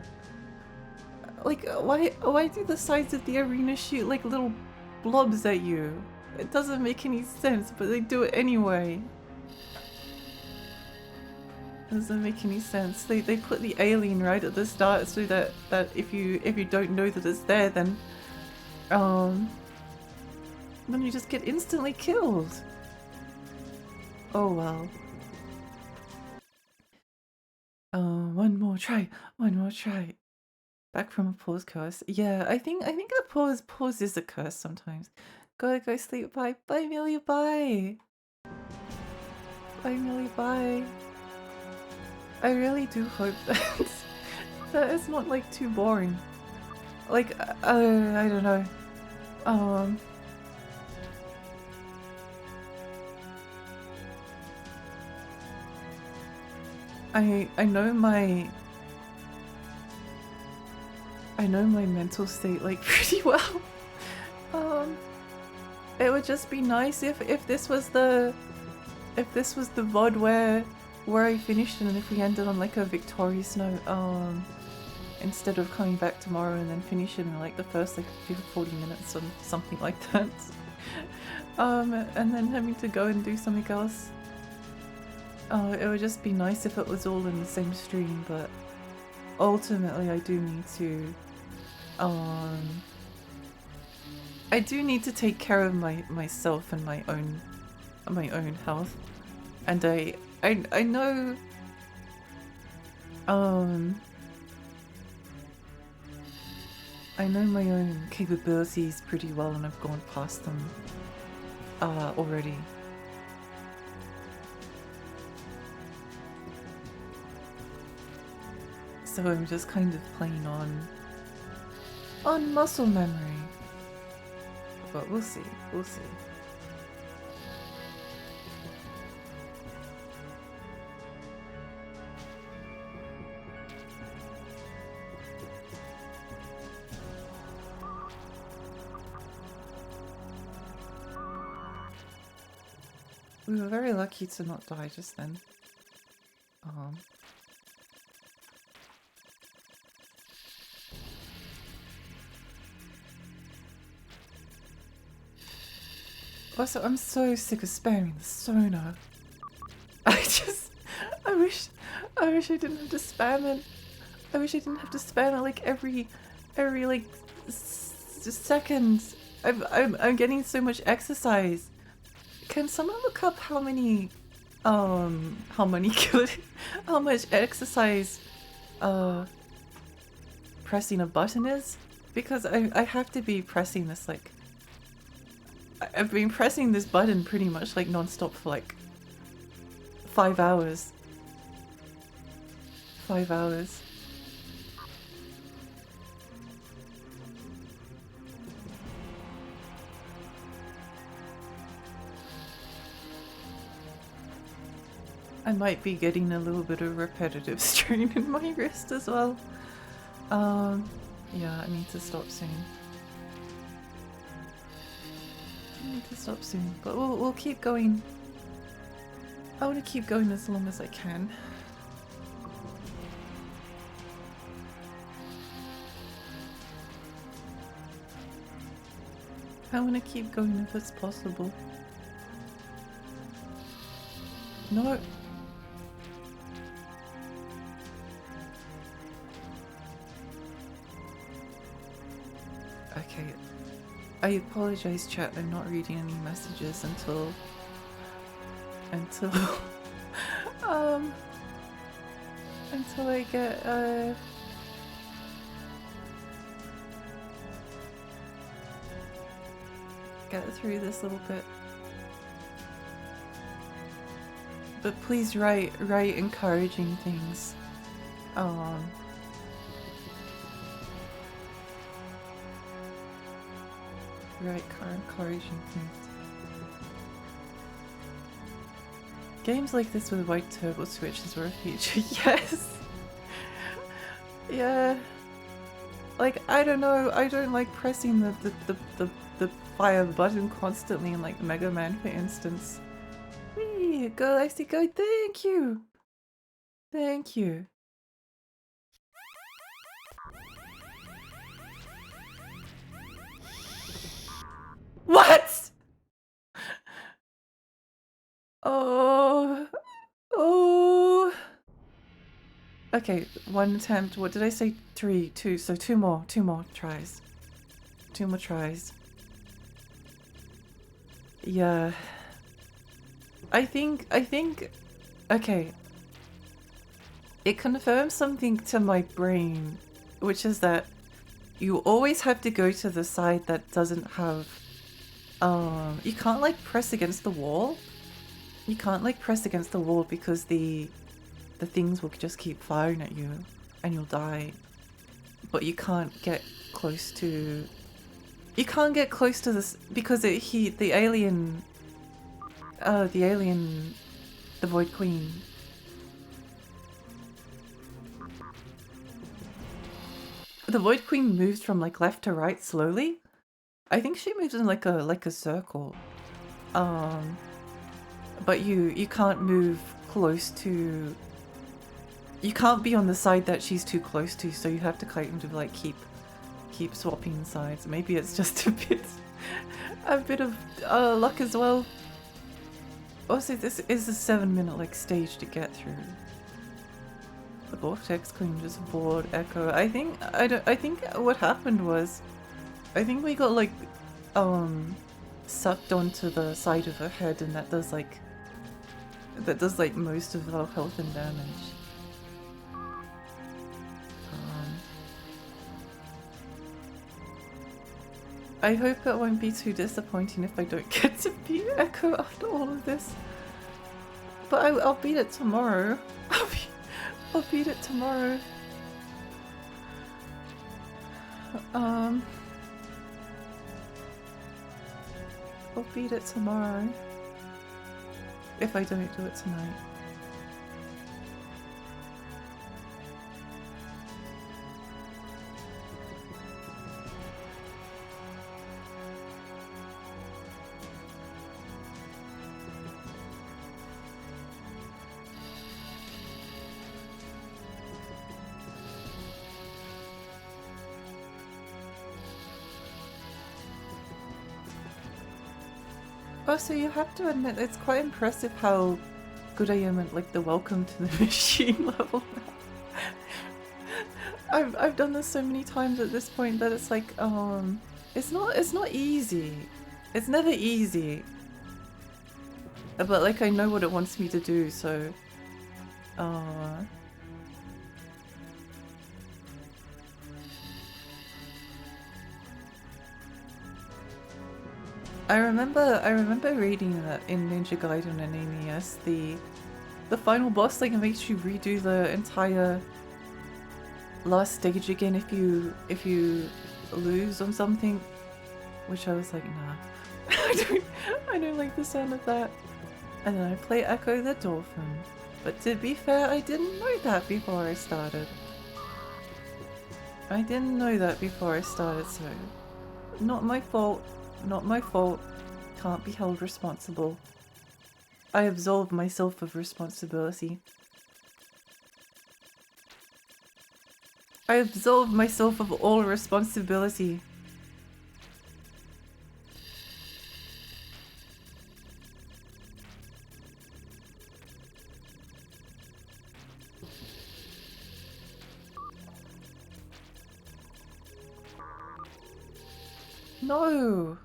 like why do the sides of the arena shoot like little blobs at you? It doesn't make any sense, but they do it anyway. It doesn't make any sense. They put the alien right at the start so that if you don't know that it's there, then you just get instantly killed. Oh well. One more try. Back from a pause curse. Yeah, I think a pause is a curse sometimes. Go sleep. Bye, Amelia. Bye, Amelia. Bye. I really do hope that that is not like too boring. Like I don't know. I know my mental state like pretty well. It would just be nice if this was the VOD where I finished and if we ended on like a victorious note, instead of coming back tomorrow and then finishing in like the first like 40 minutes or something like that. And then having to go and do something else. It would just be nice if it was all in the same stream, but ultimately I do need to take care of myself and my own health. And I know I know my own capabilities pretty well and I've gone past them already. So I'm just kind of playing on muscle memory. But we'll see. We were very lucky to not die just then. Also, I'm so sick of spamming the Sona. I wish I didn't have to spam it. I wish I didn't have to spam it like every like second. I'm getting so much exercise. Can someone look up how much exercise pressing a button is? Because I have to be pressing this like I've been pressing this button pretty much like non-stop for like 5 hours. 5 hours. I might be getting a little bit of repetitive strain in my wrist as well. Yeah, I need to stop soon. But we'll keep going. I want to keep going as long as I can. I want to keep going if it's possible. No. Okay. I apologize, chat. I'm not reading any messages until until I get through this little bit. But please write encouraging things. Write encouraging things. Games like this with white turbo switches were a feature. Yes. Yeah. Like, I don't know, I don't like pressing the fire button constantly in like Mega Man, for instance. Whee! Go Lexi, go! Thank you! Thank you. What? Oh. Oh. Okay, one attempt. What did I say? 3, 2. So two more tries. 2 more tries. Yeah. I think, okay. It confirms something to my brain, which is that you always have to go to the side that doesn't have, you can't like press against the wall. You can't like press against the wall because the things will just keep firing at you and you'll die. But you can't get close to, this because the Void Queen. The Void Queen moves from like left to right slowly. I think she moves in like a circle. But you can't move close to. You can't be on the side that she's too close to, so you have to kind of like keep swapping sides. Maybe it's just a bit of luck as well. Also, this is a 7-minute like stage to get through. The Vortex Queen just bored Ecco. I think what happened was, I think we got like sucked onto the side of her head, and that does like most of our health and damage. I hope it won't be too disappointing if I don't get to beat Ecco after all of this. But I'll beat it tomorrow. I'll beat it tomorrow. I'll beat it tomorrow. If I don't do it tonight. Also, you have to admit, it's quite impressive how good I am at like the welcome to the machine level now. I've done this so many times at this point that it's like, it's not easy. It's never easy. But like I know what it wants me to do, so I remember reading that in Ninja Gaiden and NES, the final boss like it makes you redo the entire last stage again if you lose on something, which I was like, nah. I don't like the sound of that. And then I play Ecco the Dolphin. But to be fair, I didn't know that before I started. I didn't know that before I started, so not my fault. Not my fault. Can't be held responsible. I absolve myself of responsibility. I absolve myself of all responsibility. No!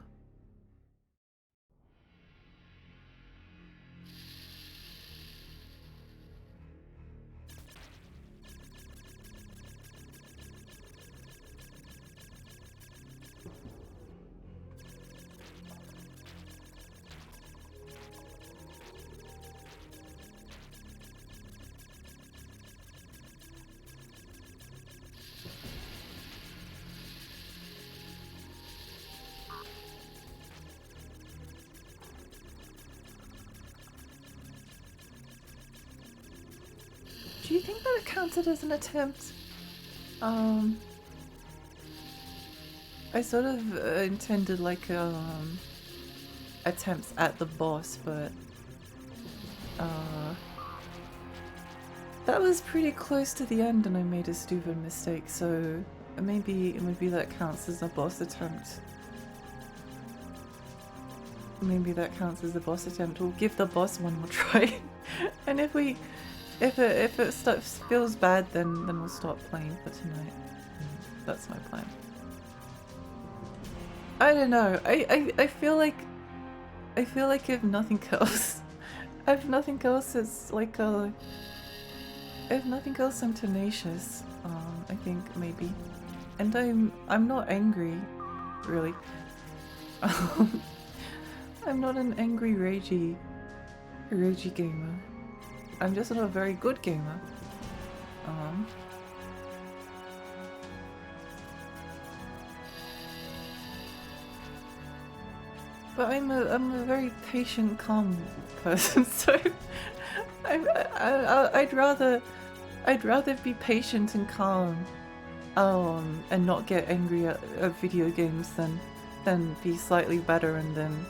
Do you think that it counted as an attempt? I sort of intended like attempts at the boss, but that was pretty close to the end and I made a stupid mistake, so maybe that counts as a boss attempt. Maybe that counts as a boss attempt. We'll give the boss one more try. And if it feels bad, then we'll stop playing for tonight. That's my plan. I don't know. I feel like if nothing else, it's like if nothing else, I'm tenacious. I think maybe, and I'm not angry, really. I'm not an angry, ragey gamer. I'm just not a very good gamer. But I'm a very patient, calm person, so I'd rather be patient and calm, and not get angry at video games than be slightly better and then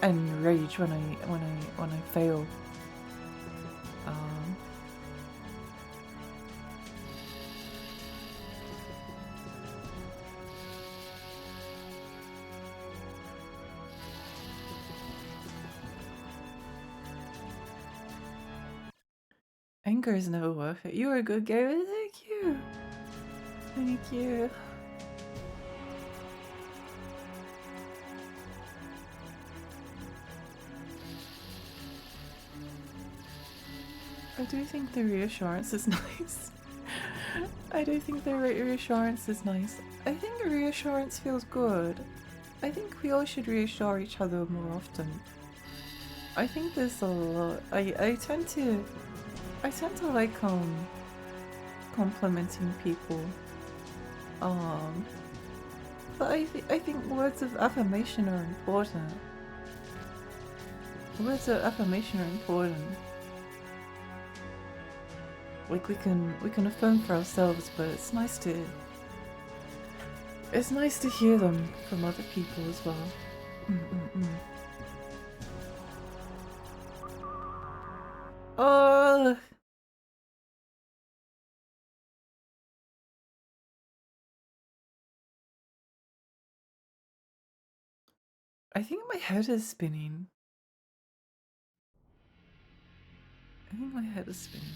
and rage when I fail. Anger is never worth it. You're a good gamer. Thank you. Thank you. I do think the reassurance is nice. I do think the reassurance is nice. I think reassurance feels good. I think we all should reassure each other more often. I think there's a lot. I tend to like complimenting people. But I think words of affirmation are important. Words of affirmation are important. Like we can affirm for ourselves, but it's nice to hear them from other people as well. Oh. I think my head is spinning. I think my head is spinning.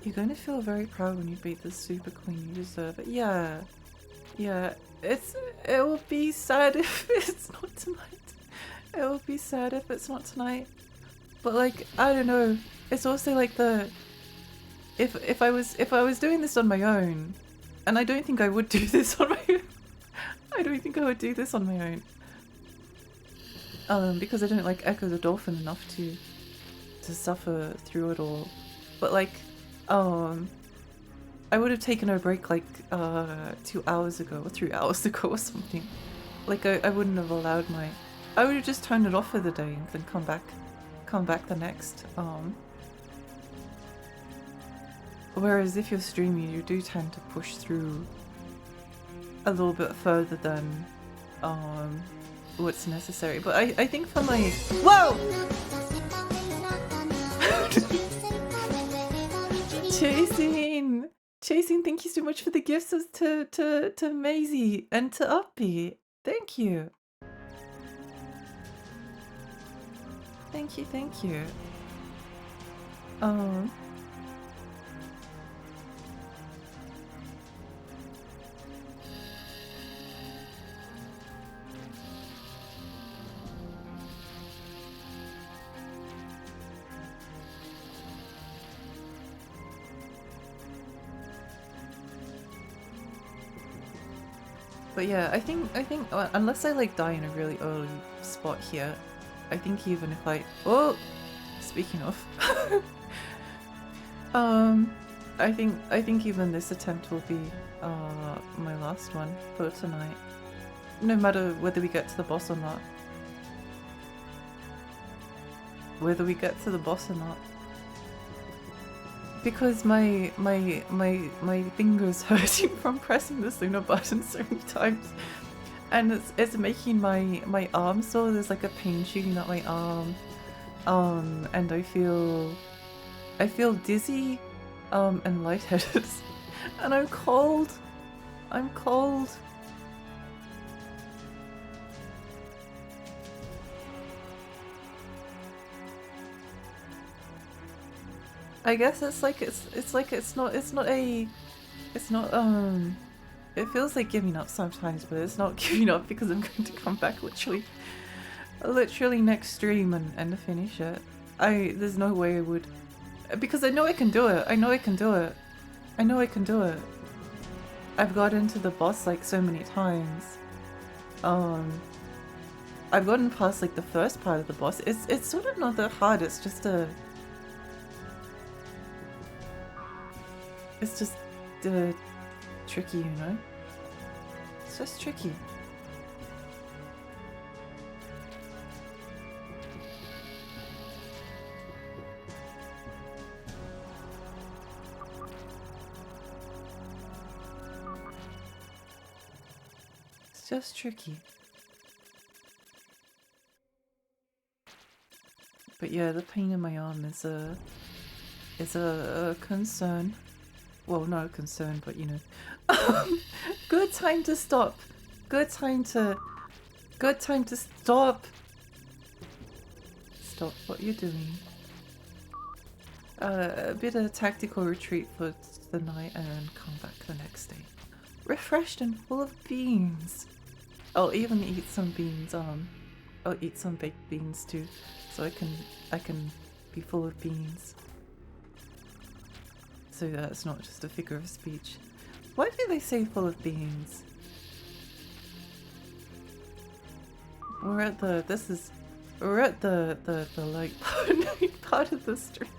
You're going to feel very proud when you beat the Super Queen. You deserve it. Yeah. Yeah. It will be sad if it's not tonight. It will be sad if it's not tonight. But like, I don't know. It's also like the if I was doing this on my own, and I don't think I would do this on my own. I don't think I would do this on my own. Because I don't like Ecco the Dolphin enough to suffer through it all. But like, I would have taken a break like 2 hours ago or 3 hours ago or something. Like I wouldn't have allowed my. I would have just turned it off for the day and then come back the next. Whereas if you're streaming, you do tend to push through a little bit further than what's necessary. But I think for my whoa. Chasing, thank you so much for the gifts to Maisie and to Uppy. Thank you. Thank you. But yeah, I think unless I like die in a really early spot here, I think even if I speaking of I think even this attempt will be my last one for tonight. No matter whether we get to the boss or not. Because my fingers hurting from pressing the Suna button so many times, and it's making my arm sore. There's like a pain shooting up my arm, and I feel dizzy, and lightheaded, and I'm cold. I guess it feels like giving up sometimes, but it's not giving up because I'm going to come back literally next stream and finish it. There's no way I would, because I know I can do it. I've got into the boss like so many times. I've gotten past like the first part of the boss. It's sort of not that hard. It's just tricky, you know? It's just tricky. It's just tricky. But yeah, the pain in my arm is a concern. Well, not a concern, but you know. Good time to stop. Good time to stop. Stop what you're doing. A bit of tactical retreat for the night and then come back the next day. Refreshed and full of beans. I'll even eat some beans. I'll eat some baked beans too, so I can be full of beans. So that's not just a figure of speech. Why do they say full of beans? We're at the light part of the stream.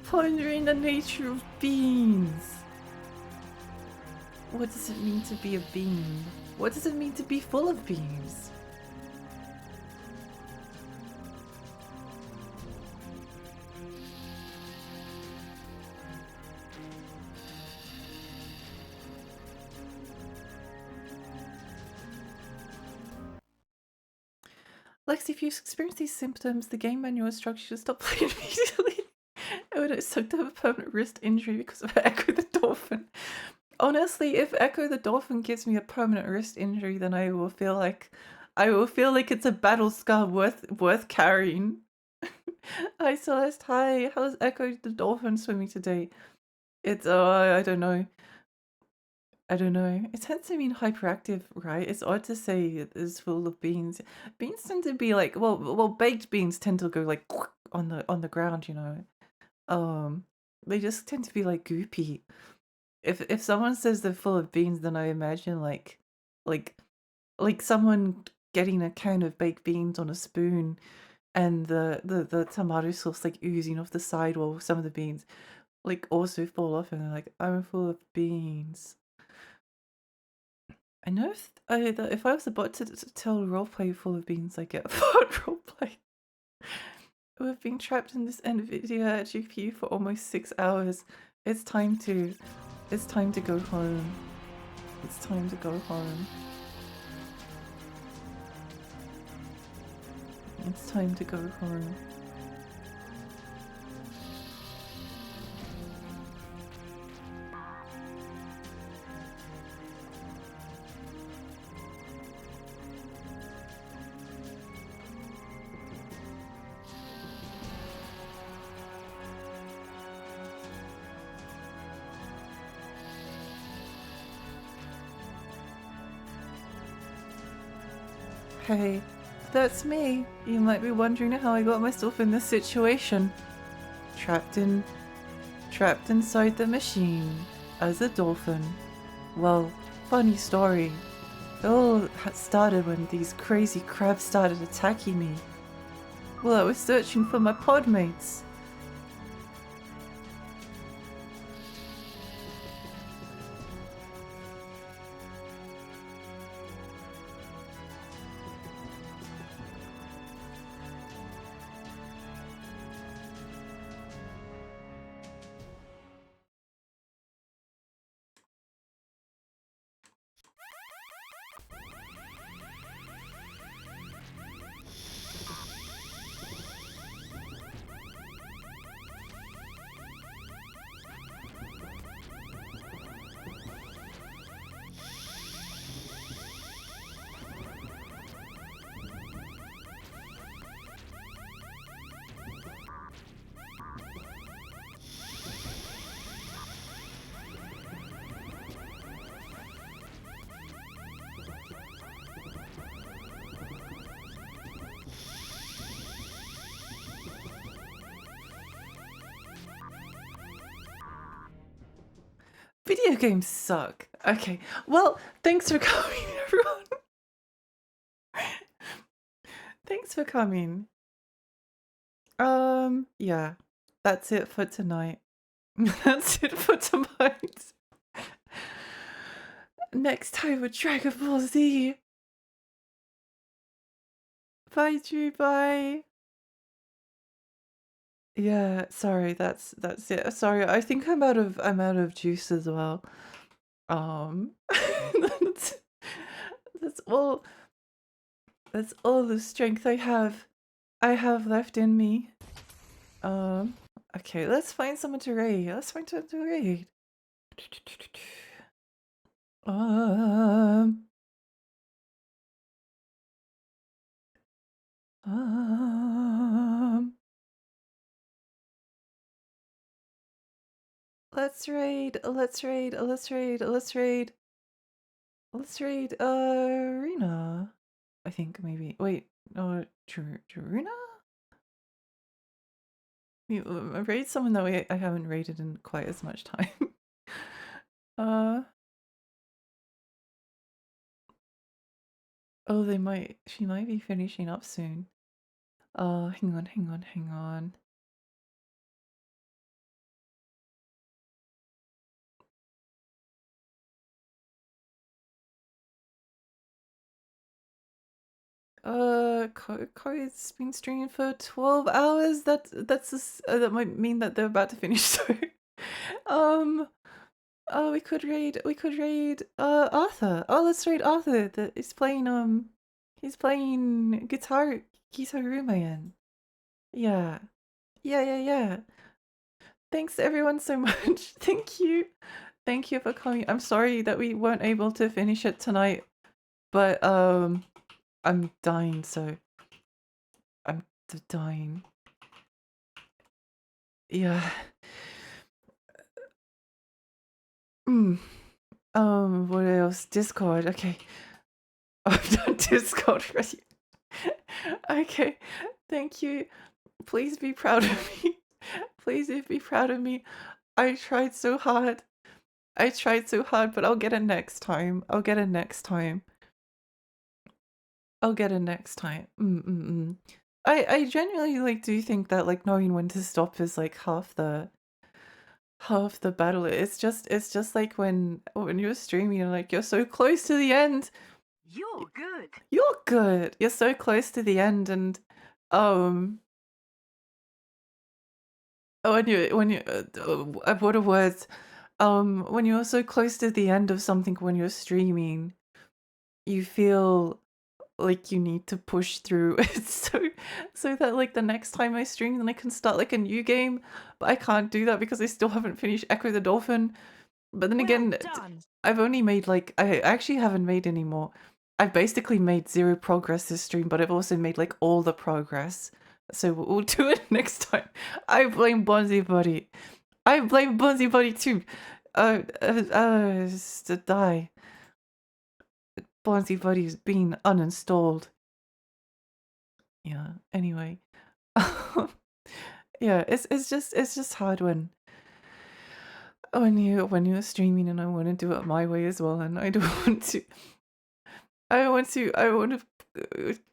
Pondering the nature of beans. What does it mean to be a bean? What does it mean to be full of beans? Lexi, if you experience these symptoms, the game manual instructions to stop playing immediately. It would it suck to have a permanent wrist injury because of Echo the Dolphin? Honestly, if Echo the Dolphin gives me a permanent wrist injury, then I will feel like it's a battle scar worth carrying. Hi Celeste, hi. How's Echo the Dolphin swimming today? It's I don't know. I don't know. It tends to mean hyperactive, right? It's odd to say it is full of beans. Beans tend to be like well, baked beans tend to go like on the ground, you know. They just tend to be like goopy. If someone says they're full of beans, then I imagine like someone getting a can of baked beans on a spoon and the tomato sauce like oozing off the side while some of the beans like also fall off and they're like, I'm full of beans. I know if I was about to tell roleplay full of beans, I get bad roleplay. We've been trapped in this NVIDIA GPU for almost 6 hours. It's time to go home. It's time to go home. It's time to go home. Hey, that's me. You might be wondering how I got myself in this situation. Trapped inside the machine as a dolphin. Well, funny story. It all started when these crazy crabs started attacking me. Well, I was searching for my pod mates. Video games suck. Okay, well, thanks for coming, everyone. Thanks for coming. Yeah, that's it for tonight. That's it for tonight. Next time with Dragon Ball Z. Bye, Drew. Bye. Yeah, sorry. That's it. Sorry, I think I'm out of juice as well. That's, that's all. That's all the strength I have left in me. Okay, let's find someone to raid. Let's find someone to raid. Um, let's raid. Arena. I think maybe. Wait, no, Jaruna? Raid someone that I haven't raided in quite as much time. Oh, she might be finishing up soon. Hang on. Cody's been streaming for 12 hours. That might mean that they're about to finish soon. Oh, we could raid Arthur. Oh, let's raid Arthur. He's playing guitar Rumayan. Yeah. Thanks everyone so much. Thank you. Thank you for coming. I'm sorry that we weren't able to finish it tonight, but I'm dying, so I'm dying. Yeah. Mm. What else? Discord. Okay. I've done Discord for you. Okay. Thank you. Please be proud of me. Please be proud of me. I tried so hard. I tried so hard, but I'll get it next time. I'll get it next time. I'll get it next time. I genuinely like do think that like knowing when to stop is like half the battle. It's just like when you're streaming and like you're so close to the end. You're good. You're good. You're so close to the end and when you what are words? When you're so close to the end of something when you're streaming, you feel like you need to push through it so that like the next time I stream then I can start like a new game, but I can't do that because I still haven't finished Echo the Dolphin. But then again, done. I've only made like I actually haven't made any more. I've basically made 0 progress this stream, but I've also made like all the progress. So we'll do it next time. I blame Bonzi Buddy. I blame Bonzi Buddy too. To die. Bonzi Buddy's been uninstalled. Yeah. Anyway, yeah. It's just hard when you're streaming and I want to do it my way as well, and I don't want to. I want to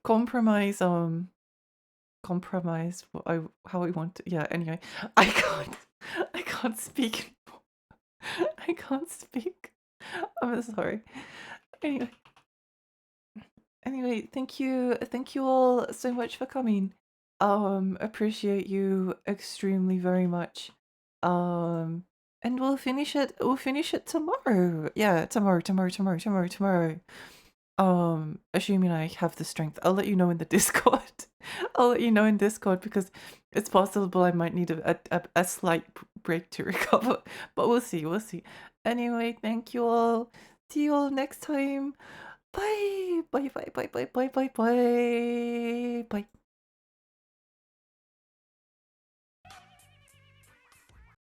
compromise compromise what how I want to. Yeah. Anyway, I can't speak. I can't speak. I'm sorry. Anyway, thank you all so much for coming. Appreciate you extremely very much. And we'll finish it tomorrow. Yeah, tomorrow. Assuming I have the strength. I'll let you know in the Discord. I'll let you know in Discord because it's possible I might need a slight break to recover. But we'll see. Anyway, thank you all. See you all next time. Bye. Bye.